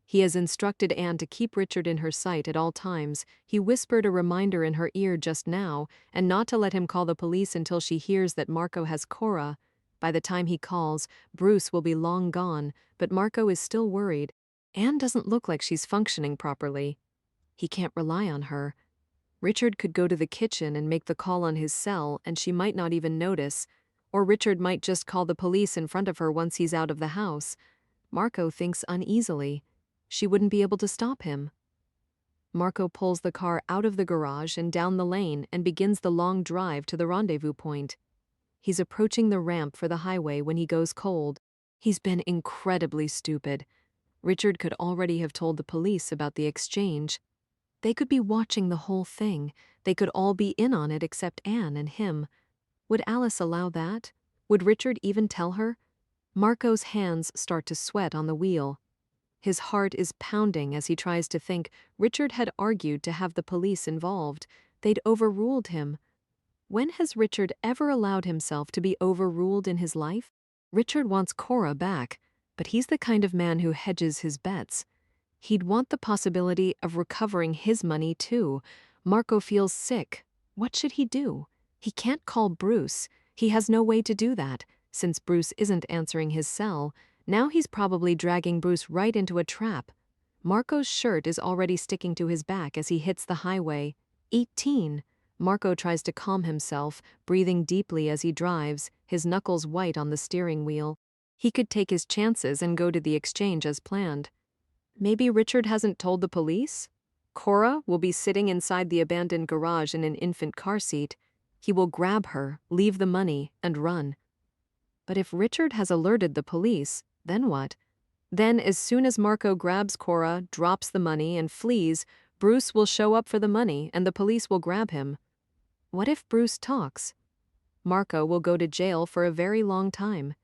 He has instructed Anne to keep Richard in her sight at all times. He whispered a reminder in her ear just now, and not to let him call the police until she hears that Marco has Cora. By the time he calls, Bruce will be long gone, but Marco is still worried. Anne doesn't look like she's functioning properly. He can't rely on her. Richard could go to the kitchen and make the call on his cell, and she might not even notice. Or Richard might just call the police in front of her once he's out of the house. Marco thinks uneasily. She wouldn't be able to stop him. Marco pulls the car out of the garage and down the lane and begins the long drive to the rendezvous point. He's approaching the ramp for the highway when he goes cold. He's been incredibly stupid. Richard could already have told the police about the exchange. They could be watching the whole thing. They could all be in on it except Anne and him. Would Alice allow that? Would Richard even tell her? Marco's hands start to sweat on the wheel. His heart is pounding as he tries to think. Richard had argued to have the police involved. They'd overruled him. When has Richard ever allowed himself to be overruled in his life? Richard wants Cora back, but he's the kind of man who hedges his bets. He'd want the possibility of recovering his money too. Marco feels sick. What should he do? He can't call Bruce. He has no way to do that. Since Bruce isn't answering his cell, now he's probably dragging Bruce right into a trap. Marco's shirt is already sticking to his back as he hits the highway. 18. Marco tries to calm himself, breathing deeply as he drives, his knuckles white on the steering wheel. He could take his chances and go to the exchange as planned. Maybe Richard hasn't told the police? Cora will be sitting inside the abandoned garage in an infant car seat. He will grab her, leave the money, and run. But if Richard has alerted the police, then what? Then, as soon as Marco grabs Cora, drops the money, and flees, Bruce will show up for the money and the police will grab him. What if Bruce talks? Marco will go to jail for a very long time.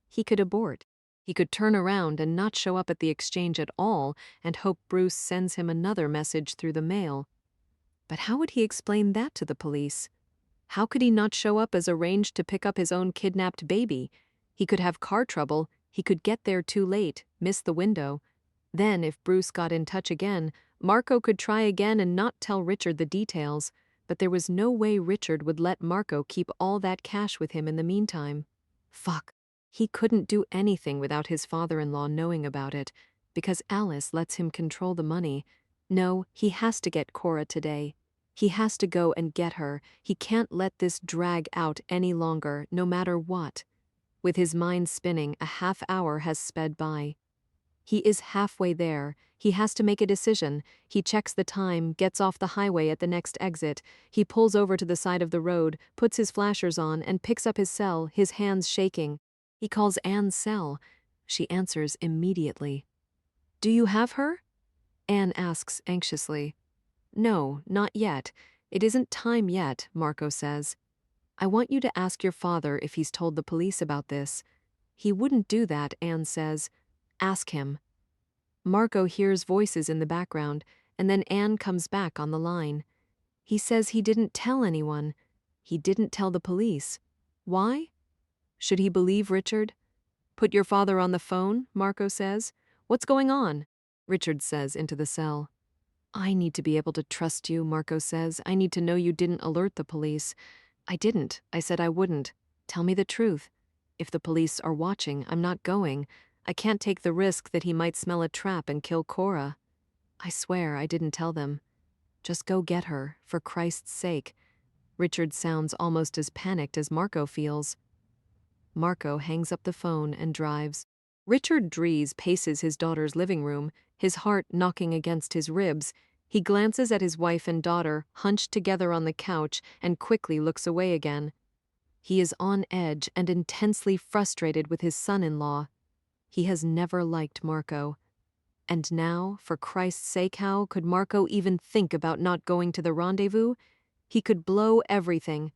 He could abort. He could turn around and not show up at the exchange at all and hope Bruce sends him another message through the mail. But how would he explain that to the police? How could he not show up as arranged to pick up his own kidnapped baby? He could have car trouble, he could get there too late, miss the window. Then, if Bruce got in touch again, Marco could try again and not tell Richard the details, but there was no way Richard would let Marco keep all that cash with him in the meantime. Fuck. He couldn't do anything without his father-in-law knowing about it, because Alice lets him control the money. No, he has to get Cora today. He has to go and get her. He can't let this drag out any longer, no matter what. With his mind spinning, a half hour has sped by. He is halfway there. He has to make a decision. He checks the time, gets off the highway at the next exit. He pulls over to the side of the road, puts his flashers on, and picks up his cell, his hands shaking. He calls Anne's cell. She answers immediately. "Do you have her?" Anne asks anxiously. "No, not yet. It isn't time yet," Marco says. "I want you to ask your father if he's told the police about this." "He wouldn't do that," Anne says. "Ask him." Marco hears voices in the background, and then Anne comes back on the line. "He says he didn't tell anyone. He didn't tell the police. Why? Should he believe Richard?" "Put your father on the phone," Marco says. "What's going on?" Richard says into the cell. "I need to be able to trust you," Marco says. "I need to know you didn't alert the police." "I didn't. I said I wouldn't. Tell me the truth. If the police are watching, I'm not going. I can't take the risk that he might smell a trap and kill Cora." "I swear I didn't tell them." "Just go get her, for Christ's sake." Richard sounds almost as panicked as Marco feels. Marco hangs up the phone and drives. Richard Dries paces his daughter's living room, his heart knocking against his ribs. He glances at his wife and daughter, hunched together on the couch, and quickly looks away again. He is on edge and intensely frustrated with his son-in-law. He has never liked Marco. And now, for Christ's sake, how could Marco even think about not going to the rendezvous? He could blow everything.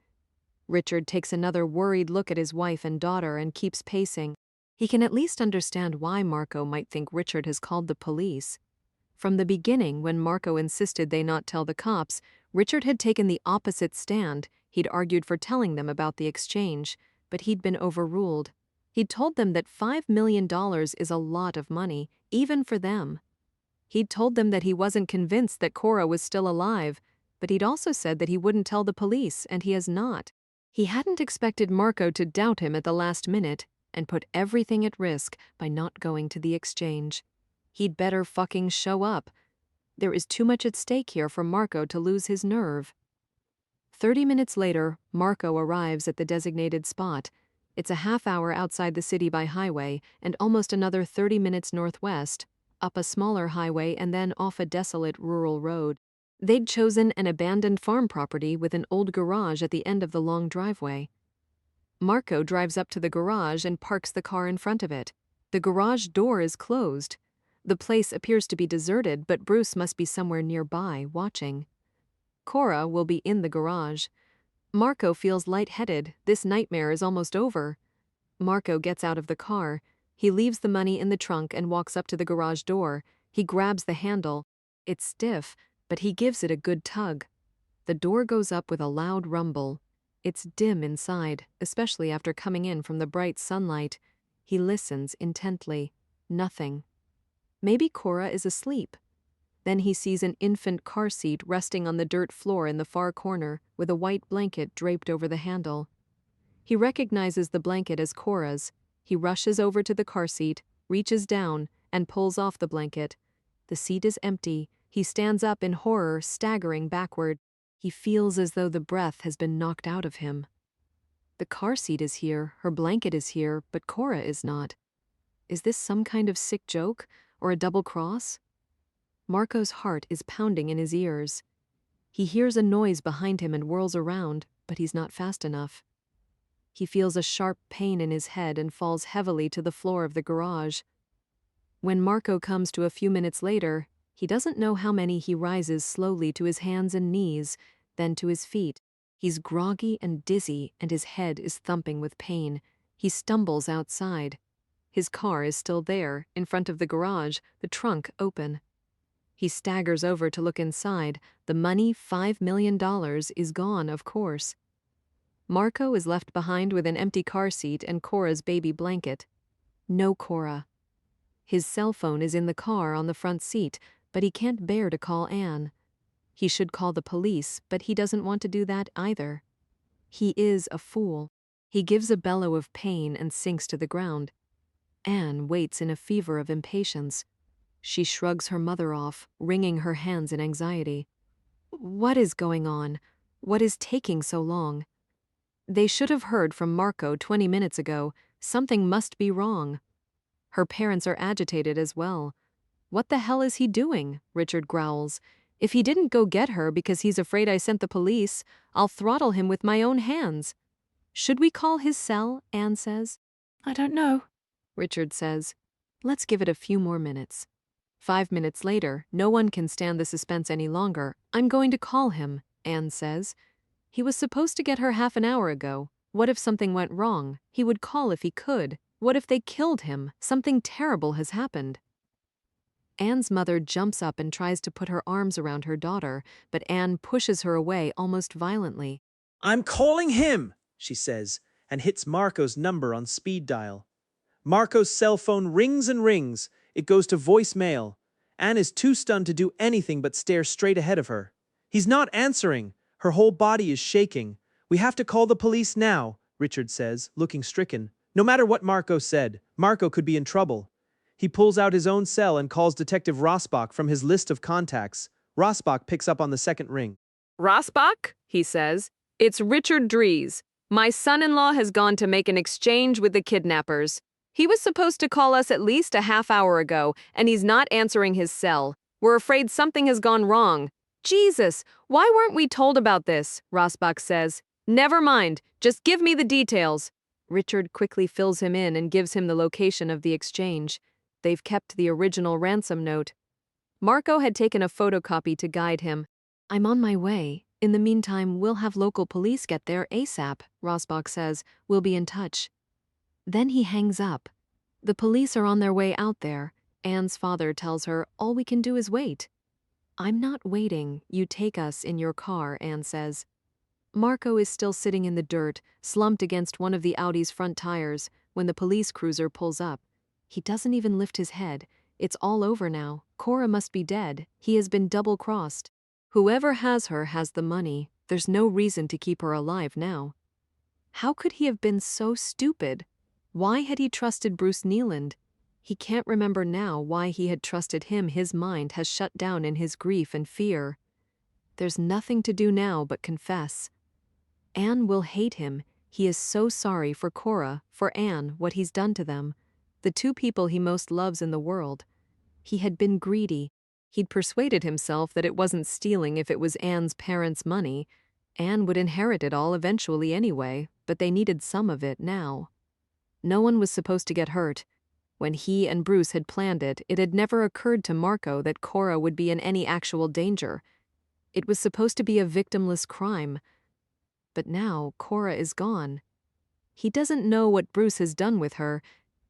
Richard takes another worried look at his wife and daughter and keeps pacing. He can at least understand why Marco might think Richard has called the police. From the beginning, when Marco insisted they not tell the cops, Richard had taken the opposite stand. He'd argued for telling them about the exchange, but he'd been overruled. He'd told them that $5 million is a lot of money, even for them. He'd told them that he wasn't convinced that Cora was still alive, but he'd also said that he wouldn't tell the police, and he has not. He hadn't expected Marco to doubt him at the last minute and put everything at risk by not going to the exchange. He'd better fucking show up. There is too much at stake here for Marco to lose his nerve. 30 minutes later, Marco arrives at the designated spot. It's a half hour outside the city by highway and almost another 30 minutes northwest, up a smaller highway and then off a desolate rural road. They'd chosen an abandoned farm property with an old garage at the end of the long driveway. Marco drives up to the garage and parks the car in front of it. The garage door is closed. The place appears to be deserted, but Bruce must be somewhere nearby, watching. Cora will be in the garage. Marco feels lightheaded. This nightmare is almost over. Marco gets out of the car. He leaves the money in the trunk and walks up to the garage door. He grabs the handle. It's stiff, but he gives it a good tug. The door goes up with a loud rumble. It's dim inside, especially after coming in from the bright sunlight. He listens intently. Nothing. Maybe Cora is asleep. Then he sees an infant car seat resting on the dirt floor in the far corner, with a white blanket draped over the handle. He recognizes the blanket as Cora's. He rushes over to the car seat, reaches down, and pulls off the blanket. The seat is empty. He stands up in horror, staggering backward. He feels as though the breath has been knocked out of him. The car seat is here, her blanket is here, but Cora is not. Is this some kind of sick joke, or a double cross? Marco's heart is pounding in his ears. He hears a noise behind him and whirls around, but he's not fast enough. He feels a sharp pain in his head and falls heavily to the floor of the garage. When Marco comes to a few minutes later, he doesn't know how many he rises slowly to his hands and knees, then to his feet. He's groggy and dizzy, and his head is thumping with pain. He stumbles outside. His car is still there, in front of the garage, the trunk open. He staggers over to look inside. The money, $5 million, is gone, of course. Marco is left behind with an empty car seat and Cora's baby blanket. No Cora. His cell phone is in the car on the front seat, but he can't bear to call Anne. He should call the police, but he doesn't want to do that either. He is a fool. He gives a bellow of pain and sinks to the ground. Anne waits in a fever of impatience. She shrugs her mother off, wringing her hands in anxiety. What is going on? What is taking so long? They should have heard from Marco 20 minutes ago. Something must be wrong. Her parents are agitated as well. What the hell is he doing? Richard growls. If he didn't go get her because he's afraid I sent the police, I'll throttle him with my own hands. Should we call his cell? Anne says. I don't know. Richard says. Let's give it a few more minutes. 5 minutes later, no one can stand the suspense any longer. I'm going to call him, Anne says. He was supposed to get her half an hour ago. What if something went wrong? He would call if he could. What if they killed him? Something terrible has happened. Anne's mother jumps up and tries to put her arms around her daughter, but Anne pushes her away almost violently. I'm calling him, she says, and hits Marco's number on speed dial. Marco's cell phone rings and rings. It goes to voicemail. Anne is too stunned to do anything but stare straight ahead of her. He's not answering. Her whole body is shaking. We have to call the police now, Richard says, looking stricken. No matter what Marco said, Marco could be in trouble. He pulls out his own cell and calls Detective Rasbach from his list of contacts. Rasbach picks up on the second ring. Rasbach, he says. It's Richard Dries. My son-in-law has gone to make an exchange with the kidnappers. He was supposed to call us at least a half hour ago, and he's not answering his cell. We're afraid something has gone wrong. Jesus, why weren't we told about this? Rasbach says. Never mind, just give me the details. Richard quickly fills him in and gives him the location of the exchange. They've kept the original ransom note. Marco had taken a photocopy to guide him. I'm on my way. In the meantime, we'll have local police get there ASAP, Rasbach says. We'll be in touch. Then he hangs up. The police are on their way out there. Anne's father tells her, all we can do is wait. I'm not waiting. You take us in your car, Anne says. Marco is still sitting in the dirt, slumped against one of the Audi's front tires, when the police cruiser pulls up. He doesn't even lift his head. It's all over now. Cora must be dead. He has been double-crossed. Whoever has her has the money. There's no reason to keep her alive now. How could he have been so stupid? Why had he trusted Bruce Nealand? He can't remember now why he had trusted him. His mind has shut down in his grief and fear. There's nothing to do now but confess. Anne will hate him. He is so sorry for Cora, for Anne, what he's done to them. The two people he most loves in the world. He had been greedy. He'd persuaded himself that it wasn't stealing if it was Anne's parents' money. Anne would inherit it all eventually anyway, but they needed some of it now. No one was supposed to get hurt. When he and Bruce had planned it, it had never occurred to Marco that Cora would be in any actual danger. It was supposed to be a victimless crime. But now Cora is gone. He doesn't know what Bruce has done with her,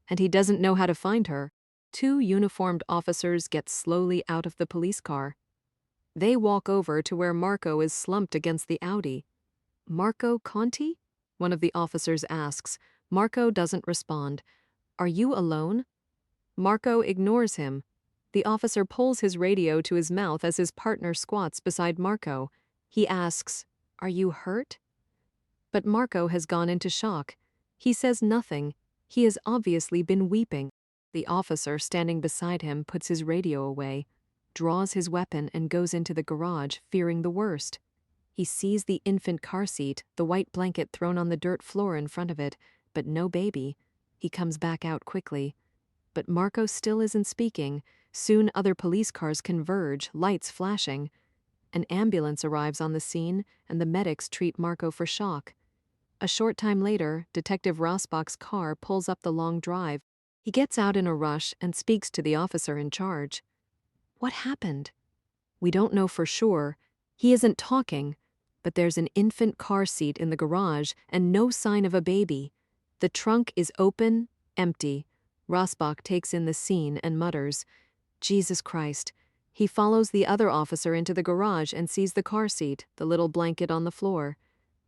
and he doesn't know how to find her. Two uniformed officers get slowly out of the police car. They walk over to where Marco is slumped against the Audi. Marco Conti? One of the officers asks. Marco doesn't respond. Are you alone? Marco ignores him. The officer pulls his radio to his mouth as his partner squats beside Marco. He asks, "Are you hurt?" But Marco has gone into shock. He says nothing. He has obviously been weeping. The officer standing beside him puts his radio away, draws his weapon and goes into the garage, fearing the worst. He sees the infant car seat, the white blanket thrown on the dirt floor in front of it, but no baby. He comes back out quickly. But Marco still isn't speaking. Soon other police cars converge, lights flashing. An ambulance arrives on the scene, and the medics treat Marco for shock. A short time later, Detective Rasbach's car pulls up the long drive. He gets out in a rush and speaks to the officer in charge. What happened? We don't know for sure. He isn't talking, but there's an infant car seat in the garage and no sign of a baby. The trunk is open, empty. Rasbach takes in the scene and mutters, "Jesus Christ." He follows the other officer into the garage and sees the car seat, the little blanket on the floor.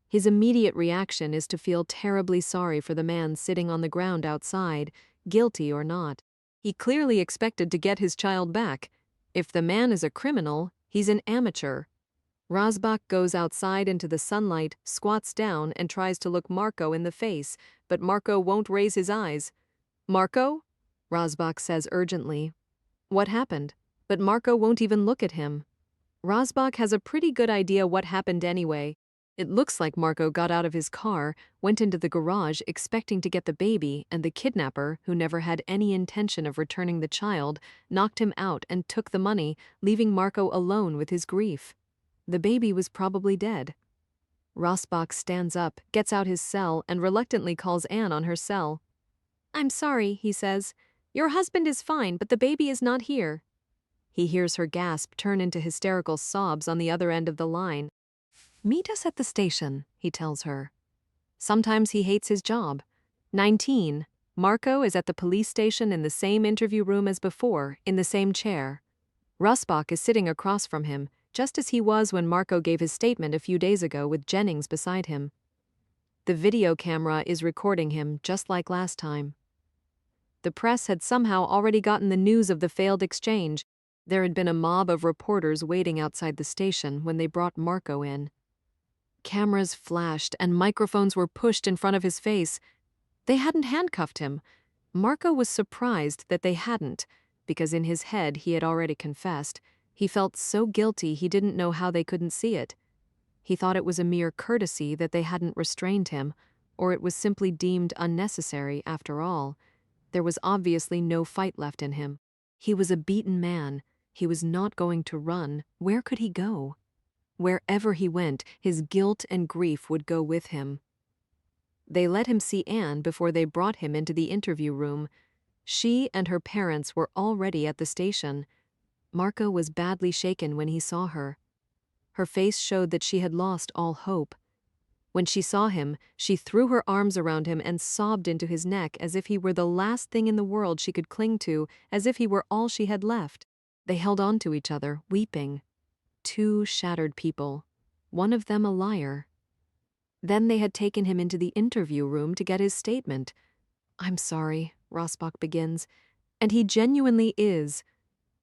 His immediate reaction is to feel terribly sorry for the man sitting on the ground outside, guilty or not. He clearly expected to get his child back. If the man is a criminal, he's an amateur. Rasbach goes outside into the sunlight, squats down, and tries to look Marco in the face, but Marco won't raise his eyes. "Marco?" Rasbach says urgently. "What happened?" But Marco won't even look at him. Rasbach has a pretty good idea what happened anyway. It looks like Marco got out of his car, went into the garage expecting to get the baby, and the kidnapper, who never had any intention of returning the child, knocked him out and took the money, leaving Marco alone with his grief. The baby was probably dead. Rasbach stands up, gets out his cell, and reluctantly calls Anne on her cell. "I'm sorry," he says. "Your husband is fine, but the baby is not here." He hears her gasp turn into hysterical sobs on the other end of the line. "Meet us at the station," he tells her. Sometimes he hates his job. 19. Marco is at the police station in the same interview room as before, in the same chair. Rasbach is sitting across from him, just as he was when Marco gave his statement a few days ago with Jennings beside him. The video camera is recording him just like last time. The press had somehow already gotten the news of the failed exchange. There had been a mob of reporters waiting outside the station when they brought Marco in. Cameras flashed and microphones were pushed in front of his face. They hadn't handcuffed him. Marco was surprised that they hadn't, because in his head he had already confessed. He felt so guilty he didn't know how they couldn't see it. He thought it was a mere courtesy that they hadn't restrained him, or it was simply deemed unnecessary after all. There was obviously no fight left in him. He was a beaten man. He was not going to run. Where could he go? Wherever he went, his guilt and grief would go with him. They let him see Anne before they brought him into the interview room. She and her parents were already at the station. Marco was badly shaken when he saw her. Her face showed that she had lost all hope. When she saw him, she threw her arms around him and sobbed into his neck as if he were the last thing in the world she could cling to, as if he were all she had left. They held on to each other, weeping. Two shattered people, one of them a liar. Then they had taken him into the interview room to get his statement. "I'm sorry," Rasbach begins. And he genuinely is.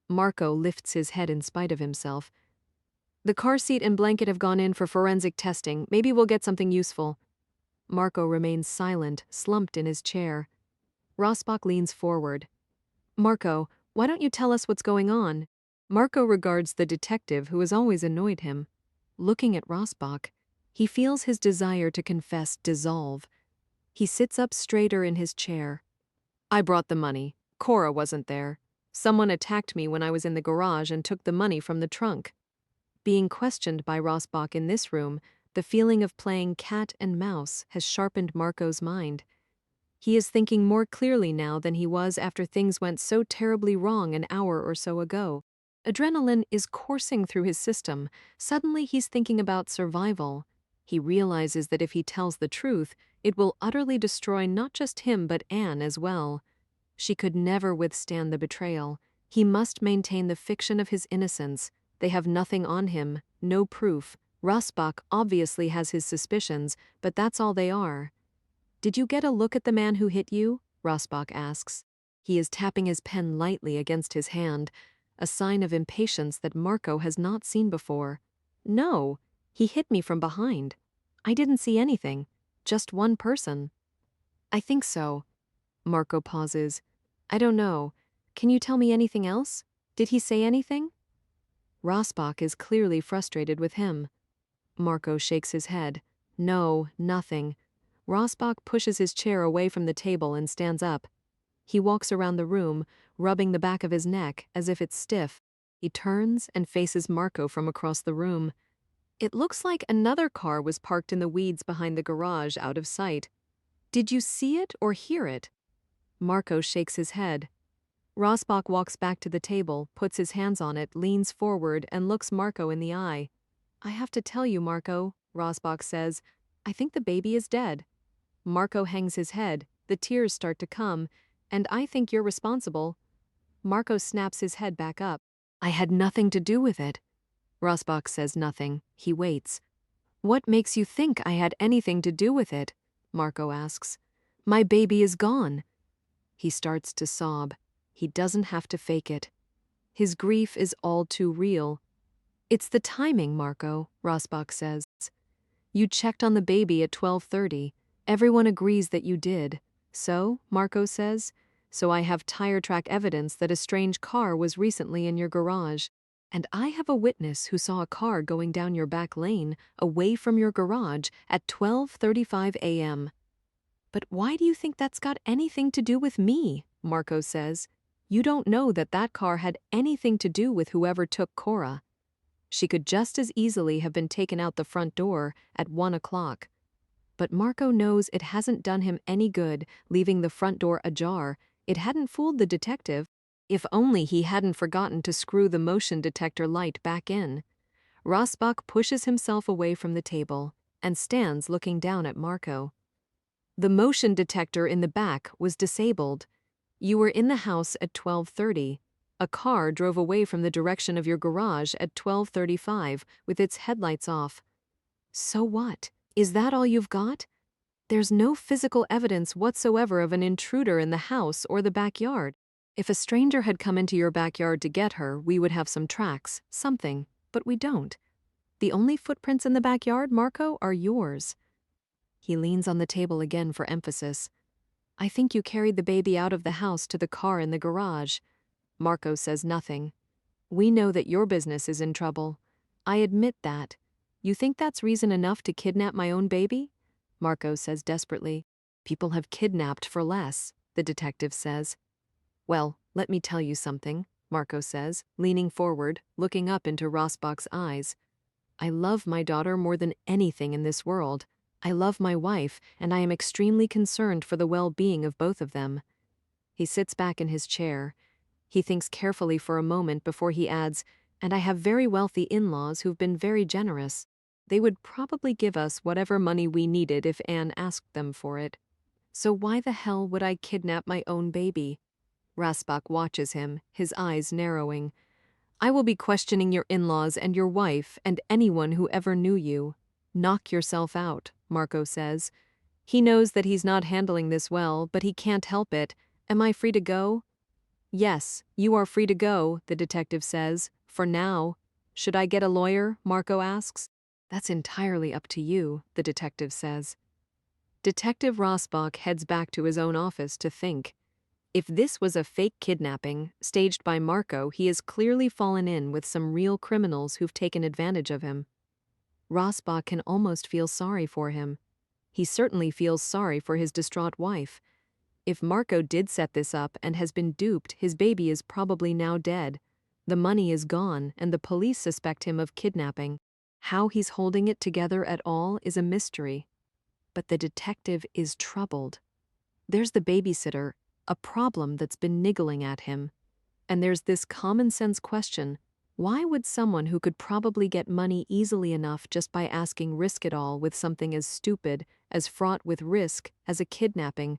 Marco lifts his head in spite of himself. "The car seat and blanket have gone in for forensic testing. Maybe we'll get something useful." Marco remains silent, slumped in his chair. Rasbach leans forward. "Marco, why don't you tell us what's going on?" Marco regards the detective who has always annoyed him. Looking at Rasbach, he feels his desire to confess dissolve. He sits up straighter in his chair. "I brought the money. Cora wasn't there. Someone attacked me when I was in the garage and took the money from the trunk." Being questioned by Rasbach in this room, the feeling of playing cat and mouse has sharpened Marco's mind. He is thinking more clearly now than he was after things went so terribly wrong an hour or so ago. Adrenaline is coursing through his system. Suddenly he's thinking about survival. He realizes that if he tells the truth, it will utterly destroy not just him but Anne as well. She could never withstand the betrayal. He must maintain the fiction of his innocence. They have nothing on him, no proof. Rasbach obviously has his suspicions, but that's all they are. "Did you get a look at the man who hit you?" Rasbach asks. He is tapping his pen lightly against his hand, a sign of impatience that Marco has not seen before. No, he hit me from behind. I didn't see anything, just one person. I think so. Marco pauses. I don't know. Can you tell me anything else? Did he say anything? Rasbach is clearly frustrated with him. Marco shakes his head. No, nothing. Rasbach pushes his chair away from the table and stands up. He walks around the room, rubbing the back of his neck as if it's stiff. He turns and faces Marco from across the room. It looks like another car was parked in the weeds behind the garage out of sight. Did you see it or hear it? Marco shakes his head. Rasbach walks back to the table, puts his hands on it, leans forward, and looks Marco in the eye. I have to tell you, Marco, Rasbach says, I think the baby is dead. Marco hangs his head, the tears start to come, and I think you're responsible. Marco snaps his head back up. I had nothing to do with it. Rasbach says nothing. He waits. What makes you think I had anything to do with it? Marco asks. My baby is gone. He starts to sob. He doesn't have to fake it. His grief is all too real. It's the timing, Marco, Rasbach says. You checked on the baby at 12:30. Everyone agrees that you did. So, Marco says, so I have tire track evidence that a strange car was recently in your garage. And I have a witness who saw a car going down your back lane away from your garage at 12:35 a.m. But why do you think that's got anything to do with me? Marco says. You don't know that that car had anything to do with whoever took Cora. She could just as easily have been taken out the front door at 1 o'clock. But Marco knows it hasn't done him any good leaving the front door ajar. It hadn't fooled the detective. If only he hadn't forgotten to screw the motion detector light back in. Rasbach pushes himself away from the table and stands looking down at Marco. The motion detector in the back was disabled. You were in the house at 12:30. A car drove away from the direction of your garage at 12:35 with its headlights off. So what? Is that all you've got? There's no physical evidence whatsoever of an intruder in the house or the backyard. If a stranger had come into your backyard to get her, we would have some tracks, something, but we don't. The only footprints in the backyard, Marco, are yours. He leans on the table again for emphasis. I think you carried the baby out of the house to the car in the garage. Marco says nothing. We know that your business is in trouble. I admit that. You think that's reason enough to kidnap my own baby? Marco says desperately. People have kidnapped for less, the detective says. Well, let me tell you something, Marco says, leaning forward, looking up into Rasbach's eyes. I love my daughter more than anything in this world. I love my wife, and I am extremely concerned for the well-being of both of them. He sits back in his chair. He thinks carefully for a moment before he adds, and I have very wealthy in-laws who've been very generous. They would probably give us whatever money we needed if Anne asked them for it. So why the hell would I kidnap my own baby? Rasbach watches him, his eyes narrowing. I will be questioning your in-laws and your wife and anyone who ever knew you. Knock yourself out, Marco says. He knows that he's not handling this well, but he can't help it. Am I free to go? Yes, you are free to go, the detective says, for now. Should I get a lawyer? Marco asks. That's entirely up to you, the detective says. Detective Rasbach heads back to his own office to think. If this was a fake kidnapping, staged by Marco, he has clearly fallen in with some real criminals who've taken advantage of him. Rasbach can almost feel sorry for him. He certainly feels sorry for his distraught wife. If Marco did set this up and has been duped, his baby is probably now dead. The money is gone, and the police suspect him of kidnapping. How he's holding it together at all is a mystery. But the detective is troubled. There's the babysitter, a problem that's been niggling at him. And there's this common-sense question, why would someone who could probably get money easily enough just by asking risk it all with something as stupid, as fraught with risk, as a kidnapping?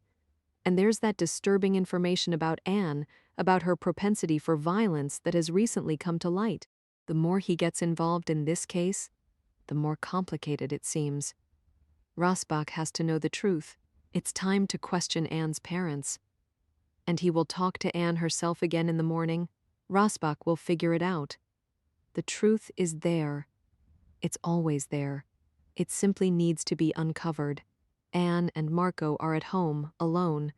And there's that disturbing information about Anne, about her propensity for violence that has recently come to light. The more he gets involved in this case, the more complicated it seems. Rasbach has to know the truth. It's time to question Anne's parents. and he will talk to Anne herself again in the morning. Rasbach will figure it out. The truth is there. It's always there. It simply needs to be uncovered. Anne and Marco are at home, alone.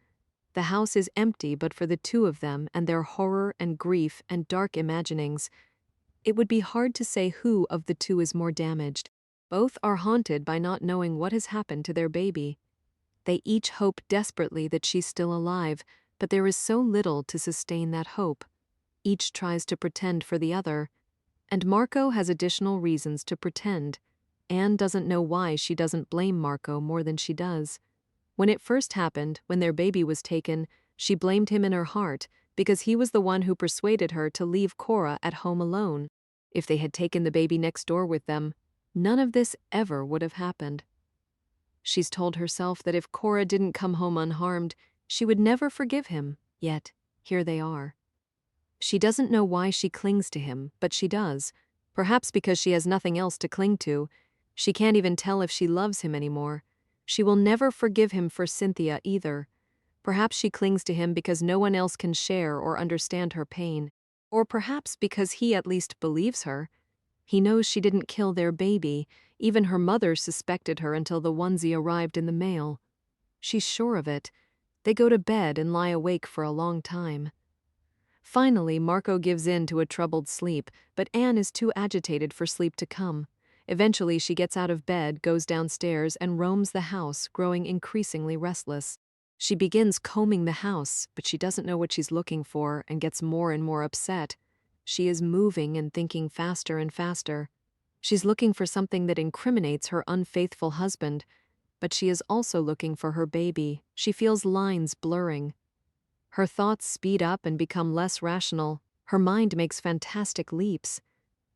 The house is empty but for the two of them and their horror and grief and dark imaginings. It would be hard to say who of the two is more damaged. Both are haunted by not knowing what has happened to their baby. They each hope desperately that she's still alive, but there is so little to sustain that hope. Each tries to pretend for the other, and Marco has additional reasons to pretend. Anne doesn't know why she doesn't blame Marco more than she does. When it first happened, when their baby was taken, she blamed him in her heart because he was the one who persuaded her to leave Cora at home alone. If they had taken the baby next door with them, none of this ever would have happened. She's told herself that if Cora didn't come home unharmed, she would never forgive him, yet here they are. She doesn't know why she clings to him, but she does. Perhaps because she has nothing else to cling to. She can't even tell if she loves him anymore. She will never forgive him for Cynthia either. Perhaps she clings to him because no one else can share or understand her pain. Or perhaps because he at least believes her. He knows she didn't kill their baby. Even her mother suspected her until the onesie arrived in the mail. She's sure of it. They go to bed and lie awake for a long time. Finally, Marco gives in to a troubled sleep, but Anne is too agitated for sleep to come. Eventually, she gets out of bed, goes downstairs, and roams the house, growing increasingly restless. She begins combing the house, but she doesn't know what she's looking for and gets more and more upset. She is moving and thinking faster and faster. She's looking for something that incriminates her unfaithful husband, but she is also looking for her baby. She feels lines blurring. Her thoughts speed up and become less rational. Her mind makes fantastic leaps.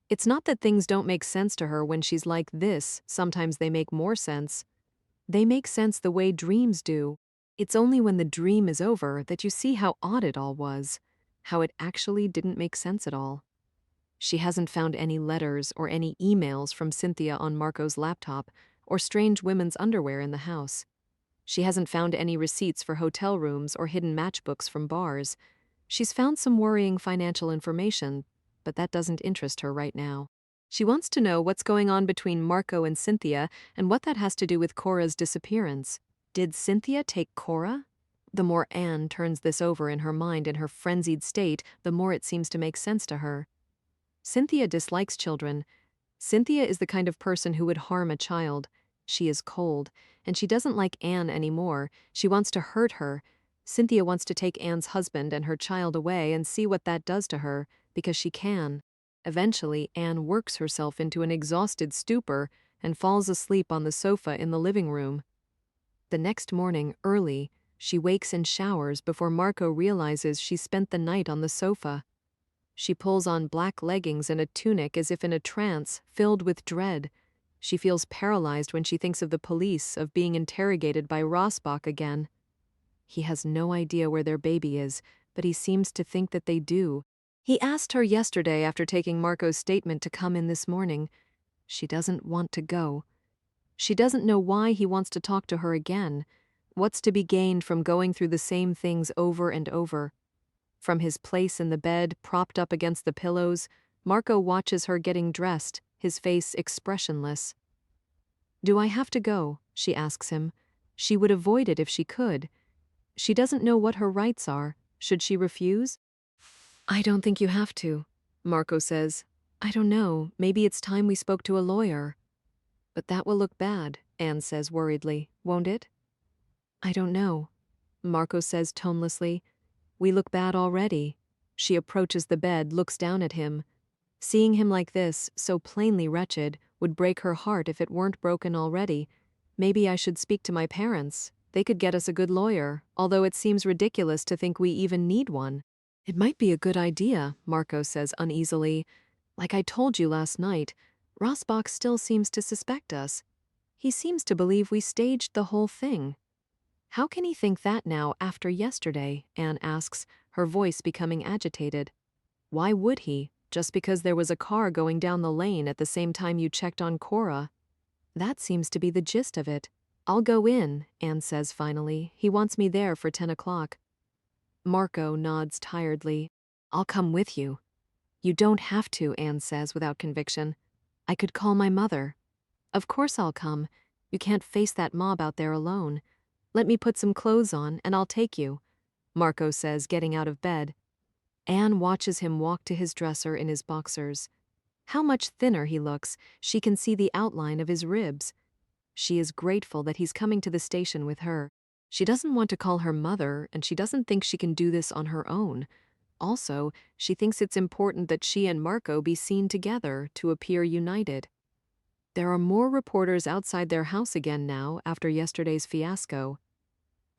It's not that things don't make sense to her when she's like this, sometimes they make more sense. They make sense the way dreams do. It's only when the dream is over that you see how odd it all was, how it actually didn't make sense at all. She hasn't found any letters or any emails from Cynthia on Marco's laptop or strange women's underwear in the house. She hasn't found any receipts for hotel rooms or hidden matchbooks from bars. She's found some worrying financial information, but that doesn't interest her right now. She wants to know what's going on between Marco and Cynthia and what that has to do with Cora's disappearance. Did Cynthia take Cora? The more Anne turns this over in her mind in her frenzied state, the more it seems to make sense to her. Cynthia dislikes children. Cynthia is the kind of person who would harm a child. She is cold, and she doesn't like Anne anymore. She wants to hurt her. Cynthia wants to take Anne's husband and her child away and see what that does to her, because she can. Eventually, Anne works herself into an exhausted stupor and falls asleep on the sofa in the living room. The next morning, early, she wakes and showers before Marco realizes she spent the night on the sofa. She pulls on black leggings and a tunic as if in a trance, filled with dread. She feels paralyzed when she thinks of the police, of being interrogated by Rasbach again. He has no idea where their baby is, but he seems to think that they do. He asked her yesterday after taking Marco's statement to come in this morning. She doesn't want to go. She doesn't know why he wants to talk to her again. What's to be gained from going through the same things over and over? From his place in the bed, propped up against the pillows, Marco watches her getting dressed, his face expressionless. "Do I have to go?" she asks him. She would avoid it if she could. She doesn't know what her rights are. Should she refuse? "I don't think you have to," Marco says. "I don't know. Maybe it's time we spoke to a lawyer." "But that will look bad," Anne says worriedly, "won't it?" "I don't know," Marco says tonelessly. "We look bad already." She approaches the bed, looks down at him. Seeing him like this, so plainly wretched, would break her heart if it weren't broken already. "Maybe I should speak to my parents. They could get us a good lawyer, although it seems ridiculous to think we even need one." "It might be a good idea," Marco says uneasily. "Like I told you last night, Rasbach still seems to suspect us. He seems to believe we staged the whole thing." "How can he think that now after yesterday?" Anne asks, her voice becoming agitated. "Why would he, just because there was a car going down the lane at the same time you checked on Cora?" "That seems to be the gist of it." "I'll go in," Anne says finally. "He wants me there for 10 o'clock. Marco nods tiredly. I'll come with you. You don't have to, Anne says without conviction. I could call my mother. Of course I'll come. You can't face that mob out there alone. Let me put some clothes on and I'll take you, Marco says, getting out of bed. Anne watches him walk to his dresser in his boxers. How much thinner he looks. She can see the outline of his ribs. She is grateful that he's coming to the station with her. She doesn't want to call her mother, and she doesn't think she can do this on her own. Also, she thinks it's important that she and Marco be seen together to appear united. There are more reporters outside their house again now after yesterday's fiasco.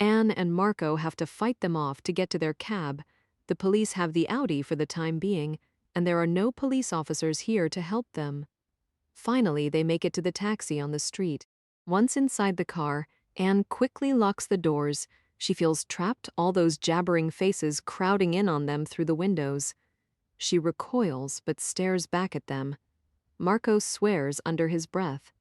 Anne and Marco have to fight them off to get to their cab. The police have the Audi for the time being, and there are no police officers here to help them. Finally, they make it to the taxi on the street. Once inside the car, Anne quickly locks the doors. She feels trapped, all those jabbering faces crowding in on them through the windows. She recoils but stares back at them. Marco swears under his breath.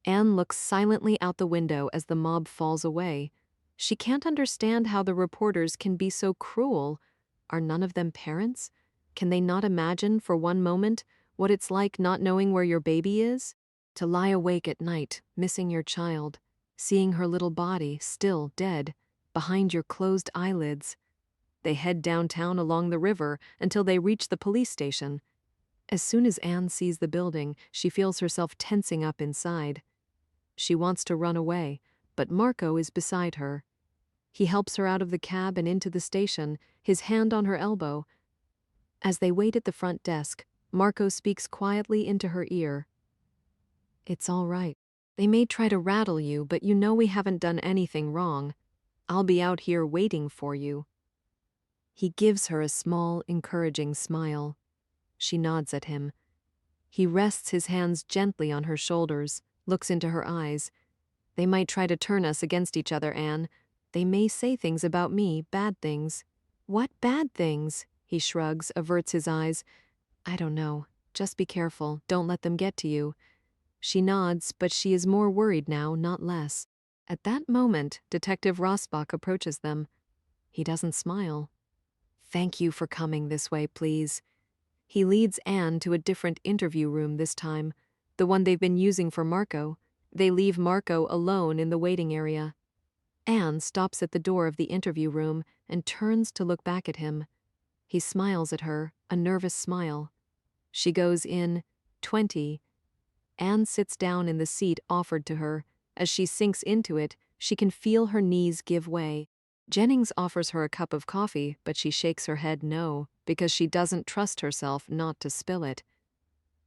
Anne looks silently out the window as the mob falls away. She can't understand how the reporters can be so cruel. Are none of them parents? Can they not imagine for one moment what it's like not knowing where your baby is? To lie awake at night, missing your child, seeing her little body, still dead, behind your closed eyelids. They head downtown along the river until they reach the police station. As soon as Anne sees the building, she feels herself tensing up inside. She wants to run away, but Marco is beside her. He helps her out of the cab and into the station, his hand on her elbow. As they wait at the front desk, Marco speaks quietly into her ear. It's all right. They may try to rattle you, but you know we haven't done anything wrong. I'll be out here waiting for you. He gives her a small, encouraging smile. She nods at him. He rests his hands gently on her shoulders, looks into her eyes. They might try to turn us against each other, Anne. They may say things about me, bad things. What bad things? He shrugs, averts his eyes. I don't know. Just be careful. Don't let them get to you. She nods, but she is more worried now, not less. At that moment, Detective Rasbach approaches them. He doesn't smile. Thank you for coming this way, please. He leads Anne to a different interview room this time, the one they've been using for Marco. They leave Marco alone in the waiting area. Anne stops at the door of the interview room and turns to look back at him. He smiles at her, a nervous smile. She goes in, 20. Anne sits down in the seat offered to her. As she sinks into it, she can feel her knees give way. Jennings offers her a cup of coffee, but she shakes her head no, because she doesn't trust herself not to spill it.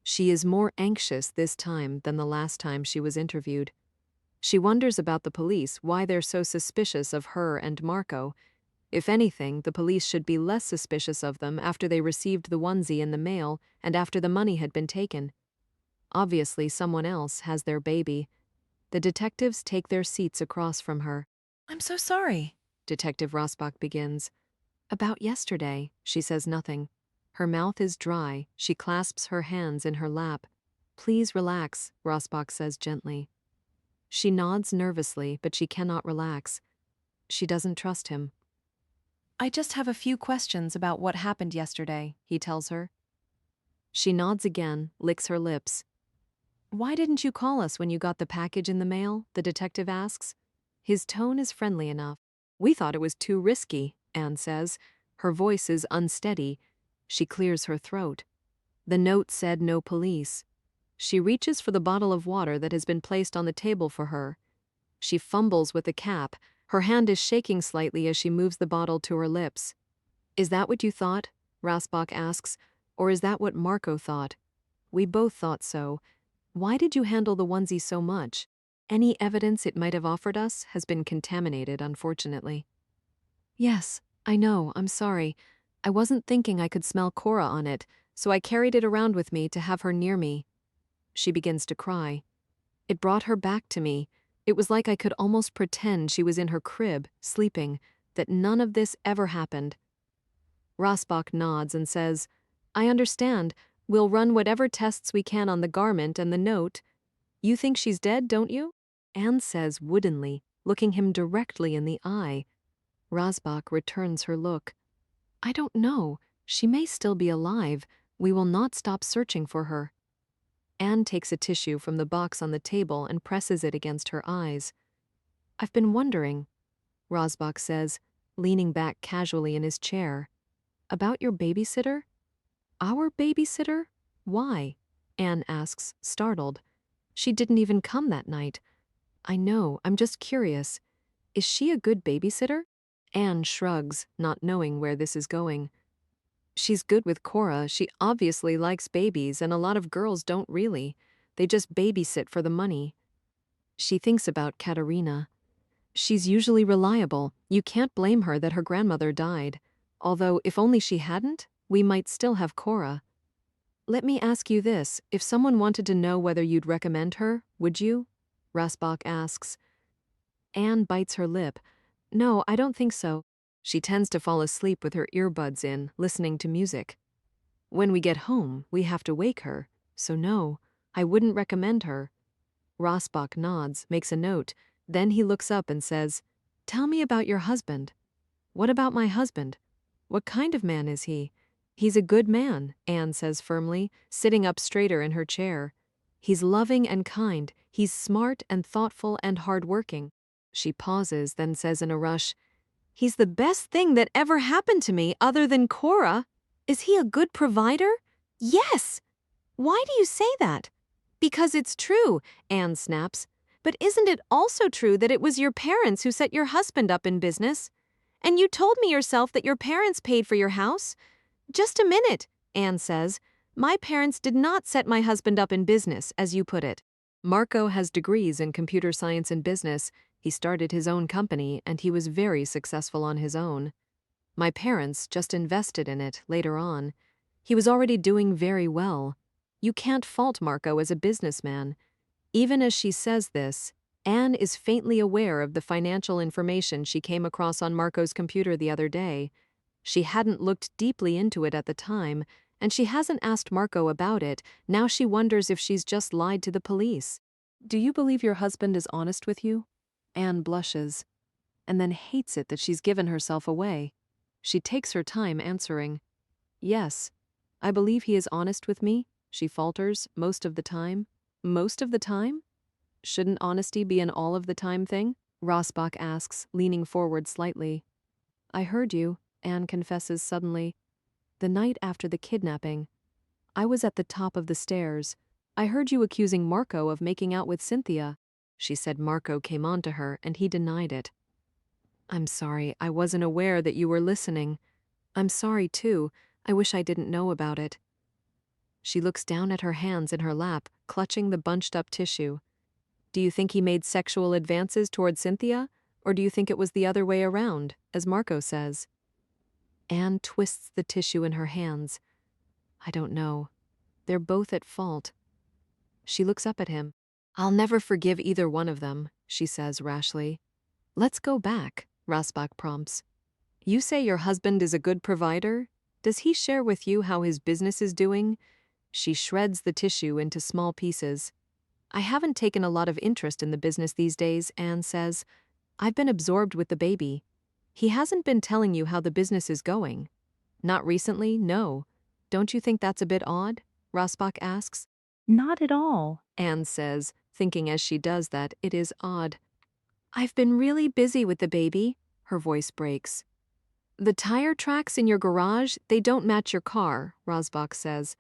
She is more anxious this time than the last time she was interviewed. She wonders about the police, why they're so suspicious of her and Marco. If anything, the police should be less suspicious of them after they received the onesie in the mail and after the money had been taken. Obviously, someone else has their baby. The detectives take their seats across from her. I'm so sorry. Detective Rasbach begins. About yesterday, she says nothing. Her mouth is dry. She clasps her hands in her lap. Please relax, Rasbach says gently. She nods nervously, but she cannot relax. She doesn't trust him. I just have a few questions about what happened yesterday, he tells her. She nods again, licks her lips. Why didn't you call us when you got the package in the mail? The detective asks. His tone is friendly enough. We thought it was too risky, Anne says. Her voice is unsteady. She clears her throat. The note said no police. She reaches for the bottle of water that has been placed on the table for her. She fumbles with the cap. Her hand is shaking slightly as she moves the bottle to her lips. Is that what you thought? Rasbach asks. Or is that what Marco thought? We both thought so. Why did you handle the onesie so much? Any evidence it might have offered us has been contaminated, unfortunately. Yes, I know, I'm sorry. I wasn't thinking I could smell Cora on it, so I carried it around with me to have her near me. She begins to cry. It brought her back to me. It was like I could almost pretend she was in her crib, sleeping, that none of this ever happened. Rasbach nods and says, I understand. We'll run whatever tests we can on the garment and the note. You think she's dead, don't you? Anne says woodenly, looking him directly in the eye. Rasbach returns her look. I don't know. She may still be alive. We will not stop searching for her. Anne takes a tissue from the box on the table and presses it against her eyes. I've been wondering, Rasbach says, leaning back casually in his chair. About your babysitter? Our babysitter? Why? Anne asks, startled. She didn't even come that night. I know, I'm just curious. Is she a good babysitter? Anne shrugs, not knowing where this is going. She's good with Cora. She obviously likes babies, and a lot of girls don't really. They just babysit for the money. She thinks about Katerina. She's usually reliable. You can't blame her that her grandmother died. Although, if only she hadn't, we might still have Cora. Let me ask you this. If someone wanted to know whether you'd recommend her, would you? Rasbach asks. Anne bites her lip. No, I don't think so. She tends to fall asleep with her earbuds in, listening to music. When we get home, we have to wake her, so no, I wouldn't recommend her. Rasbach nods, makes a note, then he looks up and says, Tell me about your husband. What about my husband? What kind of man is he? He's a good man, Anne says firmly, sitting up straighter in her chair. He's loving and kind, he's smart and thoughtful and hardworking. She pauses, then says in a rush, He's the best thing that ever happened to me other than Cora. Is he a good provider? Yes! Why do you say that? Because it's true, Anne snaps. But isn't it also true that it was your parents who set your husband up in business? And you told me yourself that your parents paid for your house. Just a minute, Anne says. My parents did not set my husband up in business, as you put it. Marco has degrees in computer science and business. He started his own company, and he was very successful on his own. My parents just invested in it later on. He was already doing very well. You can't fault Marco as a businessman. Even as she says this, Anne is faintly aware of the financial information she came across on Marco's computer the other day. She hadn't looked deeply into it at the time, and she hasn't asked Marco about it. Now she wonders if she's just lied to the police. Do you believe your husband is honest with you? Anne blushes, and then hates it that she's given herself away. She takes her time answering. Yes, I believe he is honest with me, she falters, most of the time. Most of the time? Shouldn't honesty be an all of the time thing? Rasbach asks, leaning forward slightly. I heard you, Anne confesses suddenly. The night after the kidnapping. I was at the top of the stairs. I heard you accusing Marco of making out with Cynthia. She said Marco came on to her and he denied it. I'm sorry, I wasn't aware that you were listening. I'm sorry too. I wish I didn't know about it. She looks down at her hands in her lap, clutching the bunched up tissue. Do you think he made sexual advances toward Cynthia? Or do you think it was the other way around, as Marco says? Anne twists the tissue in her hands. I don't know. They're both at fault. She looks up at him. I'll never forgive either one of them, she says rashly. Let's go back, Rasbach prompts. You say your husband is a good provider? Does he share with you how his business is doing? She shreds the tissue into small pieces. I haven't taken a lot of interest in the business these days, Anne says. I've been absorbed with the baby. He hasn't been telling you how the business is going. Not recently, no. Don't you think that's a bit odd? Rasbach asks. Not at all. Anne says, thinking as she does that it is odd. I've been really busy with the baby, her voice breaks. The tire tracks in your garage, they don't match your car, Rasbach says.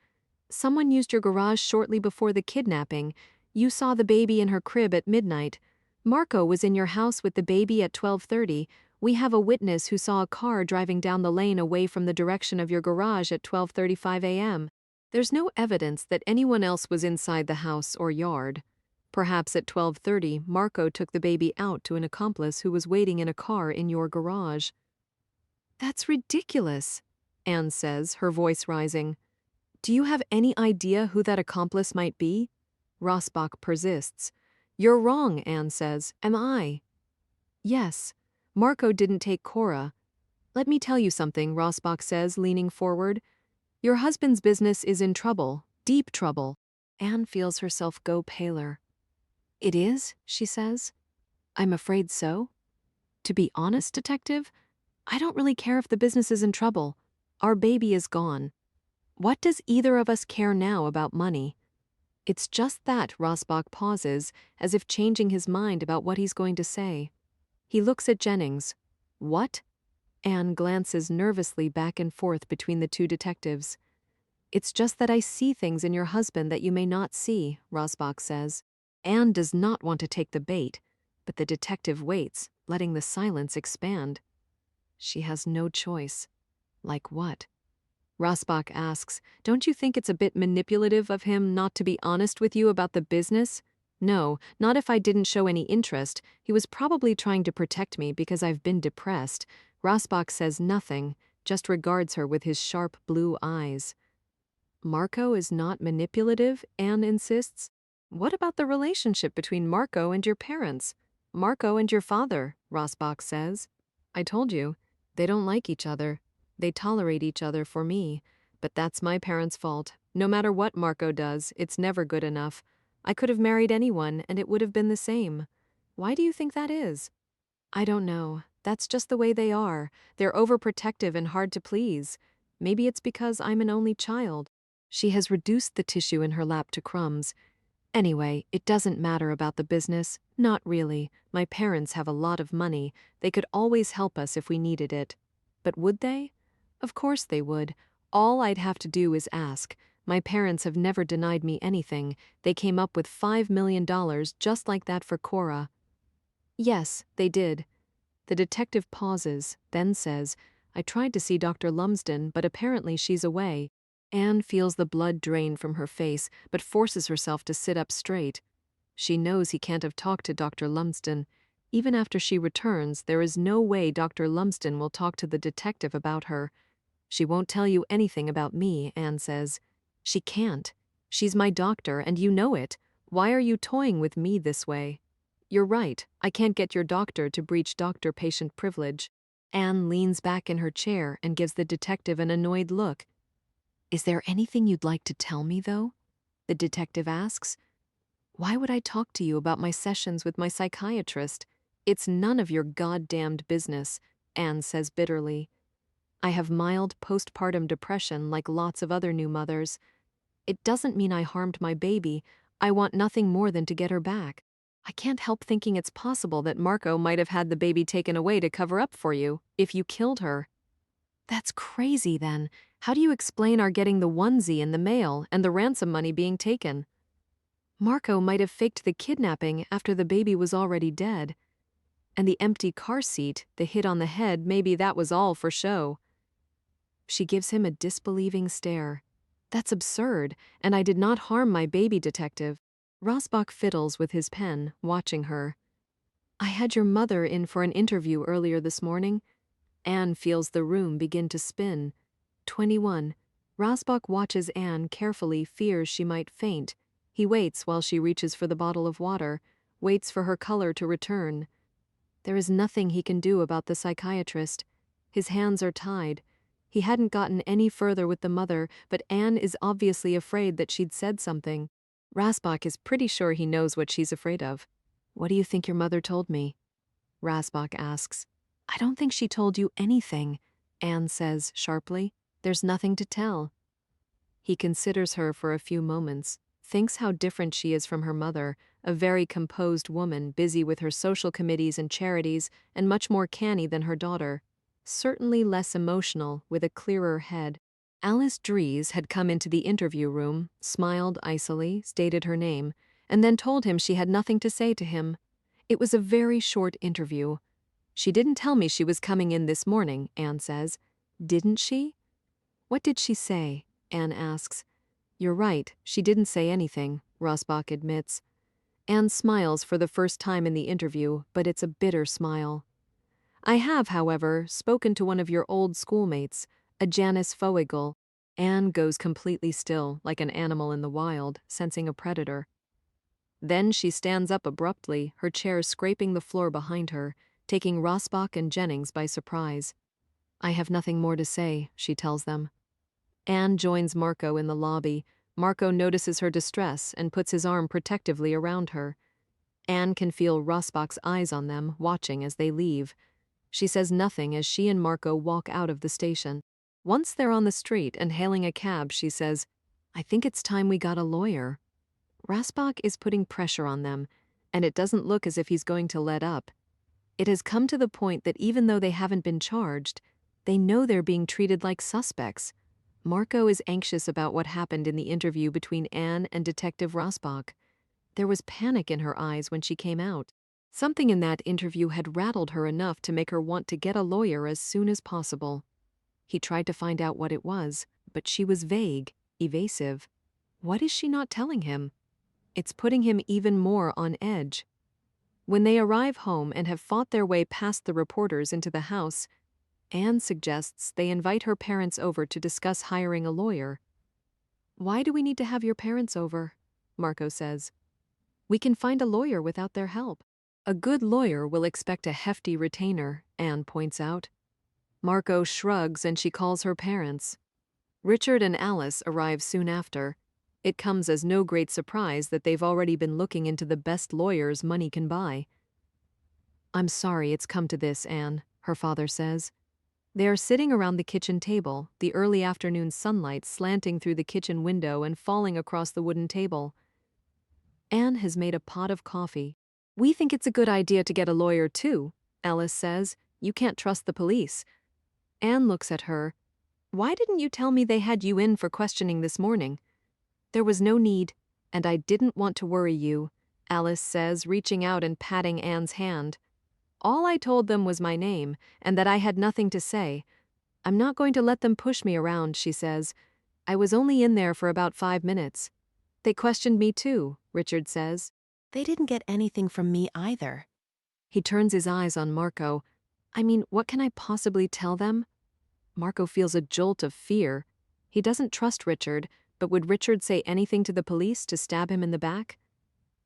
Someone used your garage shortly before the kidnapping. You saw the baby in her crib at midnight. Marco was in your house with the baby at 12:30. We have a witness who saw a car driving down the lane away from the direction of your garage at 12:35 a.m. There's no evidence that anyone else was inside the house or yard. Perhaps at 12:30, Marco took the baby out to an accomplice who was waiting in a car in your garage. That's ridiculous, Anne says, her voice rising. Do you have any idea who that accomplice might be? Rasbach persists. You're wrong, Anne says. Am I? Yes. Marco didn't take Cora. Let me tell you something, Rasbach says, leaning forward. Your husband's business is in trouble, deep trouble. Anne feels herself go paler. It is, she says. I'm afraid so. To be honest, detective, I don't really care if the business is in trouble. Our baby is gone. What does either of us care now about money? It's just that Rasbach pauses, as if changing his mind about what he's going to say. He looks at Jennings. What? Anne glances nervously back and forth between the two detectives. It's just that I see things in your husband that you may not see, Rasbach says. Anne does not want to take the bait, but the detective waits, letting the silence expand. She has no choice. Like what? Rasbach asks, don't you think it's a bit manipulative of him not to be honest with you about the business? No, not if I didn't show any interest. He was probably trying to protect me because I've been depressed. Rasbach says nothing, just regards her with his sharp blue eyes. Marco is not manipulative, Anne insists. What about the relationship between Marco and your parents? Marco and your father, Rasbach says. I told you, they don't like each other. They tolerate each other for me, but that's my parents' fault. No matter what Marco does, it's never good enough. I could have married anyone, and it would have been the same. Why do you think that is? I don't know. That's just the way they are. They're overprotective and hard to please. Maybe it's because I'm an only child. She has reduced the tissue in her lap to crumbs. Anyway, it doesn't matter about the business. Not really. My parents have a lot of money. They could always help us if we needed it. But would they? Of course they would. All I'd have to do is ask. My parents have never denied me anything. They came up with $5 million just like that for Cora. Yes, they did. The detective pauses, then says, I tried to see Dr. Lumsden, but apparently she's away. Anne feels the blood drain from her face, but forces herself to sit up straight. She knows he can't have talked to Dr. Lumsden. Even after she returns, there is no way Dr. Lumsden will talk to the detective about her. She won't tell you anything about me, Anne says. She can't. She's my doctor, and you know it. Why are you toying with me this way? You're right. I can't get your doctor to breach doctor-patient privilege. Anne leans back in her chair and gives the detective an annoyed look. Is there anything you'd like to tell me, though? The detective asks. Why would I talk to you about my sessions with my psychiatrist? It's none of your goddamned business, Anne says bitterly. I have mild postpartum depression like lots of other new mothers. It doesn't mean I harmed my baby. I want nothing more than to get her back. I can't help thinking it's possible that Marco might have had the baby taken away to cover up for you, if you killed her. That's crazy, then. How do you explain our getting the onesie in the mail and the ransom money being taken? Marco might have faked the kidnapping after the baby was already dead. And the empty car seat, the hit on the head, maybe that was all for show. She gives him a disbelieving stare. That's absurd, and I did not harm my baby, detective. Rasbach fiddles with his pen, watching her. I had your mother in for an interview earlier this morning. Anne feels the room begin to spin. 21. Rasbach watches Anne carefully, fears she might faint. He waits while she reaches for the bottle of water, waits for her color to return. There is nothing he can do about the psychiatrist. His hands are tied. He hadn't gotten any further with the mother, but Anne is obviously afraid that she'd said something. Rasbach is pretty sure he knows what she's afraid of. What do you think your mother told me? Rasbach asks. I don't think she told you anything, Anne says sharply. There's nothing to tell. He considers her for a few moments, thinks how different she is from her mother, a very composed woman busy with her social committees and charities, and much more canny than her daughter. Certainly less emotional, with a clearer head. Alice Dries had come into the interview room, smiled icily, stated her name, and then told him she had nothing to say to him. It was a very short interview. She didn't tell me she was coming in this morning, Anne says. Didn't she? What did she say? Anne asks. You're right, she didn't say anything, Rasbach admits. Anne smiles for the first time in the interview, but it's a bitter smile. I have, however, spoken to one of your old schoolmates, a Janice Foegel. Anne goes completely still, like an animal in the wild, sensing a predator. Then she stands up abruptly, her chair scraping the floor behind her, taking Rasbach and Jennings by surprise. I have nothing more to say, she tells them. Anne joins Marco in the lobby. Marco notices her distress and puts his arm protectively around her. Anne can feel Rasbach's eyes on them, watching as they leave. She says nothing as she and Marco walk out of the station. Once they're on the street and hailing a cab, she says, "I think it's time we got a lawyer." Rasbach is putting pressure on them, and it doesn't look as if he's going to let up. It has come to the point that even though they haven't been charged, they know they're being treated like suspects. Marco is anxious about what happened in the interview between Anne and Detective Rasbach. There was panic in her eyes when she came out. Something in that interview had rattled her enough to make her want to get a lawyer as soon as possible. He tried to find out what it was, but she was vague, evasive. What is she not telling him? It's putting him even more on edge. When they arrive home and have fought their way past the reporters into the house, Anne suggests they invite her parents over to discuss hiring a lawyer. "Why do we need to have your parents over?" Marco says. "We can find a lawyer without their help." "A good lawyer will expect a hefty retainer," Anne points out. Marco shrugs and she calls her parents. Richard and Alice arrive soon after. It comes as no great surprise that they've already been looking into the best lawyers money can buy. "I'm sorry it's come to this, Anne," her father says. They are sitting around the kitchen table, the early afternoon sunlight slanting through the kitchen window and falling across the wooden table. Anne has made a pot of coffee. "We think it's a good idea to get a lawyer too," Alice says. "You can't trust the police." Anne looks at her. "Why didn't you tell me they had you in for questioning this morning?" "There was no need, and I didn't want to worry you," Alice says, reaching out and patting Anne's hand. "All I told them was my name, and that I had nothing to say. I'm not going to let them push me around," she says. "I was only in there for about 5 minutes." "They questioned me too," Richard says. They didn't get anything from me either. He turns his eyes on Marco. "I mean, what can I possibly tell them?" Marco feels a jolt of fear. He doesn't trust Richard, but would Richard say anything to the police to stab him in the back?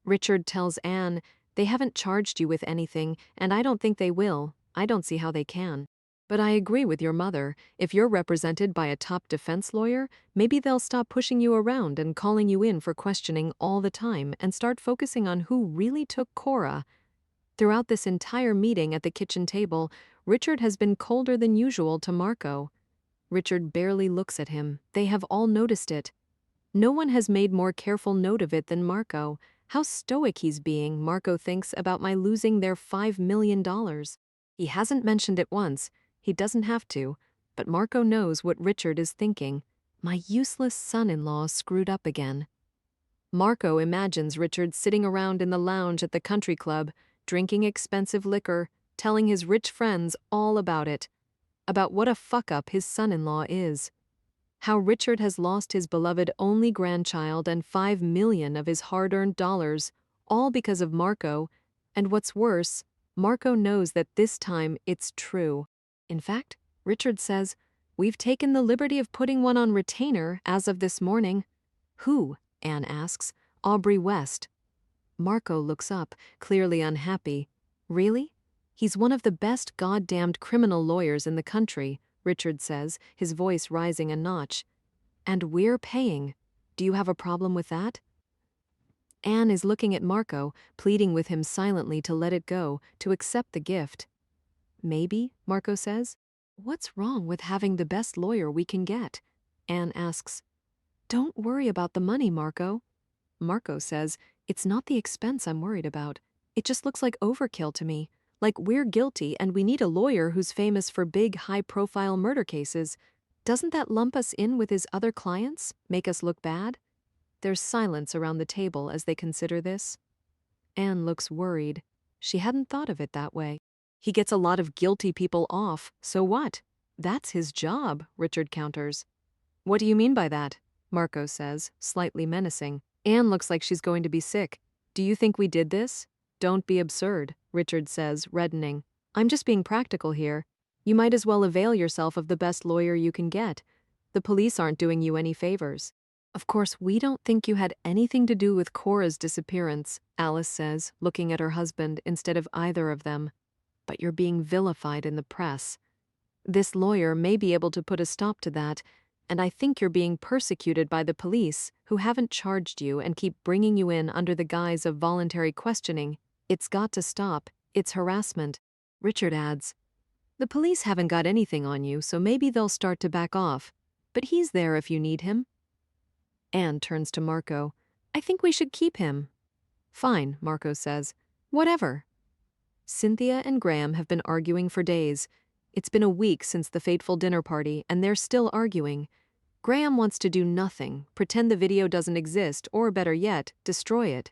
Richard tells Anne, "They haven't charged you with anything, and I don't think they will. I don't see how they can. But I agree with your mother. If you're represented by a top defense lawyer, maybe they'll stop pushing you around and calling you in for questioning all the time and start focusing on who really took Cora." Throughout this entire meeting at the kitchen table, Richard has been colder than usual to Marco. Richard barely looks at him. They have all noticed it. No one has made more careful note of it than Marco. How stoic he's being, Marco thinks, about my losing their $5 million. He hasn't mentioned it once. He doesn't have to, but Marco knows what Richard is thinking. My useless son-in-law screwed up again. Marco imagines Richard sitting around in the lounge at the country club, drinking expensive liquor, telling his rich friends all about it, about what a fuck-up his son-in-law is. How Richard has lost his beloved only grandchild and $5 million of his hard-earned dollars, all because of Marco, and what's worse, Marco knows that this time it's true. In fact, Richard says, "We've taken the liberty of putting one on retainer as of this morning." "Who?" Anne asks. "Aubrey West." Marco looks up, clearly unhappy. "Really? He's one of the best goddamned criminal lawyers in the country," Richard says, his voice rising a notch. "And we're paying. Do you have a problem with that?" Anne is looking at Marco, pleading with him silently to let it go, to accept the gift. "Maybe," Marco says. "What's wrong with having the best lawyer we can get?" Anne asks. "Don't worry about the money, Marco." Marco says, "It's not the expense I'm worried about. It just looks like overkill to me. Like we're guilty and we need a lawyer who's famous for big, high-profile murder cases. Doesn't that lump us in with his other clients? Make us look bad?" There's silence around the table as they consider this. Anne looks worried. She hadn't thought of it that way. "He gets a lot of guilty people off, so what? That's his job," Richard counters. "What do you mean by that?" Marco says, slightly menacing. Anne looks like she's going to be sick. "Do you think we did this?" "Don't be absurd," Richard says, reddening. "I'm just being practical here. You might as well avail yourself of the best lawyer you can get. The police aren't doing you any favors." "Of course, we don't think you had anything to do with Cora's disappearance," Alice says, looking at her husband instead of either of them. "But you're being vilified in the press. This lawyer may be able to put a stop to that, and I think you're being persecuted by the police, who haven't charged you and keep bringing you in under the guise of voluntary questioning. It's got to stop. It's harassment." Richard adds, The police haven't got anything on you, so maybe they'll start to back off. But he's there if you need him. Anne turns to Marco. I think we should keep him. Fine, Marco says. Whatever. Cynthia and Graham have been arguing for days. It's been a week since the fateful dinner party, and they're still arguing. Graham wants to do nothing, pretend the video doesn't exist, or better yet, destroy it.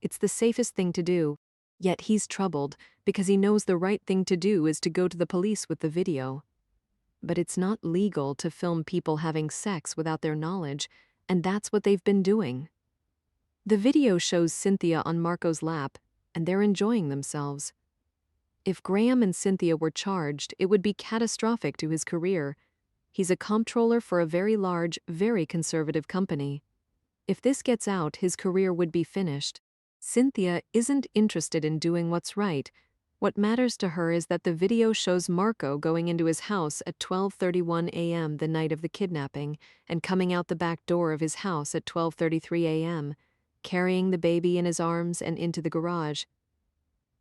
It's the safest thing to do. Yet he's troubled, because he knows the right thing to do is to go to the police with the video. But it's not legal to film people having sex without their knowledge, and that's what they've been doing. The video shows Cynthia on Marco's lap, and they're enjoying themselves. If Graham and Cynthia were charged, it would be catastrophic to his career. He's a comptroller for a very large, very conservative company. If this gets out, his career would be finished. Cynthia isn't interested in doing what's right. What matters to her is that the video shows Marco going into his house at 12:31 a.m. the night of the kidnapping and coming out the back door of his house at 12:33 a.m., carrying the baby in his arms and into the garage.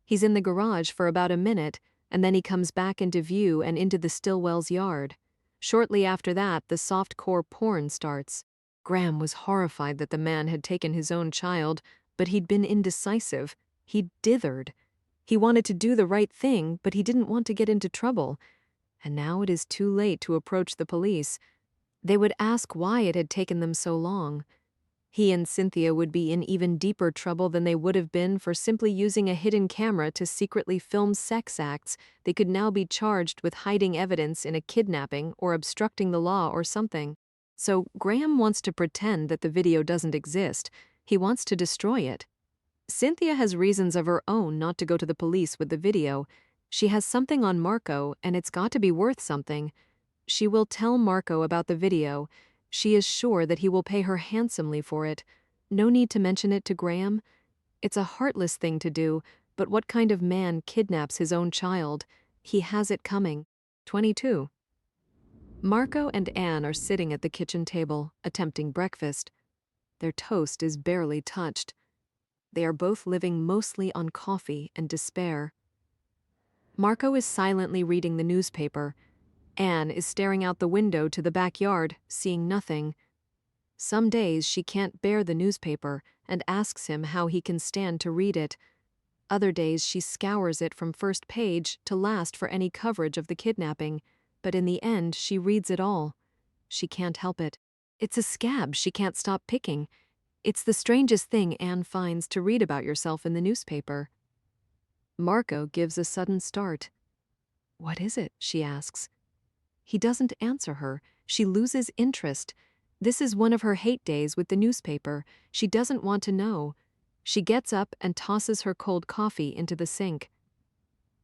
He's in the garage for about a minute, and then he comes back into view and into the Stillwells' yard. Shortly after that, the soft-core porn starts. Graham was horrified that the man had taken his own child, but he'd been indecisive. He'd dithered. He wanted to do the right thing, but he didn't want to get into trouble. And now it is too late to approach the police. They would ask why it had taken them so long. He and Cynthia would be in even deeper trouble than they would have been for simply using a hidden camera to secretly film sex acts. They could now be charged with hiding evidence in a kidnapping or obstructing the law or something. So Graham wants to pretend that the video doesn't exist. He wants to destroy it. Cynthia has reasons of her own not to go to the police with the video. She has something on Marco, and it's got to be worth something. She will tell Marco about the video. She is sure that he will pay her handsomely for it. No need to mention it to Graham. It's a heartless thing to do, but what kind of man kidnaps his own child? He has it coming. 22. Marco and Anne are sitting at the kitchen table, attempting breakfast. Their toast is barely touched. They are both living mostly on coffee and despair. Marco is silently reading the newspaper. Anne is staring out the window to the backyard, seeing nothing. Some days she can't bear the newspaper and asks him how he can stand to read it. Other days she scours it from first page to last for any coverage of the kidnapping, but in the end she reads it all. She can't help it. It's a scab she can't stop picking. It's the strangest thing Anne finds to read about yourself in the newspaper. Marco gives a sudden start. What is it? She asks. He doesn't answer her. She loses interest. This is one of her hate days with the newspaper. She doesn't want to know. She gets up and tosses her cold coffee into the sink.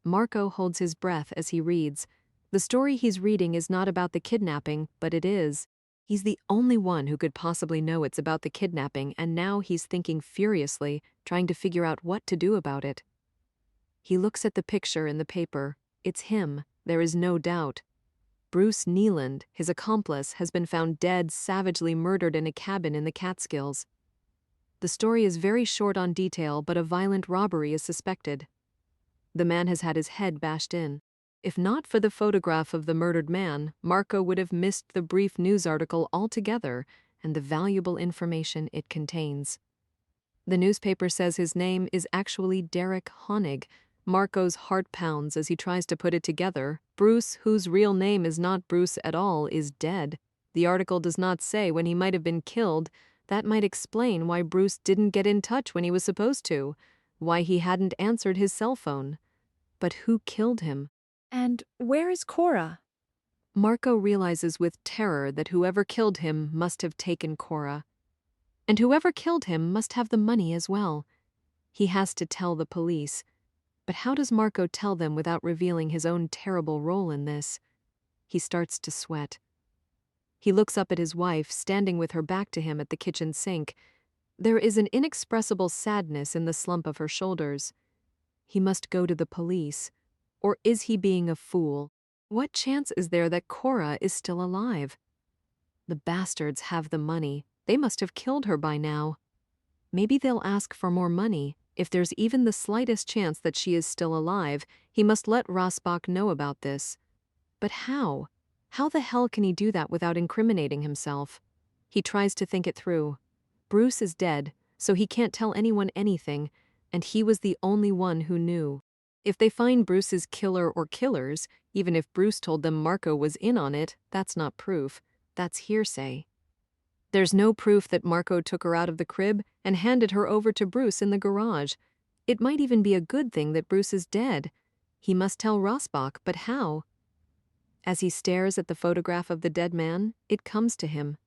Marco holds his breath as he reads. The story he's reading is not about the kidnapping, but it is. He's the only one who could possibly know it's about the kidnapping, and now he's thinking furiously, trying to figure out what to do about it. He looks at the picture in the paper. It's him, there is no doubt. Bruce Neeland, his accomplice, has been found dead, savagely murdered in a cabin in the Catskills. The story is very short on detail, but a violent robbery is suspected. The man has had his head bashed in. If not for the photograph of the murdered man, Marco would have missed the brief news article altogether and the valuable information it contains. The newspaper says his name is actually Derek Honig. Marco's heart pounds as he tries to put it together. Bruce, whose real name is not Bruce at all, is dead. The article does not say when he might have been killed. That might explain why Bruce didn't get in touch when he was supposed to, why he hadn't answered his cell phone. But who killed him? And where is Cora? Marco realizes with terror that whoever killed him must have taken Cora. And whoever killed him must have the money as well. He has to tell the police. But how does Marco tell them without revealing his own terrible role in this? He starts to sweat. He looks up at his wife, standing with her back to him at the kitchen sink. There is an inexpressible sadness in the slump of her shoulders. He must go to the police. Or is he being a fool? What chance is there that Cora is still alive? The bastards have the money. They must have killed her by now. Maybe they'll ask for more money. If there's even the slightest chance that she is still alive, He must let Rasbach know about this. But how? How the hell can he do that without incriminating himself? He tries to think it through. Bruce is dead, so he can't tell anyone anything, and he was the only one who knew. If they find Bruce's killer or killers, even if Bruce told them Marco was in on it, that's not proof. That's hearsay. There's no proof that Marco took her out of the crib and handed her over to Bruce in the garage. It might even be a good thing that Bruce is dead. He must tell Rasbach, but how? As he stares at the photograph of the dead man, it comes to him.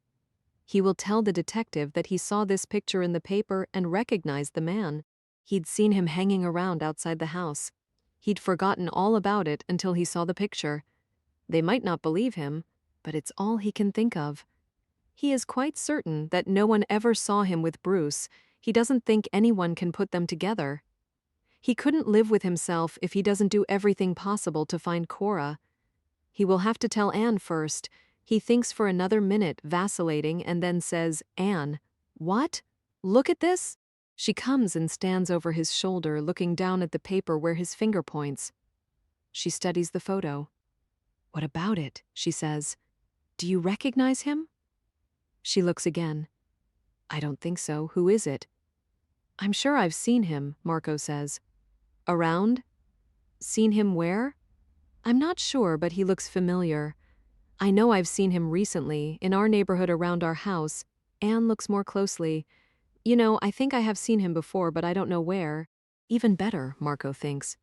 He will tell the detective that he saw this picture in the paper and recognized the man. He'd seen him hanging around outside the house. He'd forgotten all about it until he saw the picture. They might not believe him, but it's all he can think of. He is quite certain that no one ever saw him with Bruce. He doesn't think anyone can put them together. He couldn't live with himself if he doesn't do everything possible to find Cora. He will have to tell Anne first. He thinks for another minute, vacillating, and then says, "Anne, what? Look at this?" She comes and stands over his shoulder, looking down at the paper where his finger points. She studies the photo. "What about it?" she says. "Do you recognize him?" She looks again. "I don't think so. Who is it?" "I'm sure I've seen him," Marco says. "Around? Seen him where?" "I'm not sure, but he looks familiar. I know I've seen him recently, in our neighborhood around our house." Anne looks more closely. "You know, I think I have seen him before, but I don't know where." Even better, Marco thinks.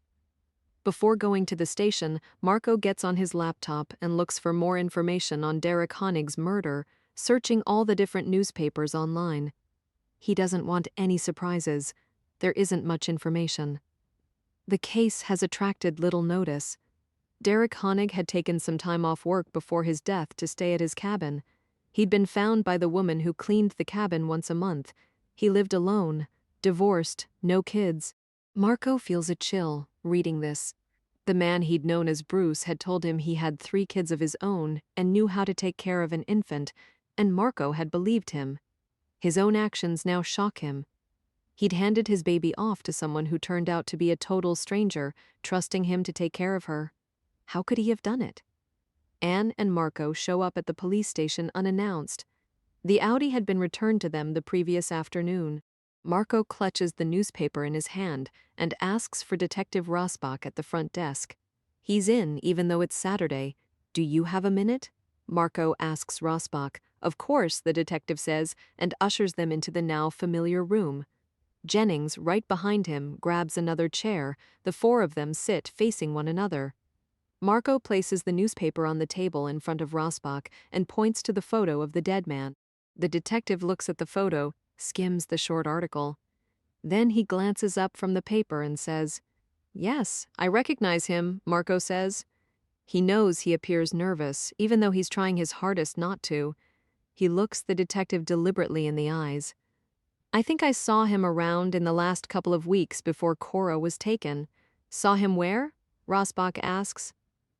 Before going to the station, Marco gets on his laptop and looks for more information on Derek Honig's murder, searching all the different newspapers online. He doesn't want any surprises. There isn't much information. The case has attracted little notice. Derek Honig had taken some time off work before his death to stay at his cabin. He'd been found by the woman who cleaned the cabin once a month. He lived alone, divorced, no kids. Marco feels a chill, reading this. The man he'd known as Bruce had told him he had 3 kids of his own and knew how to take care of an infant, and Marco had believed him. His own actions now shock him. He'd handed his baby off to someone who turned out to be a total stranger, trusting him to take care of her. How could he have done it? Anne and Marco show up at the police station unannounced. The Audi had been returned to them the previous afternoon. Marco clutches the newspaper in his hand and asks for Detective Rasbach at the front desk. He's in, even though it's Saturday. "Do you have a minute?" Marco asks Rasbach. "Of course," the detective says, and ushers them into the now familiar room. Jennings, right behind him, grabs another chair. The 4 of them sit facing one another. Marco places the newspaper on the table in front of Rasbach and points to the photo of the dead man. The detective looks at the photo, skims the short article. Then he glances up from the paper and says, "Yes, I recognize him," Marco says. He knows he appears nervous, even though he's trying his hardest not to. He looks the detective deliberately in the eyes. "I think I saw him around in the last couple of weeks before Cora was taken." "Saw him where?" Rasbach asks.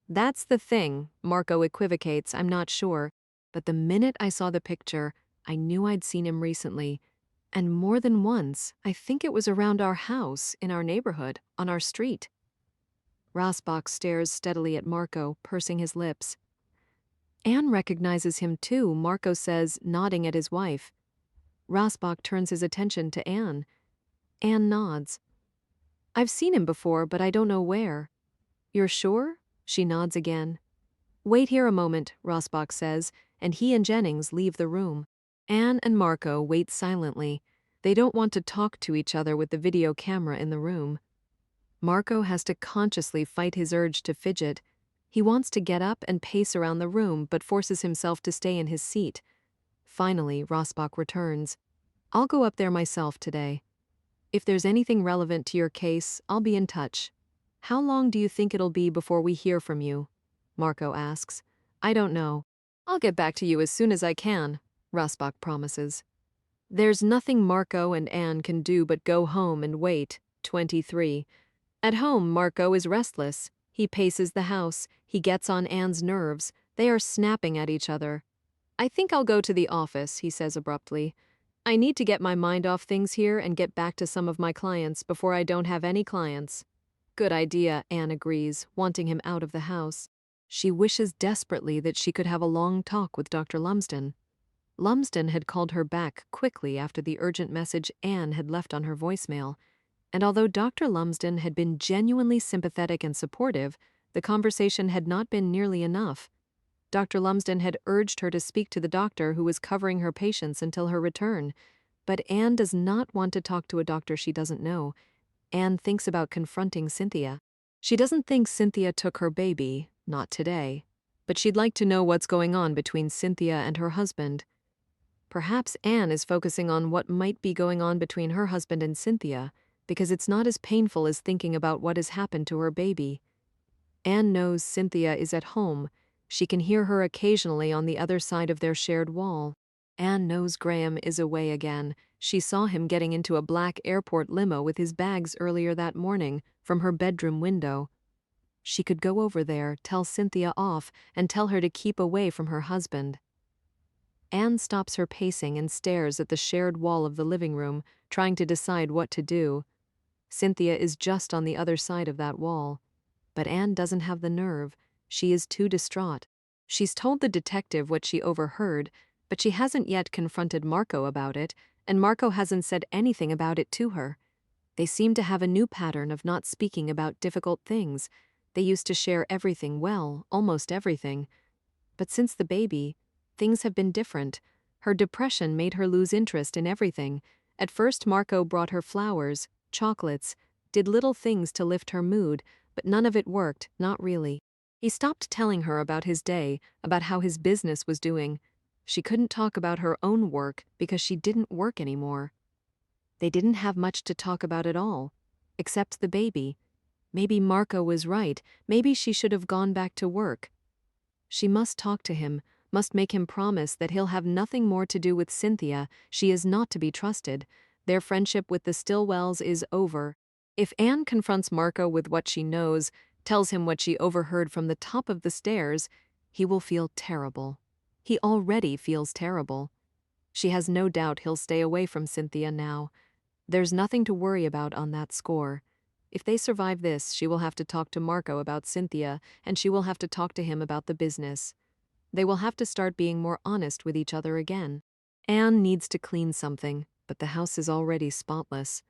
"That's the thing," Marco equivocates, "I'm not sure. But the minute I saw the picture, I knew I'd seen him recently. And more than once. I think it was around our house, in our neighborhood, on our street." Rasbach stares steadily at Marco, pursing his lips. "Anne recognizes him too," Marco says, nodding at his wife. Rasbach turns his attention to Anne. Anne nods. "I've seen him before, but I don't know where." "You're sure?" She nods again. "Wait here a moment," Rasbach says, and he and Jennings leave the room. Anne and Marco wait silently. They don't want to talk to each other with the video camera in the room. Marco has to consciously fight his urge to fidget. He wants to get up and pace around the room, but forces himself to stay in his seat. Finally, Rasbach returns. "I'll go up there myself today. If there's anything relevant to your case, I'll be in touch." "How long do you think it'll be before we hear from you?" Marco asks. "I don't know. I'll get back to you as soon as I can," Rasbach promises. There's nothing Marco and Anne can do but go home and wait. 23. At home, Marco is restless. He paces the house. He gets on Anne's nerves. They are snapping at each other. "I think I'll go to the office," he says abruptly. "I need to get my mind off things here and get back to some of my clients before I don't have any clients." Good idea, Anne agrees, wanting him out of the house. She wishes desperately that she could have a long talk with Dr. Lumsden. Lumsden had called her back quickly after the urgent message Anne had left on her voicemail, and although Dr. Lumsden had been genuinely sympathetic and supportive, the conversation had not been nearly enough. Dr. Lumsden had urged her to speak to the doctor who was covering her patients until her return, but Anne does not want to talk to a doctor she doesn't know. Anne thinks about confronting Cynthia. She doesn't think Cynthia took her baby, not today, but she'd like to know what's going on between Cynthia and her husband. Perhaps Anne is focusing on what might be going on between her husband and Cynthia, because it's not as painful as thinking about what has happened to her baby. Anne knows Cynthia is at home. She can hear her occasionally on the other side of their shared wall. Anne knows Graham is away again. She saw him getting into a black airport limo with his bags earlier that morning from her bedroom window. She could go over there, tell Cynthia off, and tell her to keep away from her husband. Anne stops her pacing and stares at the shared wall of the living room, trying to decide what to do. Cynthia is just on the other side of that wall. But Anne doesn't have the nerve. She is too distraught. She's told the detective what she overheard, but she hasn't yet confronted Marco about it, and Marco hasn't said anything about it to her. They seem to have a new pattern of not speaking about difficult things. They used to share everything well, almost everything. But since the baby, things have been different. Her depression made her lose interest in everything. At first, Marco brought her flowers, chocolates, did little things to lift her mood, but none of it worked, not really. He stopped telling her about his day, about how his business was doing. She couldn't talk about her own work because she didn't work anymore. They didn't have much to talk about at all, except the baby. Maybe Marco was right. Maybe she should have gone back to work. She must talk to him, must make him promise that he'll have nothing more to do with Cynthia. She is not to be trusted. Their friendship with the Stillwells is over. If Anne confronts Marco with what she knows, tells him what she overheard from the top of the stairs, he will feel terrible. He already feels terrible. She has no doubt he'll stay away from Cynthia now. There's nothing to worry about on that score. If they survive this, she will have to talk to Marco about Cynthia, and she will have to talk to him about the business. They will have to start being more honest with each other again. Anne needs to clean something, but the house is already spotless.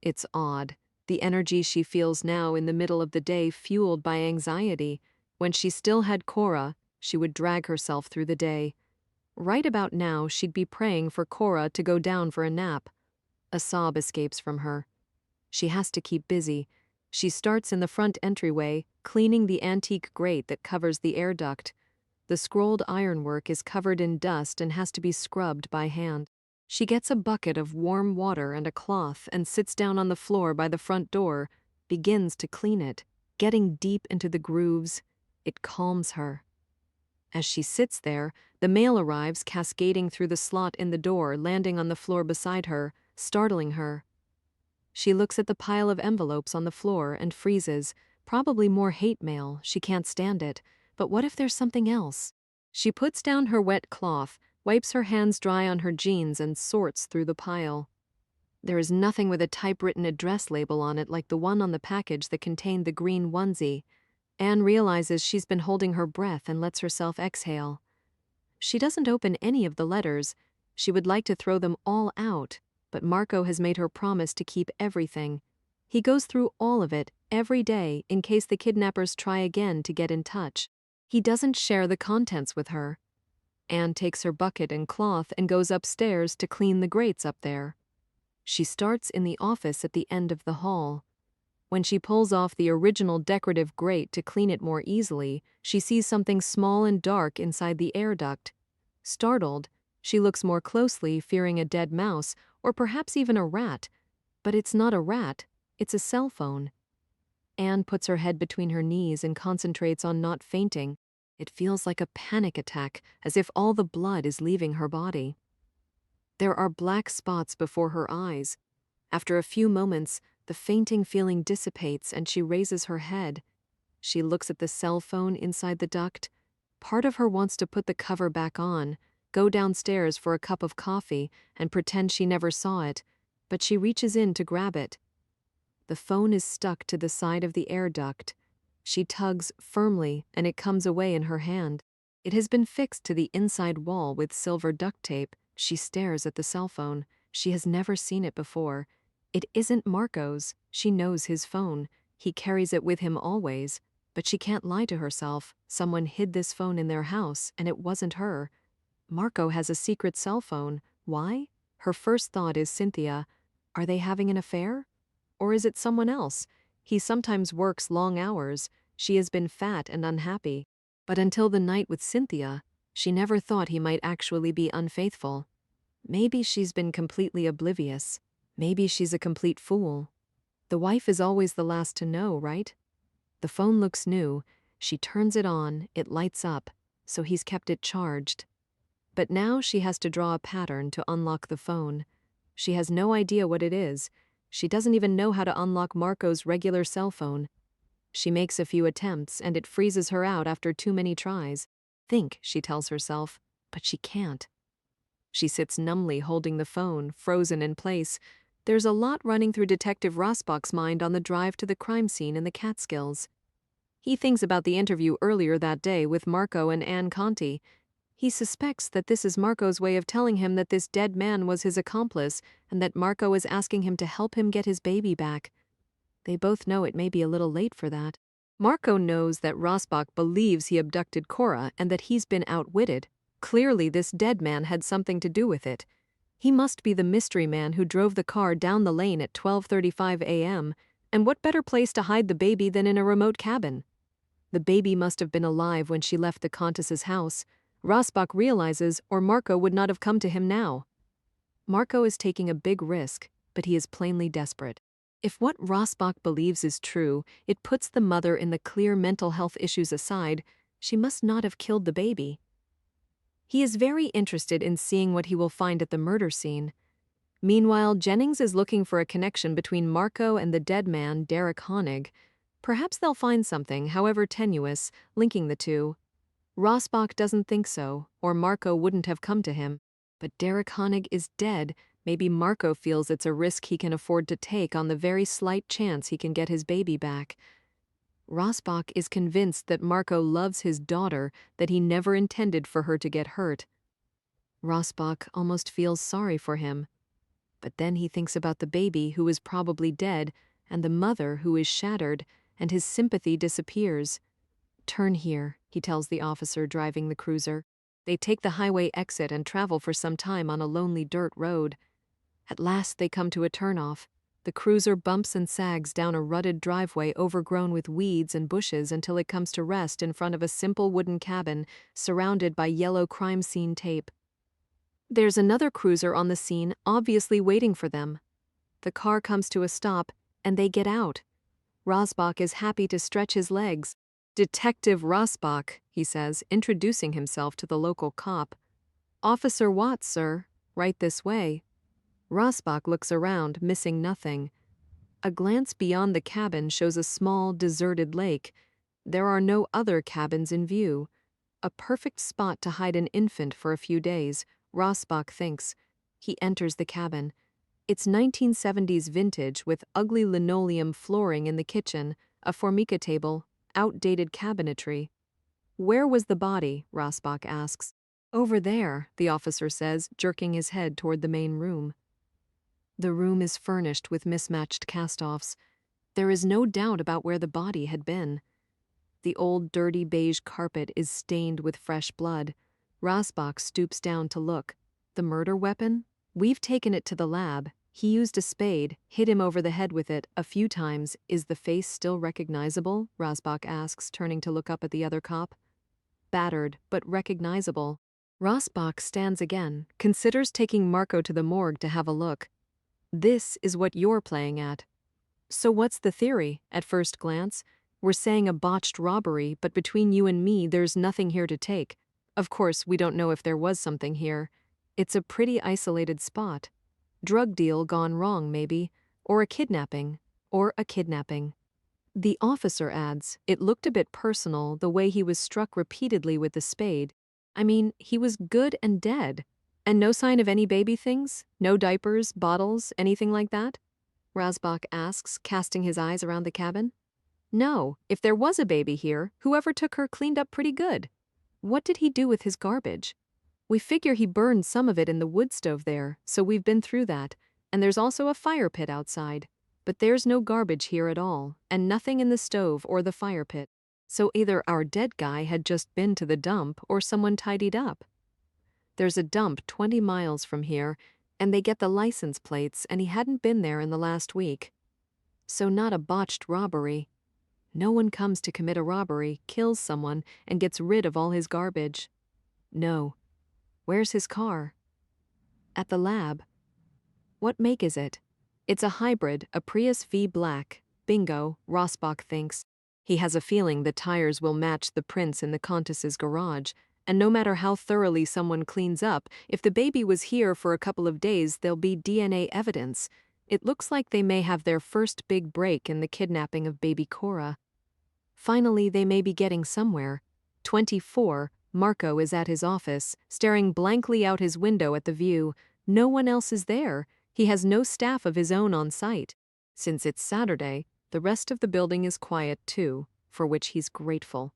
It's odd. The energy she feels now in the middle of the day fueled by anxiety. When she still had Cora, she would drag herself through the day. Right about now, she'd be praying for Cora to go down for a nap. A sob escapes from her. She has to keep busy. She starts in the front entryway, cleaning the antique grate that covers the air duct. The scrolled ironwork is covered in dust and has to be scrubbed by hand. She gets a bucket of warm water and a cloth and sits down on the floor by the front door, begins to clean it, getting deep into the grooves. It calms her. As she sits there, the mail arrives, cascading through the slot in the door, landing on the floor beside her, startling her. She looks at the pile of envelopes on the floor and freezes. Probably more hate mail. She can't stand it. But what if there's something else? She puts down her wet cloth, wipes her hands dry on her jeans, and sorts through the pile. There is nothing with a typewritten address label on it like the one on the package that contained the green onesie. Anne realizes she's been holding her breath and lets herself exhale. She doesn't open any of the letters. She would like to throw them all out, but Marco has made her promise to keep everything. He goes through all of it every day in case the kidnappers try again to get in touch. He doesn't share the contents with her. Anne takes her bucket and cloth and goes upstairs to clean the grates up there. She starts in the office at the end of the hall. When she pulls off the original decorative grate to clean it more easily, she sees something small and dark inside the air duct. Startled, she looks more closely, fearing a dead mouse or perhaps even a rat. But it's not a rat, it's a cell phone. Anne puts her head between her knees and concentrates on not fainting. It feels like a panic attack, as if all the blood is leaving her body. There are black spots before her eyes. After a few moments, the fainting feeling dissipates and she raises her head. She looks at the cell phone inside the duct. Part of her wants to put the cover back on, go downstairs for a cup of coffee, and pretend she never saw it, but she reaches in to grab it. The phone is stuck to the side of the air duct. She tugs firmly and it comes away in her hand. It has been fixed to the inside wall with silver duct tape. She stares at the cell phone. She has never seen it before. It isn't Marco's. She knows his phone. He carries it with him always. But she can't lie to herself. Someone hid this phone in their house, and it wasn't her. Marco has a secret cell phone. Why? Her first thought is Cynthia. Are they having an affair? Or is it someone else? He sometimes works long hours. She has been fat and unhappy. But until the night with Cynthia, she never thought he might actually be unfaithful. Maybe she's been completely oblivious. Maybe she's a complete fool. The wife is always the last to know, right? The phone looks new. She turns it on, it lights up, so he's kept it charged. But now she has to draw a pattern to unlock the phone. She has no idea what it is. She doesn't even know how to unlock Marco's regular cell phone. She makes a few attempts, and it freezes her out after too many tries. Think, she tells herself, but she can't. She sits numbly holding the phone, frozen in place. There's a lot running through Detective Rasbach's mind on the drive to the crime scene in the Catskills. He thinks about the interview earlier that day with Marco and Anne Conti. He suspects that this is Marco's way of telling him that this dead man was his accomplice and that Marco is asking him to help him get his baby back. They both know it may be a little late for that. Marco knows that Rasbach believes he abducted Cora and that he's been outwitted. Clearly this dead man had something to do with it. He must be the mystery man who drove the car down the lane at 12:35 a.m., and what better place to hide the baby than in a remote cabin? The baby must have been alive when she left the Countess's house. Rasbach realizes, or Marco would not have come to him now. Marco is taking a big risk, but he is plainly desperate. If what Rasbach believes is true, it puts the mother in the clear mental health issues aside. She must not have killed the baby. He is very interested in seeing what he will find at the murder scene. Meanwhile, Jennings is looking for a connection between Marco and the dead man, Derek Honig. Perhaps they'll find something, however tenuous, linking the two. Rasbach doesn't think so, or Marco wouldn't have come to him. But Derek Honig is dead. Maybe Marco feels it's a risk he can afford to take on the very slight chance he can get his baby back. Rasbach is convinced that Marco loves his daughter, that he never intended for her to get hurt. Rasbach almost feels sorry for him. But then he thinks about the baby who is probably dead, and the mother who is shattered, and his sympathy disappears. Turn here, he tells the officer driving the cruiser. They take the highway exit and travel for some time on a lonely dirt road. At last they come to a turnoff. The cruiser bumps and sags down a rutted driveway overgrown with weeds and bushes until it comes to rest in front of a simple wooden cabin surrounded by yellow crime scene tape. There's another cruiser on the scene, obviously waiting for them. The car comes to a stop, and they get out. Rasbach is happy to stretch his legs. "Detective Rasbach," he says, introducing himself to the local cop. "Officer Watts, sir. Right this way." Rasbach looks around, missing nothing. A glance beyond the cabin shows a small, deserted lake. There are no other cabins in view. A perfect spot to hide an infant for a few days, Rasbach thinks. He enters the cabin. It's 1970s vintage with ugly linoleum flooring in the kitchen, a formica table, outdated cabinetry. "Where was the body?" Rasbach asks. "Over there," the officer says, jerking his head toward the main room. The room is furnished with mismatched cast-offs. There is no doubt about where the body had been. The old dirty beige carpet is stained with fresh blood. Rasbach stoops down to look. The murder weapon? "We've taken it to the lab. He used a spade, hit him over the head with it a few times. Is the face still recognizable?" Rasbach asks, turning to look up at the other cop. "Battered, but recognizable." Rasbach stands again, considers taking Marco to the morgue to have a look. "This is what you're playing at." "So what's the theory, at first glance? We're saying a botched robbery, but between you and me, there's nothing here to take. Of course, we don't know if there was something here. It's a pretty isolated spot. Drug deal gone wrong, maybe. Or a kidnapping. Or a kidnapping." The officer adds, "It looked a bit personal, the way he was struck repeatedly with the spade. I mean, he was good and dead. And no sign of any baby things? No diapers, bottles, anything like that?" Rasbach asks, casting his eyes around the cabin. No, if there was a baby here, whoever took her cleaned up pretty good. What did he do with his garbage? We figure he burned some of it in the wood stove there, so we've been through that, and there's also a fire pit outside. But there's no garbage here at all, and nothing in the stove or the fire pit. So either our dead guy had just been to the dump or someone tidied up. There's a dump 20 miles from here, and they get the license plates, and he hadn't been there in the last week. So not a botched robbery. No one comes to commit a robbery, kills someone, and gets rid of all his garbage. No. Where's his car? At the lab. What make is it? It's a hybrid, a Prius V Black. Bingo, Rasbach thinks. He has a feeling the tires will match the prints in the Countess's garage, and no matter how thoroughly someone cleans up, if the baby was here for a couple of days, there'll be DNA evidence. It looks like they may have their first big break in the kidnapping of baby Cora. Finally, they may be getting somewhere. 24, Marco is at his office, staring blankly out his window at the view. No one else is there. He has no staff of his own on site. Since it's Saturday, the rest of the building is quiet too, for which he's grateful.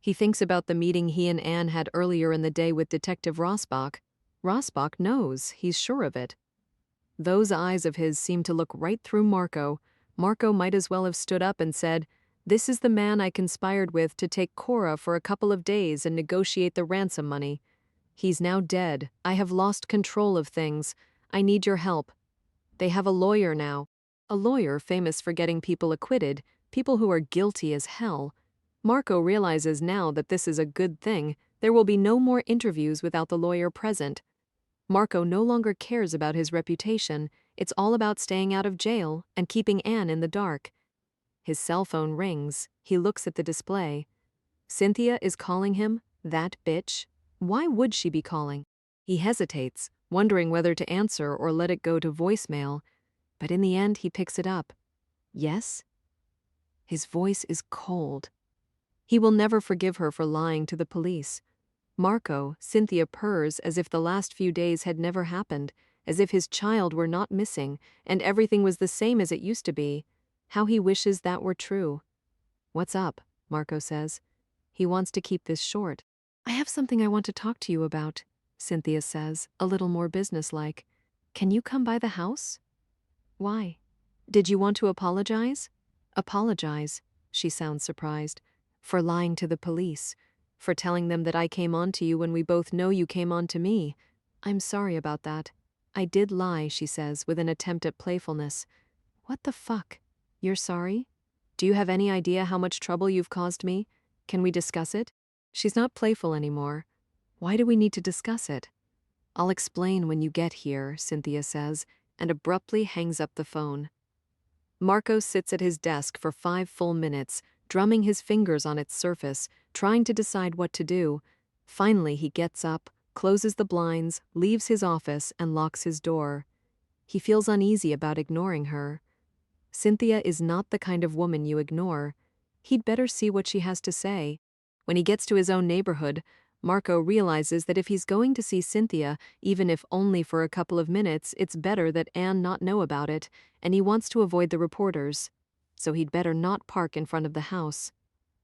He thinks about the meeting he and Anne had earlier in the day with Detective Rasbach. Rasbach knows, he's sure of it. Those eyes of his seem to look right through Marco. Marco might as well have stood up and said, "This is the man I conspired with to take Cora for a couple of days and negotiate the ransom money. He's now dead. I have lost control of things. I need your help." They have a lawyer now. A lawyer famous for getting people acquitted, people who are guilty as hell. Marco realizes now that this is a good thing. There will be no more interviews without the lawyer present. Marco no longer cares about his reputation. It's all about staying out of jail and keeping Anne in the dark. His cell phone rings. He looks at the display. Cynthia is calling him, that bitch. Why would she be calling? He hesitates, wondering whether to answer or let it go to voicemail, but in the end he picks it up. Yes? His voice is cold. He will never forgive her for lying to the police. Marco, Cynthia purrs as if the last few days had never happened, as if his child were not missing, and everything was the same as it used to be. How he wishes that were true. "What's up?" Marco says. He wants to keep this short. "I have something I want to talk to you about," Cynthia says, a little more businesslike. "Can you come by the house?" "Why? Did you want to apologize?" "Apologize," she sounds surprised. "For lying to the police. For telling them that I came on to you when we both know you came on to me. I'm sorry about that. I did lie," she says, with an attempt at playfulness. "What the fuck? You're sorry? Do you have any idea how much trouble you've caused me? Can we discuss it?" She's not playful anymore. "Why do we need to discuss it?" "I'll explain when you get here," Cynthia says, and abruptly hangs up the phone. Marco sits at his desk for 5 full minutes, drumming his fingers on its surface, trying to decide what to do. Finally, he gets up, closes the blinds, leaves his office, and locks his door. He feels uneasy about ignoring her. Cynthia is not the kind of woman you ignore. He'd better see what she has to say. When he gets to his own neighborhood, Marco realizes that if he's going to see Cynthia, even if only for a couple of minutes, it's better that Anne not know about it, and he wants to avoid the reporters. So he'd better not park in front of the house.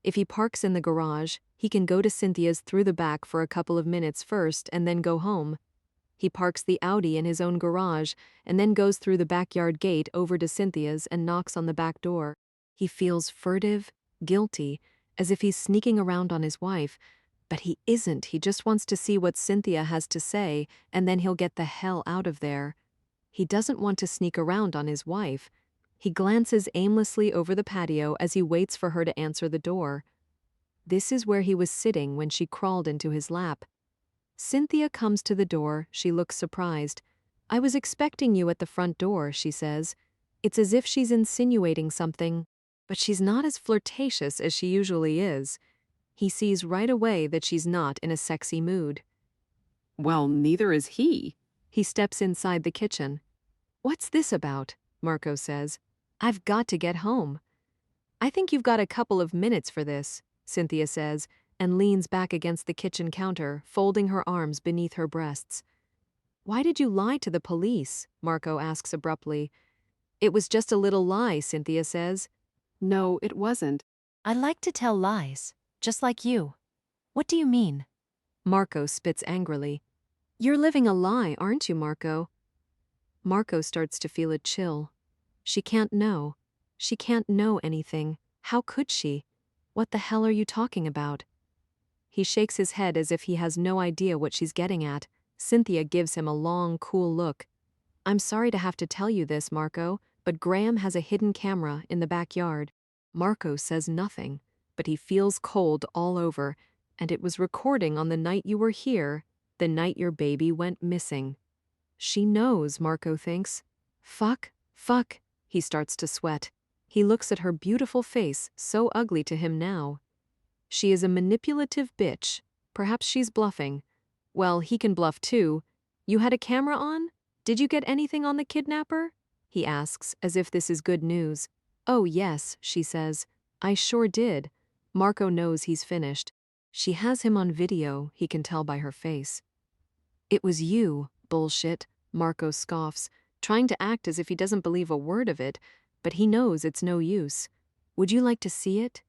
If he parks in the garage, he can go to Cynthia's through the back for a couple of minutes first and then go home. He parks the Audi in his own garage and then goes through the backyard gate over to Cynthia's and knocks on the back door. He feels furtive, guilty, as if he's sneaking around on his wife, but he isn't. He just wants to see what Cynthia has to say, and then he'll get the hell out of there. He doesn't want to sneak around on his wife. He glances aimlessly over the patio as he waits for her to answer the door. This is where he was sitting when she crawled into his lap. Cynthia comes to the door. She looks surprised. "I was expecting you at the front door," she says. It's as if she's insinuating something, but she's not as flirtatious as she usually is. He sees right away that she's not in a sexy mood. "Well, neither is he." He steps inside the kitchen. "What's this about?" Marco says. "I've got to get home." "I think you've got a couple of minutes for this," Cynthia says, and leans back against the kitchen counter, folding her arms beneath her breasts. "Why did you lie to the police?" Marco asks abruptly. It was just a little lie, Cynthia says. No, it wasn't. I like to tell lies, just like you. What do you mean? Marco spits angrily. You're living a lie, aren't you, Marco? Marco starts to feel a chill. She can't know. She can't know anything. How could she? What the hell are you talking about? He shakes his head as if he has no idea what she's getting at. Cynthia gives him a long, cool look. I'm sorry to have to tell you this, Marco, but Graham has a hidden camera in the backyard. Marco says nothing, but he feels cold all over, and it was recording on the night you were here, the night your baby went missing. She knows, Marco thinks. Fuck, he starts to sweat. He looks at her beautiful face, so ugly to him now. She is a manipulative bitch. Perhaps she's bluffing. Well, he can bluff too. You had a camera on? Did you get anything on the kidnapper? He asks, as if this is good news. Oh yes, she says. I sure did. Marco knows he's finished. She has him on video, he can tell by her face. It was you, bullshit, Marco scoffs, trying to act as if he doesn't believe a word of it, but he knows it's no use. Would you like to see it?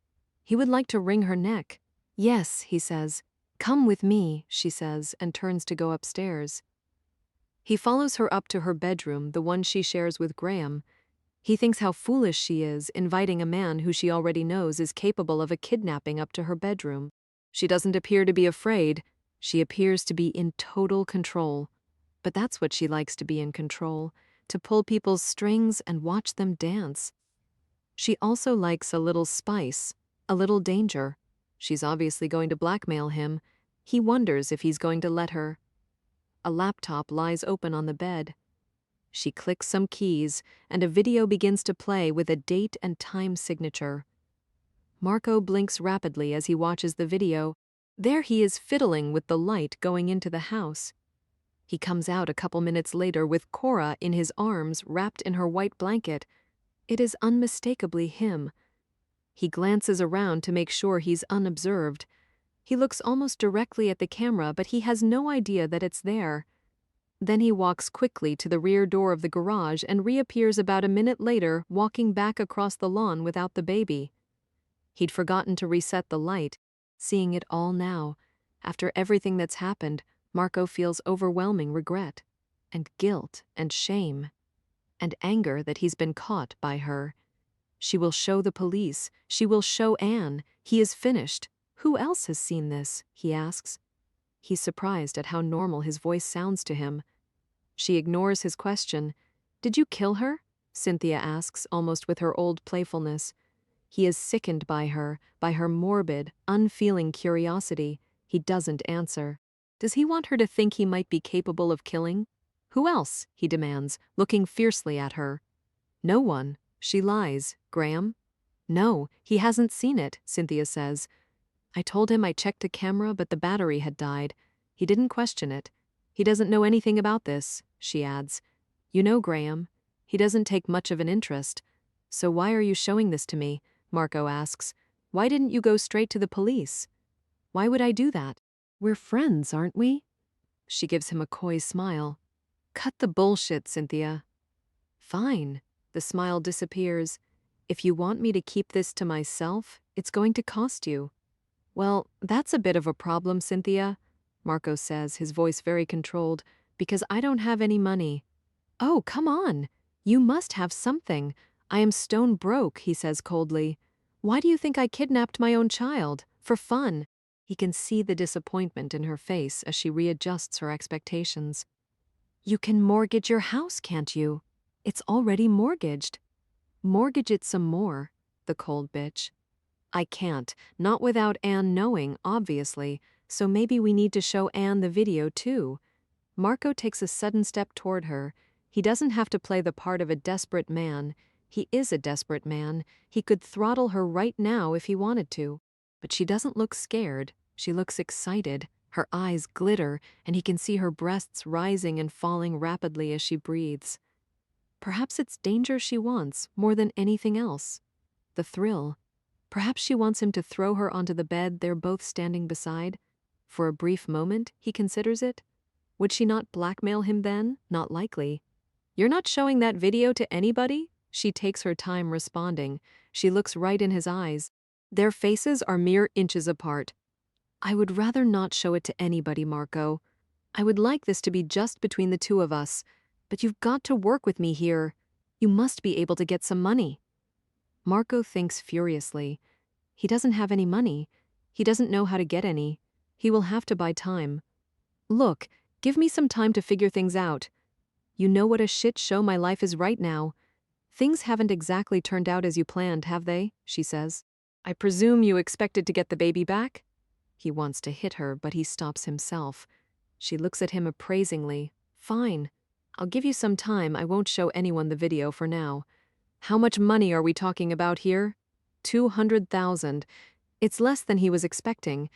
He would like to wring her neck. Yes, he says. Come with me, she says, and turns to go upstairs. He follows her up to her bedroom, the one she shares with Graham. He thinks how foolish she is, inviting a man who she already knows is capable of a kidnapping up to her bedroom. She doesn't appear to be afraid. She appears to be in total control. But that's what she likes, to be in control, to pull people's strings and watch them dance. She also likes a little spice, a little danger. She's obviously going to blackmail him. He wonders if he's going to let her. A laptop lies open on the bed. She clicks some keys, and a video begins to play with a date and time signature. Marco blinks rapidly as he watches the video. There he is fiddling with the light going into the house. He comes out a couple minutes later with Cora in his arms, wrapped in her white blanket. It is unmistakably him. He glances around to make sure he's unobserved. He looks almost directly at the camera, but he has no idea that it's there. Then he walks quickly to the rear door of the garage and reappears about a minute later, walking back across the lawn without the baby. He'd forgotten to reset the light. Seeing it all now, after everything that's happened, Marco feels overwhelming regret, and guilt, and shame, and anger that he's been caught by her. She will show the police. She will show Anne. He is finished. Who else has seen this? He asks. He's surprised at how normal his voice sounds to him. She ignores his question. Did you kill her? Cynthia asks, almost with her old playfulness. He is sickened by her morbid, unfeeling curiosity. He doesn't answer. Does he want her to think he might be capable of killing? Who else? He demands, looking fiercely at her. No one. She lies. Graham? No, he hasn't seen it, Cynthia says. I told him I checked the camera, but the battery had died. He didn't question it. He doesn't know anything about this, she adds. You know, Graham, he doesn't take much of an interest. So why are you showing this to me? Marco asks. Why didn't you go straight to the police? Why would I do that? We're friends, aren't we? She gives him a coy smile. Cut the bullshit, Cynthia. Fine. The smile disappears. If you want me to keep this to myself, it's going to cost you. Well, that's a bit of a problem, Cynthia, Marco says, his voice very controlled, because I don't have any money. Oh, come on. You must have something. I am stone broke, he says coldly. Why do you think I kidnapped my own child? For fun. He can see the disappointment in her face as she readjusts her expectations. You can mortgage your house, can't you? It's already mortgaged. Mortgage it some more, the cold bitch. I can't, not without Anne knowing, obviously, so maybe we need to show Anne the video too. Marco takes a sudden step toward her. He doesn't have to play the part of a desperate man. He is a desperate man. He could throttle her right now if he wanted to. But she doesn't look scared. She looks excited. Her eyes glitter, and he can see her breasts rising and falling rapidly as she breathes. Perhaps it's danger she wants more than anything else. The thrill. Perhaps she wants him to throw her onto the bed they're both standing beside. For a brief moment, he considers it. Would she not blackmail him then? Not likely. You're not showing that video to anybody? She takes her time responding. She looks right in his eyes. Their faces are mere inches apart. I would rather not show it to anybody, Marco. I would like this to be just between the two of us, but you've got to work with me here. You must be able to get some money. Marco thinks furiously. He doesn't have any money. He doesn't know how to get any. He will have to buy time. Look, give me some time to figure things out. You know what a shit show my life is right now. Things haven't exactly turned out as you planned, have they? She says. I presume you expected to get the baby back? He wants to hit her, but he stops himself. She looks at him appraisingly. Fine. I'll give you some time. I won't show anyone the video for now. How much money are we talking about here? 200,000. It's less than he was expecting.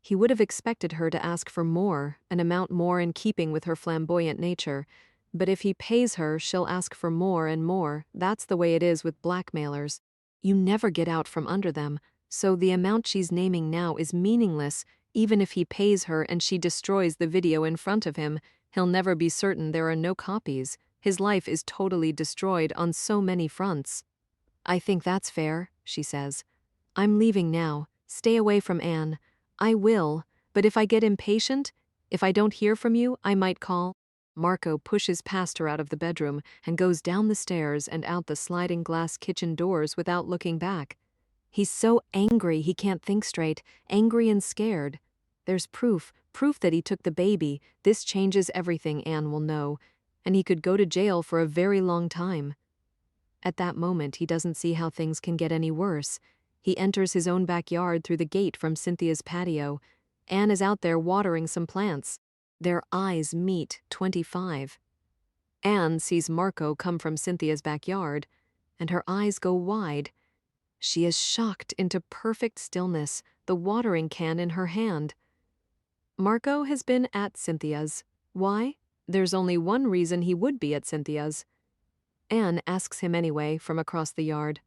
He would have expected her to ask for more, an amount more in keeping with her flamboyant nature. But if he pays her, she'll ask for more and more. That's the way it is with blackmailers. You never get out from under them, so the amount she's naming now is meaningless. Even if he pays her and she destroys the video in front of him, he'll never be certain there are no copies. His life is totally destroyed on so many fronts. I think that's fair, she says. I'm leaving now. Stay away from Anne. I will, but if I get impatient, if I don't hear from you, I might call. Marco pushes past her out of the bedroom and goes down the stairs and out the sliding glass kitchen doors without looking back. He's so angry he can't think straight, angry and scared. There's proof that he took the baby. This changes everything, Anne will know, and he could go to jail for a very long time. At that moment, he doesn't see how things can get any worse. He enters his own backyard through the gate from Cynthia's patio. Anne is out there watering some plants. Their eyes meet 25. Anne sees Marco come from Cynthia's backyard, and her eyes go wide. She is shocked into perfect stillness, the watering can in her hand. Marco has been at Cynthia's. Why? There's only one reason he would be at Cynthia's. Anne asks him anyway from across the yard.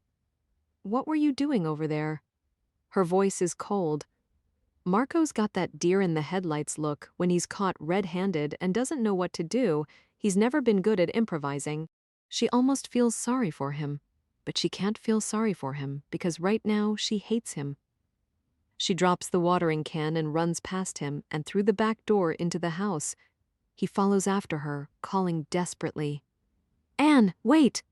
What were you doing over there? Her voice is cold. Marco's got that deer-in-the-headlights look when he's caught red-handed and doesn't know what to do. He's never been good at improvising. She almost feels sorry for him, but she can't feel sorry for him because right now she hates him. She drops the watering can and runs past him and through the back door into the house. He follows after her, calling desperately. Anne, wait!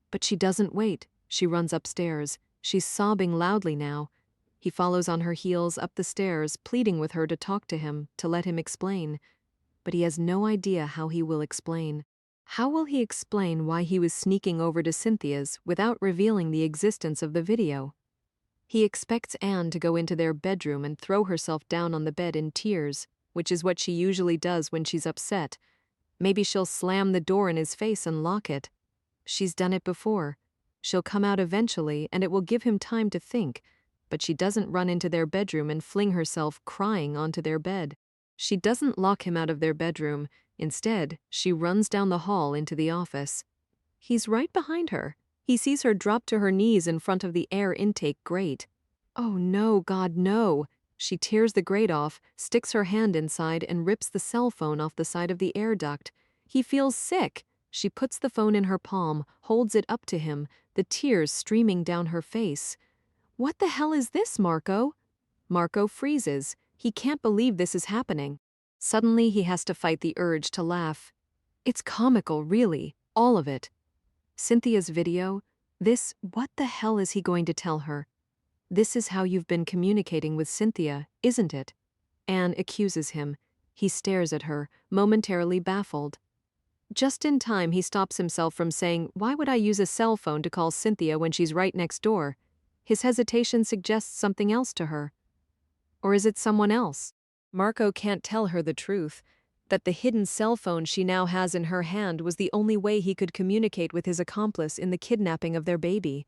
But she doesn't wait. She runs upstairs. She's sobbing loudly now. He follows on her heels up the stairs, pleading with her to talk to him, to let him explain. But he has no idea how he will explain. How will he explain why he was sneaking over to Cynthia's without revealing the existence of the video? He expects Anne to go into their bedroom and throw herself down on the bed in tears, which is what she usually does when she's upset. Maybe she'll slam the door in his face and lock it. She's done it before. She'll come out eventually, and it will give him time to think. But she doesn't run into their bedroom and fling herself crying onto their bed. She doesn't lock him out of their bedroom. Instead, she runs down the hall into the office. He's right behind her. He sees her drop to her knees in front of the air intake grate. Oh no, God, no! She tears the grate off, sticks her hand inside, and rips the cell phone off the side of the air duct. He feels sick. She puts the phone in her palm, holds it up to him, the tears streaming down her face. What the hell is this, Marco? Marco freezes. He can't believe this is happening. Suddenly, he has to fight the urge to laugh. It's comical, really, all of it. Cynthia's video, what the hell is he going to tell her? This is how you've been communicating with Cynthia, isn't it? Anne accuses him. He stares at her, momentarily baffled. Just in time, he stops himself from saying, why would I use a cell phone to call Cynthia when she's right next door? His hesitation suggests something else to her. Or is it someone else? Marco can't tell her the truth, that the hidden cell phone she now has in her hand was the only way he could communicate with his accomplice in the kidnapping of their baby.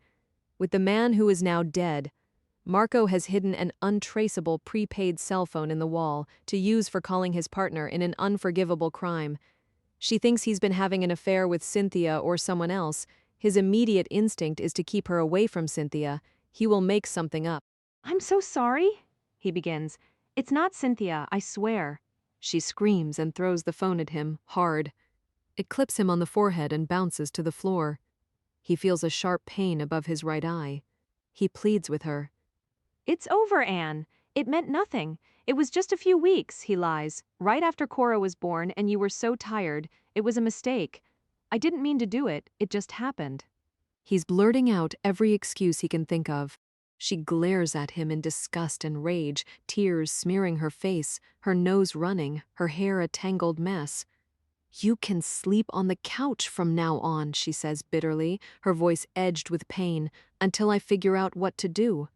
With the man who is now dead, Marco has hidden an untraceable prepaid cell phone in the wall to use for calling his partner in an unforgivable crime. She thinks he's been having an affair with Cynthia or someone else. His immediate instinct is to keep her away from Cynthia. He will make something up. I'm so sorry, he begins. It's not Cynthia, I swear. She screams and throws the phone at him, hard. It clips him on the forehead and bounces to the floor. He feels a sharp pain above his right eye. He pleads with her. It's over, Anne. It meant nothing. It was just a few weeks, he lies. Right after Cora was born and you were so tired. It was a mistake. I didn't mean to do it. It just happened. He's blurting out every excuse he can think of. She glares at him in disgust and rage, tears smearing her face, her nose running, her hair a tangled mess. You can sleep on the couch from now on, she says bitterly, her voice edged with pain, until I figure out what to do.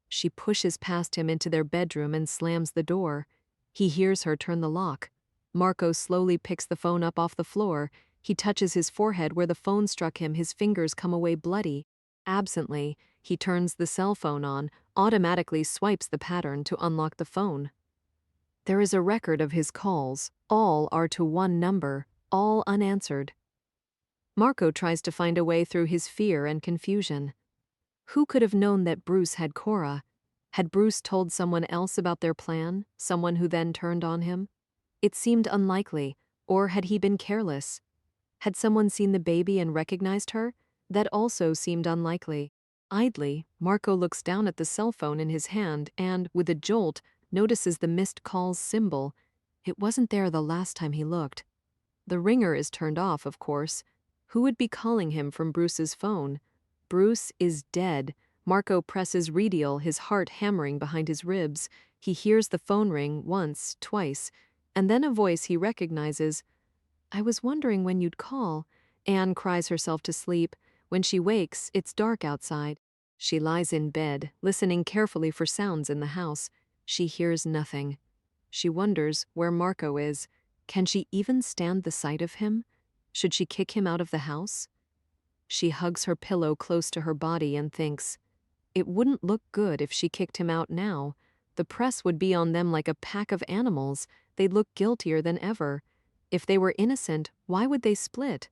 She pushes past him into their bedroom and slams the door. He hears her turn the lock. Marco slowly picks the phone up off the floor. He touches his forehead where the phone struck him, his fingers come away bloody. Absently, he turns the cell phone on, automatically swipes the pattern to unlock the phone. There is a record of his calls. All are to one number, all unanswered. Marco tries to find a way through his fear and confusion. Who could have known that Bruce had Cora? Had Bruce told someone else about their plan, someone who then turned on him? It seemed unlikely, or had he been careless? Had someone seen the baby and recognized her? That also seemed unlikely. Idly, Marco looks down at the cell phone in his hand and, with a jolt, notices the missed calls symbol. It wasn't there the last time he looked. The ringer is turned off, of course. Who would be calling him from Bruce's phone? Bruce is dead. Marco presses redial, his heart hammering behind his ribs. He hears the phone ring once, twice, and then a voice he recognizes. I was wondering when you'd call. Anne cries herself to sleep. When she wakes, it's dark outside. She lies in bed, listening carefully for sounds in the house. She hears nothing. She wonders where Marco is. Can she even stand the sight of him? Should she kick him out of the house? She hugs her pillow close to her body and thinks, it wouldn't look good if she kicked him out now. The press would be on them like a pack of animals. They'd look guiltier than ever. If they were innocent, why would they split?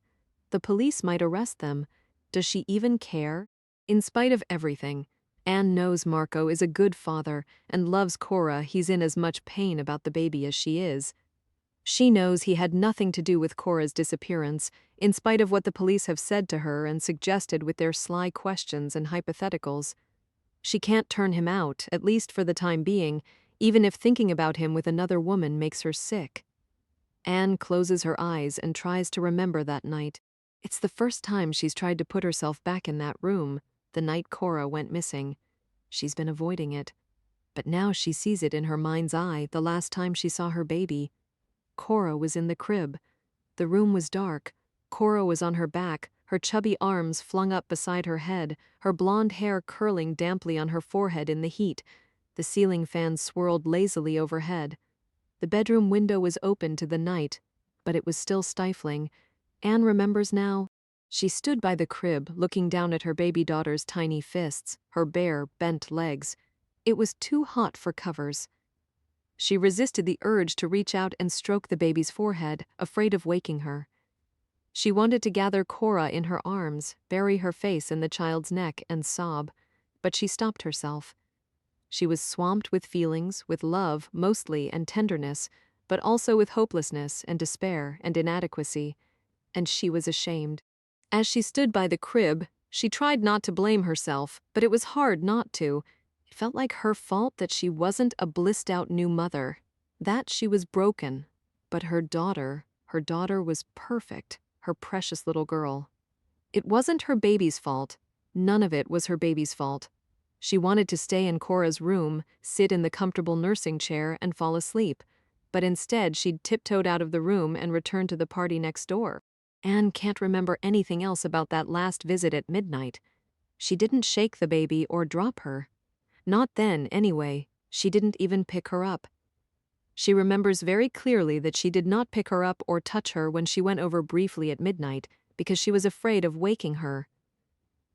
The police might arrest them. Does she even care? In spite of everything, Anne knows Marco is a good father and loves Cora. He's in as much pain about the baby as she is. She knows he had nothing to do with Cora's disappearance, in spite of what the police have said to her and suggested with their sly questions and hypotheticals. She can't turn him out, at least for the time being, even if thinking about him with another woman makes her sick. Anne closes her eyes and tries to remember that night. It's the first time she's tried to put herself back in that room, the night Cora went missing. She's been avoiding it. But now she sees it in her mind's eye the last time she saw her baby. Cora was in the crib. The room was dark. Cora was on her back, her chubby arms flung up beside her head, her blonde hair curling damply on her forehead in the heat. The ceiling fan swirled lazily overhead. The bedroom window was open to the night, but it was still stifling. Anne remembers now. She stood by the crib, looking down at her baby daughter's tiny fists, her bare, bent legs. It was too hot for covers. She resisted the urge to reach out and stroke the baby's forehead, afraid of waking her. She wanted to gather Cora in her arms, bury her face in the child's neck, and sob, but she stopped herself. She was swamped with feelings, with love, mostly, and tenderness, but also with hopelessness and despair and inadequacy, and she was ashamed. As she stood by the crib, she tried not to blame herself, but it was hard not to. It felt like her fault that she wasn't a blissed-out new mother, that she was broken. But her daughter was perfect, her precious little girl. It wasn't her baby's fault. None of it was her baby's fault. She wanted to stay in Cora's room, sit in the comfortable nursing chair, and fall asleep. But instead, she'd tiptoed out of the room and returned to the party next door. Anne can't remember anything else about that last visit at midnight. She didn't shake the baby or drop her. Not then, anyway. She didn't even pick her up. She remembers very clearly that she did not pick her up or touch her when she went over briefly at midnight, because she was afraid of waking her.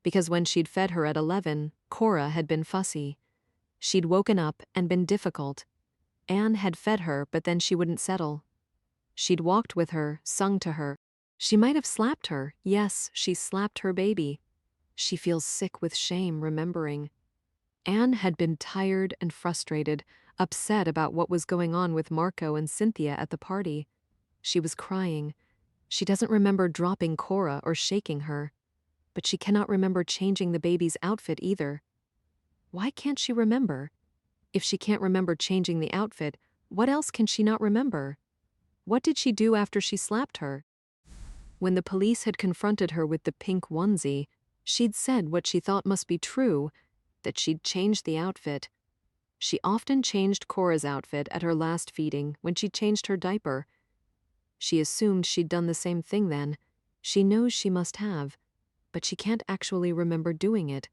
Because when she'd fed her at 11, Cora had been fussy. She'd woken up and been difficult. Anne had fed her, but then she wouldn't settle. She'd walked with her, sung to her. She might have slapped her. Yes, she slapped her baby. She feels sick with shame remembering. Anne had been tired and frustrated, upset about what was going on with Marco and Cynthia at the party. She was crying. She doesn't remember dropping Cora or shaking her. but she cannot remember changing the baby's outfit either. Why can't she remember? If she can't remember changing the outfit, what else can she not remember? What did she do after she slapped her? When the police had confronted her with the pink onesie, she'd said what she thought must be true, that she'd changed the outfit. She often changed Cora's outfit at her last feeding when she changed her diaper. She assumed she'd done the same thing then. She knows she must have, but she can't actually remember doing it.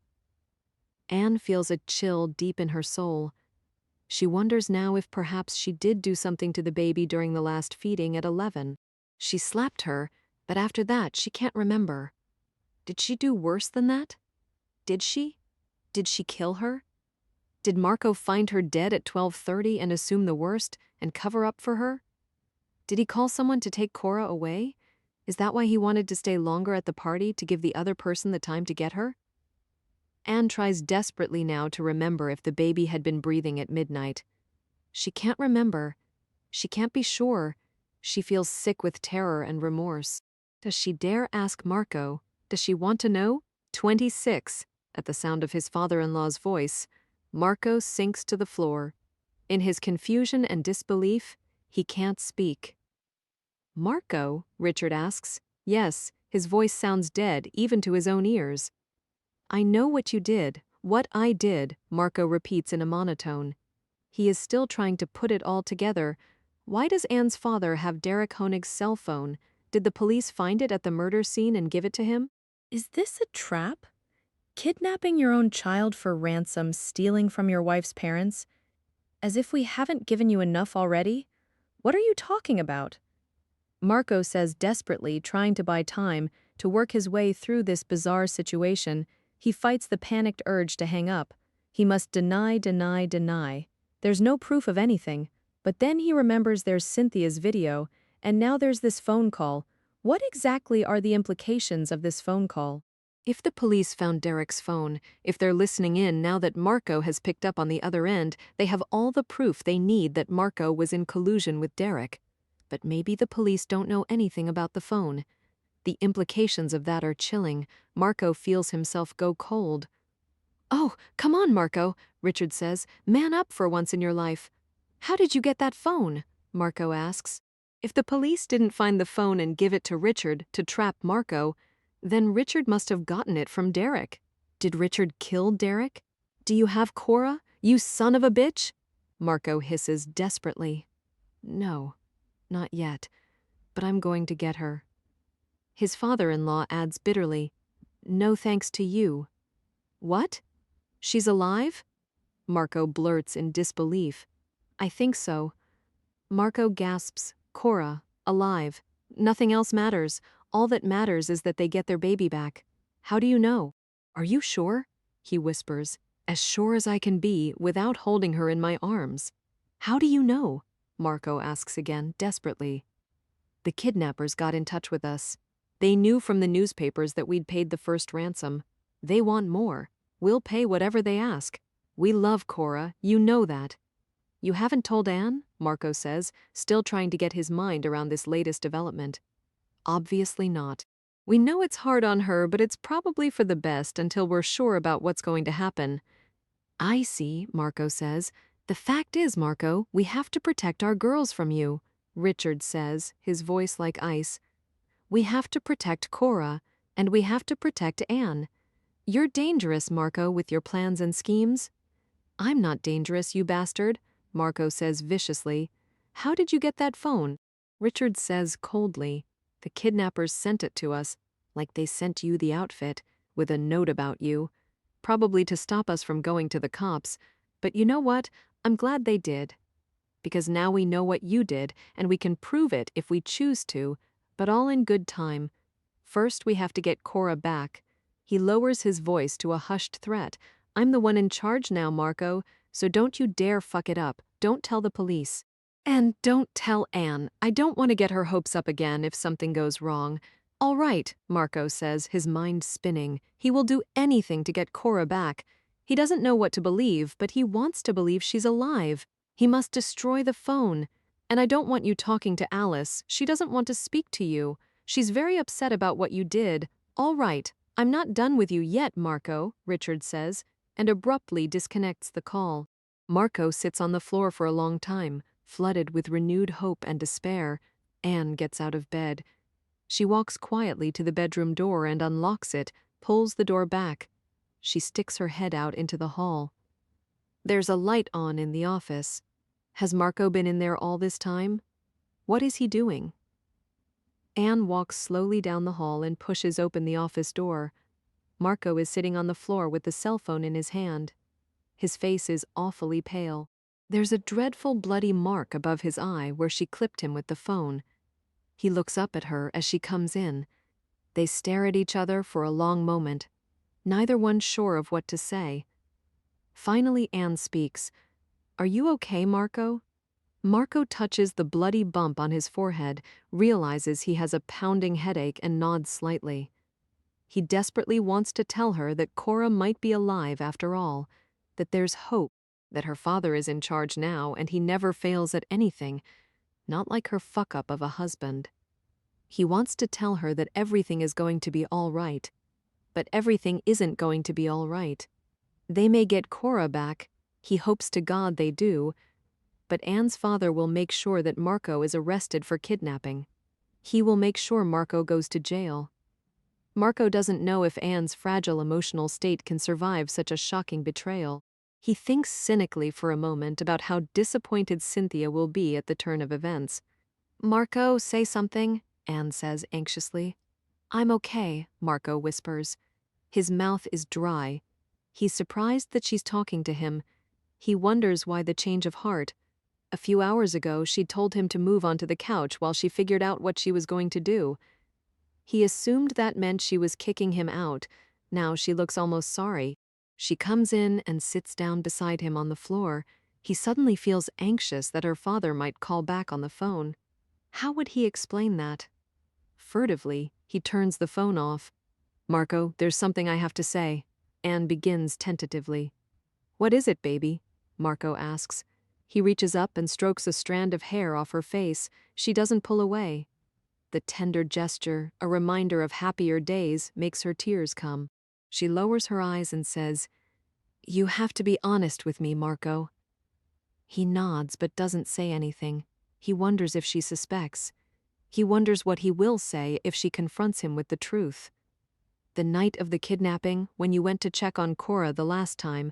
Anne feels a chill deep in her soul. She wonders now if perhaps she did do something to the baby during the last feeding at 11. She slapped her, but after that she can't remember. Did she do worse than that? Did she? Did she kill her? Did Marco find her dead at 12:30 and assume the worst and cover up for her? Did he call someone to take Cora away? Is that why he wanted to stay longer at the party, to give the other person the time to get her? Anne tries desperately now to remember if the baby had been breathing at midnight. She can't remember. She can't be sure. She feels sick with terror and remorse. Does she dare ask Marco? Does she want to know? 26. At the sound of his father-in-law's voice, Marco sinks to the floor. In his confusion and disbelief, he can't speak. Marco? Richard asks. Yes, his voice sounds dead, even to his own ears. I know what you did, what I did, Marco repeats in a monotone. He is still trying to put it all together. Why does Anne's father have Derek Honig's cell phone? Did the police find it at the murder scene and give it to him? Is this a trap? Kidnapping your own child for ransom, stealing from your wife's parents? As if we haven't given you enough already? What are you talking about? Marco says desperately, trying to buy time, to work his way through this bizarre situation. He fights the panicked urge to hang up. He must deny. There's no proof of anything. But then he remembers there's Cynthia's video, and now there's this phone call. What exactly are the implications of this phone call? If the police found Derek's phone, if they're listening in now that Marco has picked up on the other end, they have all the proof they need that Marco was in collusion with Derek. But maybe the police don't know anything about the phone. The implications of that are chilling. Marco feels himself go cold. Oh, come on, Marco, Richard says. Man up for once in your life. How did you get that phone? Marco asks. If the police didn't find the phone and give it to Richard to trap Marco, then Richard must have gotten it from Derek. Did Richard kill Derek? Do you have Cora, you son of a bitch? Marco hisses desperately. No, not yet, but I'm going to get her. His father-in-law adds bitterly, no thanks to you. What? She's alive? Marco blurts in disbelief. I think so. Marco gasps, Cora, alive. Nothing else matters. All that matters is that they get their baby back. How do you know? Are you sure? He whispers, as sure as I can be without holding her in my arms. How do you know? Marco asks again, desperately. The kidnappers got in touch with us. They knew from the newspapers that we'd paid the first ransom. They want more. We'll pay whatever they ask. We love Cora, you know that. You haven't told Anne? Marco says, still trying to get his mind around this latest development. Obviously not. We know it's hard on her, but it's probably for the best until we're sure about what's going to happen. I see, Marco says. The fact is, Marco, we have to protect our girls from you, Richard says, his voice like ice. We have to protect Cora, and we have to protect Anne. You're dangerous, Marco, with your plans and schemes. I'm not dangerous, you bastard, Marco says viciously. How did you get that phone? Richard says coldly. The kidnappers sent it to us, like they sent you the outfit, with a note about you. Probably to stop us from going to the cops. But you know what? I'm glad they did. Because now we know what you did, and we can prove it if we choose to, but all in good time. First, we have to get Cora back. He lowers his voice to a hushed threat. I'm the one in charge now, Marco, so don't you dare fuck it up. Don't tell the police. And don't tell Anne. I don't want to get her hopes up again if something goes wrong. All right, Marco says, his mind spinning. He will do anything to get Cora back. He doesn't know what to believe, but he wants to believe she's alive. He must destroy the phone. And I don't want you talking to Alice. She doesn't want to speak to you. She's very upset about what you did. All right, I'm not done with you yet, Marco, Richard says, and abruptly disconnects the call. Marco sits on the floor for a long time, flooded with renewed hope and despair. Anne gets out of bed. She walks quietly to the bedroom door and unlocks it, pulls the door back. She sticks her head out into the hall. There's a light on in the office. Has Marco been in there all this time? What is he doing? Anne walks slowly down the hall and pushes open the office door. Marco is sitting on the floor with the cell phone in his hand. His face is awfully pale. There's a dreadful bloody mark above his eye where she clipped him with the phone. He looks up at her as she comes in. They stare at each other for a long moment, neither one sure of what to say. Finally, Anne speaks. Are you okay, Marco? Marco touches the bloody bump on his forehead, realizes he has a pounding headache, and nods slightly. He desperately wants to tell her that Cora might be alive after all, that there's hope, that her father is in charge now and he never fails at anything, not like her fuck-up of a husband. He wants to tell her that everything is going to be all right, but everything isn't going to be all right. They may get Cora back, he hopes to God they do, but Anne's father will make sure that Marco is arrested for kidnapping. He will make sure Marco goes to jail. Marco doesn't know if Anne's fragile emotional state can survive such a shocking betrayal. He thinks cynically for a moment about how disappointed Cynthia will be at the turn of events. Marco, say something, Anne says anxiously. I'm okay, Marco whispers. His mouth is dry. He's surprised that she's talking to him. He wonders why the change of heart. A few hours ago, she'd told him to move onto the couch while she figured out what she was going to do. He assumed that meant she was kicking him out. Now she looks almost sorry. She comes in and sits down beside him on the floor. He suddenly feels anxious that her father might call back on the phone. How would he explain that? Furtively, he turns the phone off. Marco, there's something I have to say. Anne begins tentatively. What is it, baby? Marco asks. He reaches up and strokes a strand of hair off her face. She doesn't pull away. The tender gesture, a reminder of happier days, makes her tears come. She lowers her eyes and says, You have to be honest with me, Marco. He nods but doesn't say anything. He wonders if she suspects. He wonders what he will say if she confronts him with the truth. The night of the kidnapping, when you went to check on Cora the last time,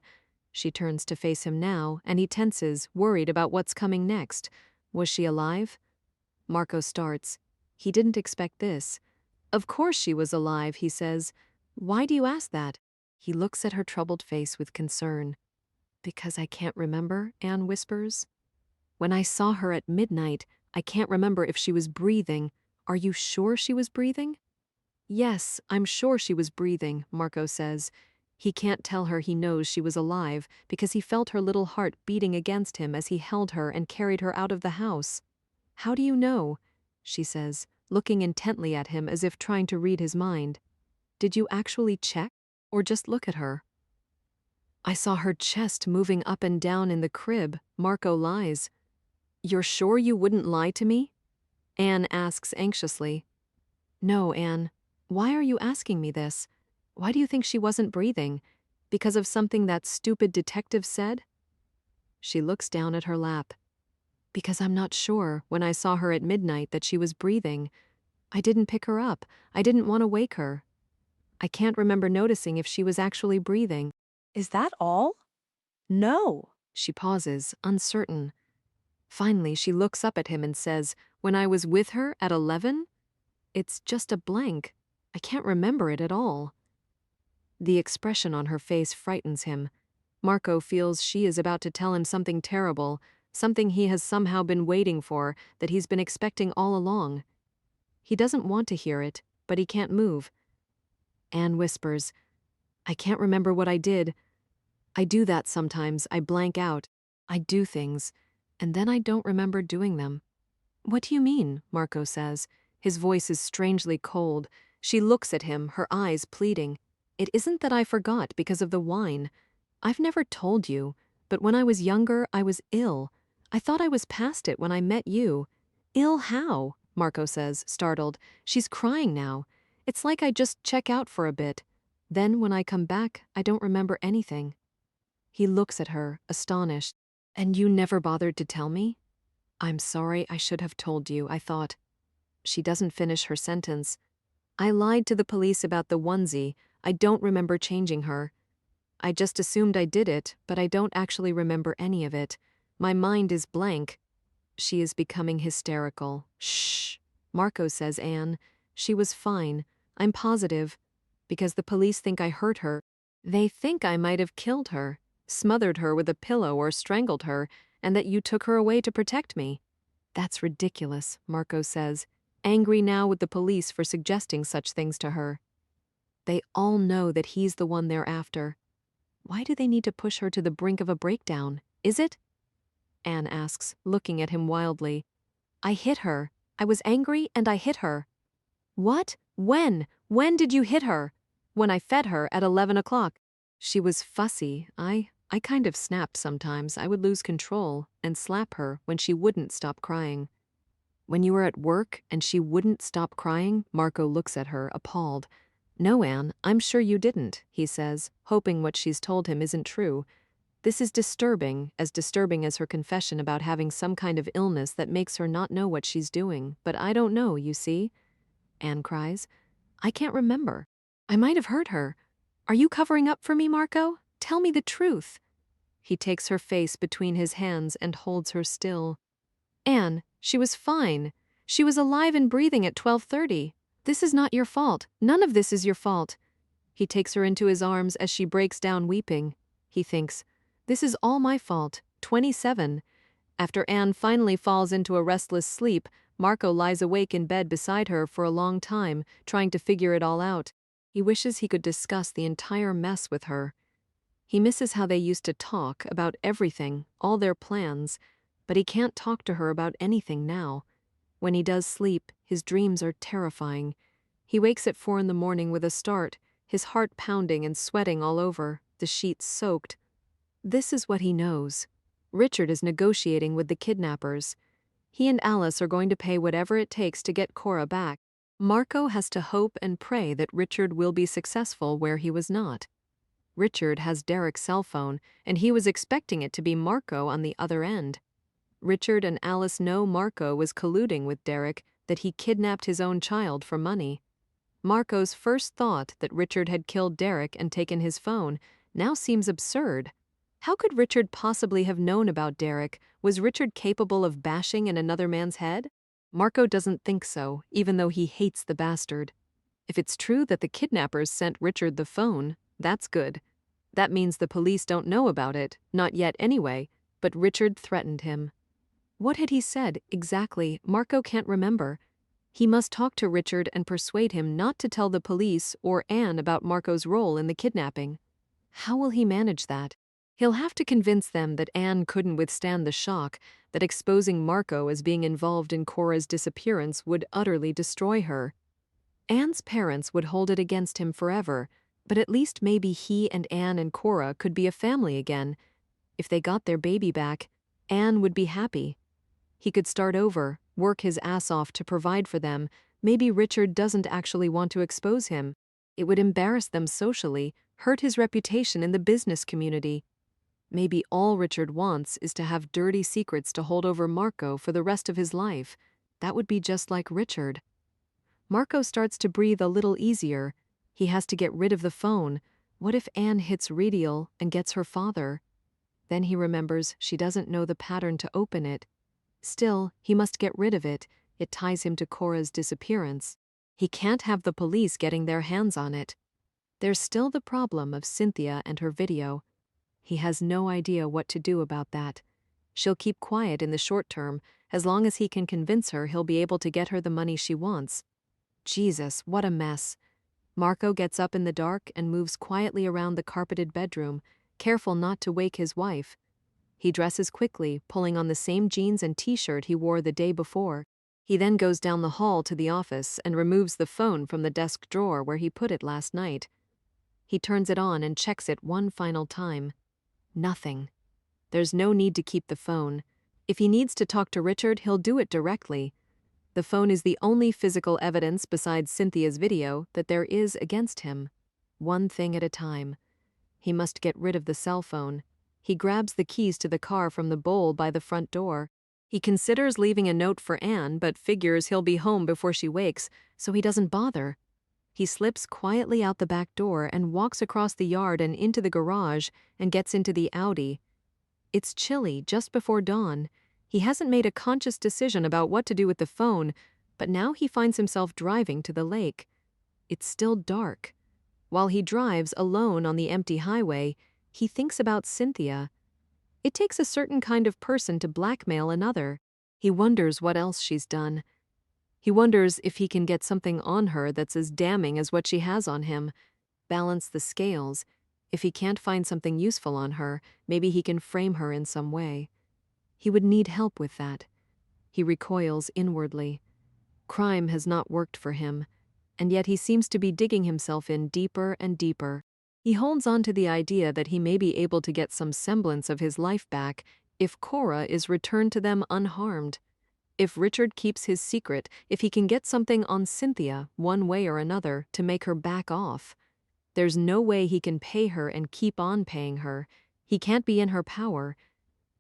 she turns to face him now, and he tenses, worried about what's coming next. Was she alive? Marco starts. He didn't expect this. Of course she was alive, he says. Why do you ask that? He looks at her troubled face with concern. Because I can't remember, Anne whispers. When I saw her at midnight, I can't remember if she was breathing. Are you sure she was breathing? Yes, I'm sure she was breathing, Marco says. He can't tell her he knows she was alive because he felt her little heart beating against him as he held her and carried her out of the house. How do you know? She says, looking intently at him as if trying to read his mind. Did you actually check or just look at her? I saw her chest moving up and down in the crib, Marco lies. You're sure you wouldn't lie to me? Anne asks anxiously. No, Anne. Why are you asking me this? Why do you think she wasn't breathing? Because of something that stupid detective said? She looks down at her lap. Because I'm not sure, when I saw her at midnight, that she was breathing. I didn't pick her up. I didn't want to wake her. I can't remember noticing if she was actually breathing. Is that all? No. She pauses, uncertain. Finally, she looks up at him and says, When I was with her at 11? It's just a blank. I can't remember it at all. The expression on her face frightens him. Marco feels she is about to tell him something terrible, something he has somehow been waiting for, that he's been expecting all along. He doesn't want to hear it, but he can't move. Anne whispers, I can't remember what I did. I do that sometimes. I blank out. I do things, and then I don't remember doing them. What do you mean? Marco says. His voice is strangely cold. She looks at him, her eyes pleading. It isn't that I forgot because of the wine. I've never told you, but when I was younger, I was ill. I thought I was past it when I met you. Ill how? Marco says, startled. She's crying now. It's like I just check out for a bit. Then when I come back, I don't remember anything. He looks at her, astonished. And you never bothered to tell me? I'm sorry, I should have told you, I thought. She doesn't finish her sentence. I lied to the police about the onesie. I don't remember changing her. I just assumed I did it, but I don't actually remember any of it. My mind is blank. She is becoming hysterical. Shh. Marco says, Anne. She was fine. I'm positive. Because the police think I hurt her. They think I might have killed her, smothered her with a pillow or strangled her, and that you took her away to protect me. That's ridiculous, Marco says, angry now with the police for suggesting such things to her. They all know that he's the one they're after. Why do they need to push her to the brink of a breakdown? Is it? Anne asks, looking at him wildly. I hit her. I was angry and I hit her. What? When? When did you hit her? When I fed her at 11 o'clock. She was fussy. I kind of snapped sometimes. I would lose control and slap her when she wouldn't stop crying. When you were at work and she wouldn't stop crying, Marco looks at her, appalled. No, Anne, I'm sure you didn't, he says, hoping what she's told him isn't true. This is disturbing as her confession about having some kind of illness that makes her not know what she's doing. But I don't know, you see? Anne cries. I can't remember. I might have hurt her. Are you covering up for me, Marco? Tell me the truth. He takes her face between his hands and holds her still. Anne, she was fine. She was alive and breathing at 12:30. This is not your fault. None of this is your fault. He takes her into his arms as she breaks down weeping. He thinks, this is all my fault. 27. After Anne finally falls into a restless sleep, Marco lies awake in bed beside her for a long time, trying to figure it all out. He wishes he could discuss the entire mess with her. He misses how they used to talk about everything, all their plans, but he can't talk to her about anything now. When he does sleep, his dreams are terrifying. He wakes at 4 in the morning with a start, his heart pounding and sweating all over, the sheets soaked. This is what he knows. Richard is negotiating with the kidnappers. He and Alice are going to pay whatever it takes to get Cora back. Marco has to hope and pray that Richard will be successful where he was not. Richard has Derek's cell phone, and he was expecting it to be Marco on the other end. Richard and Alice know Marco was colluding with Derek, that he kidnapped his own child for money. Marco's first thought that Richard had killed Derek and taken his phone now seems absurd. How could Richard possibly have known about Derek? Was Richard capable of bashing in another man's head? Marco doesn't think so, even though he hates the bastard. If it's true that the kidnappers sent Richard the phone, that's good. That means the police don't know about it, not yet anyway, but Richard threatened him. What had he said, exactly? Marco can't remember. He must talk to Richard and persuade him not to tell the police or Anne about Marco's role in the kidnapping. How will he manage that? He'll have to convince them that Anne couldn't withstand the shock, that exposing Marco as being involved in Cora's disappearance would utterly destroy her. Anne's parents would hold it against him forever, but at least maybe he and Anne and Cora could be a family again. If they got their baby back, Anne would be happy. He could start over, work his ass off to provide for them. Maybe Richard doesn't actually want to expose him. It would embarrass them socially, hurt his reputation in the business community. Maybe all Richard wants is to have dirty secrets to hold over Marco for the rest of his life. That would be just like Richard. Marco starts to breathe a little easier. He has to get rid of the phone. What if Anne hits Redial and gets her father? Then he remembers she doesn't know the pattern to open it. Still, he must get rid of it. It ties him to Cora's disappearance. He can't have the police getting their hands on it. There's still the problem of Cynthia and her video. He has no idea what to do about that. She'll keep quiet in the short term. As long as he can convince her, he'll be able to get her the money she wants. Jesus, what a mess. Marco gets up in the dark and moves quietly around the carpeted bedroom, careful not to wake his wife. He dresses quickly, pulling on the same jeans and t-shirt he wore the day before. He then goes down the hall to the office and removes the phone from the desk drawer where he put it last night. He turns it on and checks it one final time. Nothing. There's no need to keep the phone. If he needs to talk to Richard, he'll do it directly. The phone is the only physical evidence besides Cynthia's video that there is against him. one thing at a time. He must get rid of the cell phone. He grabs the keys to the car from the bowl by the front door. He considers leaving a note for Anne, but figures he'll be home before she wakes, so he doesn't bother. He slips quietly out the back door and walks across the yard and into the garage and gets into the Audi. It's chilly, just before dawn. He hasn't made a conscious decision about what to do with the phone, but now he finds himself driving to the lake. It's still dark. While he drives alone on the empty highway, he thinks about Cynthia. It takes a certain kind of person to blackmail another. He wonders what else she's done. He wonders if he can get something on her that's as damning as what she has on him. Balance the scales. If he can't find something useful on her, maybe he can frame her in some way. He would need help with that. He recoils inwardly. Crime has not worked for him, and yet he seems to be digging himself in deeper and deeper. He holds on to the idea that he may be able to get some semblance of his life back if Cora is returned to them unharmed. If Richard keeps his secret, if he can get something on Cynthia, one way or another, to make her back off. There's no way he can pay her and keep on paying her. He can't be in her power.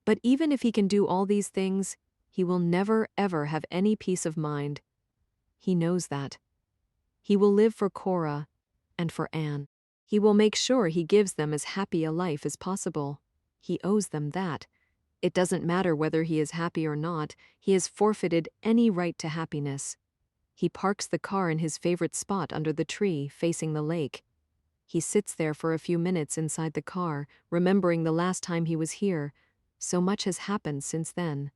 But even if he can do all these things, he will never, ever have any peace of mind. He knows that. He will live for Cora and for Anne. He will make sure he gives them as happy a life as possible. He owes them that. It doesn't matter whether he is happy or not, he has forfeited any right to happiness. He parks the car in his favorite spot under the tree, facing the lake. He sits there for a few minutes inside the car, remembering the last time he was here. So much has happened since then.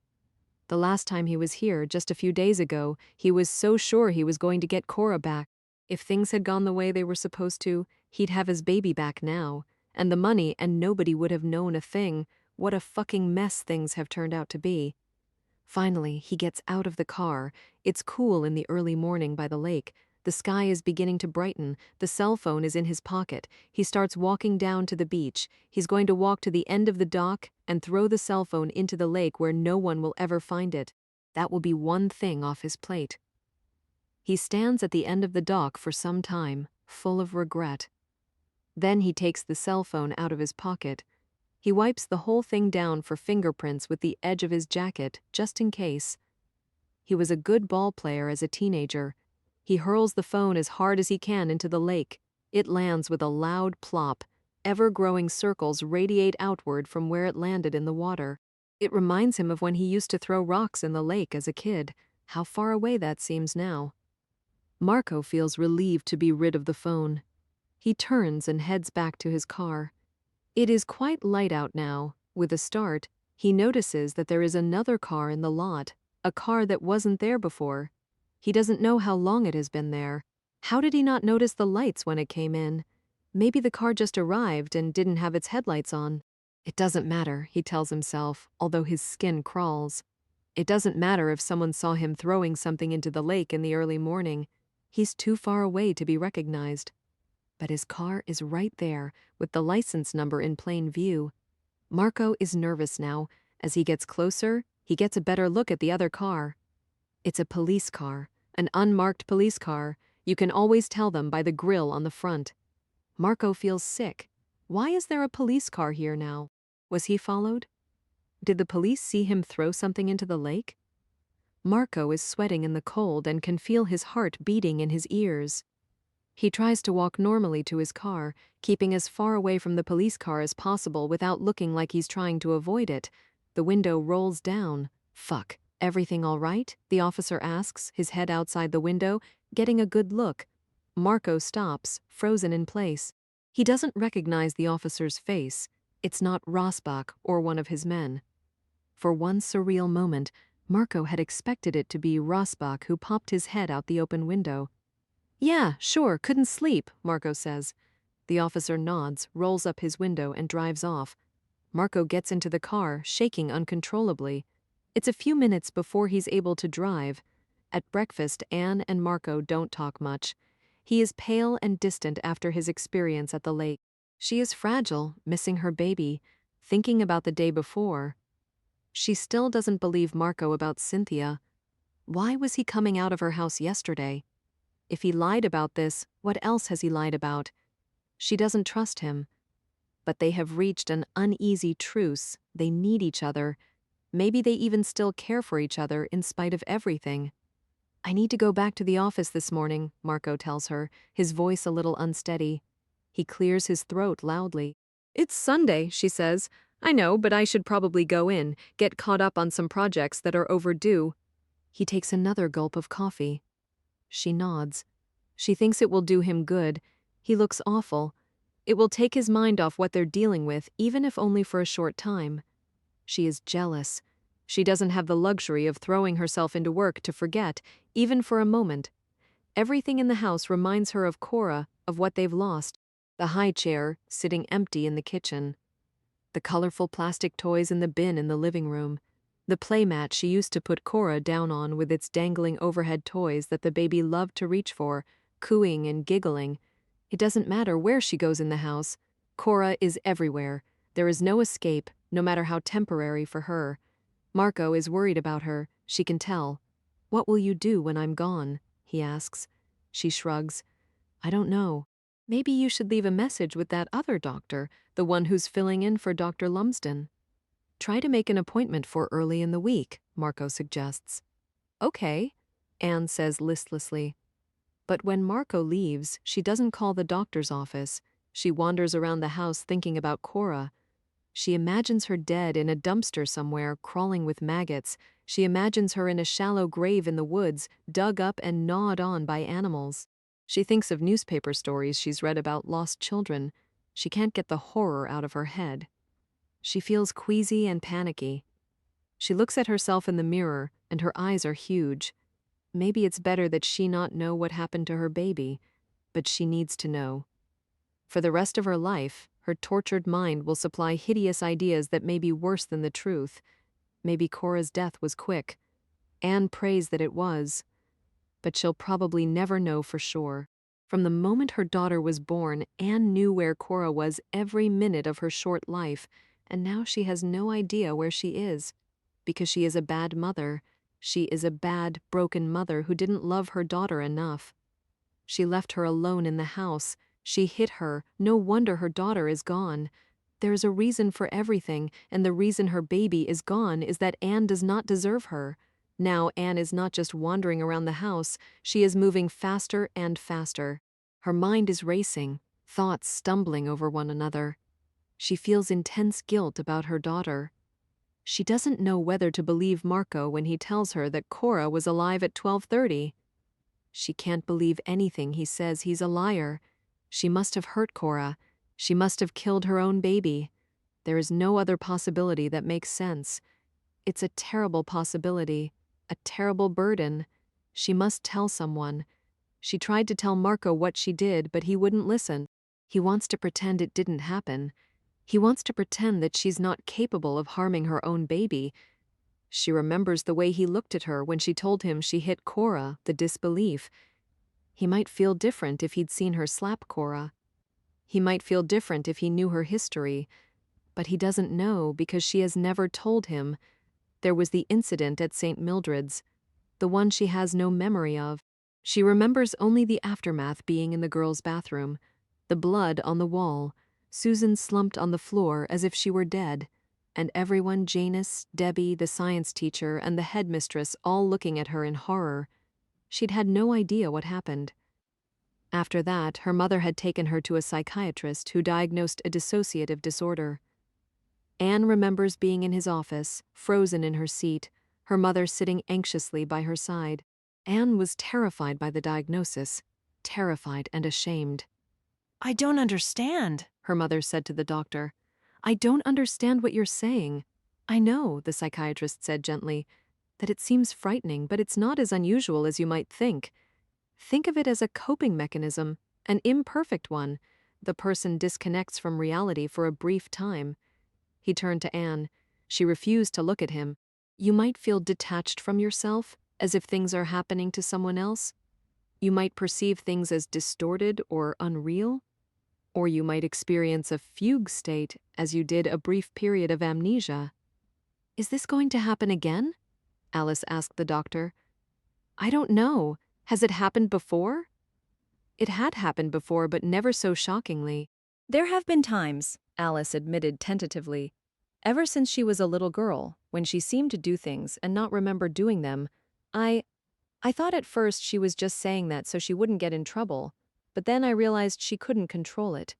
The last time he was here, just a few days ago, he was so sure he was going to get Cora back. If things had gone the way they were supposed to, he'd have his baby back now, and the money, and nobody would have known a thing. What a fucking mess things have turned out to be. Finally, he gets out of the car. It's cool in the early morning by the lake. The sky is beginning to brighten. The cell phone is in his pocket. He starts walking down to the beach. He's going to walk to the end of the dock and throw the cell phone into the lake where no one will ever find it. That will be one thing off his plate. He stands at the end of the dock for some time, full of regret. Then he takes the cell phone out of his pocket. He wipes the whole thing down for fingerprints with the edge of his jacket, just in case. He was a good ball player as a teenager. He hurls the phone as hard as he can into the lake. It lands with a loud plop. Ever-growing circles radiate outward from where it landed in the water. It reminds him of when he used to throw rocks in the lake as a kid. How far away that seems now. Marco feels relieved to be rid of the phone. He turns and heads back to his car. It is quite light out now. With a start, he notices that there is another car in the lot, a car that wasn't there before. He doesn't know how long it has been there. How did he not notice the lights when it came in? Maybe the car just arrived and didn't have its headlights on. It doesn't matter, he tells himself, although his skin crawls. It doesn't matter if someone saw him throwing something into the lake in the early morning. He's too far away to be recognized. But his car is right there, with the license number in plain view. Marco is nervous now. As he gets closer, he gets a better look at the other car. It's a police car, an unmarked police car. You can always tell them by the grille on the front. Marco feels sick. Why is there a police car here now? Was he followed? Did the police see him throw something into the lake? Marco is sweating in the cold and can feel his heart beating in his ears. He tries to walk normally to his car, keeping as far away from the police car as possible without looking like he's trying to avoid it. The window rolls down. Fuck. Everything all right? The officer asks, his head outside the window, getting a good look. Marco stops, frozen in place. He doesn't recognize the officer's face. It's not Rasbach or one of his men. For one surreal moment, Marco had expected it to be Rasbach who popped his head out the open window. Yeah, sure, couldn't sleep, Marco says. The officer nods, rolls up his window, and drives off. Marco gets into the car, shaking uncontrollably. It's a few minutes before he's able to drive. At breakfast, Anne and Marco don't talk much. He is pale and distant after his experience at the lake. She is fragile, missing her baby, thinking about the day before. She still doesn't believe Marco about Cynthia. Why was he coming out of her house yesterday? If he lied about this, what else has he lied about? She doesn't trust him. But they have reached an uneasy truce. They need each other. Maybe they even still care for each other in spite of everything. I need to go back to the office this morning, Marco tells her, his voice a little unsteady. He clears his throat loudly. It's Sunday, she says. I know, but I should probably go in, get caught up on some projects that are overdue. He takes another gulp of coffee. She nods. She thinks it will do him good. He looks awful. It will take his mind off what they're dealing with, even if only for a short time. She is jealous. She doesn't have the luxury of throwing herself into work to forget, even for a moment. Everything in the house reminds her of Cora, of what they've lost. The high chair, sitting empty in the kitchen. The colorful plastic toys in the bin in the living room. The playmat she used to put Cora down on with its dangling overhead toys that the baby loved to reach for, cooing and giggling. It doesn't matter where she goes in the house. Cora is everywhere. There is no escape, no matter how temporary for her. Marco is worried about her, she can tell. What will you do when I'm gone? He asks. She shrugs. I don't know. Maybe you should leave a message with that other doctor, the one who's filling in for Dr. Lumsden. Try to make an appointment for early in the week, Marco suggests. Okay, Anne says listlessly. But when Marco leaves, she doesn't call the doctor's office. She wanders around the house thinking about Cora. She imagines her dead in a dumpster somewhere, crawling with maggots. She imagines her in a shallow grave in the woods, dug up and gnawed on by animals. She thinks of newspaper stories she's read about lost children. She can't get the horror out of her head. She feels queasy and panicky. She looks at herself in the mirror, and her eyes are huge. Maybe it's better that she not know what happened to her baby, but she needs to know. For the rest of her life, her tortured mind will supply hideous ideas that may be worse than the truth. Maybe Cora's death was quick. Anne prays that it was. But she'll probably never know for sure. From the moment her daughter was born, Anne knew where Cora was every minute of her short life, and now she has no idea where she is. Because she is a bad mother. She is a bad, broken mother who didn't love her daughter enough. She left her alone in the house. She hit her. No wonder her daughter is gone. There is a reason for everything, and the reason her baby is gone is that Anne does not deserve her. Now Anne is not just wandering around the house, she is moving faster and faster. Her mind is racing, thoughts stumbling over one another. She feels intense guilt about her daughter. She doesn't know whether to believe Marco when he tells her that Cora was alive at 12:30. She can't believe anything he says. He's a liar. She must have hurt Cora. She must have killed her own baby. There is no other possibility that makes sense. It's a terrible possibility, a terrible burden. She must tell someone. She tried to tell Marco what she did, but he wouldn't listen. He wants to pretend it didn't happen. He wants to pretend that she's not capable of harming her own baby. She remembers the way he looked at her when she told him she hit Cora, the disbelief. He might feel different if he'd seen her slap Cora. He might feel different if he knew her history. But he doesn't know because she has never told him. There was the incident at St. Mildred's, the one she has no memory of. She remembers only the aftermath being in the girls' bathroom, the blood on the wall, Susan slumped on the floor as if she were dead, and everyone, Janice, Debbie, the science teacher, and the headmistress all looking at her in horror. She'd had no idea what happened. After that, her mother had taken her to a psychiatrist who diagnosed a dissociative disorder. Anne remembers being in his office, frozen in her seat, her mother sitting anxiously by her side. Anne was terrified by the diagnosis, terrified and ashamed. I don't understand, her mother said to the doctor. I don't understand what you're saying. I know, the psychiatrist said gently, that it seems frightening, but it's not as unusual as you might think. Think of it as a coping mechanism, an imperfect one. The person disconnects from reality for a brief time. He turned to Anne. She refused to look at him. You might feel detached from yourself, as if things are happening to someone else. You might perceive things as distorted or unreal. Or you might experience a fugue state, as you did a brief period of amnesia. Is this going to happen again? Alice asked the doctor. I don't know. Has it happened before? It had happened before, but never so shockingly. There have been times, Alice admitted tentatively, ever since she was a little girl, when she seemed to do things and not remember doing them. I thought at first she was just saying that so she wouldn't get in trouble, but then I realized she couldn't control it.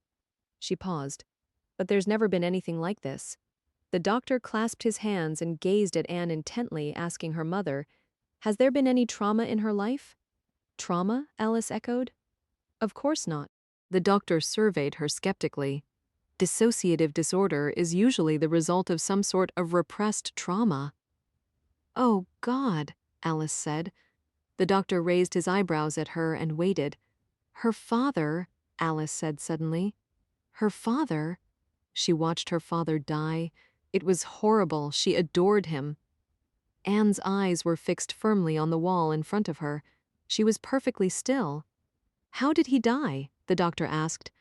She paused. But there's never been anything like this. The doctor clasped his hands and gazed at Anne intently, asking her mother, "Has there been any trauma in her life?" "Trauma?" Alice echoed. "Of course not." The doctor surveyed her skeptically. "Dissociative disorder is usually the result of some sort of repressed trauma." "Oh, God," Alice said. The doctor raised his eyebrows at her and waited. "Her father," Alice said suddenly. "Her father?" She watched her father die. It was horrible. She adored him. Anne's eyes were fixed firmly on the wall in front of her. She was perfectly still. "How did he die?" the doctor asked.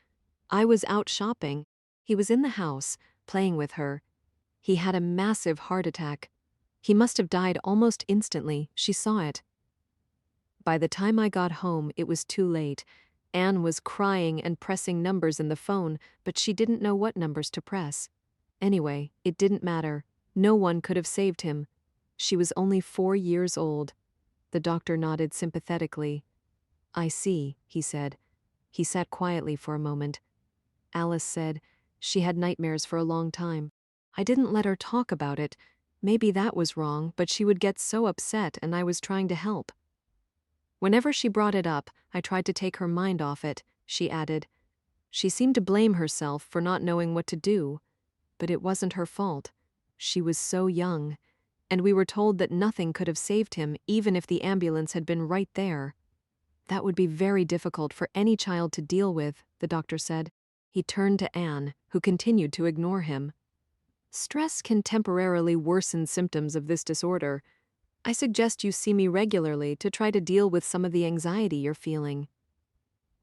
"I was out shopping. He was in the house, playing with her. He had a massive heart attack. He must have died almost instantly. She saw it." By the time I got home, it was too late. Anne was crying and pressing numbers in the phone, but she didn't know what numbers to press. Anyway, it didn't matter. No one could have saved him. She was only 4 years old. The doctor nodded sympathetically. "I see," he said. He sat quietly for a moment. Alice said, "She had nightmares for a long time. I didn't let her talk about it. Maybe that was wrong, but she would get so upset and I was trying to help. Whenever she brought it up, I tried to take her mind off it," she added. "She seemed to blame herself for not knowing what to do. But it wasn't her fault. She was so young. And we were told that nothing could have saved him even if the ambulance had been right there. That would be very difficult for any child to deal with," the doctor said. He turned to Anne, who continued to ignore him. "Stress can temporarily worsen symptoms of this disorder. I suggest you see me regularly to try to deal with some of the anxiety you're feeling."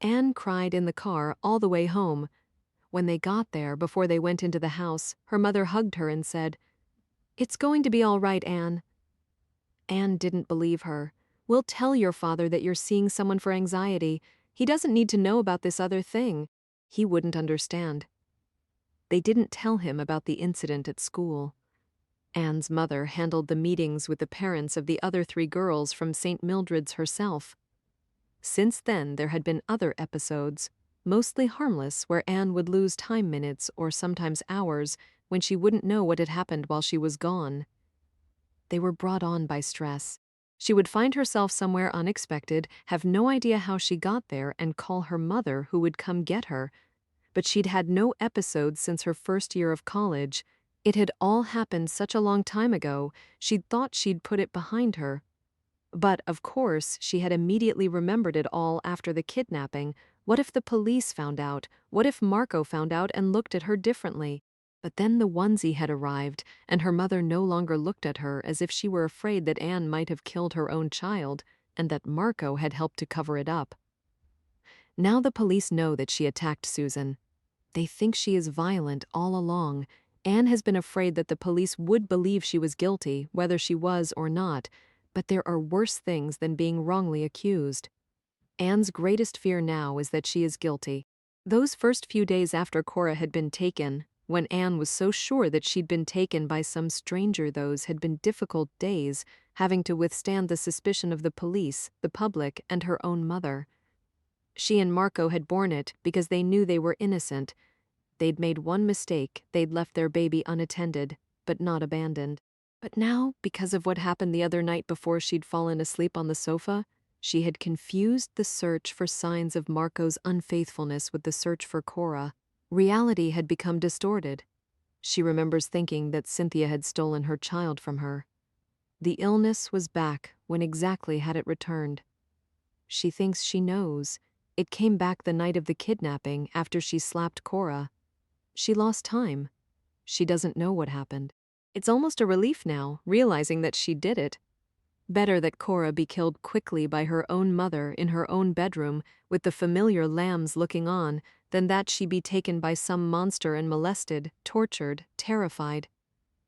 Anne cried in the car all the way home. When they got there, before they went into the house, her mother hugged her and said, "It's going to be all right, Anne." Anne didn't believe her. "We'll tell your father that you're seeing someone for anxiety. He doesn't need to know about this other thing. He wouldn't understand." They didn't tell him about the incident at school. Anne's mother handled the meetings with the parents of the other 3 girls from St. Mildred's herself. Since then, there had been other episodes, mostly harmless, where Anne would lose time minutes or sometimes hours when she wouldn't know what had happened while she was gone. They were brought on by stress. She would find herself somewhere unexpected, have no idea how she got there, and call her mother, who would come get her. But she'd had no episodes since her first year of college. It had all happened such a long time ago, she'd thought she'd put it behind her. But, of course, she had immediately remembered it all after the kidnapping. What if the police found out? What if Marco found out and looked at her differently? But then the onesie had arrived, and her mother no longer looked at her as if she were afraid that Anne might have killed her own child, and that Marco had helped to cover it up. Now the police know that she attacked Susan. They think she is violent all along. Anne has been afraid that the police would believe she was guilty, whether she was or not, but there are worse things than being wrongly accused. Anne's greatest fear now is that she is guilty. Those first few days after Cora had been taken, when Anne was so sure that she'd been taken by some stranger, those had been difficult days, having to withstand the suspicion of the police, the public, and her own mother. She and Marco had borne it because they knew they were innocent. They'd made one mistake, they'd left their baby unattended, but not abandoned. But now, because of what happened the other night before she'd fallen asleep on the sofa, she had confused the search for signs of Marco's unfaithfulness with the search for Cora. Reality had become distorted. She remembers thinking that Cynthia had stolen her child from her. The illness was back. When exactly had it returned? She thinks she knows. It came back the night of the kidnapping after she slapped Cora. She lost time. She doesn't know what happened. It's almost a relief now, realizing that she did it. Better that Cora be killed quickly by her own mother in her own bedroom with the familiar lambs looking on than that she be taken by some monster and molested, tortured, terrified.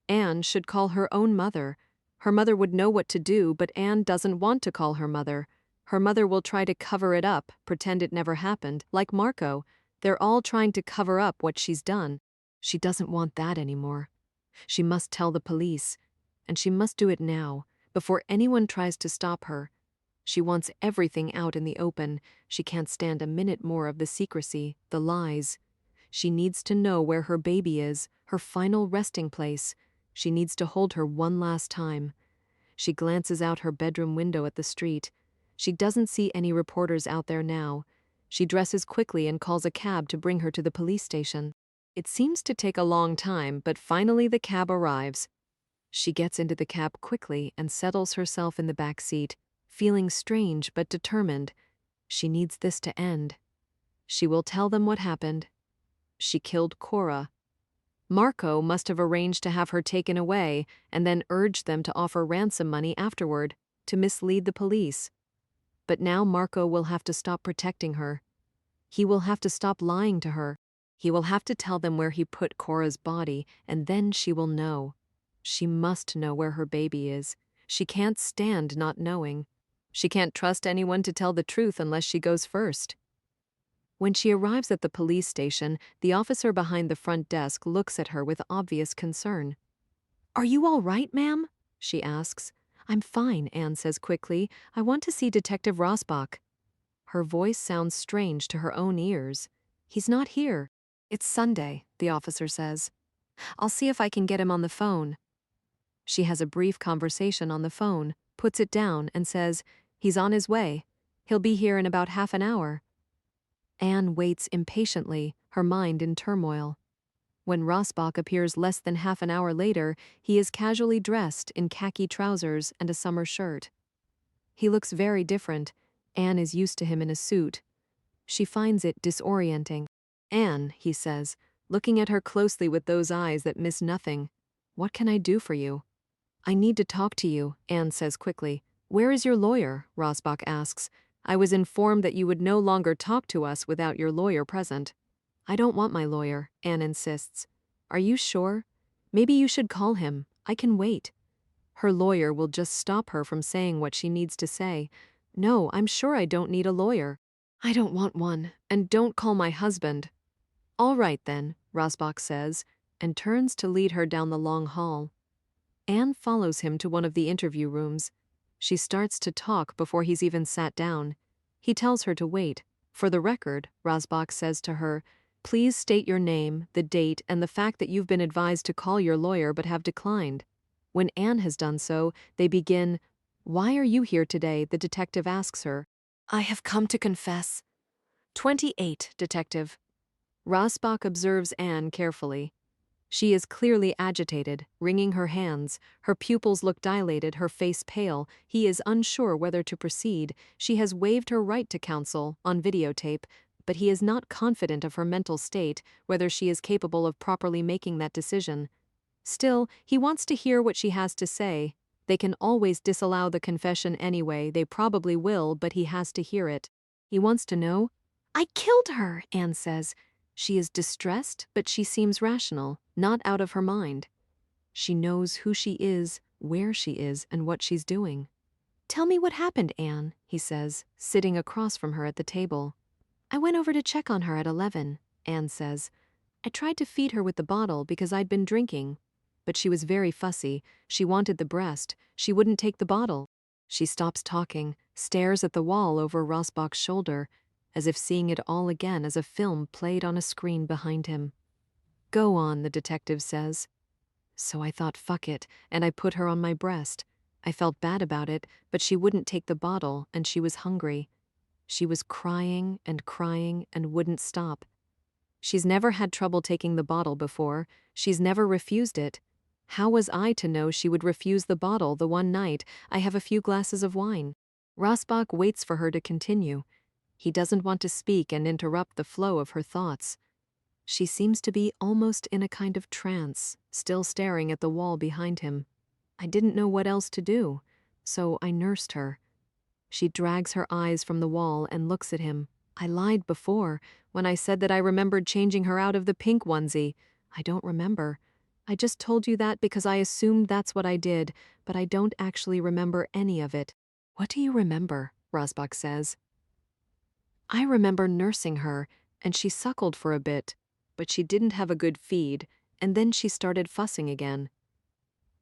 Anne should call her own mother. Her mother would know what to do, but Anne doesn't want to call her mother. Her mother will try to cover it up, pretend it never happened, like Marco. They're all trying to cover up what she's done. She doesn't want that anymore. She must tell the police, and she must do it now, before anyone tries to stop her. She wants everything out in the open. She can't stand a minute more of the secrecy, the lies. She needs to know where her baby is, her final resting place. She needs to hold her one last time. She glances out her bedroom window at the street. She doesn't see any reporters out there now. She dresses quickly and calls a cab to bring her to the police station. It seems to take a long time, but finally the cab arrives. She gets into the cab quickly and settles herself in the back seat, feeling strange but determined. She needs this to end. She will tell them what happened. She killed Cora. Marco must have arranged to have her taken away and then urged them to offer ransom money afterward, to mislead the police. But now Marco will have to stop protecting her. He will have to stop lying to her. He will have to tell them where he put Cora's body, and then she will know. She must know where her baby is. She can't stand not knowing. She can't trust anyone to tell the truth unless she goes first. When she arrives at the police station, the officer behind the front desk looks at her with obvious concern. "Are you all right, ma'am?" she asks. "I'm fine," Anne says quickly. "I want to see Detective Rasbach." Her voice sounds strange to her own ears. "He's not here." "It's Sunday," the officer says. "I'll see if I can get him on the phone." She has a brief conversation on the phone, puts it down, and says, "He's on his way. He'll be here in about half an hour." Anne waits impatiently, her mind in turmoil. When Rasbach appears less than half an hour later, he is casually dressed in khaki trousers and a summer shirt. He looks very different. Anne is used to him in a suit. She finds it disorienting. "Anne," he says, looking at her closely with those eyes that miss nothing, "what can I do for you?" "I need to talk to you," Anne says quickly. "Where is your lawyer?" Rasbach asks. "I was informed that you would no longer talk to us without your lawyer present." "I don't want my lawyer," Anne insists. "Are you sure? Maybe you should call him. I can wait." Her lawyer will just stop her from saying what she needs to say. "No, I'm sure I don't need a lawyer." "I don't want one, and don't call my husband." "All right then," Rasbach says, and turns to lead her down the long hall. Anne follows him to one of the interview rooms. She starts to talk before he's even sat down. He tells her to wait. "For the record," Rasbach says to her, "please state your name, the date, and the fact that you've been advised to call your lawyer but have declined." When Anne has done so, they begin. "Why are you here today?" the detective asks her. "I have come to confess." 28, detective. Rasbach observes Anne carefully. She is clearly agitated, wringing her hands. Her pupils look dilated, her face pale. He is unsure whether to proceed. She has waived her right to counsel, on videotape, but he is not confident of her mental state, whether she is capable of properly making that decision. Still, he wants to hear what she has to say. They can always disallow the confession anyway, they probably will, but he has to hear it. He wants to know. "I killed her," Anne says. She is distressed, but she seems rational, not out of her mind. She knows who she is, where she is, and what she's doing. "Tell me what happened, Anne," he says, sitting across from her at the table. "I went over to check on her at 11, Anne says. "I tried to feed her with the bottle because I'd been drinking. But she was very fussy. She wanted the breast. She wouldn't take the bottle." She stops talking, stares at the wall over Rasbach's shoulder, as if seeing it all again as a film played on a screen behind him. "Go on," the detective says. "So I thought, fuck it, and I put her on my breast. I felt bad about it, but she wouldn't take the bottle, and she was hungry. She was crying and wouldn't stop. She's never had trouble taking the bottle before. She's never refused it. How was I to know she would refuse the bottle the one night I have a few glasses of wine?" Rasbach waits for her to continue. He doesn't want to speak and interrupt the flow of her thoughts. She seems to be almost in a kind of trance, still staring at the wall behind him. "I didn't know what else to do, so I nursed her." She drags her eyes from the wall and looks at him. "I lied before, when I said that I remembered changing her out of the pink onesie. I don't remember. I just told you that because I assumed that's what I did, but I don't actually remember any of it." "What do you remember?" Rasbach says. I remember nursing her, and she suckled for a bit, but she didn't have a good feed, and then she started fussing again.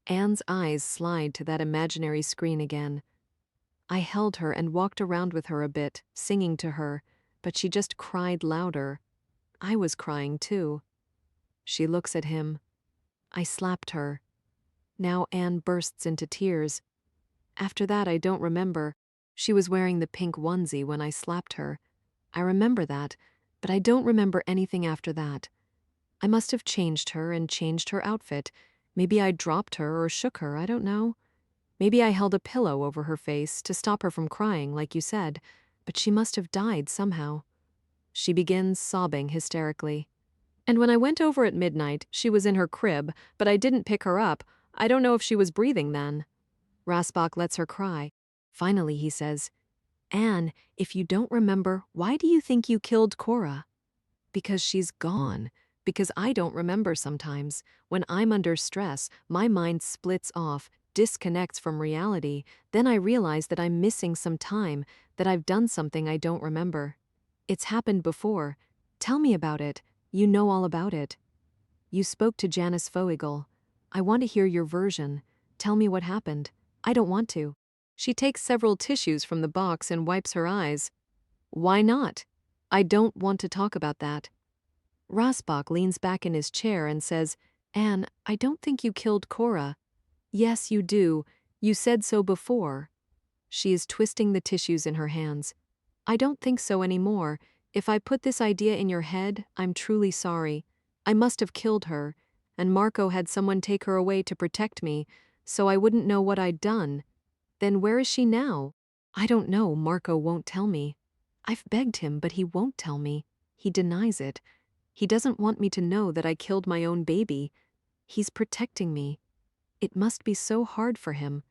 Anne's eyes slide to that imaginary screen again. I held her and walked around with her a bit, singing to her, but she just cried louder. I was crying too. She looks at him. I slapped her. Now Anne bursts into tears. After that, I don't remember. She was wearing the pink onesie when I slapped her. I remember that, but I don't remember anything after that. I must have changed her and changed her outfit. Maybe I dropped her or shook her, I don't know. Maybe I held a pillow over her face to stop her from crying, like you said, but she must have died somehow. She begins sobbing hysterically. And when I went over at midnight, she was in her crib, but I didn't pick her up. I don't know if she was breathing then. Rasbach lets her cry. Finally, he says, Anne, if you don't remember, why do you think you killed Cora? Because she's gone. Because I don't remember sometimes. When I'm under stress, my mind splits off, disconnects from reality. Then I realize that I'm missing some time, that I've done something I don't remember. It's happened before. Tell me about it. You know all about it. You spoke to Janice Foegel. I want to hear your version. Tell me what happened. I don't want to. She takes several tissues from the box and wipes her eyes. Why not? I don't want to talk about that. Rasbach leans back in his chair and says, Anne, I don't think you killed Cora. Yes, you do. You said so before. She is twisting the tissues in her hands. I don't think so anymore. If I put this idea in your head, I'm truly sorry. I must have killed her, and Marco had someone take her away to protect me, so I wouldn't know what I'd done. Then where is she now? I don't know. Marco won't tell me. I've begged him, but he won't tell me. He denies it. He doesn't want me to know that I killed my own baby. He's protecting me. It must be so hard for him.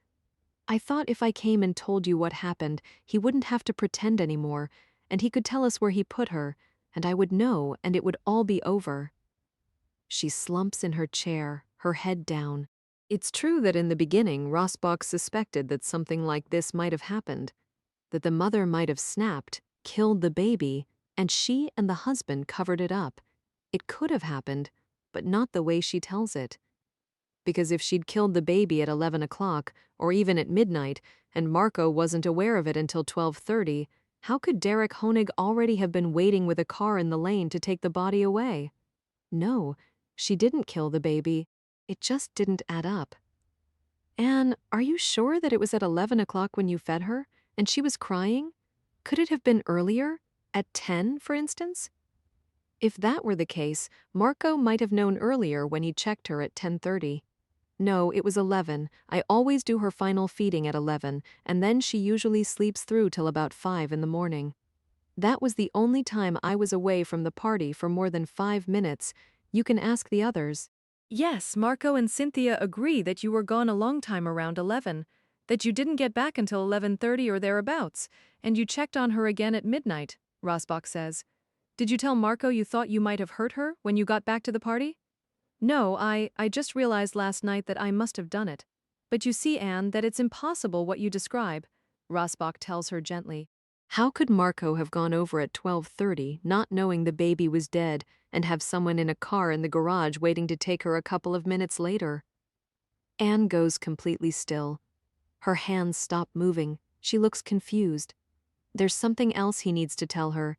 I thought if I came and told you what happened, he wouldn't have to pretend anymore, and he could tell us where he put her, and I would know, and it would all be over. She slumps in her chair, her head down. It's true that in the beginning, Rasbach suspected that something like this might have happened, that the mother might have snapped, killed the baby, and she and the husband covered it up. It could have happened, but not the way she tells it. Because if she'd killed the baby at 11 o'clock, or even at midnight, and Marco wasn't aware of it until 12:30, how could Derek Honig already have been waiting with a car in the lane to take the body away? No, she didn't kill the baby. It just didn't add up. Anne, are you sure that it was at 11 o'clock when you fed her, and she was crying? Could it have been earlier? At 10, for instance? If that were the case, Marco might have known earlier when he checked her at 10:30. No, it was 11. I always do her final feeding at 11, and then she usually sleeps through till about 5 in the morning. That was the only time I was away from the party for more than 5 minutes. You can ask the others. Yes, Marco and Cynthia agree that you were gone a long time around 11, that you didn't get back until 11:30 or thereabouts, and you checked on her again at midnight, Rasbach says. Did you tell Marco you thought you might have hurt her when you got back to the party? No, I just realized last night that I must have done it. But you see, Anne, that it's impossible what you describe, Rasbach tells her gently. How could Marco have gone over at 12:30, not knowing the baby was dead, and have someone in a car in the garage waiting to take her a couple of minutes later? Anne goes completely still. Her hands stop moving. She looks confused. There's something else he needs to tell her.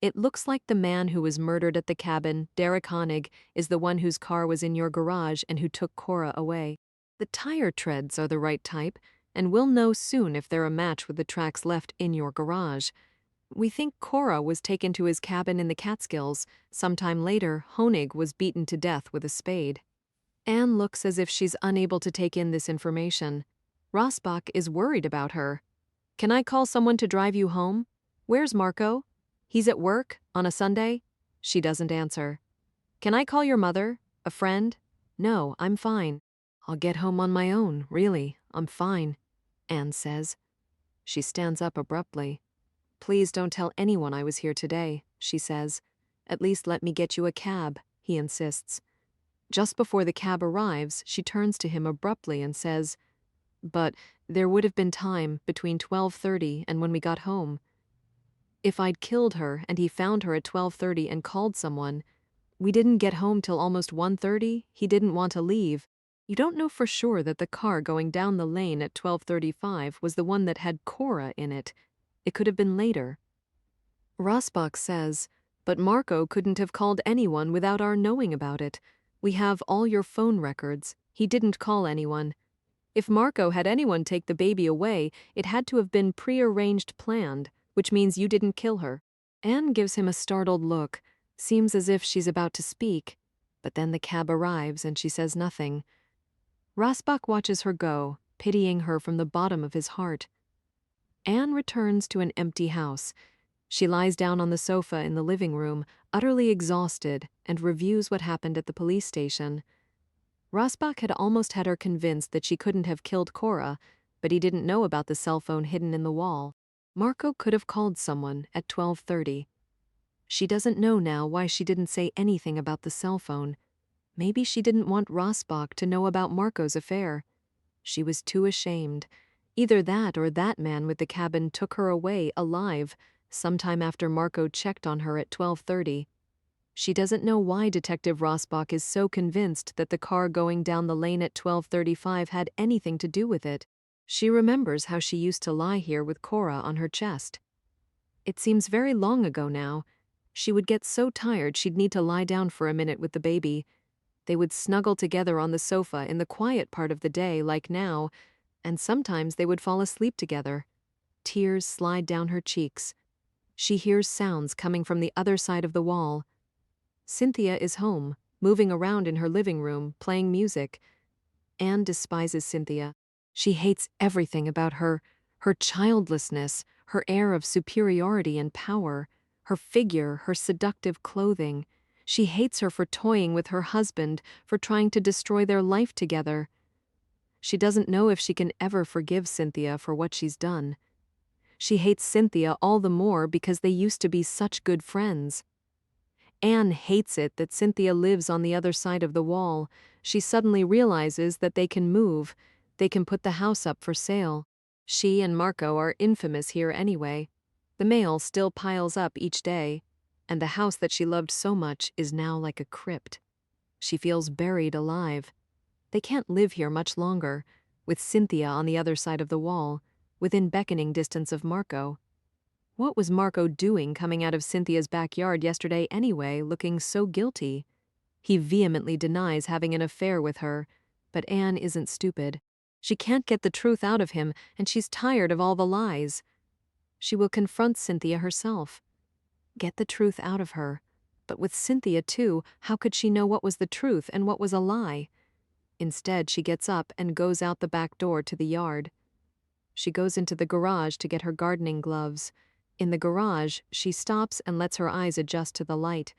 It looks like the man who was murdered at the cabin, Derek Honig, is the one whose car was in your garage and who took Cora away. The tire treads are the right type, and we'll know soon if they're a match with the tracks left in your garage. We think Cora was taken to his cabin in the Catskills. Sometime later, Honig was beaten to death with a spade. Anne looks as if she's unable to take in this information. Rasbach is worried about her. Can I call someone to drive you home? Where's Marco? He's at work, on a Sunday? She doesn't answer. Can I call your mother? A friend? No, I'm fine. I'll get home on my own, really. I'm fine, Anne says. She stands up abruptly. Please don't tell anyone I was here today, she says. At least let me get you a cab, he insists. Just before the cab arrives, she turns to him abruptly and says, But There would have been time between 12:30 and when we got home. If I'd killed her and he found her at 12:30 and called someone, we didn't get home till almost 1:30, he didn't want to leave. You don't know for sure that the car going down the lane at 12:35 was the one that had Cora in it. It could have been later. Rasbach says, but Marco couldn't have called anyone without our knowing about it. We have all your phone records. He didn't call anyone. If Marco had anyone take the baby away, it had to have been prearranged planned, which means you didn't kill her. Anne gives him a startled look, seems as if she's about to speak, but then the cab arrives and she says nothing. Rasbach watches her go, pitying her from the bottom of his heart. Anne returns to an empty house. She lies down on the sofa in the living room, utterly exhausted, and reviews what happened at the police station. Rasbach had almost had her convinced that she couldn't have killed Cora, but he didn't know about the cell phone hidden in the wall. Marco could have called someone at 12:30. She doesn't know now why she didn't say anything about the cell phone. Maybe she didn't want Rasbach to know about Marco's affair. She was too ashamed. Either that or that man with the cabin took her away alive sometime after Marco checked on her at 12:30. She doesn't know why Detective Rasbach is so convinced that the car going down the lane at 12:35 had anything to do with it. She remembers how she used to lie here with Cora on her chest. It seems very long ago now. She would get so tired she'd need to lie down for a minute with the baby. They would snuggle together on the sofa in the quiet part of the day like now, and sometimes they would fall asleep together. Tears slide down her cheeks. She hears sounds coming from the other side of the wall. Cynthia is home, moving around in her living room, playing music. Anne despises Cynthia. She hates everything about her childlessness, her air of superiority and power, her figure, her seductive clothing. She hates her for toying with her husband, for trying to destroy their life together. She doesn't know if she can ever forgive Cynthia for what she's done. She hates Cynthia all the more because they used to be such good friends. Anne hates it that Cynthia lives on the other side of the wall. She suddenly realizes that they can move. They can put the house up for sale. She and Marco are infamous here anyway. The mail still piles up each day, and the house that she loved so much is now like a crypt. She feels buried alive. They can't live here much longer, with Cynthia on the other side of the wall, within beckoning distance of Marco. What was Marco doing coming out of Cynthia's backyard yesterday anyway, looking so guilty? He vehemently denies having an affair with her, but Anne isn't stupid. She can't get the truth out of him, and she's tired of all the lies. She will confront Cynthia herself. Get the truth out of her. But with Cynthia, too, how could she know what was the truth and what was a lie? Instead, she gets up and goes out the back door to the yard. She goes into the garage to get her gardening gloves. In the garage, she stops and lets her eyes adjust to the light.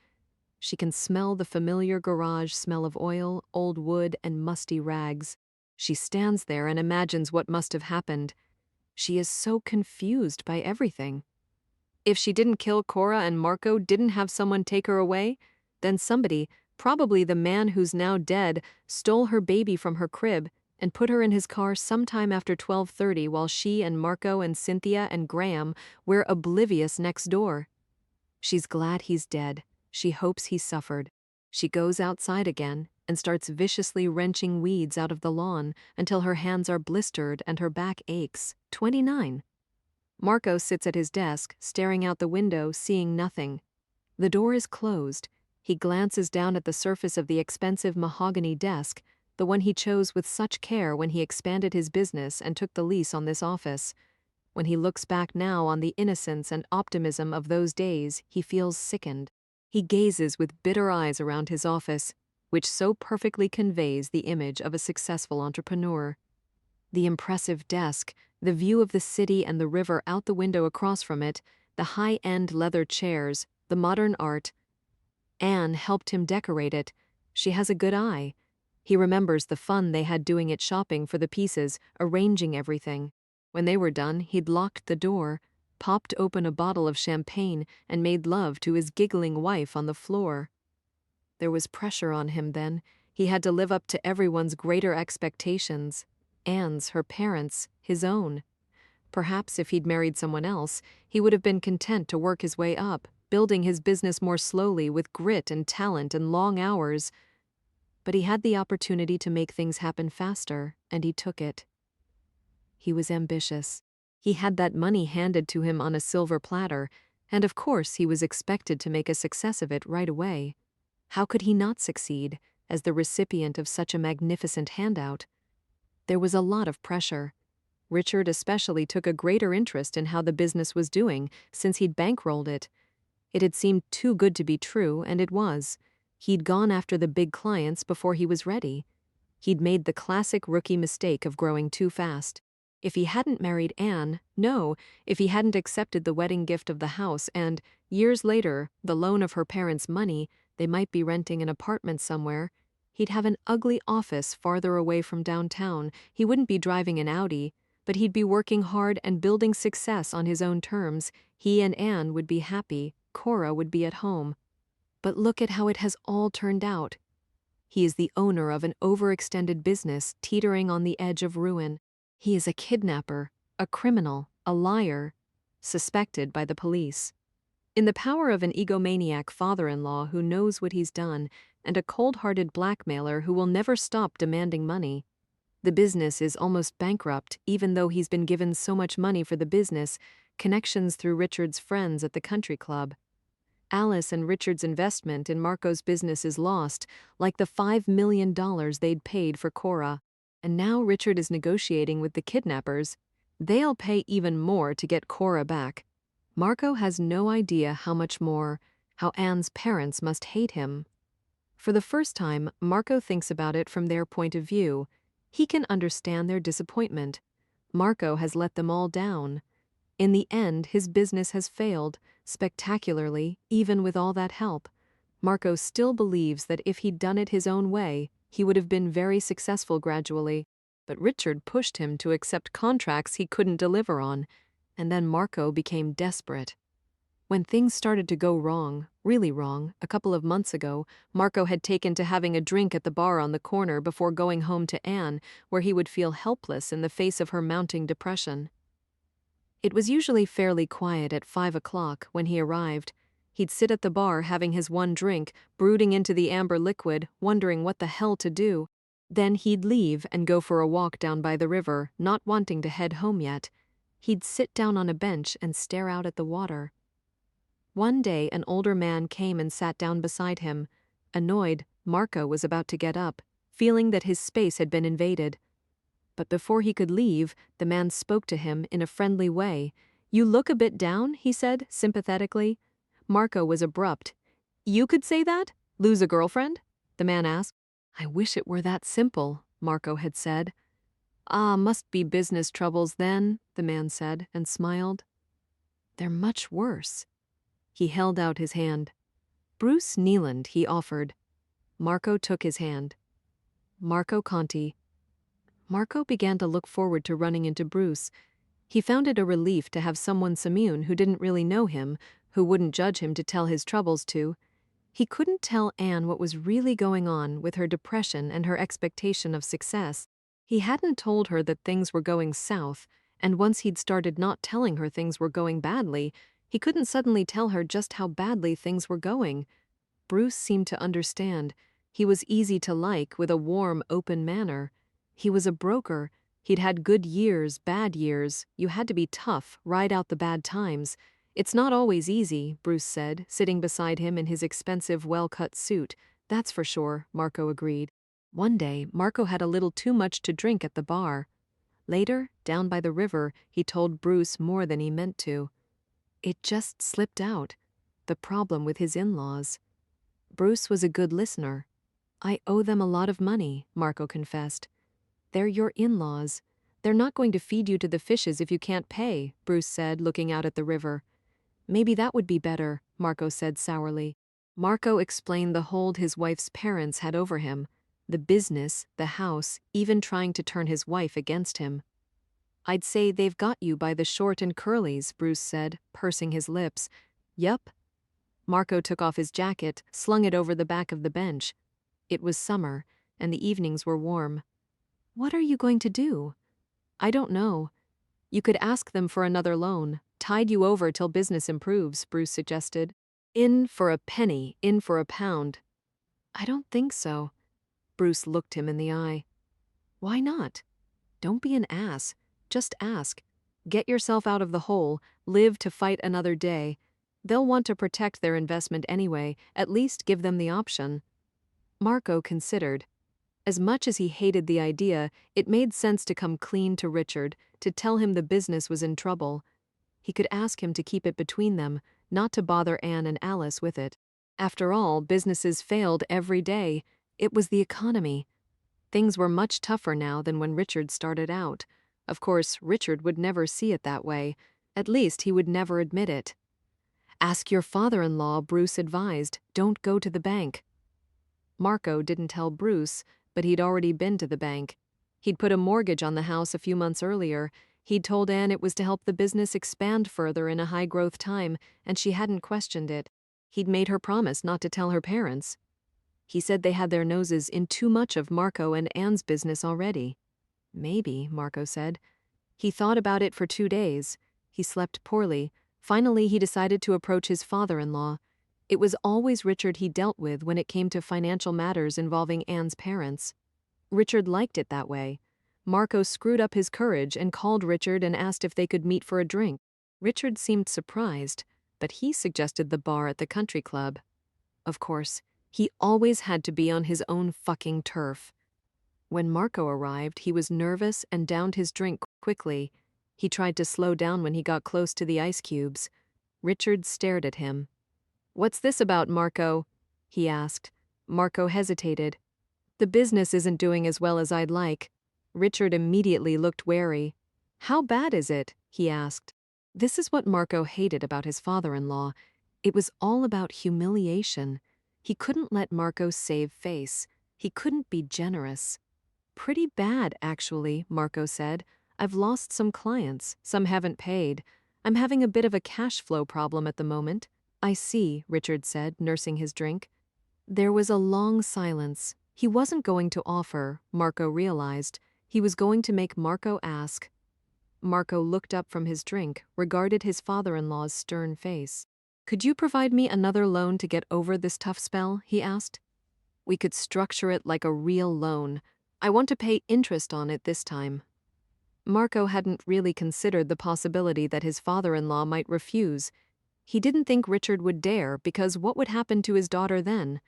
She can smell the familiar garage smell of oil, old wood, and musty rags. She stands there and imagines what must have happened. She is so confused by everything. If she didn't kill Cora and Marco didn't have someone take her away, then somebody, probably the man who's now dead, stole her baby from her crib and put her in his car sometime after 12:30 while she and Marco and Cynthia and Graham were oblivious next door. She's glad he's dead. She hopes he suffered. She goes outside again and starts viciously wrenching weeds out of the lawn until her hands are blistered and her back aches. 29. Marco sits at his desk, staring out the window, seeing nothing. The door is closed. He glances down at the surface of the expensive mahogany desk, the one he chose with such care when he expanded his business and took the lease on this office. When he looks back now on the innocence and optimism of those days, he feels sickened. He gazes with bitter eyes around his office, which so perfectly conveys the image of a successful entrepreneur. The impressive desk, the view of the city and the river out the window across from it, the high-end leather chairs, the modern art. Anne helped him decorate it. She has a good eye. He remembers the fun they had doing it shopping for the pieces, arranging everything. When they were done, he'd locked the door, popped open a bottle of champagne, and made love to his giggling wife on the floor. There was pressure on him then. He had to live up to everyone's greater expectations. Anne's, her parents, his own. Perhaps if he'd married someone else, he would have been content to work his way up, building his business more slowly with grit and talent and long hours. But he had the opportunity to make things happen faster, and he took it. He was ambitious. He had that money handed to him on a silver platter, and of course he was expected to make a success of it right away. How could he not succeed, as the recipient of such a magnificent handout? There was a lot of pressure. Richard especially took a greater interest in how the business was doing since he'd bankrolled it. It had seemed too good to be true, and it was. He'd gone after the big clients before he was ready. He'd made the classic rookie mistake of growing too fast. If he hadn't married Anne, no, if he hadn't accepted the wedding gift of the house and, years later, the loan of her parents' money, they might be renting an apartment somewhere, he'd have an ugly office farther away from downtown. He wouldn't be driving an Audi, but he'd be working hard and building success on his own terms. He and Anne would be happy. Cora would be at home. But look at how it has all turned out. He is the owner of an overextended business teetering on the edge of ruin. He is a kidnapper, a criminal, a liar, suspected by the police. In the power of an egomaniac father-in-law who knows what he's done, and a cold-hearted blackmailer who will never stop demanding money. The business is almost bankrupt, even though he's been given so much money for the business, connections through Richard's friends at the country club. Alice and Richard's investment in Marco's business is lost, like the $5 million they'd paid for Cora. And now Richard is negotiating with the kidnappers. They'll pay even more to get Cora back. Marco has no idea how much more, how Anne's parents must hate him. For the first time, Marco thinks about it from their point of view. He can understand their disappointment. Marco has let them all down. In the end, his business has failed, spectacularly, even with all that help. Marco still believes that if he'd done it his own way, he would have been very successful gradually. But Richard pushed him to accept contracts he couldn't deliver on, and then Marco became desperate. When things started to go wrong, really wrong, a couple of months ago, Marco had taken to having a drink at the bar on the corner before going home to Anne, where he would feel helpless in the face of her mounting depression. It was usually fairly quiet at 5 o'clock when he arrived. He'd sit at the bar having his one drink, brooding into the amber liquid, wondering what the hell to do. Then he'd leave and go for a walk down by the river, not wanting to head home yet. He'd sit down on a bench and stare out at the water. One day an older man came and sat down beside him. Annoyed, Marco was about to get up, feeling that his space had been invaded. But before he could leave, the man spoke to him in a friendly way. "You look a bit down," he said, sympathetically. Marco was abrupt. "You could say that? Lose a girlfriend?" the man asked. "I wish it were that simple," Marco had said. "Ah, must be business troubles then," the man said, and smiled. "They're much worse." He held out his hand. "Bruce Neeland," he offered. Marco took his hand. "Marco Conti." Marco began to look forward to running into Bruce. He found it a relief to have someone Simone who didn't really know him, who wouldn't judge him to tell his troubles to. He couldn't tell Anne what was really going on with her depression and her expectation of success. He hadn't told her that things were going south, and once he'd started not telling her things were going badly, he couldn't suddenly tell her just how badly things were going. Bruce seemed to understand. He was easy to like, with a warm, open manner. He was a broker. He'd had good years, bad years. You had to be tough, ride out the bad times. "It's not always easy," Bruce said, sitting beside him in his expensive, well-cut suit. "That's for sure," Marco agreed. One day, Marco had a little too much to drink at the bar. Later, down by the river, he told Bruce more than he meant to. It just slipped out. The problem with his in-laws. Bruce was a good listener. "I owe them a lot of money," Marco confessed. "They're your in-laws. They're not going to feed you to the fishes if you can't pay," Bruce said, looking out at the river. "Maybe that would be better," Marco said sourly. Marco explained the hold his wife's parents had over him, the business, the house, even trying to turn his wife against him. "I'd say they've got you by the short and curlies," Bruce said, pursing his lips. "Yup." Marco took off his jacket, slung it over the back of the bench. It was summer, and the evenings were warm. "What are you going to do?" "I don't know. You could ask them for another loan, tide you over till business improves, Bruce suggested. In for a penny, in for a pound. I don't think so. Bruce looked him in the eye. Why not? Don't be an ass. Just ask. Get yourself out of the hole, live to fight another day. They'll want to protect their investment anyway, at least give them the option. Marco considered. As much as he hated the idea, it made sense to come clean to Richard, to tell him the business was in trouble. He could ask him to keep it between them, not to bother Anne and Alice with it. After all, businesses failed every day. It was the economy. Things were much tougher now than when Richard started out. Of course, Richard would never see it that way. At least he would never admit it. Ask your father-in-law, Bruce advised. Don't go to the bank. Marco didn't tell Bruce, but he'd already been to the bank. He'd put a mortgage on the house a few months earlier. He'd told Anne it was to help the business expand further in a high-growth time, and she hadn't questioned it. He'd made her promise not to tell her parents. He said they had their noses in too much of Marco and Anne's business already. Maybe, Marco said. He thought about it for 2 days. He slept poorly. Finally, he decided to approach his father-in-law. It was always Richard he dealt with when it came to financial matters involving Anne's parents. Richard liked it that way. Marco screwed up his courage and called Richard and asked if they could meet for a drink. Richard seemed surprised, but he suggested the bar at the country club. Of course, he always had to be on his own fucking turf. When Marco arrived, he was nervous and downed his drink quickly. He tried to slow down when he got close to the ice cubes. Richard stared at him. "What's this about, Marco?" he asked. Marco hesitated. "The business isn't doing as well as I'd like." Richard immediately looked wary. "How bad is it?" he asked. This is what Marco hated about his father-in-law. It was all about humiliation. He couldn't let Marco save face. He couldn't be generous. "Pretty bad, actually," Marco said. "I've lost some clients. Some haven't paid. I'm having a bit of a cash flow problem at the moment." "I see," Richard said, nursing his drink. There was a long silence. He wasn't going to offer, Marco realized. He was going to make Marco ask. Marco looked up from his drink, regarded his father-in-law's stern face. "Could you provide me another loan to get over this tough spell?" he asked. "We could structure it like a real loan. I want to pay interest on it this time." Marco hadn't really considered the possibility that his father-in-law might refuse. He didn't think Richard would dare, because what would happen to his daughter then?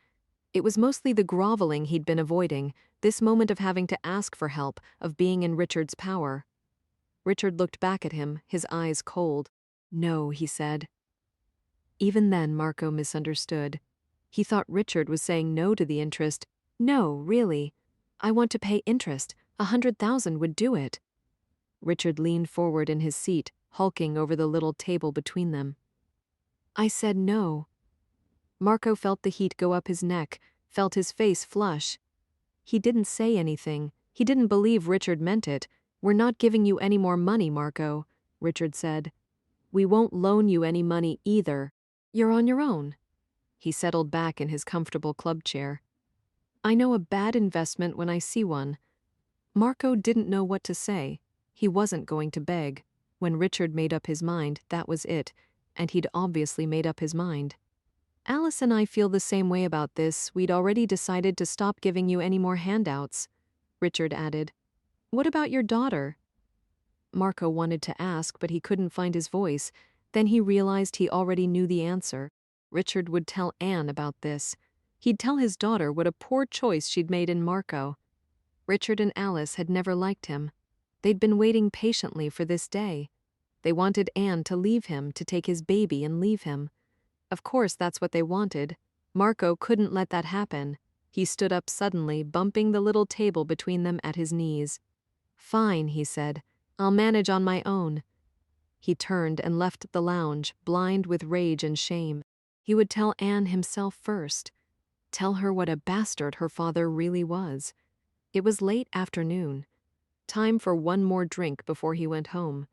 It was mostly the groveling he'd been avoiding, this moment of having to ask for help, of being in Richard's power. Richard looked back at him, his eyes cold. "No," he said. Even then, Marco misunderstood. He thought Richard was saying no to the interest. "No, really. I want to pay interest. 100,000 would do it." Richard leaned forward in his seat, hulking over the little table between them. "I said no." Marco felt the heat go up his neck, felt his face flush. He didn't say anything. He didn't believe Richard meant it. "We're not giving you any more money, Marco," Richard said. "We won't loan you any money either. You're on your own." He settled back in his comfortable club chair. "I know a bad investment when I see one." Marco didn't know what to say. He wasn't going to beg. When Richard made up his mind, that was it, and he'd obviously made up his mind. "Alice and I feel the same way about this. We'd already decided to stop giving you any more handouts," Richard added. "What about your daughter?" Marco wanted to ask, but he couldn't find his voice. Then he realized he already knew the answer. Richard would tell Anne about this. He'd tell his daughter what a poor choice she'd made in Marco. Richard and Alice had never liked him. They'd been waiting patiently for this day. They wanted Anne to leave him, to take his baby and leave him. Of course, that's what they wanted. Marco couldn't let that happen. He stood up suddenly, bumping the little table between them at his knees. "Fine," he said. "I'll manage on my own." He turned and left the lounge, blind with rage and shame. He would tell Anne himself first. Tell her what a bastard her father really was. It was late afternoon. Time for one more drink before he went home.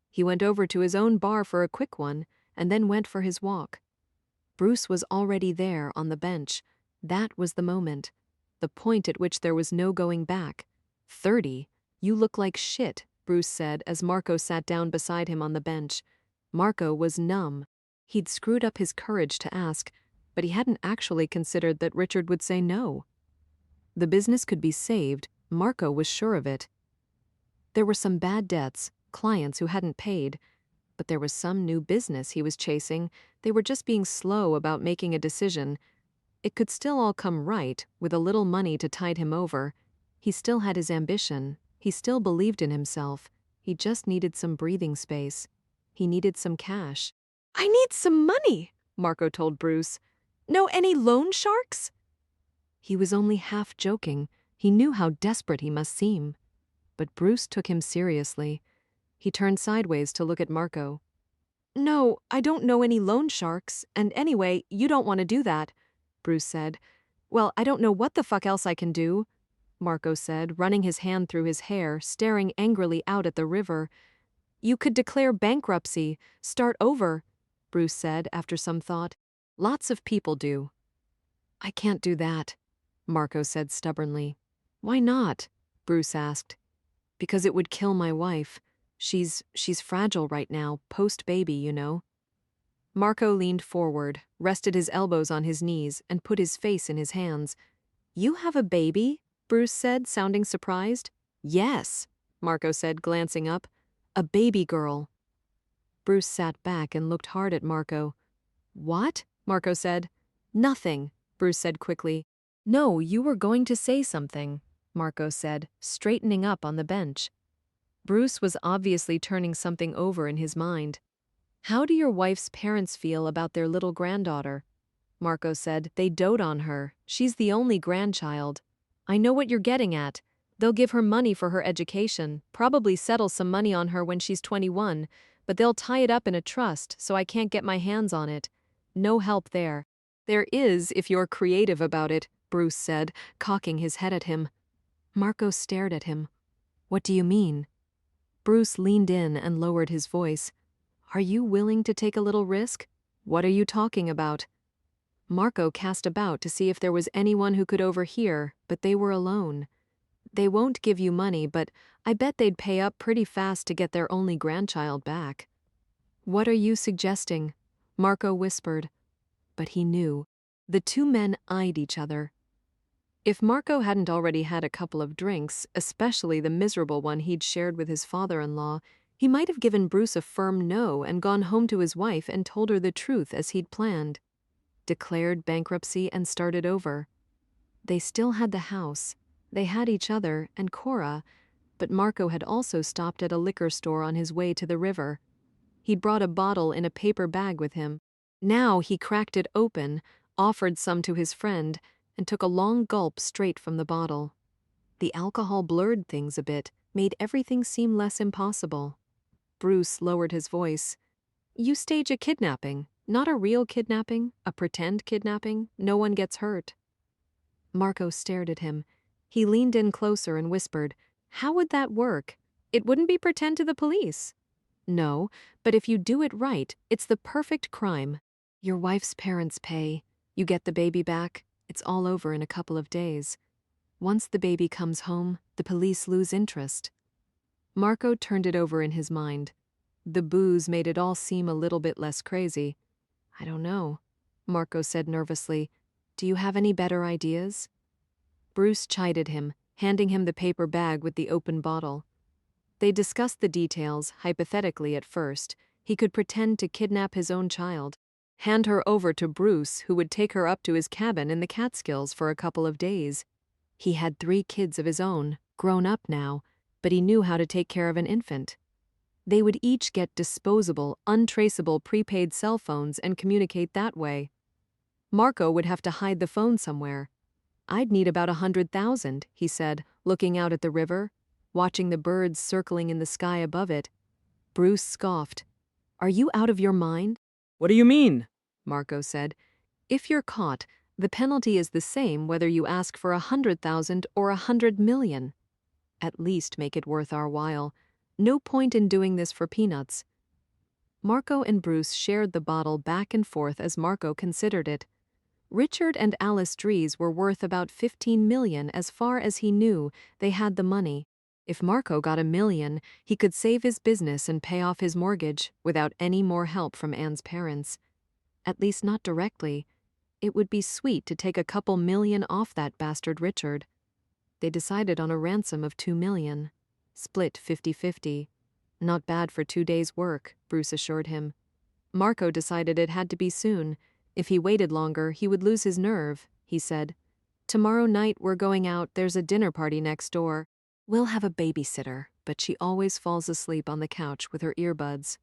He went over to his own bar for a quick one, and then went for his walk. Bruce was already there on the bench. That was the moment. The point at which there was no going back. 30? You look like shit. Bruce said as Marco sat down beside him on the bench. Marco was numb. He'd screwed up his courage to ask, but he hadn't actually considered that Richard would say no. The business could be saved, Marco was sure of it. There were some bad debts, clients who hadn't paid, but there was some new business he was chasing. They were just being slow about making a decision. It could still all come right, with a little money to tide him over. He still had his ambition. He still believed in himself. He just needed some breathing space. He needed some cash. "I need some money," Marco told Bruce. "Know any loan sharks?" He was only half joking. He knew how desperate he must seem. But Bruce took him seriously. He turned sideways to look at Marco. "No, I don't know any loan sharks, and anyway, you don't want to do that," Bruce said. "Well, I don't know what the fuck else I can do," Marco said, running his hand through his hair, staring angrily out at the river. "You could declare bankruptcy, start over," Bruce said after some thought. "Lots of people do." "I can't do that," Marco said stubbornly. "Why not?" Bruce asked. "Because it would kill my wife. She's fragile right now, post-baby, you know." Marco leaned forward, rested his elbows on his knees, and put his face in his hands. "You have a baby?" Bruce said, sounding surprised. "Yes," Marco said, glancing up. "A baby girl." Bruce sat back and looked hard at Marco. "What?" Marco said. "Nothing," Bruce said quickly. "No, you were going to say something," Marco said, straightening up on the bench. Bruce was obviously turning something over in his mind. "How do your wife's parents feel about their little granddaughter?" Marco said. "They dote on her. She's the only grandchild. I know what you're getting at. They'll give her money for her education, probably settle some money on her when she's 21, but they'll tie it up in a trust so I can't get my hands on it. No help there." "There is if you're creative about it," Bruce said, cocking his head at him. Marco stared at him. "What do you mean?" Bruce leaned in and lowered his voice. "Are you willing to take a little risk? What are you talking about?" Marco cast about to see if there was anyone who could overhear, but they were alone. "They won't give you money, but I bet they'd pay up pretty fast to get their only grandchild back." "What are you suggesting?" Marco whispered. But he knew. The two men eyed each other. If Marco hadn't already had a couple of drinks, especially the miserable one he'd shared with his father-in-law, he might have given Bruce a firm no and gone home to his wife and told her the truth as he'd planned. Declared bankruptcy and started over. They still had the house. They had each other and Cora, but Marco had also stopped at a liquor store on his way to the river. He'd brought a bottle in a paper bag with him. Now he cracked it open, offered some to his friend, and took a long gulp straight from the bottle. The alcohol blurred things a bit, made everything seem less impossible. Bruce lowered his voice. "You stage a kidnapping, not a real kidnapping, a pretend kidnapping. No one gets hurt." Marco stared at him. He leaned in closer and whispered, "How would that work? It wouldn't be pretend to the police." "No, but if you do it right, it's the perfect crime. Your wife's parents pay. You get the baby back. It's all over in a couple of days. Once the baby comes home, the police lose interest." Marco turned it over in his mind. The booze made it all seem a little bit less crazy. "I don't know," Marco said nervously. "Do you have any better ideas?" Bruce chided him, handing him the paper bag with the open bottle. They discussed the details, hypothetically at first. He could pretend to kidnap his own child. Hand her over to Bruce, who would take her up to his cabin in the Catskills for a couple of days. He had 3 kids of his own, grown up now, but he knew how to take care of an infant. They would each get disposable, untraceable prepaid cell phones and communicate that way. Marco would have to hide the phone somewhere. "I'd need about 100,000, he said, looking out at the river, watching the birds circling in the sky above it. Bruce scoffed. "Are you out of your mind?" "What do you mean?" Marco said. "If you're caught, the penalty is the same whether you ask for 100,000 or 100 million. At least make it worth our while. No point in doing this for peanuts." Marco and Bruce shared the bottle back and forth as Marco considered it. Richard and Alice Dries were worth about 15 million as far as he knew. They had the money. If Marco got $1 million, he could save his business and pay off his mortgage without any more help from Anne's parents. At least not directly. It would be sweet to take a couple million off that bastard Richard. They decided on a ransom of $2 million. Split 50-50. Not bad for 2 days' work, Bruce assured him. Marco decided it had to be soon. If he waited longer, he would lose his nerve, he said. Tomorrow night we're going out, there's a dinner party next door. We'll have a babysitter, but she always falls asleep on the couch with her earbuds.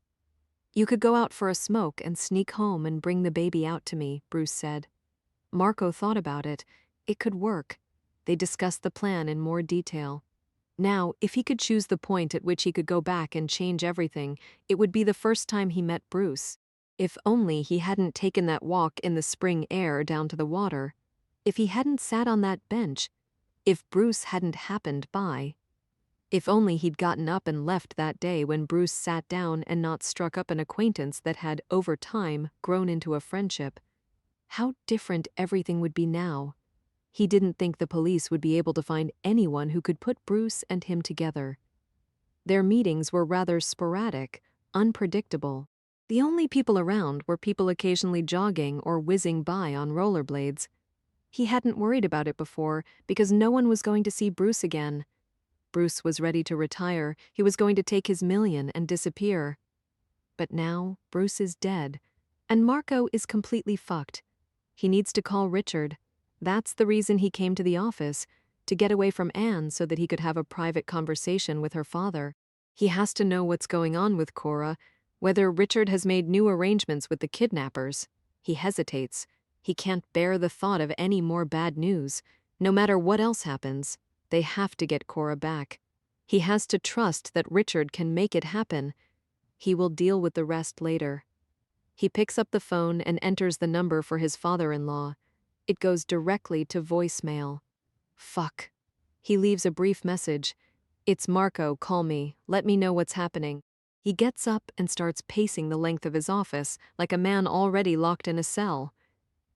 You could go out for a smoke and sneak home and bring the baby out to me, Bruce said. Marco thought about it. It could work. They discussed the plan in more detail. Now, if he could choose the point at which he could go back and change everything, it would be the first time he met Bruce. If only he hadn't taken that walk in the spring air down to the water. If he hadn't sat on that bench. If Bruce hadn't happened by. If only he'd gotten up and left that day when Bruce sat down and not struck up an acquaintance that had, over time, grown into a friendship. How different everything would be now. He didn't think the police would be able to find anyone who could put Bruce and him together. Their meetings were rather sporadic, unpredictable. The only people around were people occasionally jogging or whizzing by on rollerblades. He hadn't worried about it before because no one was going to see Bruce again. Bruce was ready to retire. He was going to take his $1 million and disappear. But now Bruce is dead, and Marco is completely fucked. He needs to call Richard. That's the reason he came to the office, to get away from Anne so that he could have a private conversation with her father. He has to know what's going on with Cora, whether Richard has made new arrangements with the kidnappers. He hesitates. He can't bear the thought of any more bad news. No matter what else happens, they have to get Cora back. He has to trust that Richard can make it happen. He will deal with the rest later. He picks up the phone and enters the number for his father-in-law. It goes directly to voicemail. Fuck. He leaves a brief message. It's Marco, call me. Let me know what's happening. He gets up and starts pacing the length of his office like a man already locked in a cell.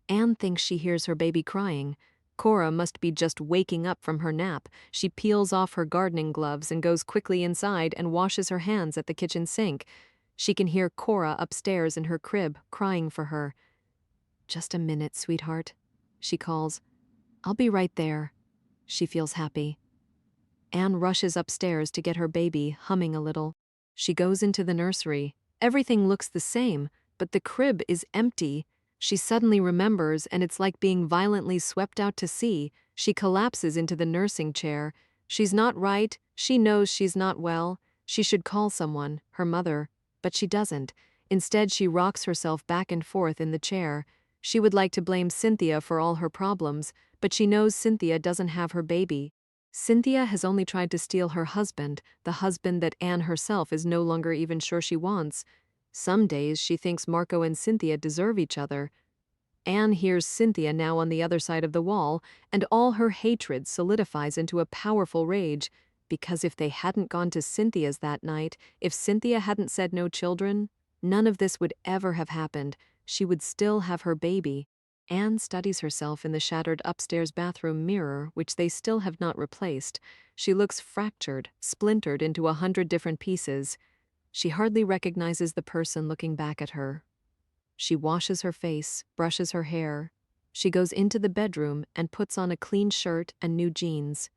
Anne thinks she hears her baby crying. Cora must be just waking up from her nap. She peels off her gardening gloves and goes quickly inside and washes her hands at the kitchen sink. She can hear Cora upstairs in her crib, crying for her. Just a minute, sweetheart, she calls. I'll be right there. She feels happy. Anne rushes upstairs to get her baby, humming a little. She goes into the nursery. Everything looks the same, but the crib is empty. She suddenly remembers, and it's like being violently swept out to sea. She collapses into the nursing chair. She's not right. She knows she's not well. She should call someone, her mother, but she doesn't. Instead, she rocks herself back and forth in the chair. She would like to blame Cynthia for all her problems, but she knows Cynthia doesn't have her baby. Cynthia has only tried to steal her husband, the husband that Anne herself is no longer even sure she wants. Some days she thinks Marco and Cynthia deserve each other. Anne hears Cynthia now on the other side of the wall, and all her hatred solidifies into a powerful rage, because if they hadn't gone to Cynthia's that night, if Cynthia hadn't said no children, none of this would ever have happened. She would still have her baby. Anne studies herself in the shattered upstairs bathroom mirror, which they still have not replaced. She looks fractured, splintered into 100 different pieces. She hardly recognizes the person looking back at her. She washes her face, brushes her hair. She goes into the bedroom and puts on a clean shirt and new jeans.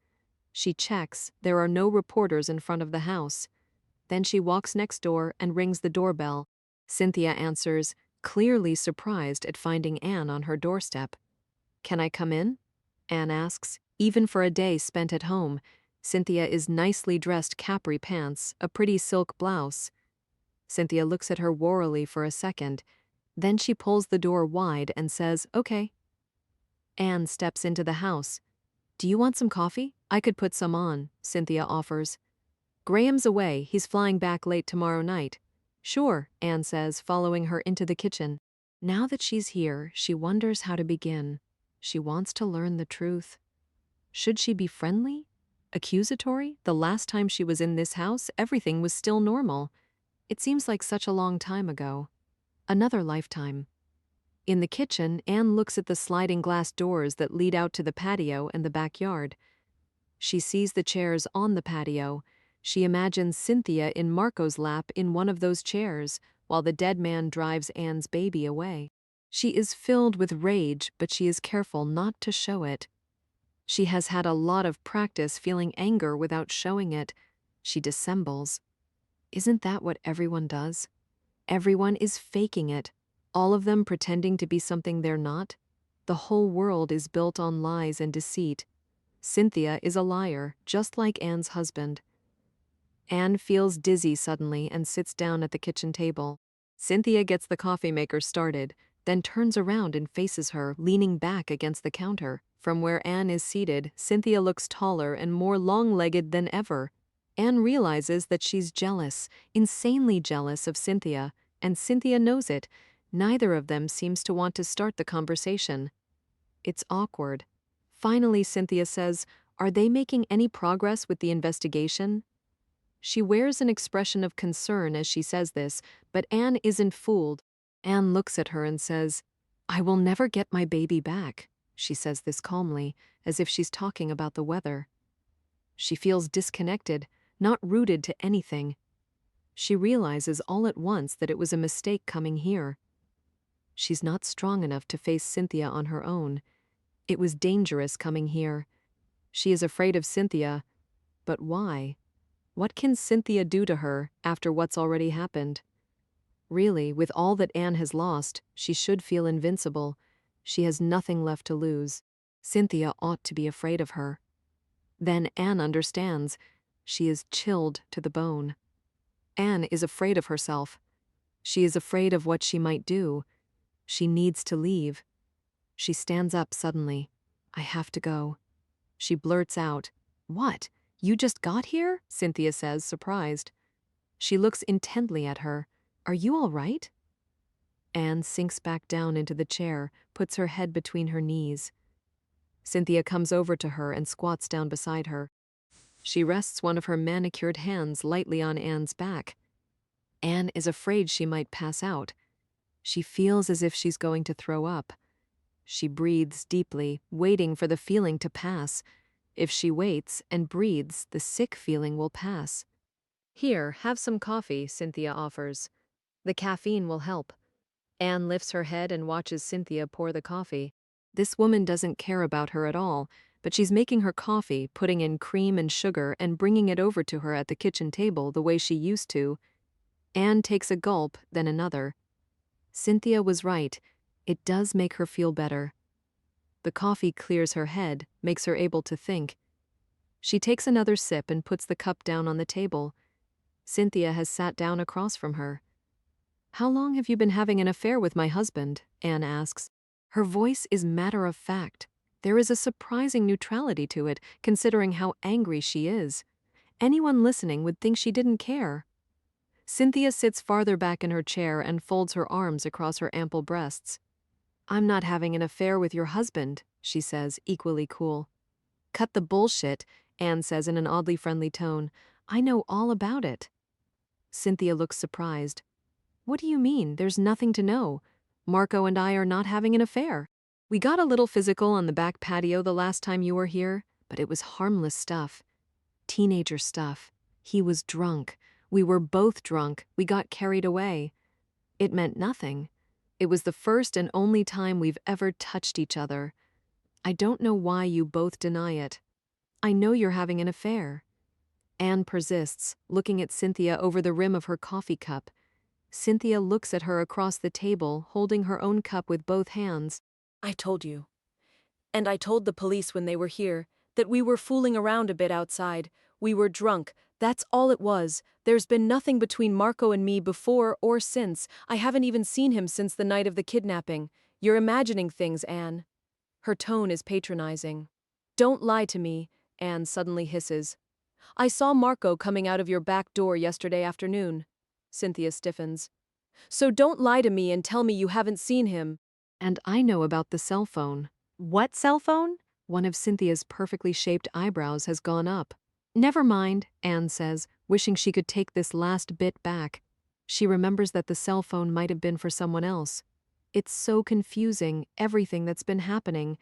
She checks there are no reporters in front of the house. Then she walks next door and rings the doorbell. Cynthia answers, clearly surprised at finding Anne on her doorstep. "Can I come in?" Anne asks, even for a day spent at home. Cynthia is nicely dressed capri pants, a pretty silk blouse. Cynthia looks at her warily for a second. Then she pulls the door wide and says, "Okay." Anne steps into the house. "Do you want some coffee? I could put some on," Cynthia offers. "Graham's away. He's flying back late tomorrow night." "Sure," Anne says, following her into the kitchen. Now that she's here, she wonders how to begin. She wants to learn the truth. Should she be friendly? Accusatory? The last time she was in this house, everything was still normal. It seems like such a long time ago. Another lifetime. In the kitchen, Anne looks at the sliding glass doors that lead out to the patio and the backyard. She sees the chairs on the patio. She imagines Cynthia in Marco's lap in one of those chairs, while the dead man drives Anne's baby away. She is filled with rage, but she is careful not to show it. She has had a lot of practice feeling anger without showing it. She dissembles. Isn't that what everyone does? Everyone is faking it, all of them pretending to be something they're not. The whole world is built on lies and deceit. Cynthia is a liar, just like Anne's husband. Anne feels dizzy suddenly and sits down at the kitchen table. Cynthia gets the coffee maker started, then turns around and faces her, leaning back against the counter. From where Anne is seated, Cynthia looks taller and more long-legged than ever. Anne realizes that she's jealous, insanely jealous of Cynthia, and Cynthia knows it. Neither of them seems to want to start the conversation. It's awkward. Finally, Cynthia says, "Are they making any progress with the investigation?" She wears an expression of concern as she says this, but Anne isn't fooled. Anne looks at her and says, "I will never get my baby back." She says this calmly, as if she's talking about the weather. She feels disconnected, not rooted to anything. She realizes all at once that it was a mistake coming here. She's not strong enough to face Cynthia on her own. It was dangerous coming here. She is afraid of Cynthia. But why? What can Cynthia do to her after what's already happened? Really, with all that Anne has lost, she should feel invincible. She has nothing left to lose. Cynthia ought to be afraid of her. Then Anne understands. She is chilled to the bone. Anne is afraid of herself. She is afraid of what she might do. She needs to leave. She stands up suddenly. "I have to go." She blurts out, "What? You just got here?" Cynthia says, surprised. She looks intently at her. "Are you all right?" Anne sinks back down into the chair, puts her head between her knees. Cynthia comes over to her and squats down beside her. She rests one of her manicured hands lightly on Anne's back. Anne is afraid she might pass out. She feels as if she's going to throw up. She breathes deeply, waiting for the feeling to pass. If she waits and breathes, the sick feeling will pass. "Here, have some coffee," Cynthia offers. "The caffeine will help." Anne lifts her head and watches Cynthia pour the coffee. This woman doesn't care about her at all, but she's making her coffee, putting in cream and sugar and bringing it over to her at the kitchen table the way she used to. Anne takes a gulp, then another. Cynthia was right. It does make her feel better. The coffee clears her head, makes her able to think. She takes another sip and puts the cup down on the table. Cynthia has sat down across from her. "How long have you been having an affair with my husband?" Anne asks. Her voice is matter of fact. There is a surprising neutrality to it, considering how angry she is. Anyone listening would think she didn't care. Cynthia sits farther back in her chair and folds her arms across her ample breasts. "I'm not having an affair with your husband," she says, equally cool. "Cut the bullshit," Anne says in an oddly friendly tone. "I know all about it." Cynthia looks surprised. "What do you mean? There's nothing to know. Marco and I are not having an affair. We got a little physical on the back patio the last time you were here, but it was harmless stuff. Teenager stuff. He was drunk. We were both drunk. We got carried away. It meant nothing. It was the first and only time we've ever touched each other. I don't know why you both deny it. I know you're having an affair." Anne persists, looking at Cynthia over the rim of her coffee cup. Cynthia looks at her across the table, holding her own cup with both hands. "I told you. And I told the police when they were here that we were fooling around a bit outside. We were drunk. That's all it was. There's been nothing between Marco and me before or since. I haven't even seen him since the night of the kidnapping. You're imagining things, Anne." Her tone is patronizing. "Don't lie to me," Anne suddenly hisses. "I saw Marco coming out of your back door yesterday afternoon." Cynthia stiffens. "So don't lie to me and tell me you haven't seen him." "And I know about the cell phone." What cell phone? One of Cynthia's perfectly shaped eyebrows has gone up. "Never mind," Anne says, wishing she could take this last bit back. She remembers that the cell phone might have been for someone else. It's so confusing, everything that's been happening.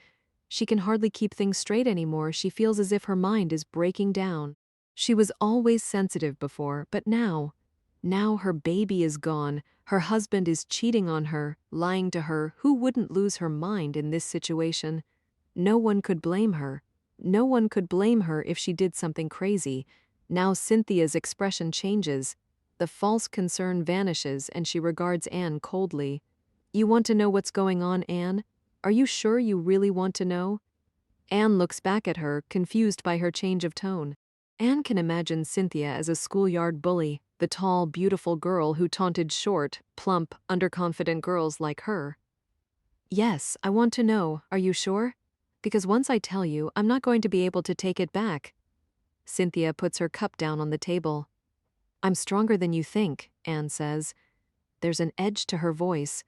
She can hardly keep things straight anymore. She feels as if her mind is breaking down. She was always sensitive before, but now her baby is gone. Her husband is cheating on her, lying to her. Who wouldn't lose her mind in this situation? No one could blame her. No one could blame her if she did something crazy. Now Cynthia's expression changes. The false concern vanishes and she regards Anne coldly. You want to know what's going on, Anne? Are you sure you really want to know? Anne looks back at her, confused by her change of tone. Anne can imagine Cynthia as a schoolyard bully, the tall, beautiful girl who taunted short, plump, underconfident girls like her. Yes, I want to know. Are you sure? Because once I tell you, I'm not going to be able to take it back. Cynthia puts her cup down on the table. I'm stronger than you think, Anne says. There's an edge to her voice.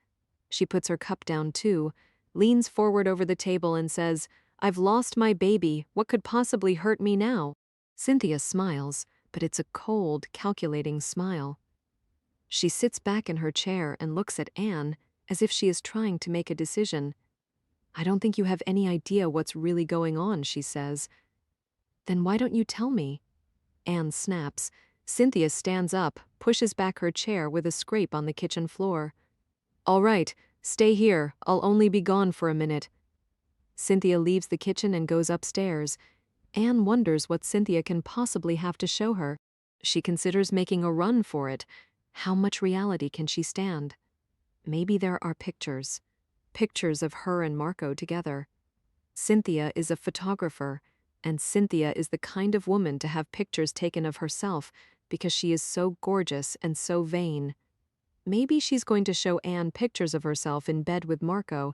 She puts her cup down too, leans forward over the table and says, I've lost my baby. What could possibly hurt me now? Cynthia smiles, but it's a cold, calculating smile. She sits back in her chair and looks at Anne as if she is trying to make a decision. I don't think you have any idea what's really going on, she says. Then why don't you tell me? Anne snaps. Cynthia stands up, pushes back her chair with a scrape on the kitchen floor. All right, stay here. I'll only be gone for a minute. Cynthia leaves the kitchen and goes upstairs. Anne wonders what Cynthia can possibly have to show her. She considers making a run for it. How much reality can she stand? Maybe there are pictures. Pictures of her and Marco together. Cynthia is a photographer, and Cynthia is the kind of woman to have pictures taken of herself because she is so gorgeous and so vain. Maybe she's going to show Anne pictures of herself in bed with Marco,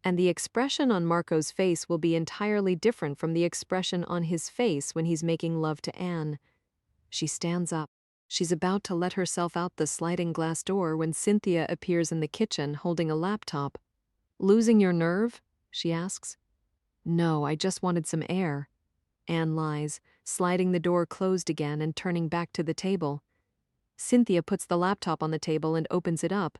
and the expression on Marco's face will be entirely different from the expression on his face when he's making love to Anne. She stands up. She's about to let herself out the sliding glass door when Cynthia appears in the kitchen holding a laptop. Losing your nerve? She asks. No, I just wanted some air. Anne lies, sliding the door closed again and turning back to the table. Cynthia puts the laptop on the table and opens it up.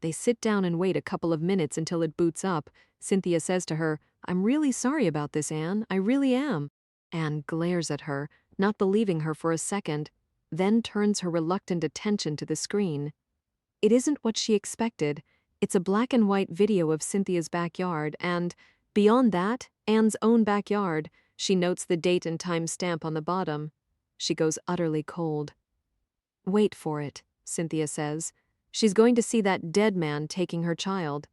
They sit down and wait a couple of minutes until it boots up. Cynthia says to her, I'm really sorry about this, Anne. I really am. Anne glares at her, not believing her for a second, then turns her reluctant attention to the screen. It isn't what she expected. It's a black and white video of Cynthia's backyard and, beyond that, Anne's own backyard. She notes the date and time stamp on the bottom. She goes utterly cold. Wait for it, Cynthia says. She's going to see that dead man taking her child.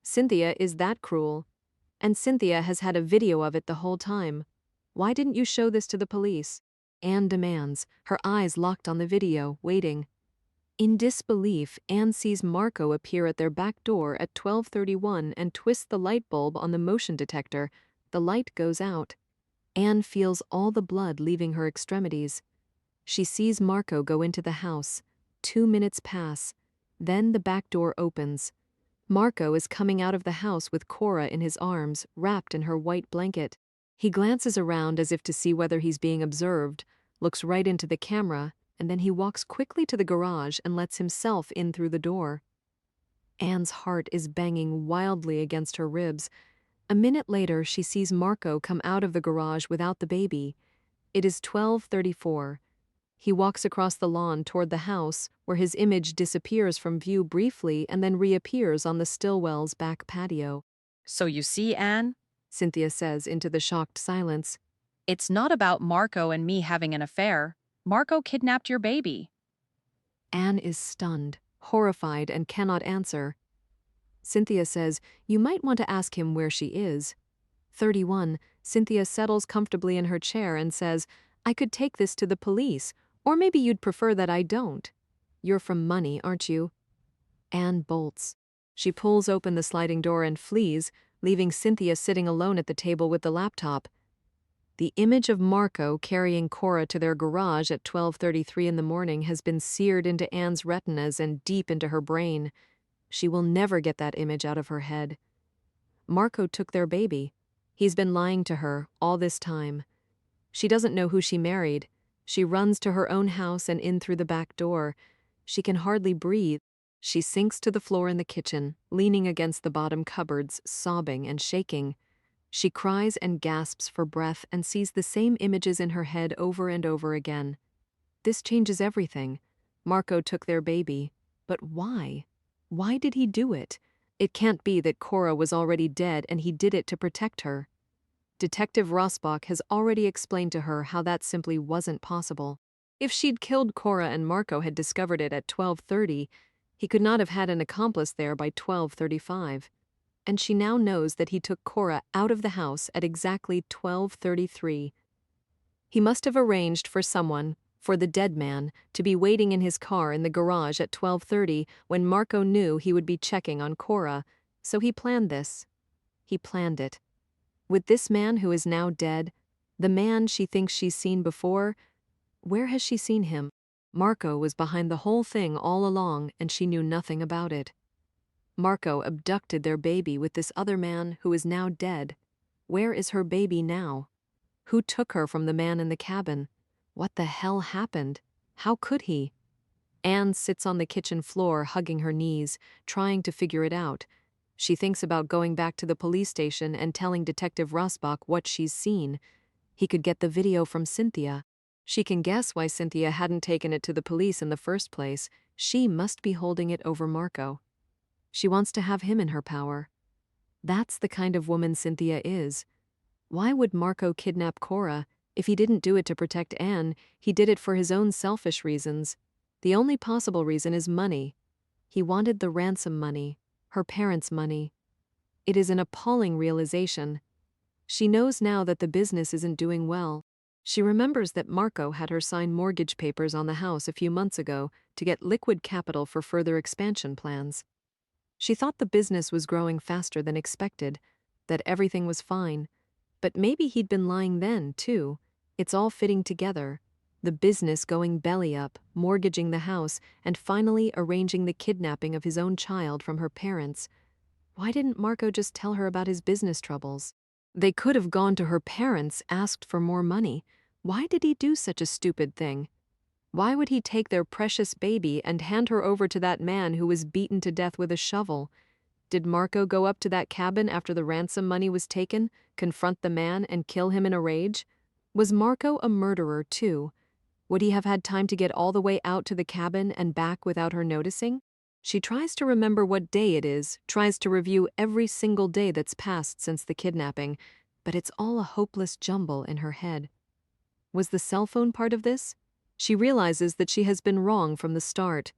Cynthia is that cruel. And Cynthia has had a video of it the whole time. Why didn't you show this to the police? Anne demands, her eyes locked on the video, waiting. In disbelief, Anne sees Marco appear at their back door at 12:31 and twist the light bulb on the motion detector. The light goes out. Anne feels all the blood leaving her extremities. She sees Marco go into the house. 2 minutes pass. Then the back door opens. Marco is coming out of the house with Cora in his arms, wrapped in her white blanket. He glances around as if to see whether he's being observed, looks right into the camera, and then he walks quickly to the garage and lets himself in through the door. Anne's heart is banging wildly against her ribs. A minute later, she sees Marco come out of the garage without the baby. It is 12:34. He walks across the lawn toward the house, where his image disappears from view briefly and then reappears on the Stillwell's back patio. So you see, Anne, Cynthia says into the shocked silence. it's not about Marco and me having an affair. Marco kidnapped your baby. Anne is stunned, horrified, and cannot answer. Cynthia says, you might want to ask him where she is. 31, Cynthia settles comfortably in her chair and says, I could take this to the police, or maybe you'd prefer that I don't. You're from Money, aren't you? Anne bolts. She pulls open the sliding door and flees, leaving Cynthia sitting alone at the table with the laptop. The image of Marco carrying Cora to their garage at 12:33 in the morning has been seared into Anne's retinas and deep into her brain. She will never get that image out of her head. Marco took their baby. He's been lying to her all this time. She doesn't know who she married. She runs to her own house and in through the back door. She can hardly breathe. She sinks to the floor in the kitchen, leaning against the bottom cupboards, sobbing and shaking. She cries and gasps for breath and sees the same images in her head over and over again. This changes everything. Marco took their baby. But why? Why did he do it? It can't be that Cora was already dead and he did it to protect her. Detective Rasbach has already explained to her how that simply wasn't possible. If she'd killed Cora and Marco had discovered it at 12:30, he could not have had an accomplice there by 12:35. And she now knows that he took Cora out of the house at exactly 12:33. He must have arranged for someone, for the dead man, to be waiting in his car in the garage at 12:30 when Marco knew he would be checking on Cora, so he planned this. He planned it. With this man who is now dead, the man she thinks she's seen before, where has she seen him? Marco was behind the whole thing all along and she knew nothing about it. Marco abducted their baby with this other man who is now dead. Where is her baby now? Who took her from the man in the cabin? What the hell happened? How could he? Anne sits on the kitchen floor hugging her knees, trying to figure it out. She thinks about going back to the police station and telling Detective Rasbach what she's seen. He could get the video from Cynthia. She can guess why Cynthia hadn't taken it to the police in the first place. She must be holding it over Marco. She wants to have him in her power. That's the kind of woman Cynthia is. Why would Marco kidnap Cora? If he didn't do it to protect Anne, he did it for his own selfish reasons. The only possible reason is money. He wanted the ransom money, her parents' money. It is an appalling realization. She knows now that the business isn't doing well. She remembers that Marco had her sign mortgage papers on the house a few months ago to get liquid capital for further expansion plans. She thought the business was growing faster than expected, that everything was fine. But maybe he'd been lying then, too. It's all fitting together. The business going belly up, mortgaging the house, and finally arranging the kidnapping of his own child from her parents. Why didn't Marco just tell her about his business troubles? They could have gone to her parents, asked for more money. Why did he do such a stupid thing? Why would he take their precious baby and hand her over to that man who was beaten to death with a shovel? Did Marco go up to that cabin after the ransom money was taken, confront the man, and kill him in a rage? Was Marco a murderer, too? Would he have had time to get all the way out to the cabin and back without her noticing? She tries to remember what day it is, tries to review every single day that's passed since the kidnapping, but it's all a hopeless jumble in her head. Was the cell phone part of this? She realizes that she has been wrong from the start.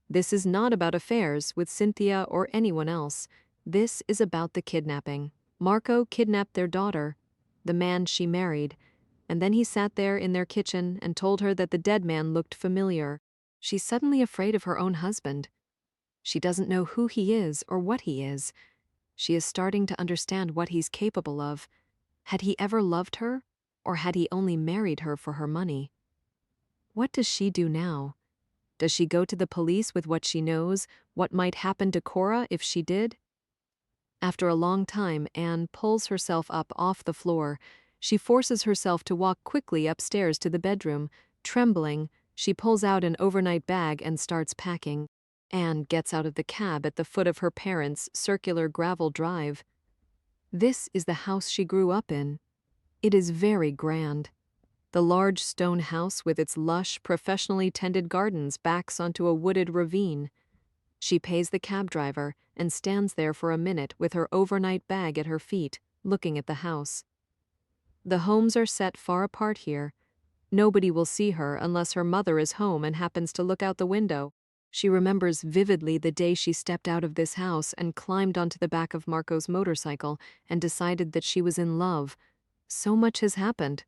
This is not about affairs with Cynthia or anyone else. This is about the kidnapping. Marco kidnapped their daughter, the man she married, and then he sat there in their kitchen and told her that the dead man looked familiar. She's suddenly afraid of her own husband. She doesn't know who he is or what he is. She is starting to understand what he's capable of. Had he ever loved her, or had he only married her for her money? What does she do now? Does she go to the police with what she knows, what might happen to Cora if she did? After a long time, Anne pulls herself up off the floor. She forces herself to walk quickly upstairs to the bedroom. Trembling, she pulls out an overnight bag and starts packing. Anne gets out of the cab at the foot of her parents' circular gravel drive. This is the house she grew up in. It is very grand. The large stone house with its lush, professionally tended gardens backs onto a wooded ravine. She pays the cab driver and stands there for a minute with her overnight bag at her feet, looking at the house. The homes are set far apart here. Nobody will see her unless her mother is home and happens to look out the window. She remembers vividly the day she stepped out of this house and climbed onto the back of Marco's motorcycle and decided that she was in love. So much has happened.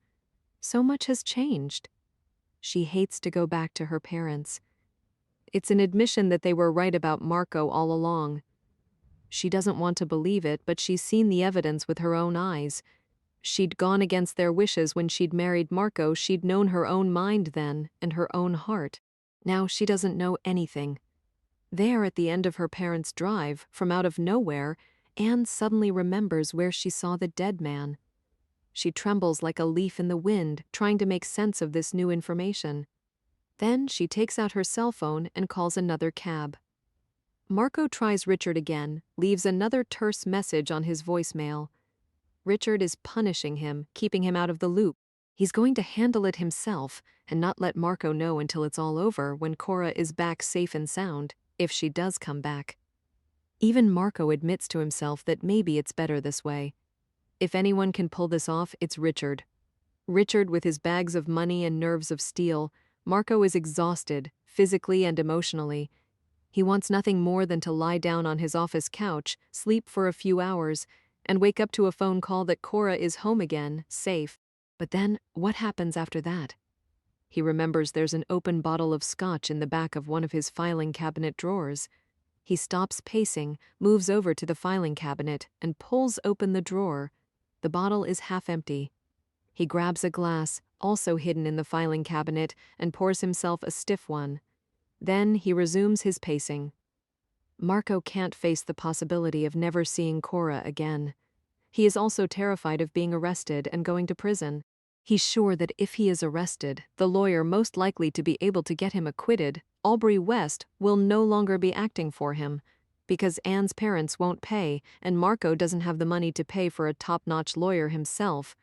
So much has changed. She hates to go back to her parents. It's an admission that they were right about Marco all along. She doesn't want to believe it, but she's seen the evidence with her own eyes. She'd gone against their wishes when she'd married Marco. She'd known her own mind then, and her own heart. Now she doesn't know anything. There at the end of her parents' drive, from out of nowhere, Anne suddenly remembers where she saw the dead man. She trembles like a leaf in the wind, trying to make sense of this new information. Then she takes out her cell phone and calls another cab. Marco tries Richard again, leaves another terse message on his voicemail. Richard is punishing him, keeping him out of the loop. He's going to handle it himself and not let Marco know until it's all over when Cora is back safe and sound, if she does come back. Even Marco admits to himself that maybe it's better this way. If anyone can pull this off, it's Richard. Richard with his bags of money and nerves of steel. Marco is exhausted, physically and emotionally. He wants nothing more than to lie down on his office couch, sleep for a few hours, and wake up to a phone call that Cora is home again, safe. But then, what happens after that? He remembers there's an open bottle of scotch in the back of one of his filing cabinet drawers. He stops pacing, moves over to the filing cabinet, and pulls open the drawer. The bottle is half empty. He grabs a glass, also hidden in the filing cabinet, and pours himself a stiff one. Then he resumes his pacing. Marco can't face the possibility of never seeing Cora again. He is also terrified of being arrested and going to prison. He's sure that if he is arrested, the lawyer most likely to be able to get him acquitted, Aubrey West, will no longer be acting for him, because Anne's parents won't pay and Marco doesn't have the money to pay for a top-notch lawyer himself.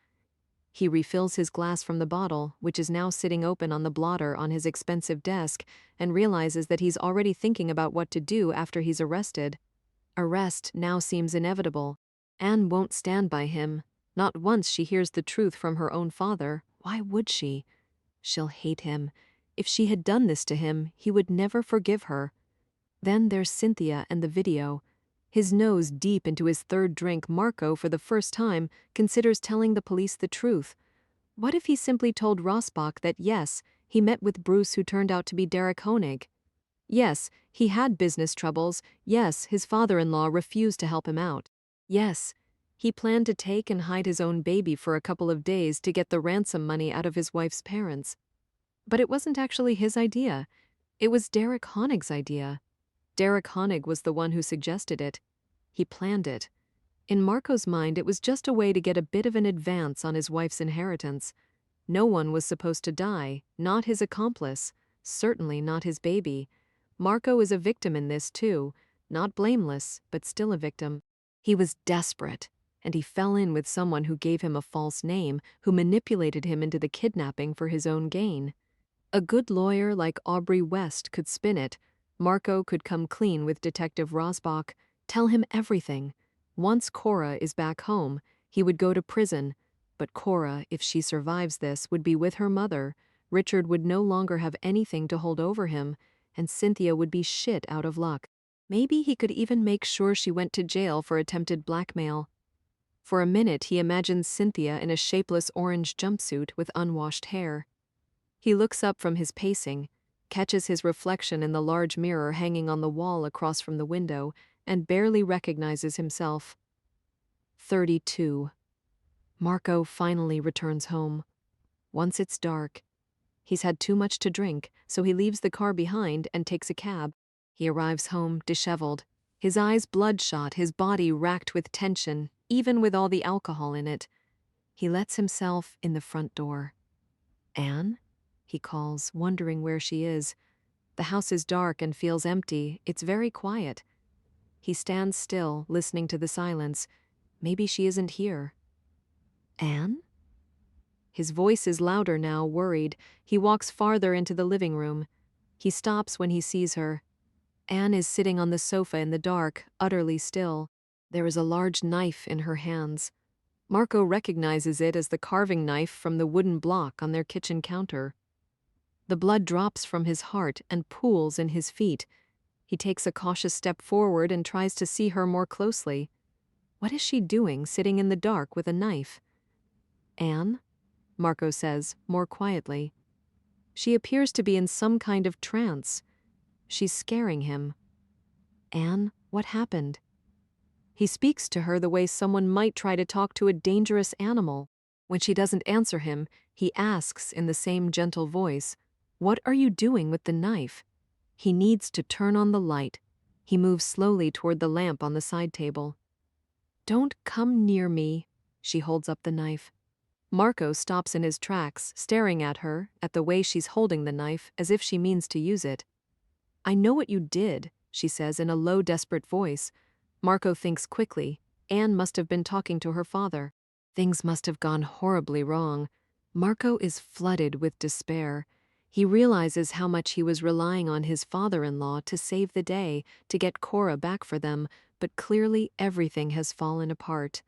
He refills his glass from the bottle, which is now sitting open on the blotter on his expensive desk, and realizes that he's already thinking about what to do after he's arrested. Arrest now seems inevitable. Anne won't stand by him. Not once she hears the truth from her own father. Why would she? She'll hate him. If she had done this to him, he would never forgive her. Then there's Cynthia and the video. His nose deep into his third drink, Marco, for the first time, considers telling the police the truth. What if he simply told Rasbach that yes, he met with Bruce who turned out to be Derek Honig? Yes, he had business troubles. Yes, his father-in-law refused to help him out. Yes, he planned to take and hide his own baby for a couple of days to get the ransom money out of his wife's parents. But it wasn't actually his idea. It was Derek Honig's idea. Derek Honig was the one who suggested it. He planned it. In Marco's mind, it was just a way to get a bit of an advance on his wife's inheritance. No one was supposed to die, not his accomplice, certainly not his baby. Marco is a victim in this too, not blameless, but still a victim. He was desperate, and he fell in with someone who gave him a false name, who manipulated him into the kidnapping for his own gain. A good lawyer like Aubrey West could spin it. Marco could come clean with Detective Rasbach, tell him everything. Once Cora is back home, he would go to prison. But Cora, if she survives this, would be with her mother. Richard would no longer have anything to hold over him, and Cynthia would be shit out of luck. Maybe he could even make sure she went to jail for attempted blackmail. For a minute, he imagines Cynthia in a shapeless orange jumpsuit with unwashed hair. He looks up from his pacing, catches his reflection in the large mirror hanging on the wall across from the window, and barely recognizes himself. 32. Marco finally returns home. Once it's dark. He's had too much to drink, so he leaves the car behind and takes a cab. He arrives home disheveled, his eyes bloodshot, his body racked with tension, even with all the alcohol in it. He lets himself in the front door. Anne? He calls, wondering where she is. The house is dark and feels empty. It's very quiet. He stands still, listening to the silence. Maybe she isn't here. Anne? His voice is louder now, worried. He walks farther into the living room. He stops when he sees her. Anne is sitting on the sofa in the dark, utterly still. There is a large knife in her hands. Marco recognizes it as the carving knife from the wooden block on their kitchen counter. The blood drops from his heart and pools in his feet. He takes a cautious step forward and tries to see her more closely. What is she doing, sitting in the dark with a knife? Anne? Marco says, more quietly. She appears to be in some kind of trance. She's scaring him. Anne, what happened? He speaks to her the way someone might try to talk to a dangerous animal. When she doesn't answer him, he asks in the same gentle voice, "What are you doing with the knife?" He needs to turn on the light. He moves slowly toward the lamp on the side table. "Don't come near me." She holds up the knife. Marco stops in his tracks, staring at her, at the way she's holding the knife, as if she means to use it. "I know what you did," she says in a low, desperate voice. Marco thinks quickly. Anne must have been talking to her father. Things must have gone horribly wrong. Marco is flooded with despair. He realizes how much he was relying on his father-in-law to save the day, to get Cora back for them, but clearly everything has fallen apart.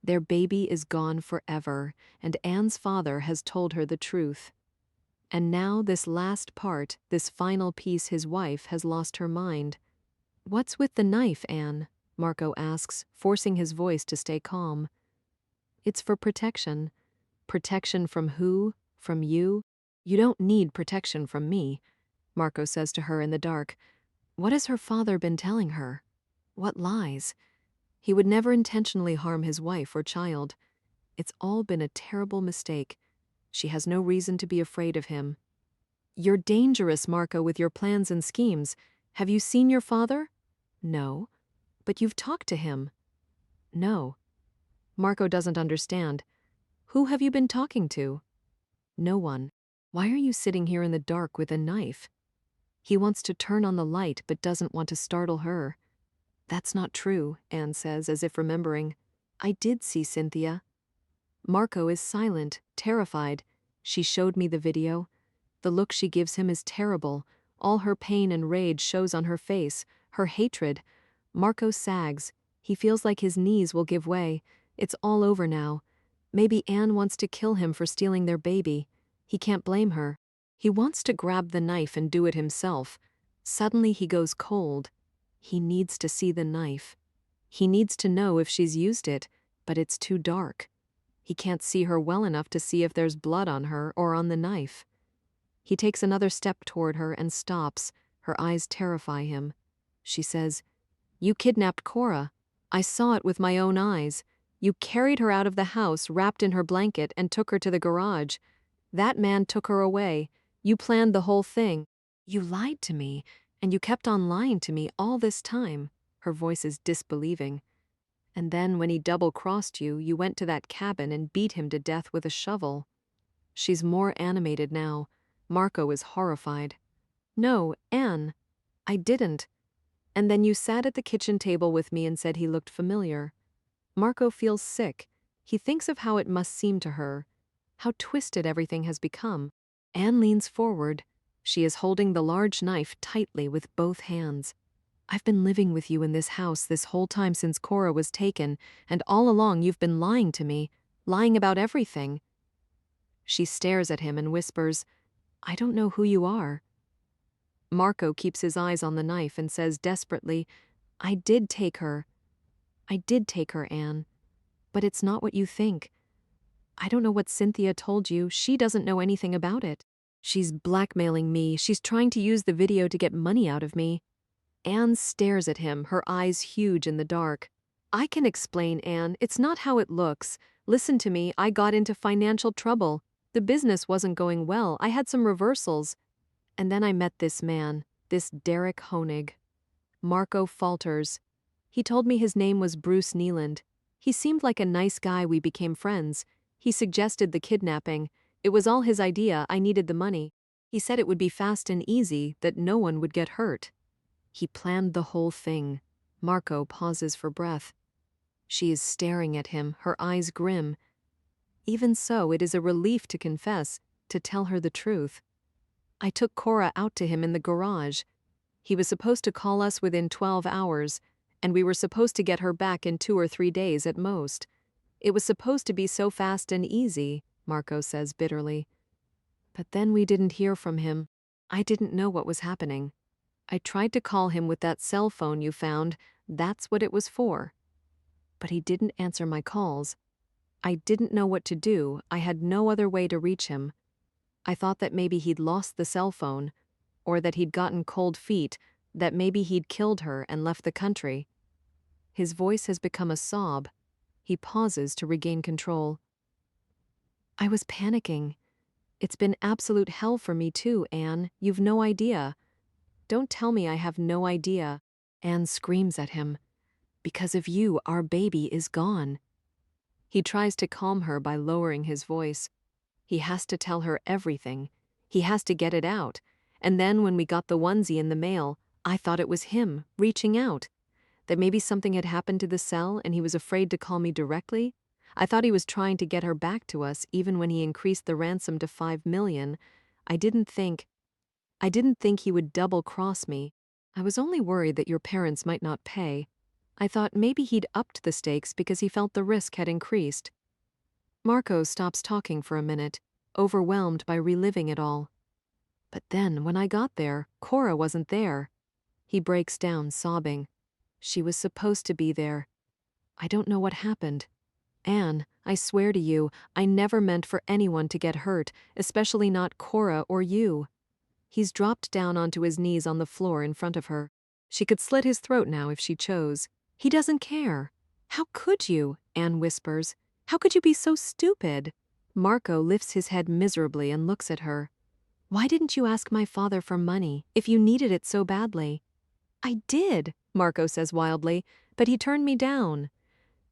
Their baby is gone forever, and Anne's father has told her the truth. And now this last part, this final piece, his wife has lost her mind. "What's with the knife, Anne?" Marco asks, forcing his voice to stay calm. "It's for protection." "Protection from who? From you?" "You don't need protection from me," Marco says to her in the dark. What has her father been telling her? What lies? He would never intentionally harm his wife or child. It's all been a terrible mistake. She has no reason to be afraid of him. "You're dangerous, Marco, with your plans and schemes. Have you seen your father?" "No." "But you've talked to him." "No." Marco doesn't understand. "Who have you been talking to?" "No one." "Why are you sitting here in the dark with a knife?" He wants to turn on the light but doesn't want to startle her. "That's not true," Anne says, as if remembering. "I did see Cynthia." Marco is silent, terrified. "She showed me the video." The look she gives him is terrible. All her pain and rage shows on her face, her hatred. Marco sags. He feels like his knees will give way. It's all over now. Maybe Anne wants to kill him for stealing their baby. He can't blame her. He wants to grab the knife and do it himself. Suddenly he goes cold. He needs to see the knife. He needs to know if she's used it, but it's too dark. He can't see her well enough to see if there's blood on her or on the knife. He takes another step toward her and stops. Her eyes terrify him. She says, "You kidnapped Cora. I saw it with my own eyes. You carried her out of the house, wrapped in her blanket, and took her to the garage. That man took her away. You planned the whole thing. You lied to me, and you kept on lying to me all this time." Her voice is disbelieving. "And then when he double-crossed you, you went to that cabin and beat him to death with a shovel." She's more animated now. Marco is horrified. "No, Anne, I didn't. And then you sat at the kitchen table with me and said he looked familiar." Marco feels sick. He thinks of how it must seem to her, how twisted everything has become. Anne leans forward. She is holding the large knife tightly with both hands. "I've been living with you in this house this whole time since Cora was taken, and all along you've been lying to me, lying about everything." She stares at him and whispers, "I don't know who you are." Marco keeps his eyes on the knife and says desperately, "I did take her. I did take her, Anne. But it's not what you think. I don't know what Cynthia told you. She doesn't know anything about it. She's blackmailing me. She's trying to use the video to get money out of me." Anne stares at him, her eyes huge in the dark. "I can explain, Anne. It's not how it looks. Listen to me. I got into financial trouble. The business wasn't going well. I had some reversals. And then I met this man, this Derek Honig." Marco falters. "He told me his name was Bruce Nealand. He seemed like a nice guy. We became friends. He suggested the kidnapping. It was all his idea. I needed the money. He said it would be fast and easy, that no one would get hurt. He planned the whole thing." Marco pauses for breath. She is staring at him, her eyes grim. Even so, it is a relief to confess, to tell her the truth. "I took Cora out to him in the garage. He was supposed to call us within 12 hours, and we were supposed to get her back in 2 or 3 days at most. It was supposed to be so fast and easy," Marco says bitterly. "But then we didn't hear from him. I didn't know what was happening. I tried to call him with that cell phone you found. That's what it was for. But he didn't answer my calls. I didn't know what to do. I had no other way to reach him. I thought that maybe he'd lost the cell phone, or that he'd gotten cold feet, that maybe he'd killed her and left the country." His voice has become a sob. He pauses to regain control. "I was panicking. It's been absolute hell for me too, Anne. You've no idea." "Don't tell me I have no idea." Anne screams at him. "Because of you, our baby is gone." He tries to calm her by lowering his voice. He has to tell her everything. He has to get it out. And then when we got the onesie in the mail, I thought it was him, reaching out. That maybe something had happened to the cell and he was afraid to call me directly. I thought he was trying to get her back to us even when he increased the ransom to 5 million. I didn't think he would double-cross me. I was only worried that your parents might not pay. I thought maybe he'd upped the stakes because he felt the risk had increased. Marco stops talking for a minute, overwhelmed by reliving it all. But then, when I got there, Cora wasn't there. He breaks down, sobbing. She was supposed to be there. I don't know what happened. Anne, I swear to you, I never meant for anyone to get hurt, especially not Cora or you. He's dropped down onto his knees on the floor in front of her. She could slit his throat now if she chose. He doesn't care. How could you? Anne whispers. How could you be so stupid? Marco lifts his head miserably and looks at her. Why didn't you ask my father for money if you needed it so badly? I did, Marco says wildly, but he turned me down.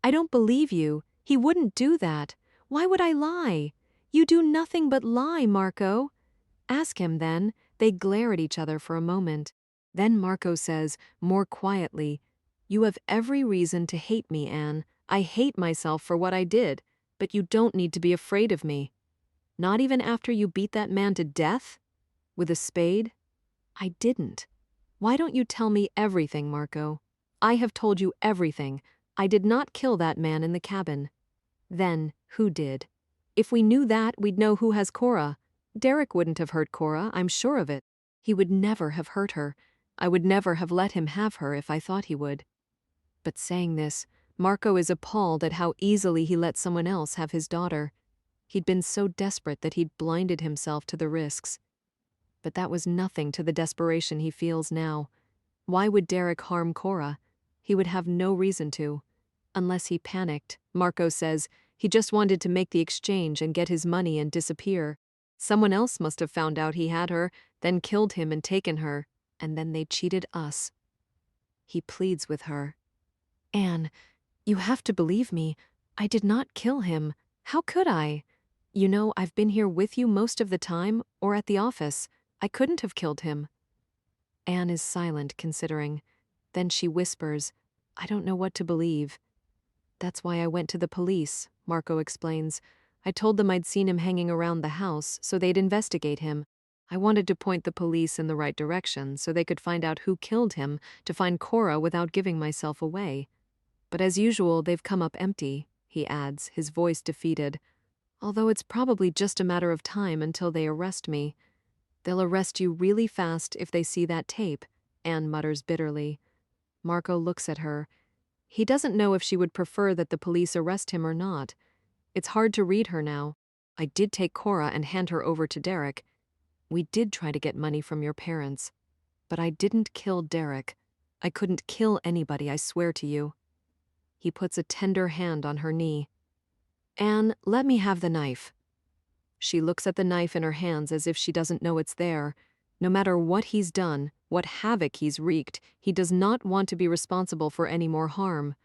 I don't believe you. He wouldn't do that. Why would I lie? You do nothing but lie, Marco. Ask him then. They glare at each other for a moment. Then Marco says, more quietly, You have every reason to hate me, Anne. I hate myself for what I did, but you don't need to be afraid of me. Not even after you beat that man to death? With a spade? I didn't. Why don't you tell me everything, Marco? I have told you everything. I did not kill that man in the cabin. Then, who did? If we knew that, we'd know who has Cora. Derek wouldn't have hurt Cora, I'm sure of it. He would never have hurt her. I would never have let him have her if I thought he would. But saying this, Marco is appalled at how easily he let someone else have his daughter. He'd been so desperate that he'd blinded himself to the risks. But that was nothing to the desperation he feels now. Why would Derek harm Cora? He would have no reason to. Unless he panicked, Marco says, he just wanted to make the exchange and get his money and disappear. Someone else must have found out he had her, then killed him and taken her, and then they cheated us. He pleads with her. Anne, you have to believe me. I did not kill him. How could I? You know, I've been here with you most of the time, or at the office. I couldn't have killed him. Anne is silent, considering. Then she whispers, I don't know what to believe. That's why I went to the police, Marco explains. I told them I'd seen him hanging around the house, so they'd investigate him. I wanted to point the police in the right direction so they could find out who killed him, to find Cora without giving myself away. But as usual, they've come up empty, he adds, his voice defeated. Although it's probably just a matter of time until they arrest me. They'll arrest you really fast if they see that tape, Anne mutters bitterly. Marco looks at her. He doesn't know if she would prefer that the police arrest him or not. It's hard to read her now. I did take Cora and hand her over to Derek. We did try to get money from your parents. But I didn't kill Derek. I couldn't kill anybody, I swear to you. He puts a tender hand on her knee. Anne, let me have the knife. She looks at the knife in her hands as if she doesn't know it's there. No matter what he's done, what havoc he's wreaked, he does not want to be responsible for any more harm.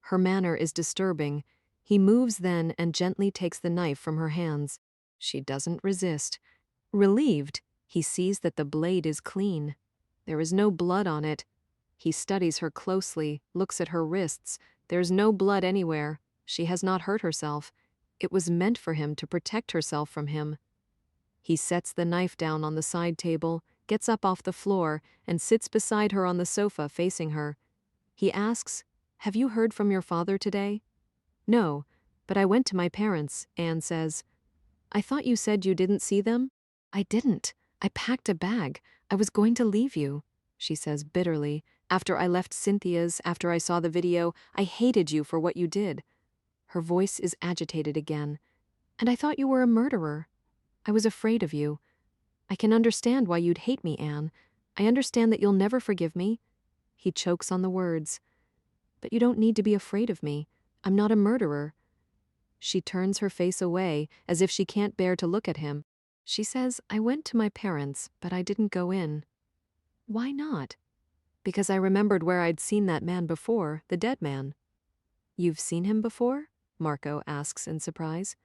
Her manner is disturbing. He moves then and gently takes the knife from her hands. She doesn't resist. Relieved, he sees that the blade is clean. There is no blood on it. He studies her closely, looks at her wrists. There's no blood anywhere. She has not hurt herself. It was meant for him to protect herself from him. He sets the knife down on the side table, gets up off the floor, and sits beside her on the sofa facing her. He asks, Have you heard from your father today? No, but I went to my parents, Anne says. I thought you said you didn't see them? I didn't. I packed a bag. I was going to leave you, she says bitterly. After I left Cynthia's, after I saw the video, I hated you for what you did. Her voice is agitated again. And I thought you were a murderer. I was afraid of you. I can understand why you'd hate me, Anne. I understand that you'll never forgive me. He chokes on the words. But you don't need to be afraid of me. I'm not a murderer. She turns her face away, as if she can't bear to look at him. She says, I went to my parents, but I didn't go in. Why not? Because I remembered where I'd seen that man before, the dead man. You've seen him before? Marco asks in surprise.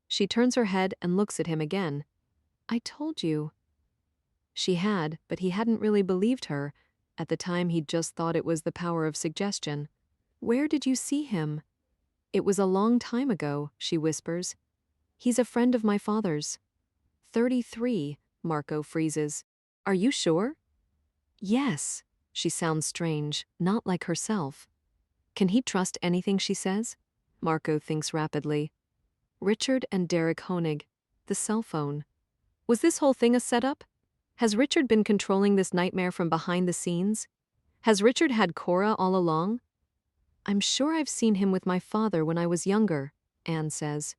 She turns her head and looks at him again. I told you. She had, but he hadn't really believed her. At the time he'd just thought it was the power of suggestion. Where did you see him? It was a long time ago, she whispers. He's a friend of my father's. 33, Marco freezes. Are you sure? Yes. She sounds strange, not like herself. Can he trust anything she says? Marco thinks rapidly. Richard and Derek Honig. The cell phone. Was this whole thing a setup? Has Richard been controlling this nightmare from behind the scenes? Has Richard had Cora all along? I'm sure I've seen him with my father when I was younger, Anne says.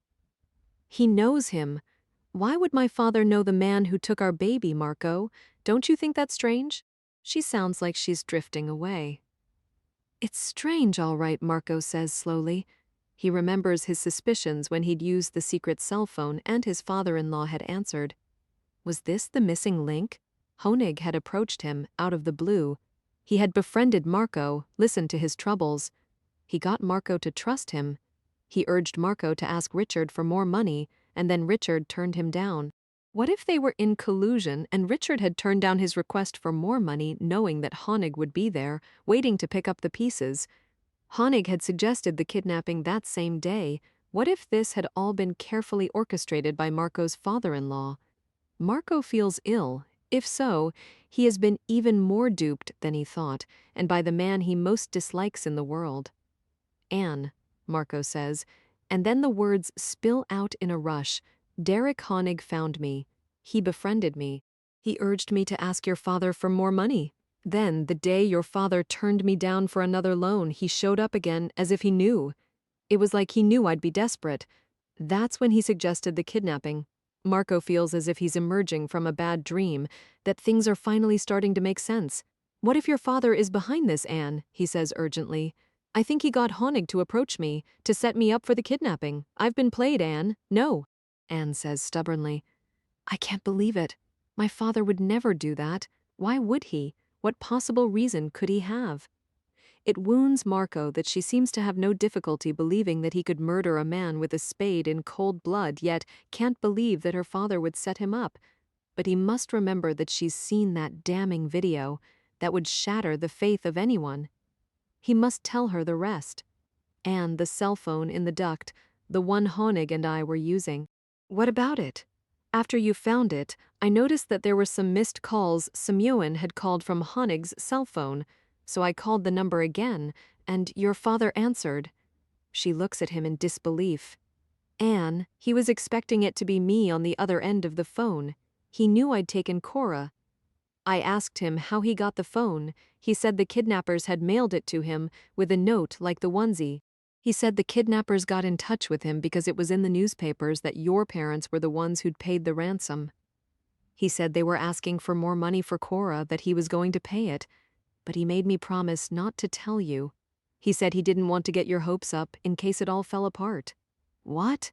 He knows him. Why would my father know the man who took our baby, Marco? Don't you think that's strange? She sounds like she's drifting away. It's strange, all right, Marco says slowly. He remembers his suspicions when he'd used the secret cell phone and his father-in-law had answered. Was this the missing link? Honig had approached him out of the blue. He had befriended Marco, listened to his troubles. He got Marco to trust him. He urged Marco to ask Richard for more money, and then Richard turned him down. What if they were in collusion and Richard had turned down his request for more money knowing that Honig would be there, waiting to pick up the pieces? Honig had suggested the kidnapping that same day. What if this had all been carefully orchestrated by Marco's father-in-law? Marco feels ill. If so, he has been even more duped than he thought, and by the man he most dislikes in the world. Anne, Marco says, and then the words spill out in a rush. Derek Honig found me. He befriended me. He urged me to ask your father for more money. Then, the day your father turned me down for another loan, he showed up again as if he knew. It was like he knew I'd be desperate. That's when he suggested the kidnapping. Marco feels as if he's emerging from a bad dream, that things are finally starting to make sense. What if your father is behind this, Anne? He says urgently. I think he got Honig to approach me, to set me up for the kidnapping. I've been played, Anne. No. Anne says stubbornly. I can't believe it. My father would never do that. Why would he? What possible reason could he have? It wounds Marco that she seems to have no difficulty believing that he could murder a man with a spade in cold blood, yet can't believe that her father would set him up. But he must remember that she's seen that damning video that would shatter the faith of anyone. He must tell her the rest. And the cell phone in the duct, the one Honig and I were using. What about it? After you found it, I noticed that there were some missed calls Simeon had called from Honig's cell phone, so I called the number again, and your father answered. She looks at him in disbelief. Anne, he was expecting it to be me on the other end of the phone. He knew I'd taken Cora. I asked him how he got the phone. He said the kidnappers had mailed it to him with a note like the onesie. He said the kidnappers got in touch with him because it was in the newspapers that your parents were the ones who'd paid the ransom. He said they were asking for more money for Cora, that he was going to pay it, but he made me promise not to tell you. He said he didn't want to get your hopes up in case it all fell apart. What?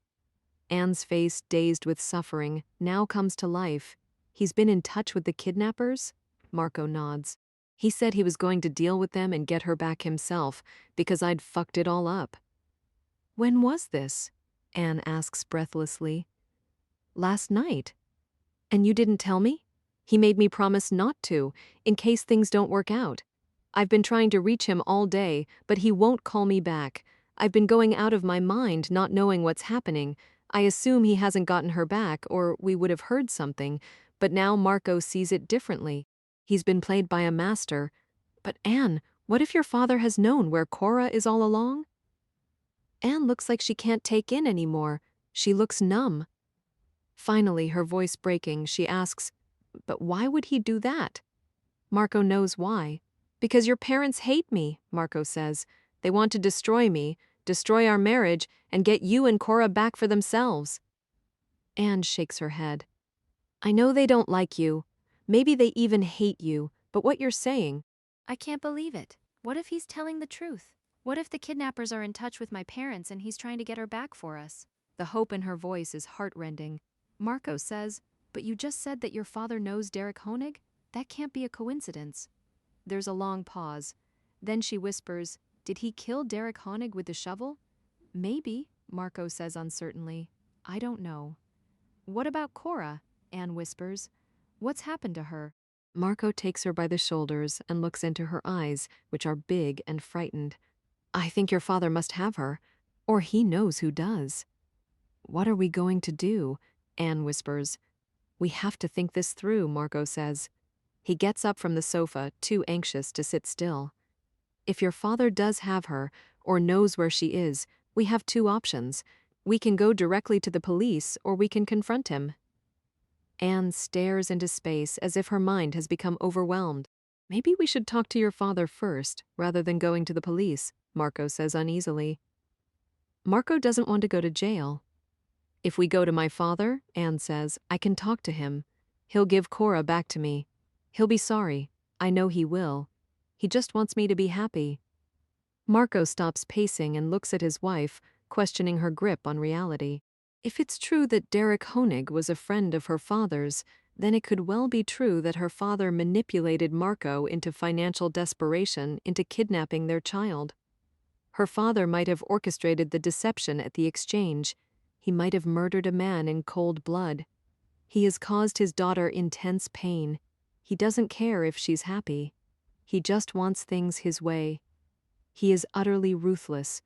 Anne's face, dazed with suffering, now comes to life. He's been in touch with the kidnappers? Marco nods. He said he was going to deal with them and get her back himself, because I'd fucked it all up. When was this? Anne asks breathlessly. Last night. And you didn't tell me? He made me promise not to, in case things don't work out. I've been trying to reach him all day, but he won't call me back. I've been going out of my mind, not knowing what's happening. I assume he hasn't gotten her back, or we would have heard something, but now Marco sees it differently. He's been played by a master. But Anne, what if your father has known where Cora is all along? Anne looks like she can't take in anymore. She looks numb. Finally, her voice breaking, she asks, but why would he do that? Marco knows why. Because your parents hate me, Marco says. They want to destroy me, destroy our marriage, and get you and Cora back for themselves. Anne shakes her head. I know they don't like you. Maybe they even hate you, but what you're saying... I can't believe it. What if he's telling the truth? What if the kidnappers are in touch with my parents and he's trying to get her back for us? The hope in her voice is heartrending. Marco says, but you just said that your father knows Derek Honig? That can't be a coincidence. There's a long pause. Then she whispers, did he kill Derek Honig with the shovel? Maybe, Marco says uncertainly. I don't know. What about Cora? Anne whispers. What's happened to her? Marco takes her by the shoulders and looks into her eyes, which are big and frightened. I think your father must have her. Or he knows who does. What are we going to do? Anne whispers. We have to think this through, Marco says. He gets up from the sofa, too anxious to sit still. If your father does have her, or knows where she is, we have two options. We can go directly to the police, or we can confront him. Anne stares into space as if her mind has become overwhelmed. Maybe we should talk to your father first, rather than going to the police, Marco says uneasily. Marco doesn't want to go to jail. If we go to my father, Anne says, I can talk to him. He'll give Cora back to me. He'll be sorry. I know he will. He just wants me to be happy. Marco stops pacing and looks at his wife, questioning her grip on reality. If it's true that Derek Honig was a friend of her father's, then it could well be true that her father manipulated Marco into financial desperation into kidnapping their child. Her father might have orchestrated the deception at the exchange. He might have murdered a man in cold blood. He has caused his daughter intense pain. He doesn't care if she's happy. He just wants things his way. He is utterly ruthless.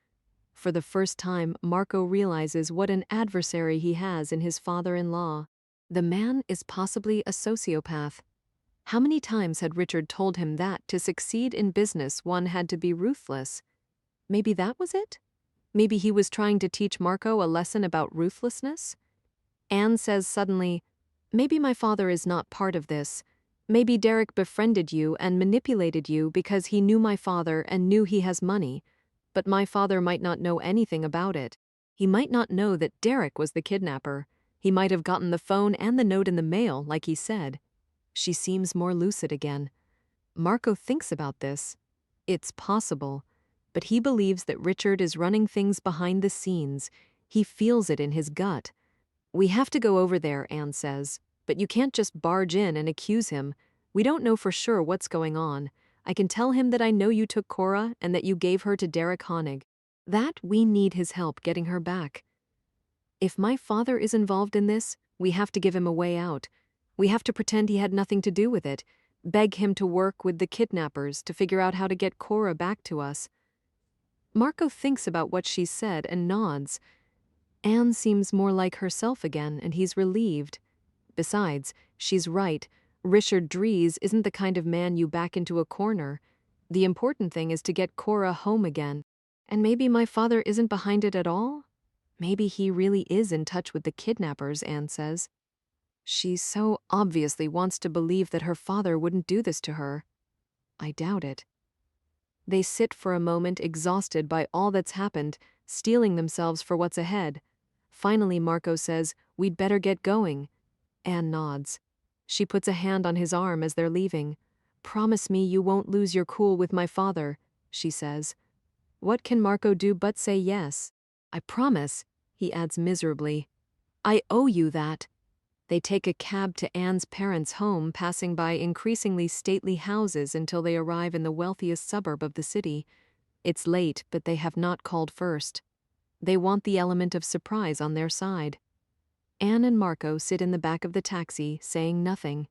For the first time, Marco realizes what an adversary he has in his father-in-law. The man is possibly a sociopath. How many times had Richard told him that to succeed in business one had to be ruthless? Maybe that was it? Maybe he was trying to teach Marco a lesson about ruthlessness? Anne says suddenly, maybe my father is not part of this. Maybe Derek befriended you and manipulated you because he knew my father and knew he has money. But my father might not know anything about it. He might not know that Derek was the kidnapper. He might have gotten the phone and the note in the mail, like he said. She seems more lucid again. Marco thinks about this. It's possible. But he believes that Richard is running things behind the scenes. He feels it in his gut. We have to go over there, Anne says. But you can't just barge in and accuse him. We don't know for sure what's going on. I can tell him that I know you took Cora and that you gave her to Derek Honig. That we need his help getting her back. If my father is involved in this, we have to give him a way out. We have to pretend he had nothing to do with it. Beg him to work with the kidnappers to figure out how to get Cora back to us. Marco thinks about what she said and nods. Anne seems more like herself again, and he's relieved. Besides, she's right. Richard Dries isn't the kind of man you back into a corner. The important thing is to get Cora home again. And maybe my father isn't behind it at all? Maybe he really is in touch with the kidnappers, Anne says. She so obviously wants to believe that her father wouldn't do this to her. I doubt it. They sit for a moment exhausted by all that's happened, steeling themselves for what's ahead. Finally, Marco says, we'd better get going. Anne nods. She puts a hand on his arm as they're leaving. Promise me you won't lose your cool with my father, she says. What can Marco do but say yes? I promise, he adds miserably. I owe you that. They take a cab to Anne's parents' home, passing by increasingly stately houses until they arrive in the wealthiest suburb of the city. It's late, but they have not called first. They want the element of surprise on their side. Anne and Marco sit in the back of the taxi, saying nothing.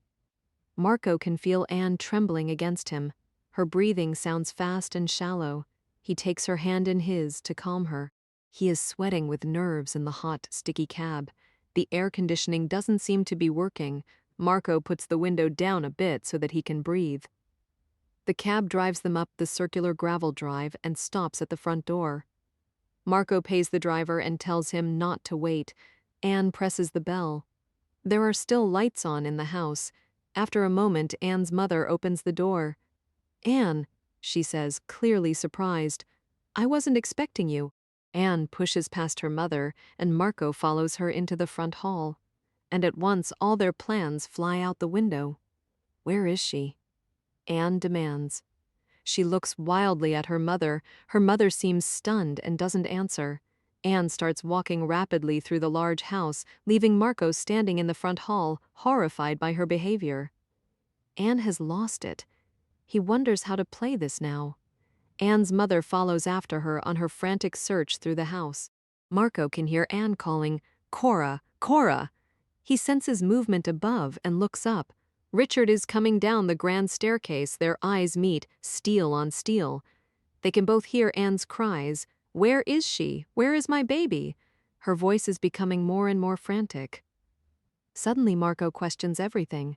Marco can feel Anne trembling against him. Her breathing sounds fast and shallow. He takes her hand in his to calm her. He is sweating with nerves in the hot, sticky cab. The air conditioning doesn't seem to be working. Marco puts the window down a bit so that he can breathe. The cab drives them up the circular gravel drive and stops at the front door. Marco pays the driver and tells him not to wait. Anne presses the bell. There are still lights on in the house. After a moment, Anne's mother opens the door. Anne, she says, clearly surprised. I wasn't expecting you. Anne pushes past her mother, and Marco follows her into the front hall. And at once all their plans fly out the window. Where is she? Anne demands. She looks wildly at her mother. Her mother seems stunned and doesn't answer. Anne starts walking rapidly through the large house, leaving Marco standing in the front hall, horrified by her behavior. Anne has lost it. He wonders how to play this now. Anne's mother follows after her on her frantic search through the house. Marco can hear Anne calling, Cora, Cora. He senses movement above and looks up. Richard is coming down the grand staircase, their eyes meet, steel on steel. They can both hear Anne's cries, Where is she? Where is my baby? Her voice is becoming more and more frantic. Suddenly Marco questions everything.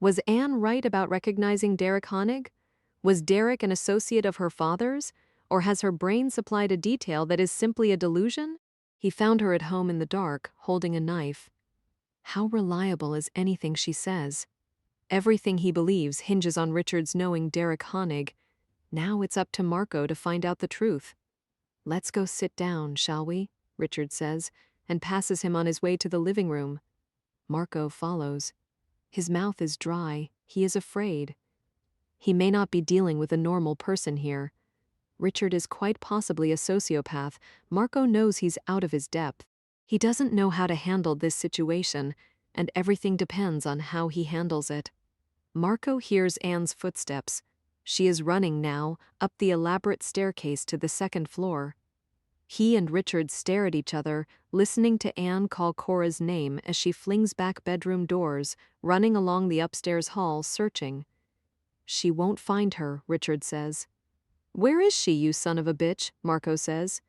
Was Anne right about recognizing Derek Honig? Was Derek an associate of her father's? Or has her brain supplied a detail that is simply a delusion? He found her at home in the dark, holding a knife. How reliable is anything she says? Everything he believes hinges on Richard's knowing Derek Honig. Now it's up to Marco to find out the truth. Let's go sit down, shall we? Richard says, and passes him on his way to the living room. Marco follows. His mouth is dry. He is afraid. He may not be dealing with a normal person here. Richard is quite possibly a sociopath. Marco knows he's out of his depth. He doesn't know how to handle this situation, and everything depends on how he handles it. Marco hears Anne's footsteps. She is running now, up the elaborate staircase to the second floor. He and Richard stare at each other, listening to Anne call Cora's name as she flings back bedroom doors, running along the upstairs hall, searching. She won't find her, Richard says. Where is she, you son of a bitch? Marco says.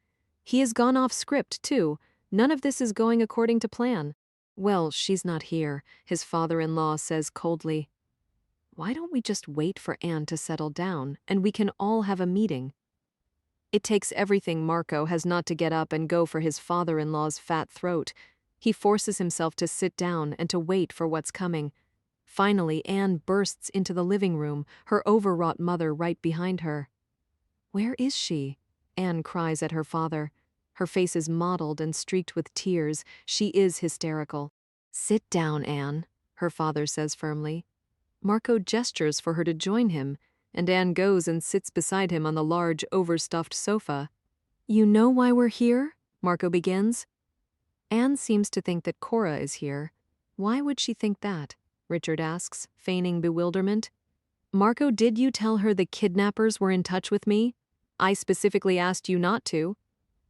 He has gone off script, too. None of this is going according to plan. Well, she's not here, his father-in-law says coldly. Why don't we just wait for Anne to settle down, and we can all have a meeting? It takes everything Marco has not to get up and go for his father-in-law's fat throat. He forces himself to sit down and to wait for what's coming. Finally, Anne bursts into the living room, her overwrought mother right behind her. Where is she? Anne cries at her father. Her face is mottled and streaked with tears. She is hysterical. Sit down, Anne, her father says firmly. Marco gestures for her to join him, and Anne goes and sits beside him on the large, overstuffed sofa. You know why we're here? Marco begins. Anne seems to think that Cora is here. Why would she think that? Richard asks, feigning bewilderment. Marco, did you tell her the kidnappers were in touch with me? I specifically asked you not to.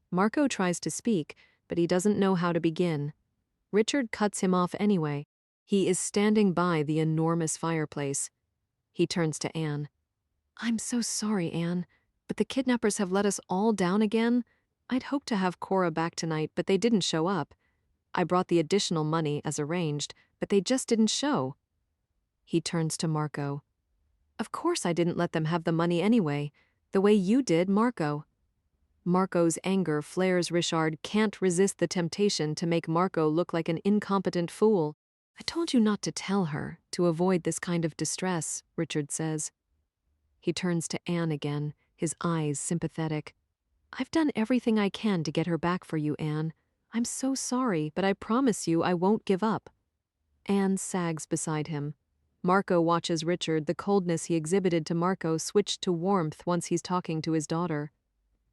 Marco tries to speak, but he doesn't know how to begin. Richard cuts him off anyway. He is standing by the enormous fireplace. He turns to Anne. I'm so sorry, Anne, but the kidnappers have let us all down again. I'd hoped to have Cora back tonight, but they didn't show up. I brought the additional money as arranged, but they just didn't show. He turns to Marco. Of course I didn't let them have the money anyway, the way you did, Marco. Marco's anger flares. Richard can't resist the temptation to make Marco look like an incompetent fool. I told you not to tell her, to avoid this kind of distress, Richard says. He turns to Anne again, his eyes sympathetic. I've done everything I can to get her back for you, Anne. I'm so sorry, but I promise you I won't give up. Anne sags beside him. Marco watches Richard. The coldness he exhibited to Marco switched to warmth once he's talking to his daughter.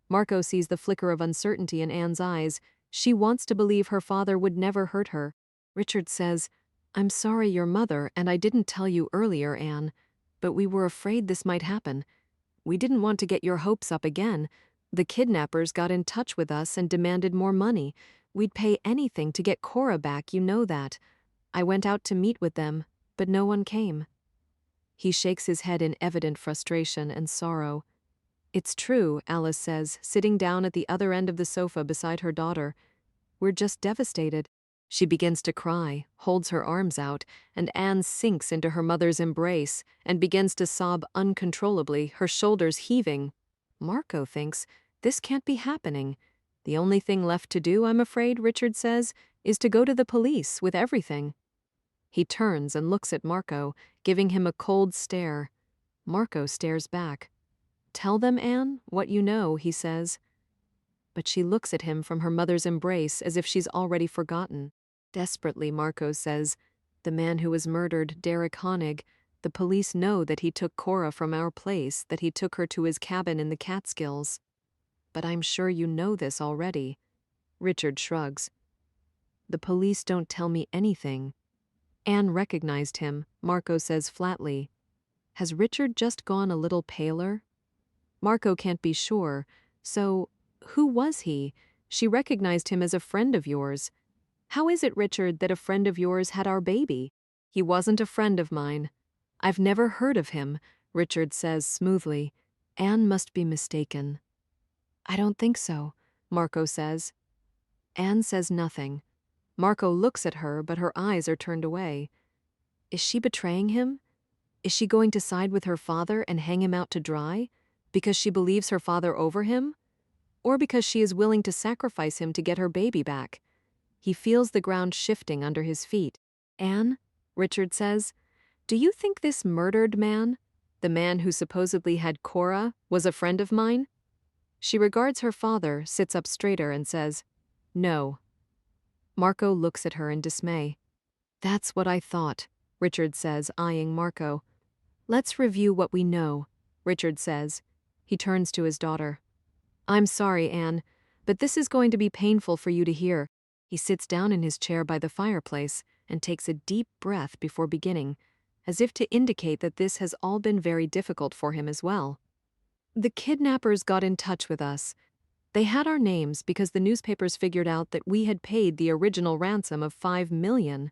Marco sees the flicker of uncertainty in Anne's eyes. She wants to believe her father would never hurt her. Richard says, I'm sorry, your mother, and I didn't tell you earlier, Anne, but we were afraid this might happen. We didn't want to get your hopes up again. The kidnappers got in touch with us and demanded more money. We'd pay anything to get Cora back, you know that. I went out to meet with them, but no one came. He shakes his head in evident frustration and sorrow. It's true, Alice says, sitting down at the other end of the sofa beside her daughter. We're just devastated. She begins to cry, holds her arms out, and Anne sinks into her mother's embrace and begins to sob uncontrollably, her shoulders heaving. Marco thinks, this can't be happening. The only thing left to do, I'm afraid, Richard says, is to go to the police with everything. He turns and looks at Marco, giving him a cold stare. Marco stares back. Tell them, Anne, what you know, he says. But she looks at him from her mother's embrace as if she's already forgotten. Desperately, Marco says, the man who was murdered, Derek Honig, the police know that he took Cora from our place, that he took her to his cabin in the Catskills. But I'm sure you know this already. Richard shrugs. The police don't tell me anything. Anne recognized him, Marco says flatly. Has Richard just gone a little paler? Marco can't be sure, so who was he? She recognized him as a friend of yours. How is it, Richard, that a friend of yours had our baby? He wasn't a friend of mine. I've never heard of him, Richard says smoothly. Anne must be mistaken. I don't think so. Marco says. Anne says nothing. Marco looks at her, but her eyes are turned away. Is she betraying him? Is she going to side with her father and hang him out to dry? Because she believes her father over him? Or because she is willing to sacrifice him to get her baby back? He feels the ground shifting under his feet. Anne, Richard says, do you think this murdered man, the man who supposedly had Cora, was a friend of mine? She regards her father, sits up straighter, and says, no. Marco looks at her in dismay. That's what I thought, Richard says, eyeing Marco. Let's review what we know, Richard says. He turns to his daughter. I'm sorry, Anne, but this is going to be painful for you to hear. He sits down in his chair by the fireplace and takes a deep breath before beginning, as if to indicate that this has all been very difficult for him as well. The kidnappers got in touch with us. They had our names because the newspapers figured out that we had paid the original ransom of $5 million.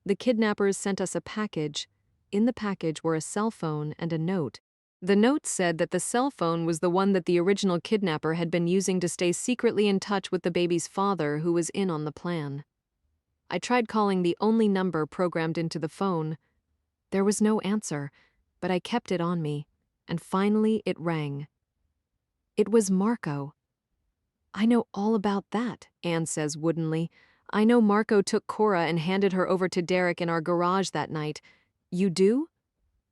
The kidnappers sent us a package. In the package were a cell phone and a note. The note said that the cell phone was the one that the original kidnapper had been using to stay secretly in touch with the baby's father, who was in on the plan. I tried calling the only number programmed into the phone. There was no answer, but I kept it on me, and finally it rang. It was Marco. I know all about that, Anne says woodenly. I know Marco took Cora and handed her over to Derek in our garage that night. You do?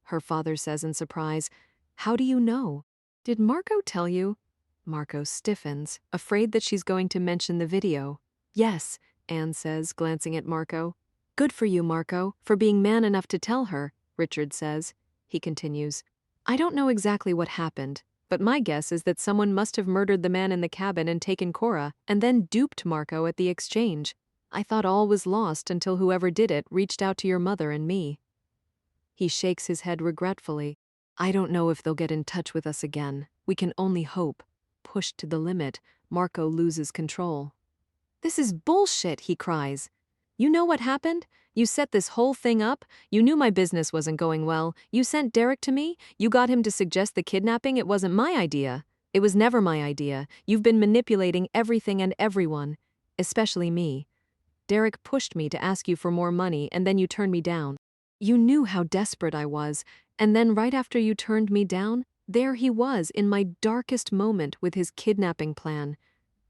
Her father says in surprise. How do you know? Did Marco tell you? Marco stiffens, afraid that she's going to mention the video. Yes, Anne says, glancing at Marco. Good for you, Marco, for being man enough to tell her, Richard says. He continues. I don't know exactly what happened, but my guess is that someone must have murdered the man in the cabin and taken Cora, and then duped Marco at the exchange. I thought all was lost until whoever did it reached out to your mother and me. He shakes his head regretfully. I don't know if they'll get in touch with us again. We can only hope. Pushed to the limit, Marco loses control. This is bullshit, he cries. You know what happened? You set this whole thing up. You knew my business wasn't going well. You sent Derek to me. You got him to suggest the kidnapping. It wasn't my idea. It was never my idea. You've been manipulating everything and everyone, especially me. Derek pushed me to ask you for more money, and then you turned me down. You knew how desperate I was, and then right after you turned me down, there he was in my darkest moment with his kidnapping plan.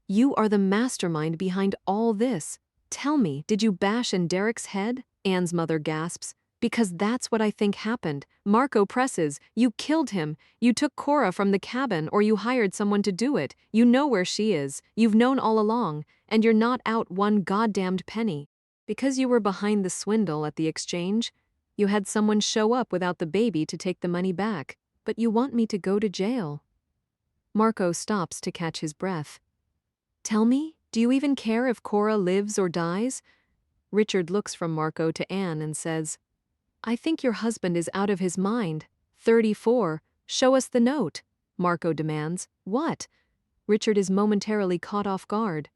You are the mastermind behind all this. Tell me, did you bash in Derek's head? Anne's mother gasps. Because that's what I think happened. Marco presses. You killed him. You took Cora from the cabin, or you hired someone to do it. You know where she is. You've known all along, and you're not out one goddamned penny. Because you were behind the swindle at the exchange, you had someone show up without the baby to take the money back. But you want me to go to jail. Marco stops to catch his breath. Tell me, do you even care if Cora lives or dies? Richard looks from Marco to Anne and says, I think your husband is out of his mind. 34. Show us the note. Marco demands. What? Richard is momentarily caught off guard.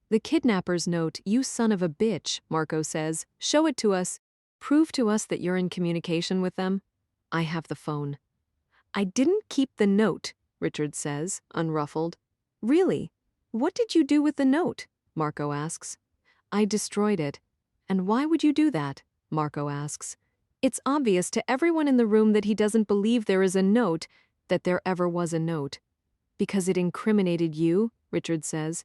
The kidnapper's note, you son of a bitch, Marco says. Show it to us. Prove to us that you're in communication with them. I have the phone. I didn't keep the note, Richard says, unruffled. Really? What did you do with the note? Marco asks. I destroyed it. And why would you do that? Marco asks. It's obvious to everyone in the room that he doesn't believe there is a note, that there ever was a note. Because it incriminated you, Richard says.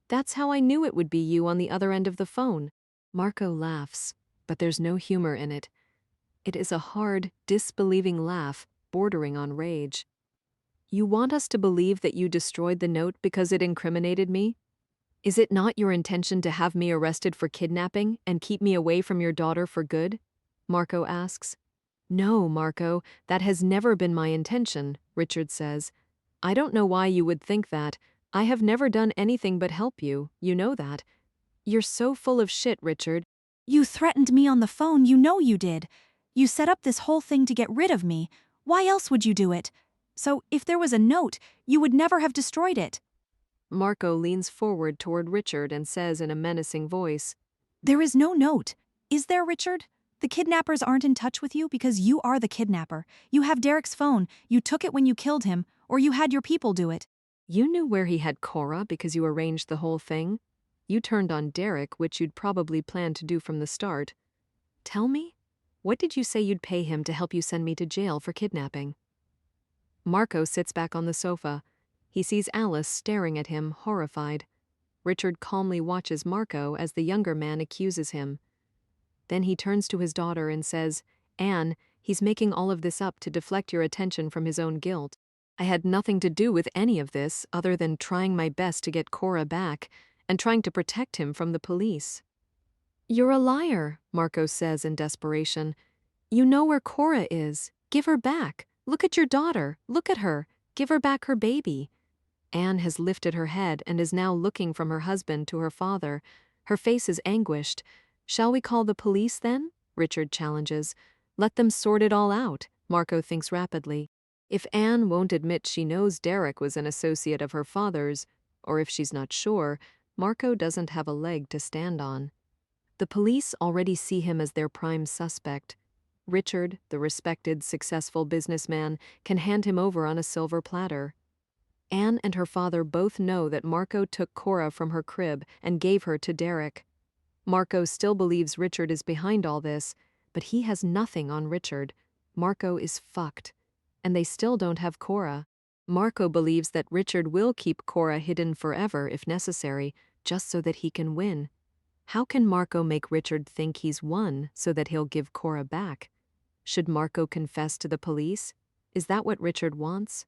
That's how I knew it would be you on the other end of the phone. Marco laughs, but there's no humor in it. It is a hard, disbelieving laugh, bordering on rage. You want us to believe that you destroyed the note because it incriminated me? Is it not your intention to have me arrested for kidnapping and keep me away from your daughter for good? Marco asks. No, Marco, that has never been my intention, Richard says. I don't know why you would think that. I have never done anything but help you, you know that. You're so full of shit, Richard. You threatened me on the phone, you know you did. You set up this whole thing to get rid of me. Why else would you do it? So if there was a note, you would never have destroyed it. Marco leans forward toward Richard and says in a menacing voice, There is no note. Is there, Richard? The kidnappers aren't in touch with you because you are the kidnapper. You have Derek's phone. You took it when you killed him, or you had your people do it. You knew where he had Cora because you arranged the whole thing? You turned on Derek, which you'd probably planned to do from the start. Tell me, what did you say you'd pay him to help you send me to jail for kidnapping? Marco sits back on the sofa. He sees Alice staring at him, horrified. Richard calmly watches Marco as the younger man accuses him. Then he turns to his daughter and says, Anne, he's making all of this up to deflect your attention from his own guilt. I had nothing to do with any of this other than trying my best to get Cora back and trying to protect him from the police. You're a liar, Marco says in desperation. You know where Cora is. Give her back. Look at your daughter. Look at her. Give her back her baby. Anne has lifted her head and is now looking from her husband to her father. Her face is anguished. Shall we call the police then? Richard challenges. Let them sort it all out, Marco thinks rapidly. If Anne won't admit she knows Derek was an associate of her father's, or if she's not sure, Marco doesn't have a leg to stand on. The police already see him as their prime suspect. Richard, the respected, successful businessman, can hand him over on a silver platter. Anne and her father both know that Marco took Cora from her crib and gave her to Derek. Marco still believes Richard is behind all this, but he has nothing on Richard. Marco is fucked. And they still don't have Cora. Marco believes that Richard will keep Cora hidden forever if necessary, just so that he can win. How can Marco make Richard think he's won so that he'll give Cora back? Should Marco confess to the police? Is that what Richard wants?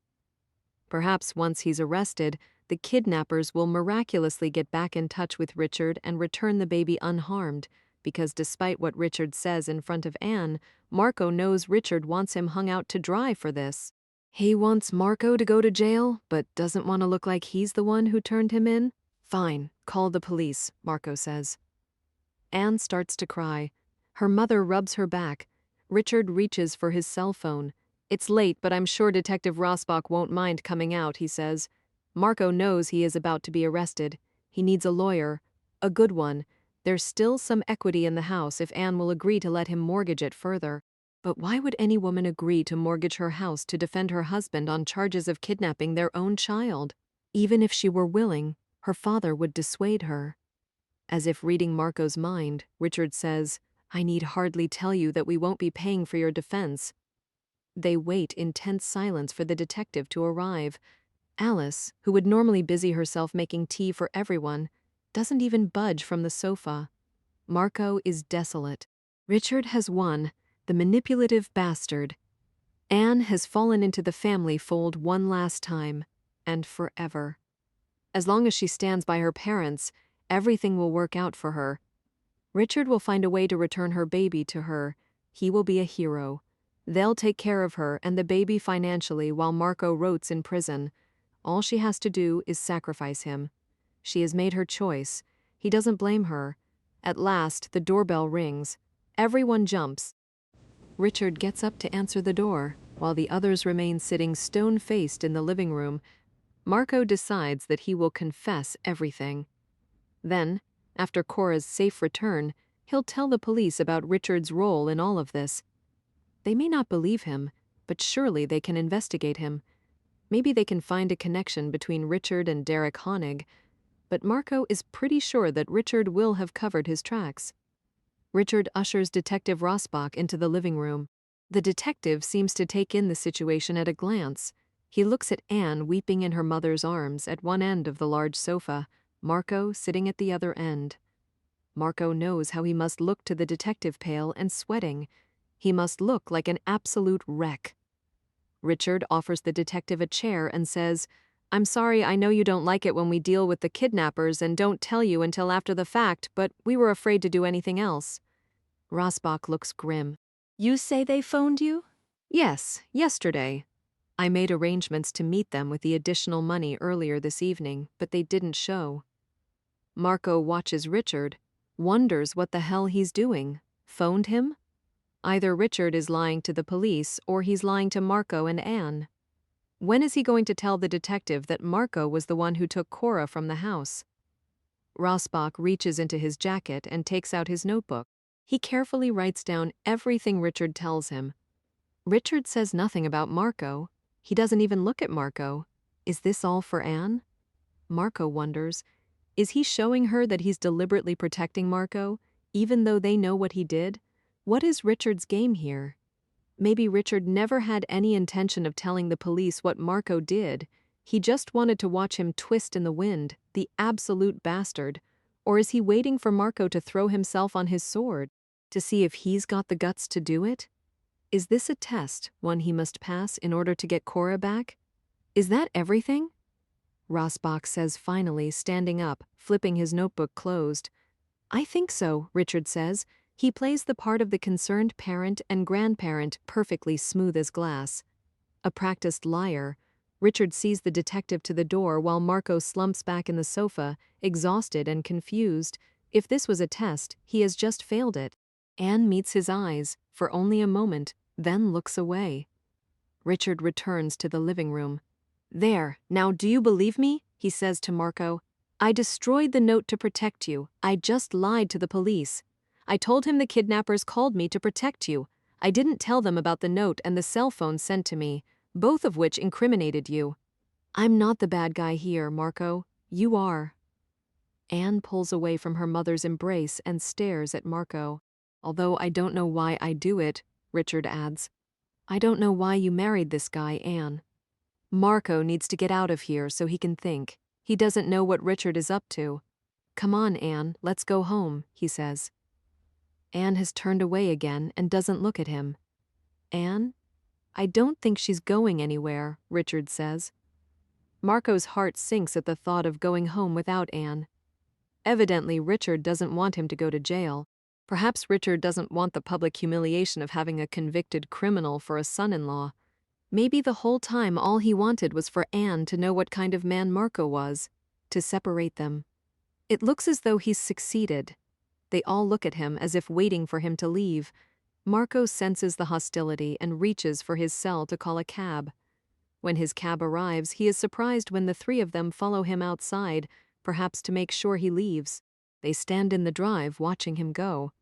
Perhaps once he's arrested, the kidnappers will miraculously get back in touch with Richard and return the baby unharmed, because despite what Richard says in front of Anne, Marco knows Richard wants him hung out to dry for this. He wants Marco to go to jail, but doesn't want to look like he's the one who turned him in? Fine, call the police, Marco says. Anne starts to cry. Her mother rubs her back. Richard reaches for his cell phone. It's late, but I'm sure Detective Rasbach won't mind coming out, he says. Marco knows he is about to be arrested. He needs a lawyer. A good one. There's still some equity in the house if Anne will agree to let him mortgage it further. But why would any woman agree to mortgage her house to defend her husband on charges of kidnapping their own child? Even if she were willing, her father would dissuade her. As if reading Marco's mind, Richard says, I need hardly tell you that we won't be paying for your defense. They wait in tense silence for the detective to arrive. Alice, who would normally busy herself making tea for everyone, doesn't even budge from the sofa. Marco is desolate. Richard has won, the manipulative bastard. Anne has fallen into the family fold one last time, and forever. As long as she stands by her parents, everything will work out for her. Richard will find a way to return her baby to her. He will be a hero. They'll take care of her and the baby financially while Marco rots in prison. All she has to do is sacrifice him. She has made her choice. He doesn't blame her. At last, the doorbell rings. Everyone jumps. Richard gets up to answer the door, while the others remain sitting stone-faced in the living room. Marco decides that he will confess everything. Then, after Cora's safe return, he'll tell the police about Richard's role in all of this. They may not believe him, but surely they can investigate him. Maybe they can find a connection between Richard and Derek Honig, but Marco is pretty sure that Richard will have covered his tracks. Richard ushers Detective Rasbach into the living room. The detective seems to take in the situation at a glance. He looks at Anne weeping in her mother's arms at one end of the large sofa, Marco sitting at the other end. Marco knows how he must look to the detective, pale and sweating. He must look like an absolute wreck. Richard offers the detective a chair and says, I'm sorry, I know you don't like it when we deal with the kidnappers and don't tell you until after the fact, but we were afraid to do anything else. Rasbach looks grim. You say they phoned you? Yes, yesterday. I made arrangements to meet them with the additional money earlier this evening, but they didn't show. Marco watches Richard, wonders what the hell he's doing. Phoned him? Either Richard is lying to the police or he's lying to Marco and Anne. When is he going to tell the detective that Marco was the one who took Cora from the house? Rasbach reaches into his jacket and takes out his notebook. He carefully writes down everything Richard tells him. Richard says nothing about Marco. He doesn't even look at Marco. Is this all for Anne? Marco wonders. Is he showing her that he's deliberately protecting Marco, even though they know what he did? What is Richard's game here? Maybe Richard never had any intention of telling the police what Marco did. He just wanted to watch him twist in the wind, the absolute bastard. Or is he waiting for Marco to throw himself on his sword, to see if he's got the guts to do it? Is this a test, one he must pass in order to get Cora back? Is that everything? Rasbach says finally, standing up, flipping his notebook closed. I think so, Richard says. He plays the part of the concerned parent and grandparent perfectly smooth as glass. A practiced liar, Richard sees the detective to the door while Marco slumps back in the sofa, exhausted and confused. If this was a test, he has just failed it. Anne meets his eyes, for only a moment, then looks away. Richard returns to the living room. There, now do you believe me? He says to Marco. I destroyed the note to protect you. I just lied to the police. I told him the kidnappers called me to protect you. I didn't tell them about the note and the cell phone sent to me, both of which incriminated you. I'm not the bad guy here, Marco. You are. Anne pulls away from her mother's embrace and stares at Marco. Although I don't know why I do it, Richard adds. I don't know why you married this guy, Anne. Marco needs to get out of here so he can think. He doesn't know what Richard is up to. Come on, Anne, let's go home, he says. Anne has turned away again and doesn't look at him. Anne? I don't think she's going anywhere, Richard says. Marco's heart sinks at the thought of going home without Anne. Evidently, Richard doesn't want him to go to jail. Perhaps Richard doesn't want the public humiliation of having a convicted criminal for a son-in-law. Maybe the whole time all he wanted was for Anne to know what kind of man Marco was, to separate them. It looks as though he's succeeded. They all look at him as if waiting for him to leave. Marco senses the hostility and reaches for his cell to call a cab. When his cab arrives, he is surprised when the three of them follow him outside, perhaps to make sure he leaves. They stand in the drive watching him go.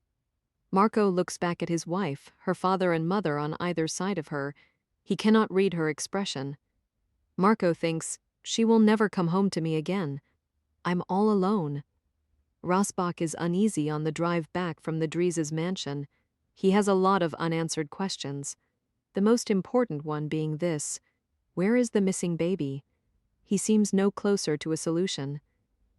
Marco looks back at his wife, her father and mother on either side of her. He cannot read her expression. Marco thinks, she will never come home to me again. I'm all alone. Rasbach is uneasy on the drive back from the Dries' mansion. He has a lot of unanswered questions. The most important one being this: where is the missing baby? He seems no closer to a solution.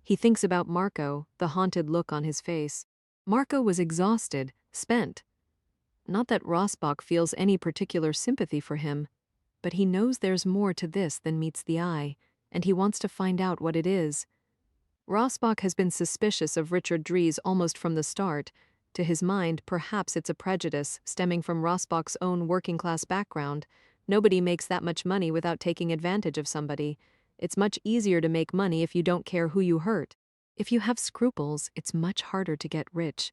He thinks about Marco, the haunted look on his face. Marco was exhausted, spent. Not that Rasbach feels any particular sympathy for him, but he knows there's more to this than meets the eye, and he wants to find out what it is. Rasbach has been suspicious of Richard Dries almost from the start. To his mind, perhaps it's a prejudice stemming from Rasbach's own working-class background. Nobody makes that much money without taking advantage of somebody. It's much easier to make money if you don't care who you hurt. If you have scruples, it's much harder to get rich.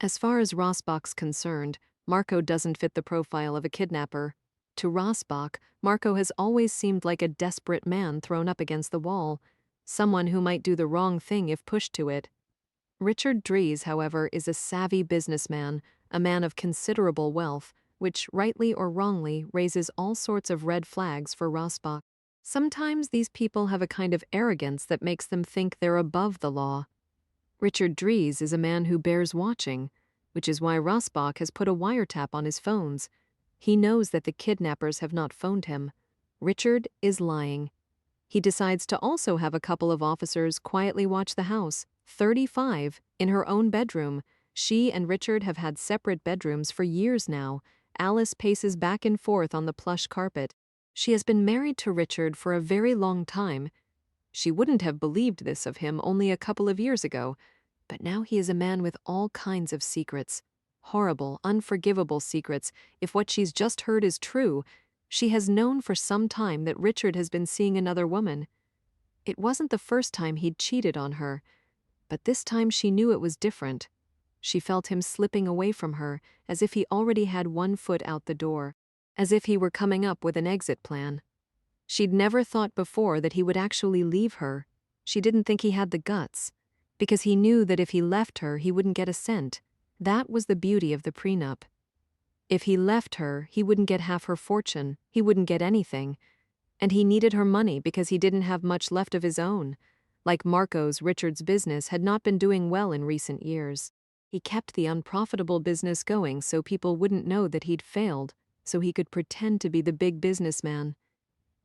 As far as Rasbach's concerned, Marco doesn't fit the profile of a kidnapper. To Rasbach, Marco has always seemed like a desperate man thrown up against the wall, someone who might do the wrong thing if pushed to it. Richard Dries, however, is a savvy businessman, a man of considerable wealth, which, rightly or wrongly, raises all sorts of red flags for Rasbach. Sometimes these people have a kind of arrogance that makes them think they're above the law. Richard Dries is a man who bears watching, which is why Rasbach has put a wiretap on his phones. He knows that the kidnappers have not phoned him. Richard is lying. He decides to also have a couple of officers quietly watch the house, 35, in her own bedroom. She and Richard have had separate bedrooms for years now. Alice paces back and forth on the plush carpet. She has been married to Richard for a very long time. She wouldn't have believed this of him only a couple of years ago, but now he is a man with all kinds of secrets. Horrible, unforgivable secrets, if what she's just heard is true. She has known for some time that Richard has been seeing another woman. It wasn't the first time he'd cheated on her, but this time she knew it was different. She felt him slipping away from her, as if he already had one foot out the door, as if he were coming up with an exit plan. She'd never thought before that he would actually leave her. She didn't think he had the guts, because he knew that if he left her, he wouldn't get a cent. That was the beauty of the prenup. If he left her, he wouldn't get half her fortune, he wouldn't get anything. And he needed her money because he didn't have much left of his own. Like Marco's, Richard's business had not been doing well in recent years. He kept the unprofitable business going so people wouldn't know that he'd failed, so he could pretend to be the big businessman.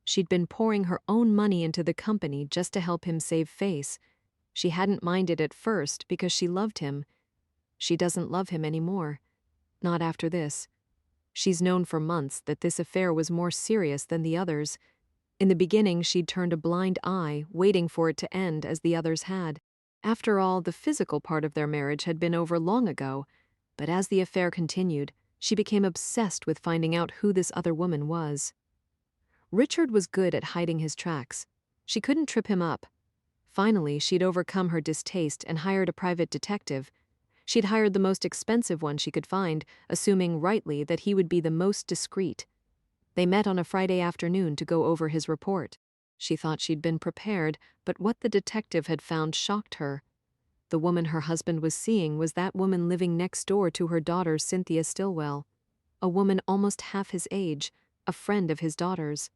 She'd been pouring her own money into the company just to help him save face. She hadn't minded at first because she loved him. She doesn't love him anymore. Not after this. She's known for months that this affair was more serious than the others. In the beginning, she'd turned a blind eye, waiting for it to end as the others had. After all, the physical part of their marriage had been over long ago, but as the affair continued, she became obsessed with finding out who this other woman was. Richard was good at hiding his tracks. She couldn't trip him up. Finally, she'd overcome her distaste and hired a private detective. She'd hired the most expensive one she could find, assuming rightly that he would be the most discreet. They met on a Friday afternoon to go over his report. She thought she'd been prepared, but what the detective had found shocked her. The woman her husband was seeing was that woman living next door to her daughter, Cynthia Stillwell. A woman almost half his age, a friend of his daughter's.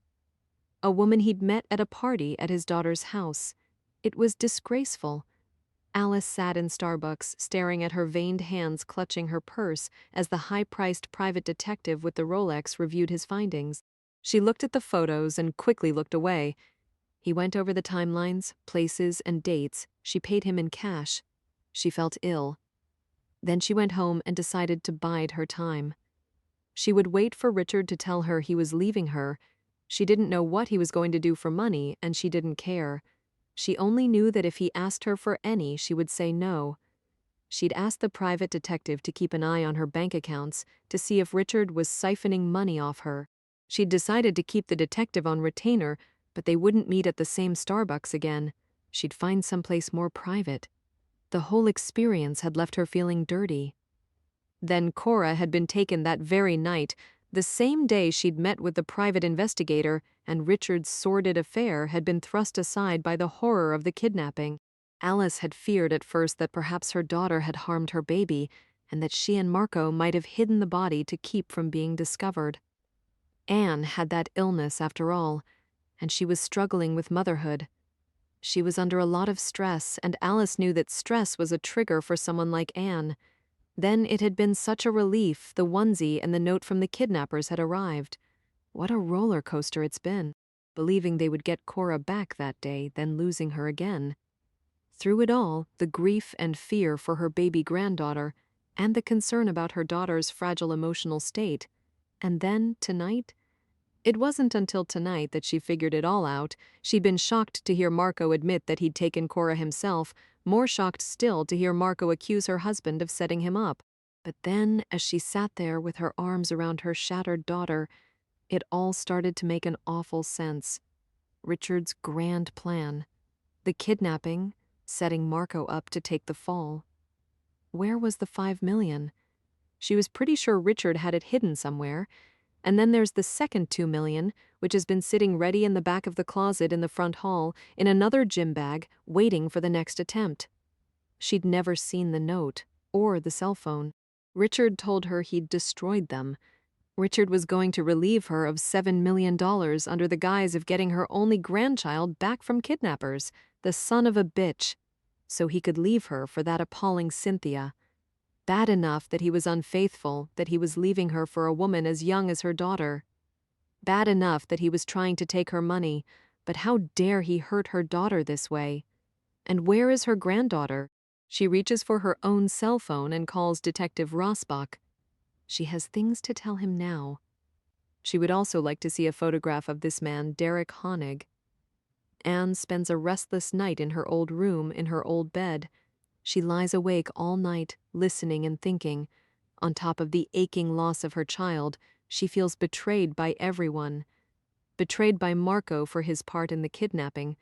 A woman he'd met at a party at his daughter's house. It was disgraceful. Alice sat in Starbucks, staring at her veined hands clutching her purse as the high-priced private detective with the Rolex reviewed his findings. She looked at the photos and quickly looked away. He went over the timelines, places, and dates. She paid him in cash. She felt ill. Then she went home and decided to bide her time. She would wait for Richard to tell her he was leaving her. She didn't know what he was going to do for money, and she didn't care. She only knew that if he asked her for any, she would say no. She'd asked the private detective to keep an eye on her bank accounts to see if Richard was siphoning money off her. She'd decided to keep the detective on retainer, but they wouldn't meet at the same Starbucks again. She'd find someplace more private. The whole experience had left her feeling dirty. Then Cora had been taken that very night, the same day she'd met with the private investigator, and Richard's sordid affair had been thrust aside by the horror of the kidnapping. Alice had feared at first that perhaps her daughter had harmed her baby, and that she and Marco might have hidden the body to keep from being discovered. Anne had that illness after all, and she was struggling with motherhood. She was under a lot of stress, and Alice knew that stress was a trigger for someone like Anne. Then it had been such a relief the onesie and the note from the kidnappers had arrived. What a roller coaster it's been, believing they would get Cora back that day, then losing her again. Through it all, the grief and fear for her baby granddaughter, and the concern about her daughter's fragile emotional state. And then, tonight? It wasn't until tonight that she figured it all out. She'd been shocked to hear Marco admit that he'd taken Cora himself, more shocked still to hear Marco accuse her husband of setting him up. But then, as she sat there with her arms around her shattered daughter, it all started to make an awful sense. Richard's grand plan. The kidnapping, setting Marco up to take the fall. Where was the $5 million? She was pretty sure Richard had it hidden somewhere. And then there's the second $2 million, which has been sitting ready in the back of the closet in the front hall, in another gym bag, waiting for the next attempt. She'd never seen the note, or the cell phone. Richard told her he'd destroyed them. Richard was going to relieve her of $7 million under the guise of getting her only grandchild back from kidnappers, the son of a bitch, so he could leave her for that appalling Cynthia. Bad enough that he was unfaithful, that he was leaving her for a woman as young as her daughter. Bad enough that he was trying to take her money, but how dare he hurt her daughter this way? And where is her granddaughter? She reaches for her own cell phone and calls Detective Rasbach. She has things to tell him now. She would also like to see a photograph of this man, Derek Honig. Anne spends a restless night in her old room, in her old bed. She lies awake all night, listening and thinking. On top of the aching loss of her child, she feels betrayed by everyone. Betrayed by Marco for his part in the kidnapping.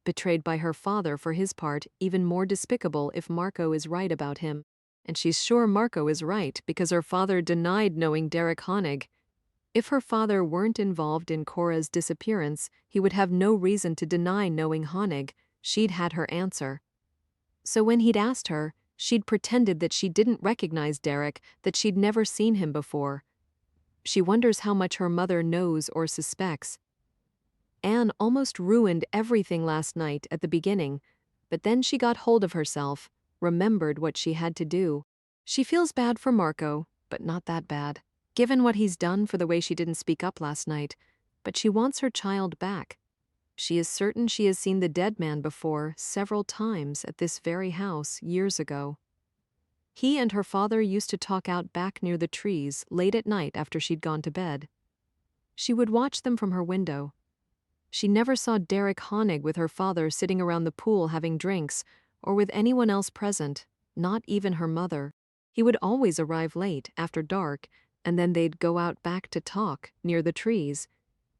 Betrayed by her father for his part, even more despicable if Marco is right about him. And she's sure Marco is right because her father denied knowing Derek Honig. If her father weren't involved in Cora's disappearance, he would have no reason to deny knowing Honig. She'd had her answer. So when he'd asked her, she'd pretended that she didn't recognize Derek, that she'd never seen him before. She wonders how much her mother knows or suspects. Anne almost ruined everything last night at the beginning, but then she got hold of herself, remembered what she had to do. She feels bad for Marco, but not that bad, given what he's done for the way she didn't speak up last night, but she wants her child back. She is certain she has seen the dead man before several times at this very house years ago. He and her father used to talk out back near the trees late at night after she'd gone to bed. She would watch them from her window. She never saw Derek Honig with her father sitting around the pool having drinks, or with anyone else present, not even her mother. He would always arrive late, after dark, and then they'd go out back to talk, near the trees.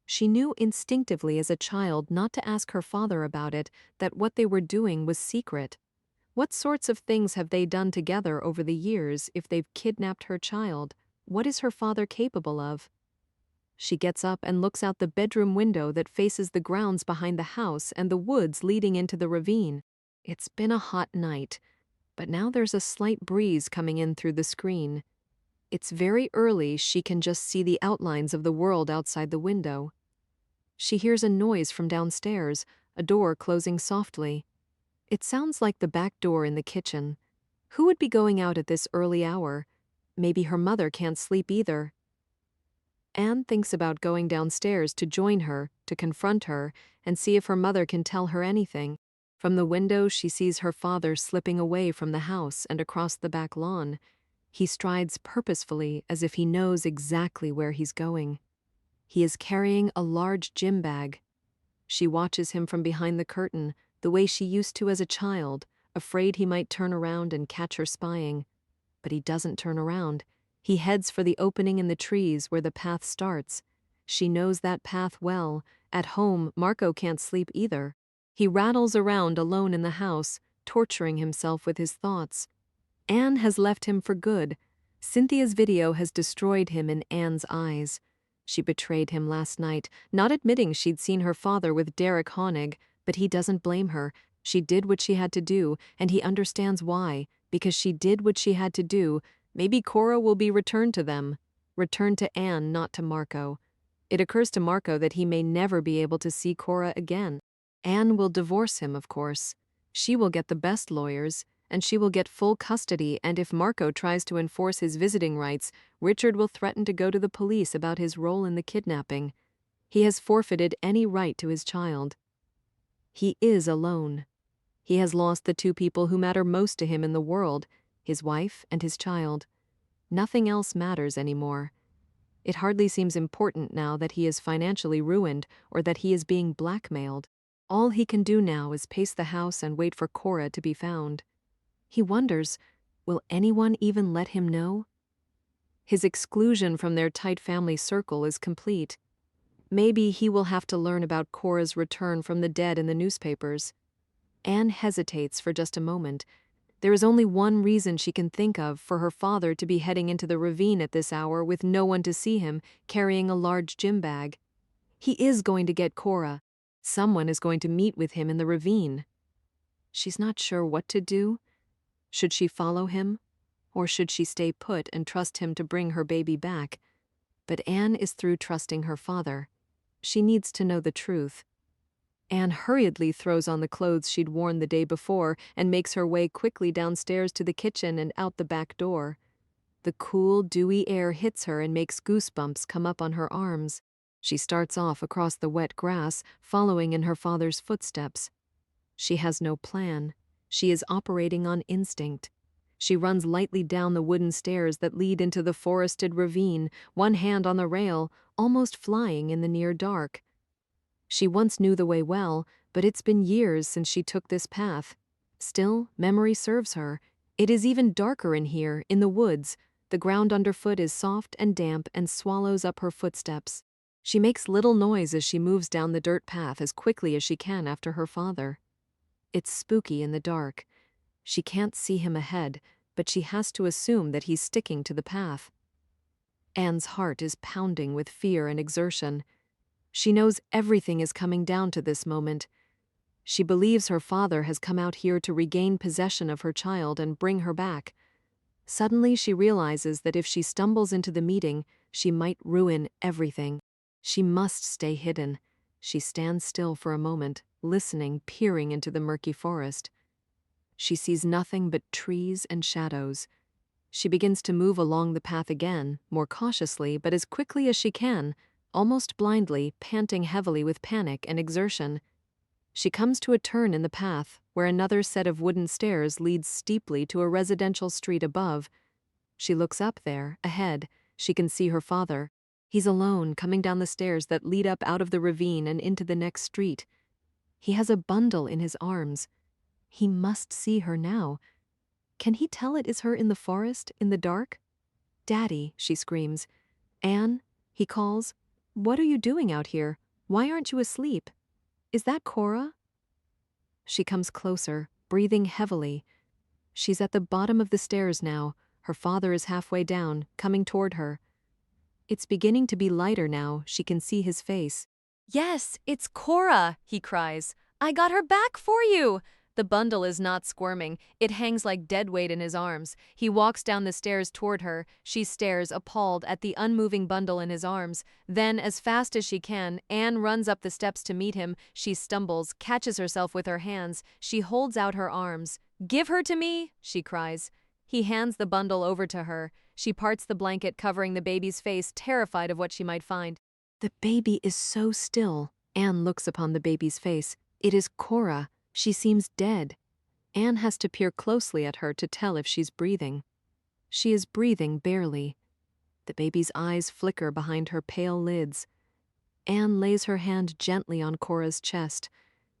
She knew instinctively as a child not to ask her father about it, that what they were doing was secret. What sorts of things have they done together over the years if they've kidnapped her child? What is her father capable of? She gets up and looks out the bedroom window that faces the grounds behind the house and the woods leading into the ravine. It's been a hot night, but now there's a slight breeze coming in through the screen. It's very early, she can just see the outlines of the world outside the window. She hears a noise from downstairs, a door closing softly. It sounds like the back door in the kitchen. Who would be going out at this early hour? Maybe her mother can't sleep either. Anne thinks about going downstairs to join her, to confront her, and see if her mother can tell her anything. From the window, she sees her father slipping away from the house and across the back lawn. He strides purposefully as if he knows exactly where he's going. He is carrying a large gym bag. She watches him from behind the curtain, the way she used to as a child, afraid he might turn around and catch her spying. But he doesn't turn around. He heads for the opening in the trees where the path starts. She knows that path well. At home, Marco can't sleep either. He rattles around alone in the house, torturing himself with his thoughts. Anne has left him for good. Cynthia's video has destroyed him in Anne's eyes. She betrayed him last night, not admitting she'd seen her father with Derek Honig, but he doesn't blame her. She did what she had to do, and he understands why. Because she did what she had to do, maybe Cora will be returned to them. Returned to Anne, not to Marco. It occurs to Marco that he may never be able to see Cora again. Anne will divorce him, of course. She will get the best lawyers, and she will get full custody, and if Marco tries to enforce his visiting rights, Richard will threaten to go to the police about his role in the kidnapping. He has forfeited any right to his child. He is alone. He has lost the two people who matter most to him in the world, his wife and his child. Nothing else matters anymore. It hardly seems important now that he is financially ruined or that he is being blackmailed. All he can do now is pace the house and wait for Cora to be found. He wonders, will anyone even let him know? His exclusion from their tight family circle is complete. Maybe he will have to learn about Cora's return from the dead in the newspapers. Anne hesitates for just a moment. There is only one reason she can think of for her father to be heading into the ravine at this hour with no one to see him, carrying a large gym bag. He is going to get Cora. Someone is going to meet with him in the ravine. She's not sure what to do. Should she follow him? Or should she stay put and trust him to bring her baby back? But Anne is through trusting her father. She needs to know the truth. Anne hurriedly throws on the clothes she'd worn the day before and makes her way quickly downstairs to the kitchen and out the back door. The cool, dewy air hits her and makes goosebumps come up on her arms. She starts off across the wet grass, following in her father's footsteps. She has no plan. She is operating on instinct. She runs lightly down the wooden stairs that lead into the forested ravine, one hand on the rail, almost flying in the near dark. She once knew the way well, but it's been years since she took this path. Still, memory serves her. It is even darker in here, in the woods. The ground underfoot is soft and damp and swallows up her footsteps. She makes little noise as she moves down the dirt path as quickly as she can after her father. It's spooky in the dark. She can't see him ahead, but she has to assume that he's sticking to the path. Anne's heart is pounding with fear and exertion. She knows everything is coming down to this moment. She believes her father has come out here to regain possession of her child and bring her back. Suddenly she realizes that if she stumbles into the meeting, she might ruin everything. She must stay hidden. She stands still for a moment, listening, peering into the murky forest. She sees nothing but trees and shadows. She begins to move along the path again, more cautiously but as quickly as she can, almost blindly, panting heavily with panic and exertion. She comes to a turn in the path, where another set of wooden stairs leads steeply to a residential street above. She looks up there, ahead. She can see her father. He's alone, coming down the stairs that lead up out of the ravine and into the next street. He has a bundle in his arms. He must see her now. Can he tell it is her in the forest, in the dark? "Daddy," she screams. "Anne," he calls. "What are you doing out here? Why aren't you asleep? Is that Cora?" She comes closer, breathing heavily. She's at the bottom of the stairs now. Her father is halfway down, coming toward her. It's beginning to be lighter now. She can see his face. Yes, it's Cora, he cries. I got her back for you. The bundle is not squirming. It hangs like dead weight in his arms. He walks down the stairs toward her. She stares, appalled, at the unmoving bundle in his arms. Then, as fast as she can, Anne runs up the steps to meet him. She stumbles, catches herself with her hands. She holds out her arms. "Give her to me," she cries. He hands the bundle over to her. She parts the blanket covering the baby's face, terrified of what she might find. The baby is so still. Anne looks upon the baby's face. It is Cora. She seems dead. Anne has to peer closely at her to tell if she's breathing. She is breathing barely. The baby's eyes flicker behind her pale lids. Anne lays her hand gently on Cora's chest.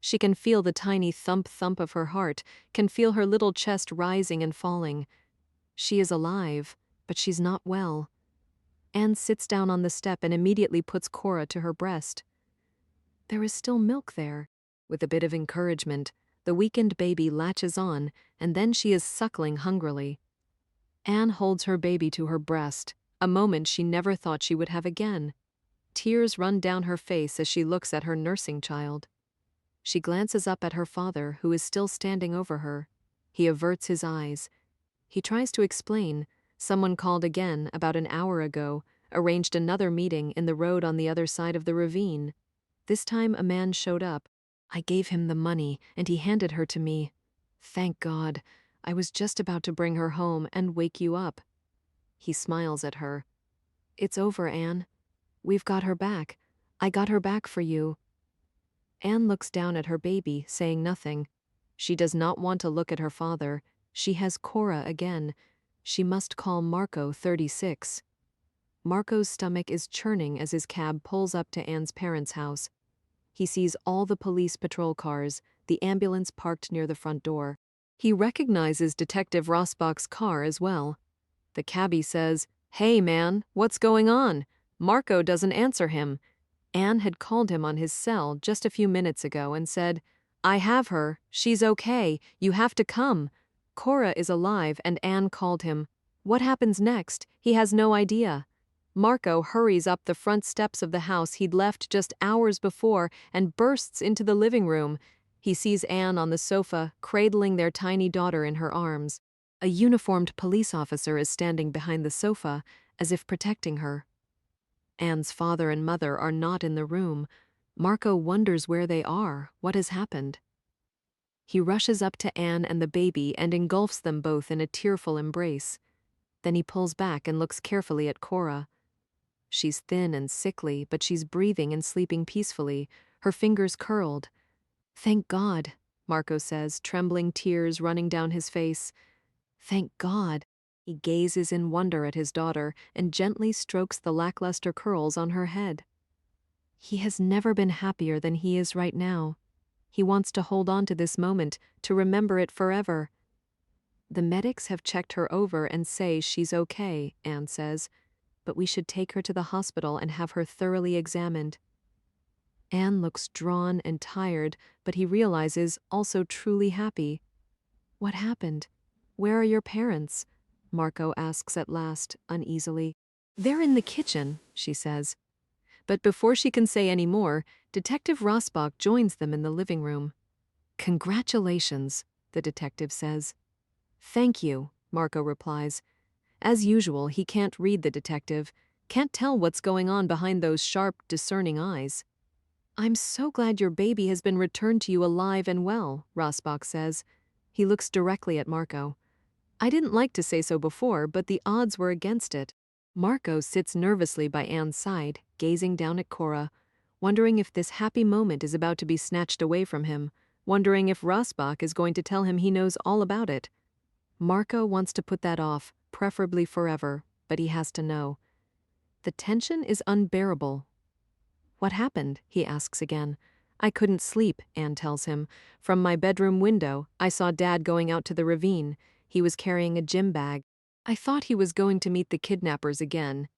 She can feel the tiny thump-thump of her heart, can feel her little chest rising and falling. She is alive, but she's not well. Anne sits down on the step and immediately puts Cora to her breast. There is still milk there. With a bit of encouragement, the weakened baby latches on, and then she is suckling hungrily. Anne holds her baby to her breast, a moment she never thought she would have again. Tears run down her face as she looks at her nursing child. She glances up at her father, who is still standing over her. He averts his eyes. He tries to explain. Someone called again about an hour ago, arranged another meeting in the road on the other side of the ravine. This time a man showed up. I gave him the money, and he handed her to me. Thank God. I was just about to bring her home and wake you up. He smiles at her. It's over, Anne. We've got her back. I got her back for you. Anne looks down at her baby, saying nothing. She does not want to look at her father. She has Cora again. She must call Marco 36. Marco's stomach is churning as his cab pulls up to Anne's parents' house. He sees all the police patrol cars, the ambulance parked near the front door. He recognizes Detective Rasbach's car as well. The cabbie says, "Hey, man, what's going on?" Marco doesn't answer him. Anne had called him on his cell just a few minutes ago and said, "I have her. She's okay. You have to come." Cora is alive, and Anne called him. What happens next? He has no idea. Marco hurries up the front steps of the house he'd left just hours before and bursts into the living room. He sees Anne on the sofa, cradling their tiny daughter in her arms. A uniformed police officer is standing behind the sofa, as if protecting her. Anne's father and mother are not in the room. Marco wonders where they are, what has happened. He rushes up to Anne and the baby and engulfs them both in a tearful embrace. Then he pulls back and looks carefully at Cora. She's thin and sickly, but she's breathing and sleeping peacefully, her fingers curled. "Thank God," Marco says, trembling tears running down his face. "Thank God." He gazes in wonder at his daughter and gently strokes the lackluster curls on her head. He has never been happier than he is right now. He wants to hold on to this moment, to remember it forever. The medics have checked her over and say she's okay, Anne says, but we should take her to the hospital and have her thoroughly examined. Anne looks drawn and tired, but he realizes also truly happy. What happened? Where are your parents? Marco asks at last, uneasily. They're in the kitchen, she says. But before she can say any more, Detective Rasbach joins them in the living room. Congratulations, the detective says. Thank you, Marco replies. As usual, he can't read the detective, can't tell what's going on behind those sharp, discerning eyes. I'm so glad your baby has been returned to you alive and well, Rasbach says. He looks directly at Marco. I didn't like to say so before, but the odds were against it. Marco sits nervously by Anne's side, gazing down at Cora, wondering if this happy moment is about to be snatched away from him, wondering if Rasbach is going to tell him he knows all about it. Marco wants to put that off, preferably forever, but he has to know. The tension is unbearable. What happened? He asks again. I couldn't sleep, Anne tells him. From my bedroom window, I saw Dad going out to the ravine. He was carrying a gym bag. I thought he was going to meet the kidnappers again.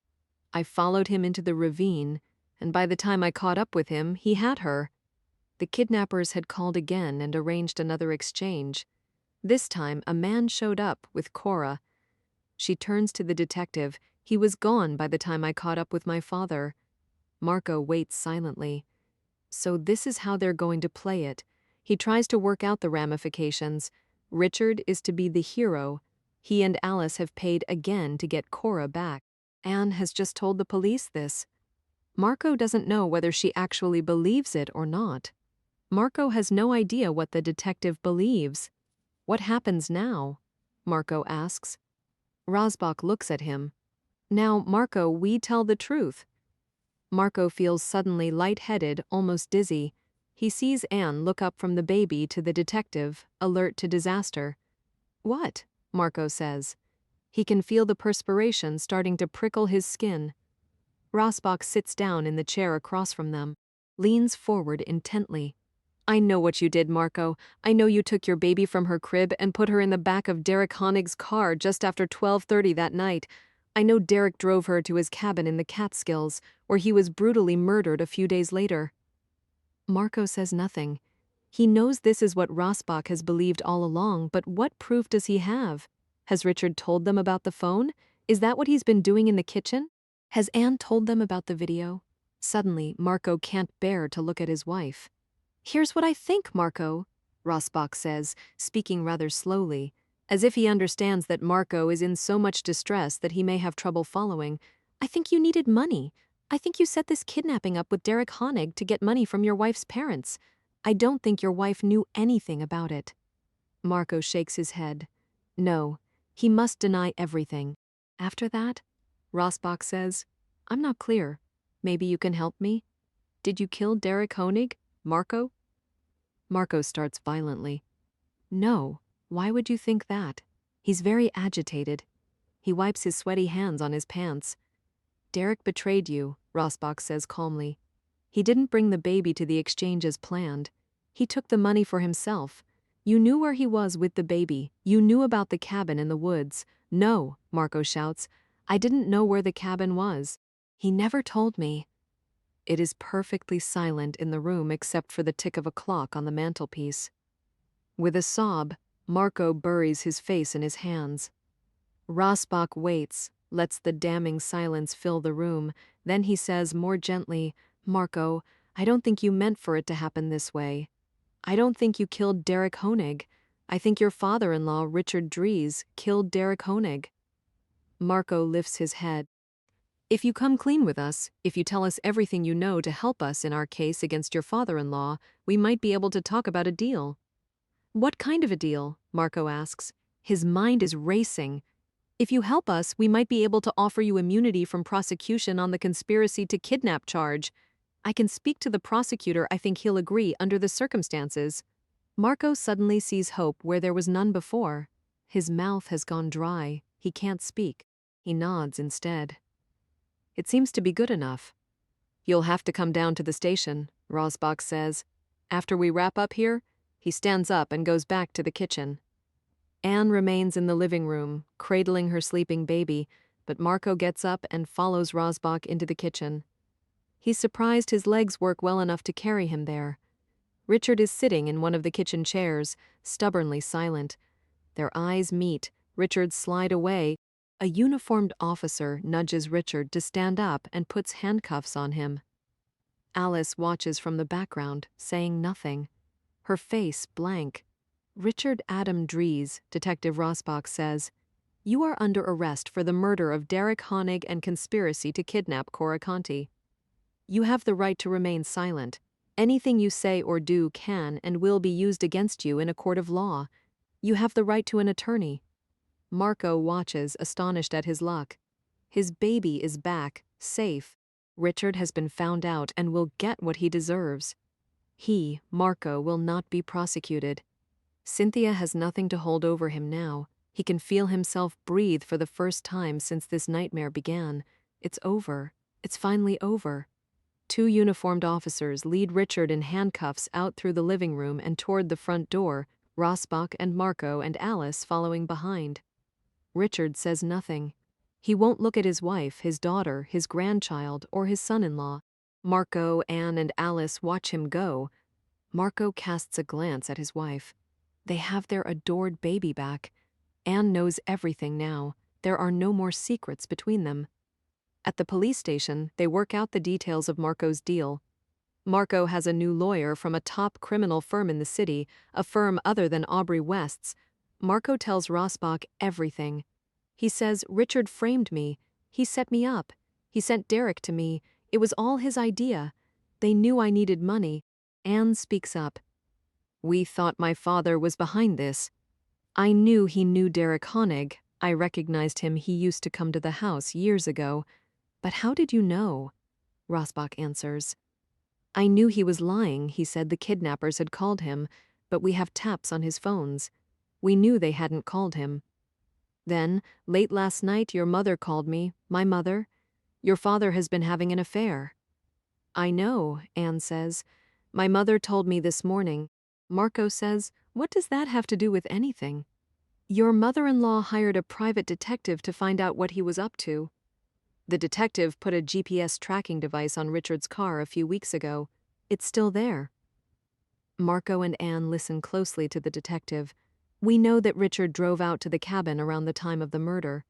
I followed him into the ravine, and by the time I caught up with him, he had her. The kidnappers had called again and arranged another exchange. This time, a man showed up with Cora. She turns to the detective. He was gone by the time I caught up with my father. Marco waits silently. So this is how they're going to play it. He tries to work out the ramifications. Richard is to be the hero. He and Alice have paid again to get Cora back. Anne has just told the police this. Marco doesn't know whether she actually believes it or not. Marco has no idea what the detective believes. What happens now? Marco asks. Rasbach looks at him. Now, Marco, we tell the truth. Marco feels suddenly lightheaded, almost dizzy. He sees Anne look up from the baby to the detective, alert to disaster. What? Marco says. He can feel the perspiration starting to prickle his skin. Rasbach sits down in the chair across from them, leans forward intently. I know what you did, Marco. I know you took your baby from her crib and put her in the back of Derek Honig's car just after 12:30 that night. I know Derek drove her to his cabin in the Catskills, where he was brutally murdered a few days later. Marco says nothing. He knows this is what Rasbach has believed all along, but what proof does he have? Has Richard told them about the phone? Is that what he's been doing in the kitchen? Has Anne told them about the video? Suddenly, Marco can't bear to look at his wife. Here's what I think, Marco, Rasbach says, speaking rather slowly, as if he understands that Marco is in so much distress that he may have trouble following. I think you needed money. I think you set this kidnapping up with Derek Honig to get money from your wife's parents. I don't think your wife knew anything about it. Marco shakes his head. No, he must deny everything. After that, Rasbach says, I'm not clear. Maybe you can help me? Did you kill Derek Honig, Marco? Marco starts violently. No. Why would you think that? He's very agitated. He wipes his sweaty hands on his pants. Derek betrayed you, Rasbach says calmly. He didn't bring the baby to the exchange as planned. He took the money for himself. You knew where he was with the baby. You knew about the cabin in the woods. No, Marco shouts. I didn't know where the cabin was. He never told me. It is perfectly silent in the room except for the tick of a clock on the mantelpiece. With a sob, Marco buries his face in his hands. Rasbach waits, lets the damning silence fill the room, then he says more gently, Marco, I don't think you meant for it to happen this way. I don't think you killed Derek Honig. I think your father-in-law, Richard Dries, killed Derek Honig. Marco lifts his head. If you come clean with us, if you tell us everything you know to help us in our case against your father-in-law, we might be able to talk about a deal. What kind of a deal? Marco asks. His mind is racing. If you help us, we might be able to offer you immunity from prosecution on the conspiracy to kidnap charge. I can speak to the prosecutor. I think he'll agree under the circumstances. Marco suddenly sees hope where there was none before. His mouth has gone dry. He can't speak. He nods instead. It seems to be good enough. You'll have to come down to the station, Rasbach says. After we wrap up here, he stands up and goes back to the kitchen. Anne remains in the living room, cradling her sleeping baby, but Marco gets up and follows Rasbach into the kitchen. He's surprised his legs work well enough to carry him there. Richard is sitting in one of the kitchen chairs, stubbornly silent. Their eyes meet. Richard slides away. A uniformed officer nudges Richard to stand up and puts handcuffs on him. Alice watches from the background, saying nothing. Her face blank. Richard Adam Dries, Detective Rasbach says, You are under arrest for the murder of Derek Honig and conspiracy to kidnap Cora Conti. You have the right to remain silent. Anything you say or do can and will be used against you in a court of law. You have the right to an attorney. Marco watches, astonished at his luck. His baby is back, safe. Richard has been found out and will get what he deserves. He, Marco, will not be prosecuted. Cynthia has nothing to hold over him now. He can feel himself breathe for the first time since this nightmare began. It's over. It's finally over. 2 uniformed officers lead Richard in handcuffs out through the living room and toward the front door, Rasbach and Marco and Alice following behind. Richard says nothing. He won't look at his wife, his daughter, his grandchild, or his son-in-law. Marco, Anne, and Alice watch him go. Marco casts a glance at his wife. They have their adored baby back. Anne knows everything now. There are no more secrets between them. At the police station, they work out the details of Marco's deal. Marco has a new lawyer from a top criminal firm in the city, a firm other than Aubrey West's. Marco tells Rasbach everything. He says, Richard framed me. He set me up. He sent Derek to me. It was all his idea. They knew I needed money. Anne speaks up. We thought my father was behind this. I knew he knew Derek Honig. I recognized him. He used to come to the house years ago. But how did you know? Rasbach answers. I knew he was lying. He said the kidnappers had called him, but we have taps on his phones. We knew they hadn't called him. Then, late last night, your mother called me, my mother. Your father has been having an affair. I know, Anne says. My mother told me this morning. Marco says, what does that have to do with anything? Your mother-in-law hired a private detective to find out what he was up to. The detective put a GPS tracking device on Richard's car a few weeks ago. It's still there. Marco and Anne listen closely to the detective. We know that Richard drove out to the cabin around the time of the murder.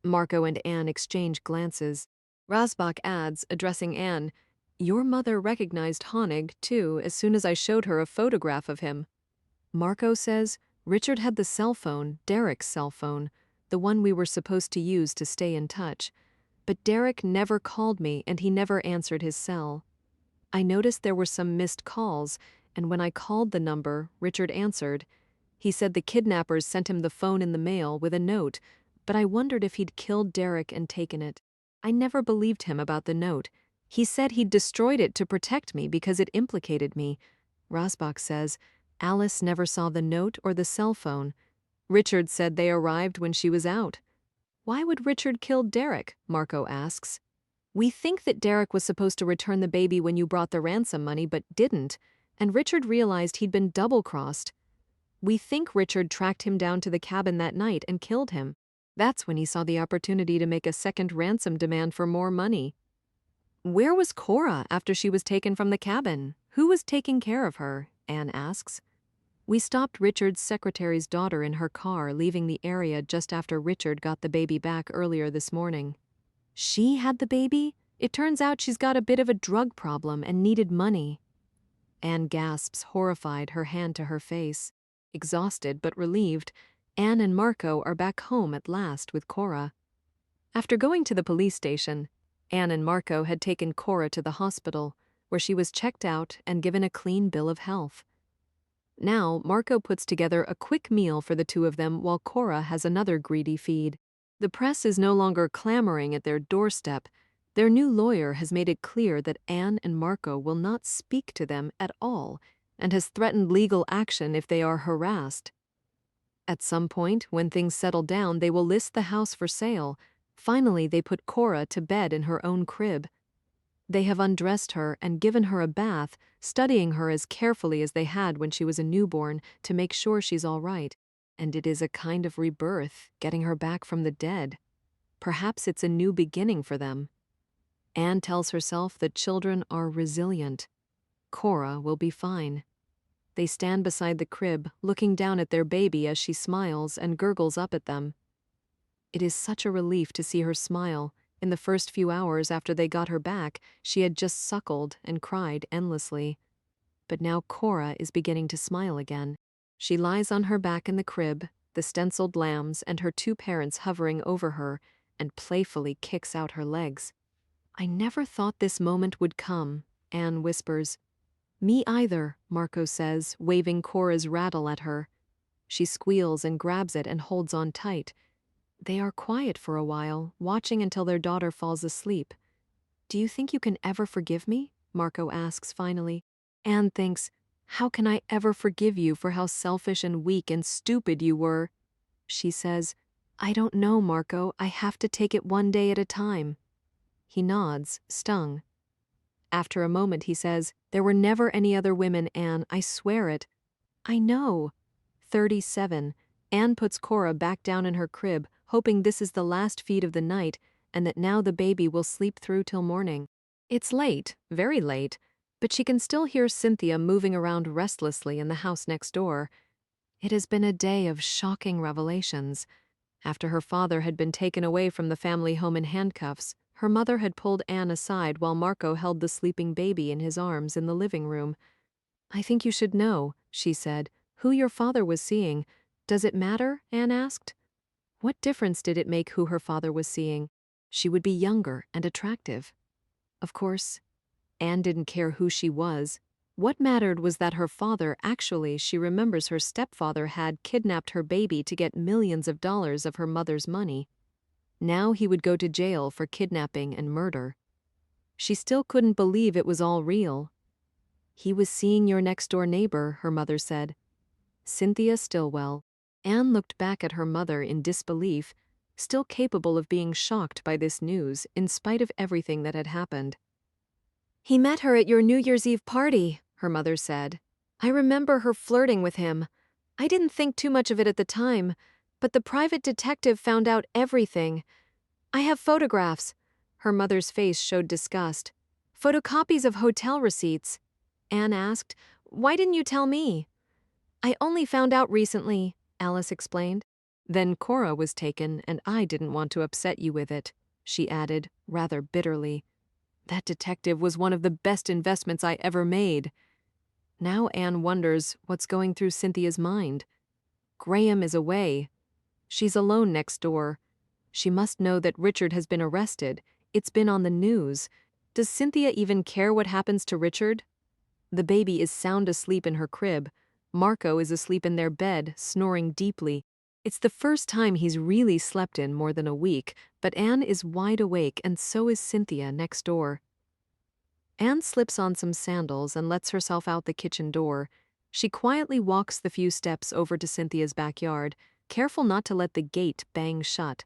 Marco and Anne exchange glances. Rasbach adds, addressing Anne, your mother recognized Honig, too, as soon as I showed her a photograph of him. Marco says, Richard had the cell phone, Derek's cell phone, the one we were supposed to use to stay in touch. But Derek never called me and he never answered his cell. I noticed there were some missed calls, and when I called the number, Richard answered. He said the kidnappers sent him the phone in the mail with a note, but I wondered if he'd killed Derek and taken it. I never believed him about the note. He said he'd destroyed it to protect me because it implicated me. Rasbach says, Alice never saw the note or the cell phone. Richard said they arrived when she was out. Why would Richard kill Derek? Marco asks. We think that Derek was supposed to return the baby when you brought the ransom money but didn't, and Richard realized he'd been double-crossed. We think Richard tracked him down to the cabin that night and killed him. That's when he saw the opportunity to make a second ransom demand for more money. Where was Cora after she was taken from the cabin? Who was taking care of her? Anne asks. We stopped Richard's secretary's daughter in her car, leaving the area just after Richard got the baby back earlier this morning. She had the baby? It turns out she's got a bit of a drug problem and needed money. Anne gasps, horrified, her hand to her face. Exhausted but relieved, Anne and Marco are back home at last with Cora. After going to the police station, Anne and Marco had taken Cora to the hospital, where she was checked out and given a clean bill of health. Now, Marco puts together a quick meal for the two of them while Cora has another greedy feed. The press is no longer clamoring at their doorstep. Their new lawyer has made it clear that Anne and Marco will not speak to them at all and has threatened legal action if they are harassed. At some point, when things settle down, they will list the house for sale. Finally, they put Cora to bed in her own crib. They have undressed her and given her a bath, studying her as carefully as they had when she was a newborn to make sure she's all right. And it is a kind of rebirth, getting her back from the dead. Perhaps it's a new beginning for them. Anne tells herself that children are resilient. Cora will be fine. They stand beside the crib, looking down at their baby as she smiles and gurgles up at them. It is such a relief to see her smile. In the first few hours after they got her back, she had just suckled and cried endlessly. But now Cora is beginning to smile again. She lies on her back in the crib, the stenciled lambs and her two parents hovering over her, and playfully kicks out her legs. I never thought this moment would come, Anne whispers. Me either, Marco says, waving Cora's rattle at her. She squeals and grabs it and holds on tight. They are quiet for a while, watching until their daughter falls asleep. Do you think you can ever forgive me? Marco asks finally. Anne thinks, how can I ever forgive you for how selfish and weak and stupid you were? She says, I don't know, Marco. I have to take it one day at a time. He nods, stung. After a moment he says, there were never any other women, Anne, I swear it. I know. 37. Anne puts Cora back down in her crib, hoping this is the last feed of the night and that now the baby will sleep through till morning. It's late, very late, but she can still hear Cynthia moving around restlessly in the house next door. It has been a day of shocking revelations. After her father had been taken away from the family home in handcuffs, her mother had pulled Anne aside while Marco held the sleeping baby in his arms in the living room. I think you should know, she said, who your father was seeing. Does it matter? Anne asked. What difference did it make who her father was seeing? She would be younger and attractive. Of course, Anne didn't care who she was. What mattered was that her father, actually, she remembers her stepfather had kidnapped her baby to get millions of dollars of her mother's money. Now he would go to jail for kidnapping and murder. She still couldn't believe it was all real. He was seeing your next-door neighbor, her mother said. Cynthia Stillwell. Anne looked back at her mother in disbelief, still capable of being shocked by this news in spite of everything that had happened. He met her at your New Year's Eve party, her mother said. I remember her flirting with him. I didn't think too much of it at the time, but the private detective found out everything. I have photographs. Her mother's face showed disgust. Photocopies of hotel receipts. Anne asked, why didn't you tell me? I only found out recently, Alice explained. Then Cora was taken, and I didn't want to upset you with it, she added, rather bitterly. That detective was one of the best investments I ever made. Now Anne wonders what's going through Cynthia's mind. Graham is away. She's alone next door. She must know that Richard has been arrested. It's been on the news. Does Cynthia even care what happens to Richard? The baby is sound asleep in her crib. Marco is asleep in their bed, snoring deeply. It's the first time he's really slept in more than a week, but Anne is wide awake and so is Cynthia next door. Anne slips on some sandals and lets herself out the kitchen door. She quietly walks the few steps over to Cynthia's backyard, careful not to let the gate bang shut.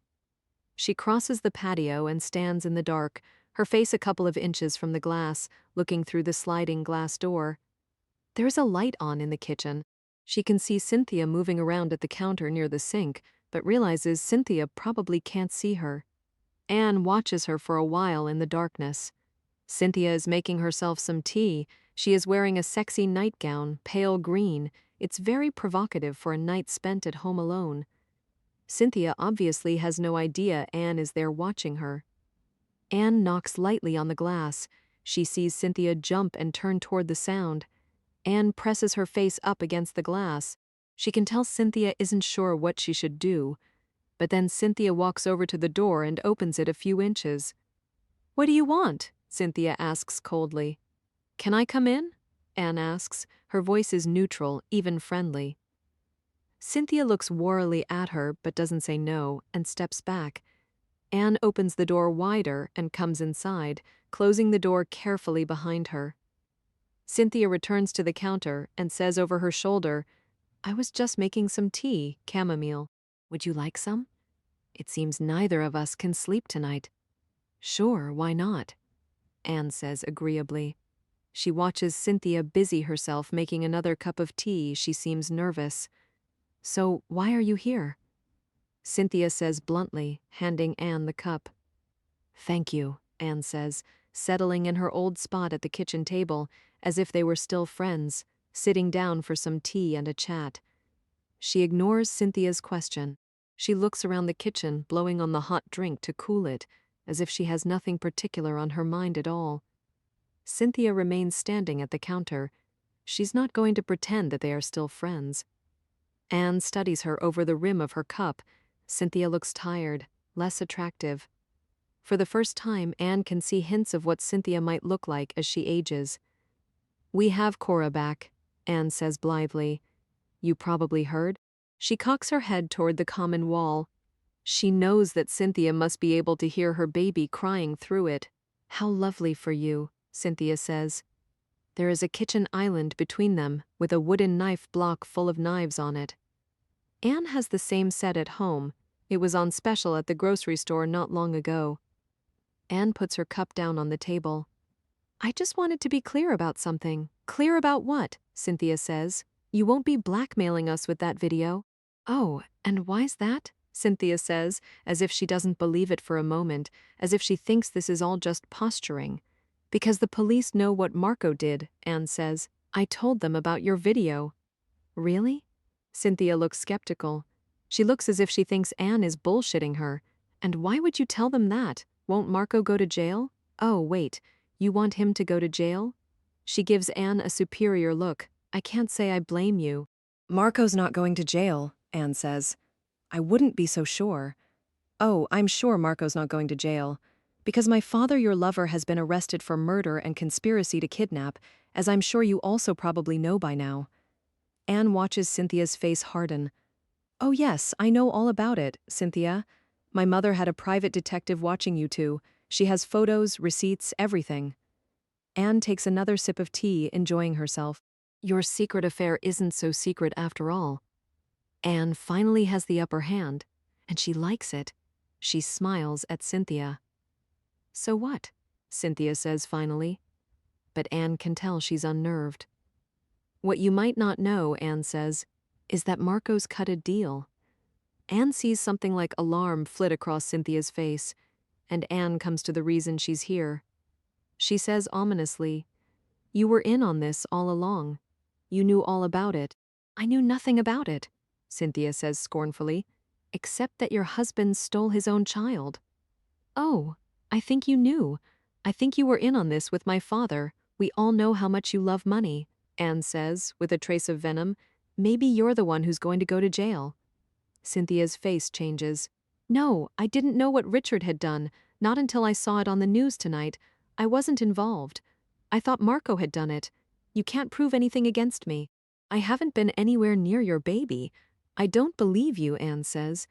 She crosses the patio and stands in the dark, her face a couple of inches from the glass, looking through the sliding glass door. There's a light on in the kitchen. She can see Cynthia moving around at the counter near the sink, but realizes Cynthia probably can't see her. Anne watches her for a while in the darkness. Cynthia is making herself some tea. She is wearing a sexy nightgown, pale green. It's very provocative for a night spent at home alone. Cynthia obviously has no idea Anne is there watching her. Anne knocks lightly on the glass. She sees Cynthia jump and turn toward the sound. Anne presses her face up against the glass. She can tell Cynthia isn't sure what she should do. But then Cynthia walks over to the door and opens it a few inches. What do you want? Cynthia asks coldly. Can I come in? Anne asks. Her voice is neutral, even friendly. Cynthia looks warily at her but doesn't say no and steps back. Anne opens the door wider and comes inside, closing the door carefully behind her. Cynthia returns to the counter and says over her shoulder, I was just making some tea, chamomile. Would you like some? It seems neither of us can sleep tonight. Sure, why not? Anne says agreeably. She watches Cynthia busy herself making another cup of tea. She seems nervous. So why are you here? Cynthia says bluntly, handing Anne the cup. Thank you, Anne says, settling in her old spot at the kitchen table, as if they were still friends, sitting down for some tea and a chat. She ignores Cynthia's question. She looks around the kitchen, blowing on the hot drink to cool it, as if she has nothing particular on her mind at all. Cynthia remains standing at the counter. She's not going to pretend that they are still friends. Anne studies her over the rim of her cup. Cynthia looks tired, less attractive. For the first time, Anne can see hints of what Cynthia might look like as she ages. We have Cora back, Anne says blithely. You probably heard? She cocks her head toward the common wall. She knows that Cynthia must be able to hear her baby crying through it. How lovely for you, Cynthia says. There is a kitchen island between them, with a wooden knife block full of knives on it. Anne has the same set at home. It was on special at the grocery store not long ago. Anne puts her cup down on the table. I just wanted to be clear about something. Clear about what? Cynthia says. You won't be blackmailing us with that video. Oh, and why's that? Cynthia says, as if she doesn't believe it for a moment, as if she thinks this is all just posturing. Because the police know what Marco did, Anne says. I told them about your video. Really? Cynthia looks skeptical. She looks as if she thinks Anne is bullshitting her. And why would you tell them that? Won't Marco go to jail? Oh, wait. You want him to go to jail? She gives Anne a superior look. I can't say I blame you. Marco's not going to jail, Anne says. I wouldn't be so sure. Oh, I'm sure Marco's not going to jail. Because my father, your lover, has been arrested for murder and conspiracy to kidnap, as I'm sure you also probably know by now. Anne watches Cynthia's face harden. Oh yes, I know all about it, Cynthia. My mother had a private detective watching you two. She has photos, receipts, everything. Anne takes another sip of tea, enjoying herself. Your secret affair isn't so secret after all. Anne finally has the upper hand, and she likes it. She smiles at Cynthia. So what? Cynthia says finally. But Anne can tell she's unnerved. What you might not know, Anne says, is that Marco's cut a deal. Anne sees something like alarm flit across Cynthia's face, and Anne comes to the reason she's here. She says ominously, You were in on this all along. You knew all about it. I knew nothing about it, Cynthia says scornfully, except that your husband stole his own child. Oh, I think you knew. I think you were in on this with my father. We all know how much you love money, Anne says, with a trace of venom. Maybe you're the one who's going to go to jail. Cynthia's face changes. No, I didn't know what Richard had done, not until I saw it on the news tonight. I wasn't involved. I thought Marco had done it. You can't prove anything against me. I haven't been anywhere near your baby. I don't believe you, Anne says.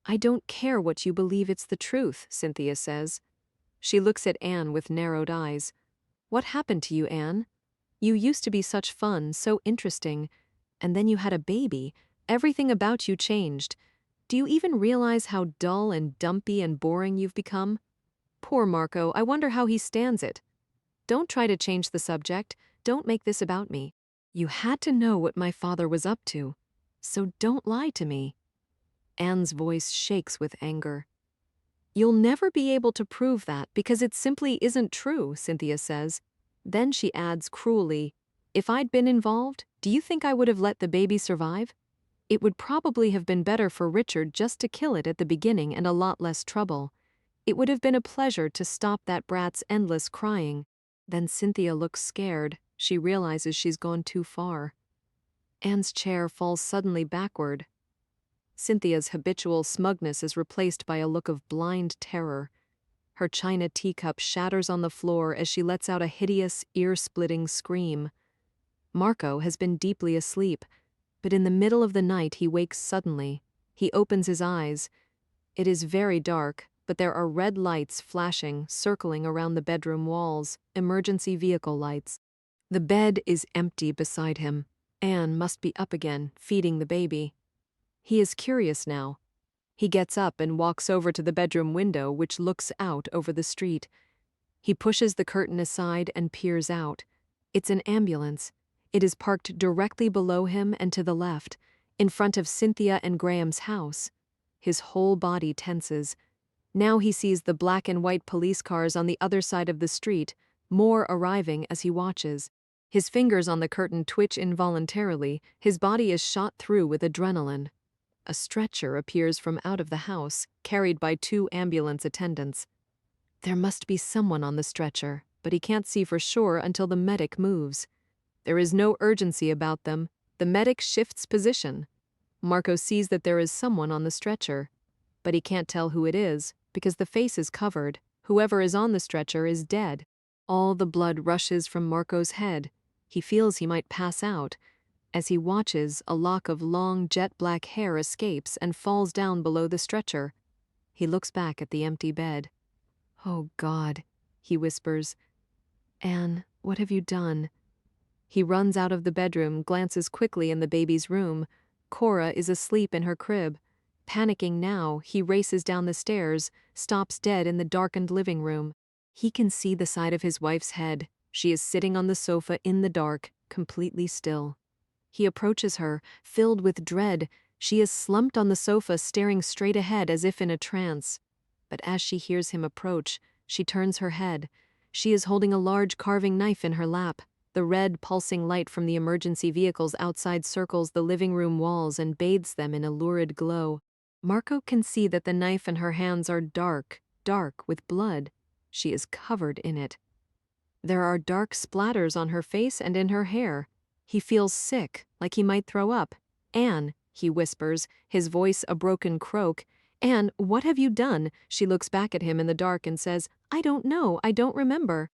I don't care what you believe, it's the truth, Cynthia says. She looks at Anne with narrowed eyes. What happened to you, Anne? You used to be such fun, so interesting. And then you had a baby. Everything about you changed. Do you even realize how dull and dumpy and boring you've become? Poor Marco, I wonder how he stands it. Don't try to change the subject. Don't make this about me. You had to know what my father was up to. So don't lie to me. Anne's voice shakes with anger. You'll never be able to prove that because it simply isn't true, Cynthia says. Then she adds cruelly, If I'd been involved, do you think I would have let the baby survive? It would probably have been better for Richard just to kill it at the beginning and a lot less trouble. It would have been a pleasure to stop that brat's endless crying. Then Cynthia looks scared. She realizes she's gone too far. Anne's chair falls suddenly backward. Cynthia's habitual smugness is replaced by a look of blind terror. Her china teacup shatters on the floor as she lets out a hideous, ear-splitting scream. Marco has been deeply asleep, but in the middle of the night he wakes suddenly. He opens his eyes. It is very dark, but there are red lights flashing, circling around the bedroom walls, emergency vehicle lights. The bed is empty beside him. Anne must be up again, feeding the baby. He is curious now. He gets up and walks over to the bedroom window, which looks out over the street. He pushes the curtain aside and peers out. It's an ambulance. It is parked directly below him and to the left, in front of Cynthia and Graham's house. His whole body tenses. Now he sees the black and white police cars on the other side of the street, more arriving as he watches. His fingers on the curtain twitch involuntarily. His body is shot through with adrenaline. A stretcher appears from out of the house, carried by 2 ambulance attendants. There must be someone on the stretcher, but he can't see for sure until the medic moves. There is no urgency about them. The medic shifts position. Marco sees that there is someone on the stretcher, but he can't tell who it is because the face is covered. Whoever is on the stretcher is dead. All the blood rushes from Marco's head. He feels he might pass out. As he watches, a lock of long, jet-black hair escapes and falls down below the stretcher. He looks back at the empty bed. "Oh, God," he whispers. "Anne, what have you done?" He runs out of the bedroom, glances quickly in the baby's room. Cora is asleep in her crib. Panicking now, he races down the stairs, stops dead in the darkened living room. He can see the side of his wife's head. She is sitting on the sofa in the dark, completely still. He approaches her, filled with dread. She is slumped on the sofa, staring straight ahead as if in a trance. But as she hears him approach, she turns her head. She is holding a large carving knife in her lap. The red, pulsing light from the emergency vehicles outside circles the living room walls and bathes them in a lurid glow. Marco can see that the knife in her hands are dark, dark with blood. She is covered in it. There are dark splatters on her face and in her hair. He feels sick, like he might throw up. "Anne," he whispers, his voice a broken croak. "Anne, what have you done?" She looks back at him in the dark and says, "I don't know, I don't remember."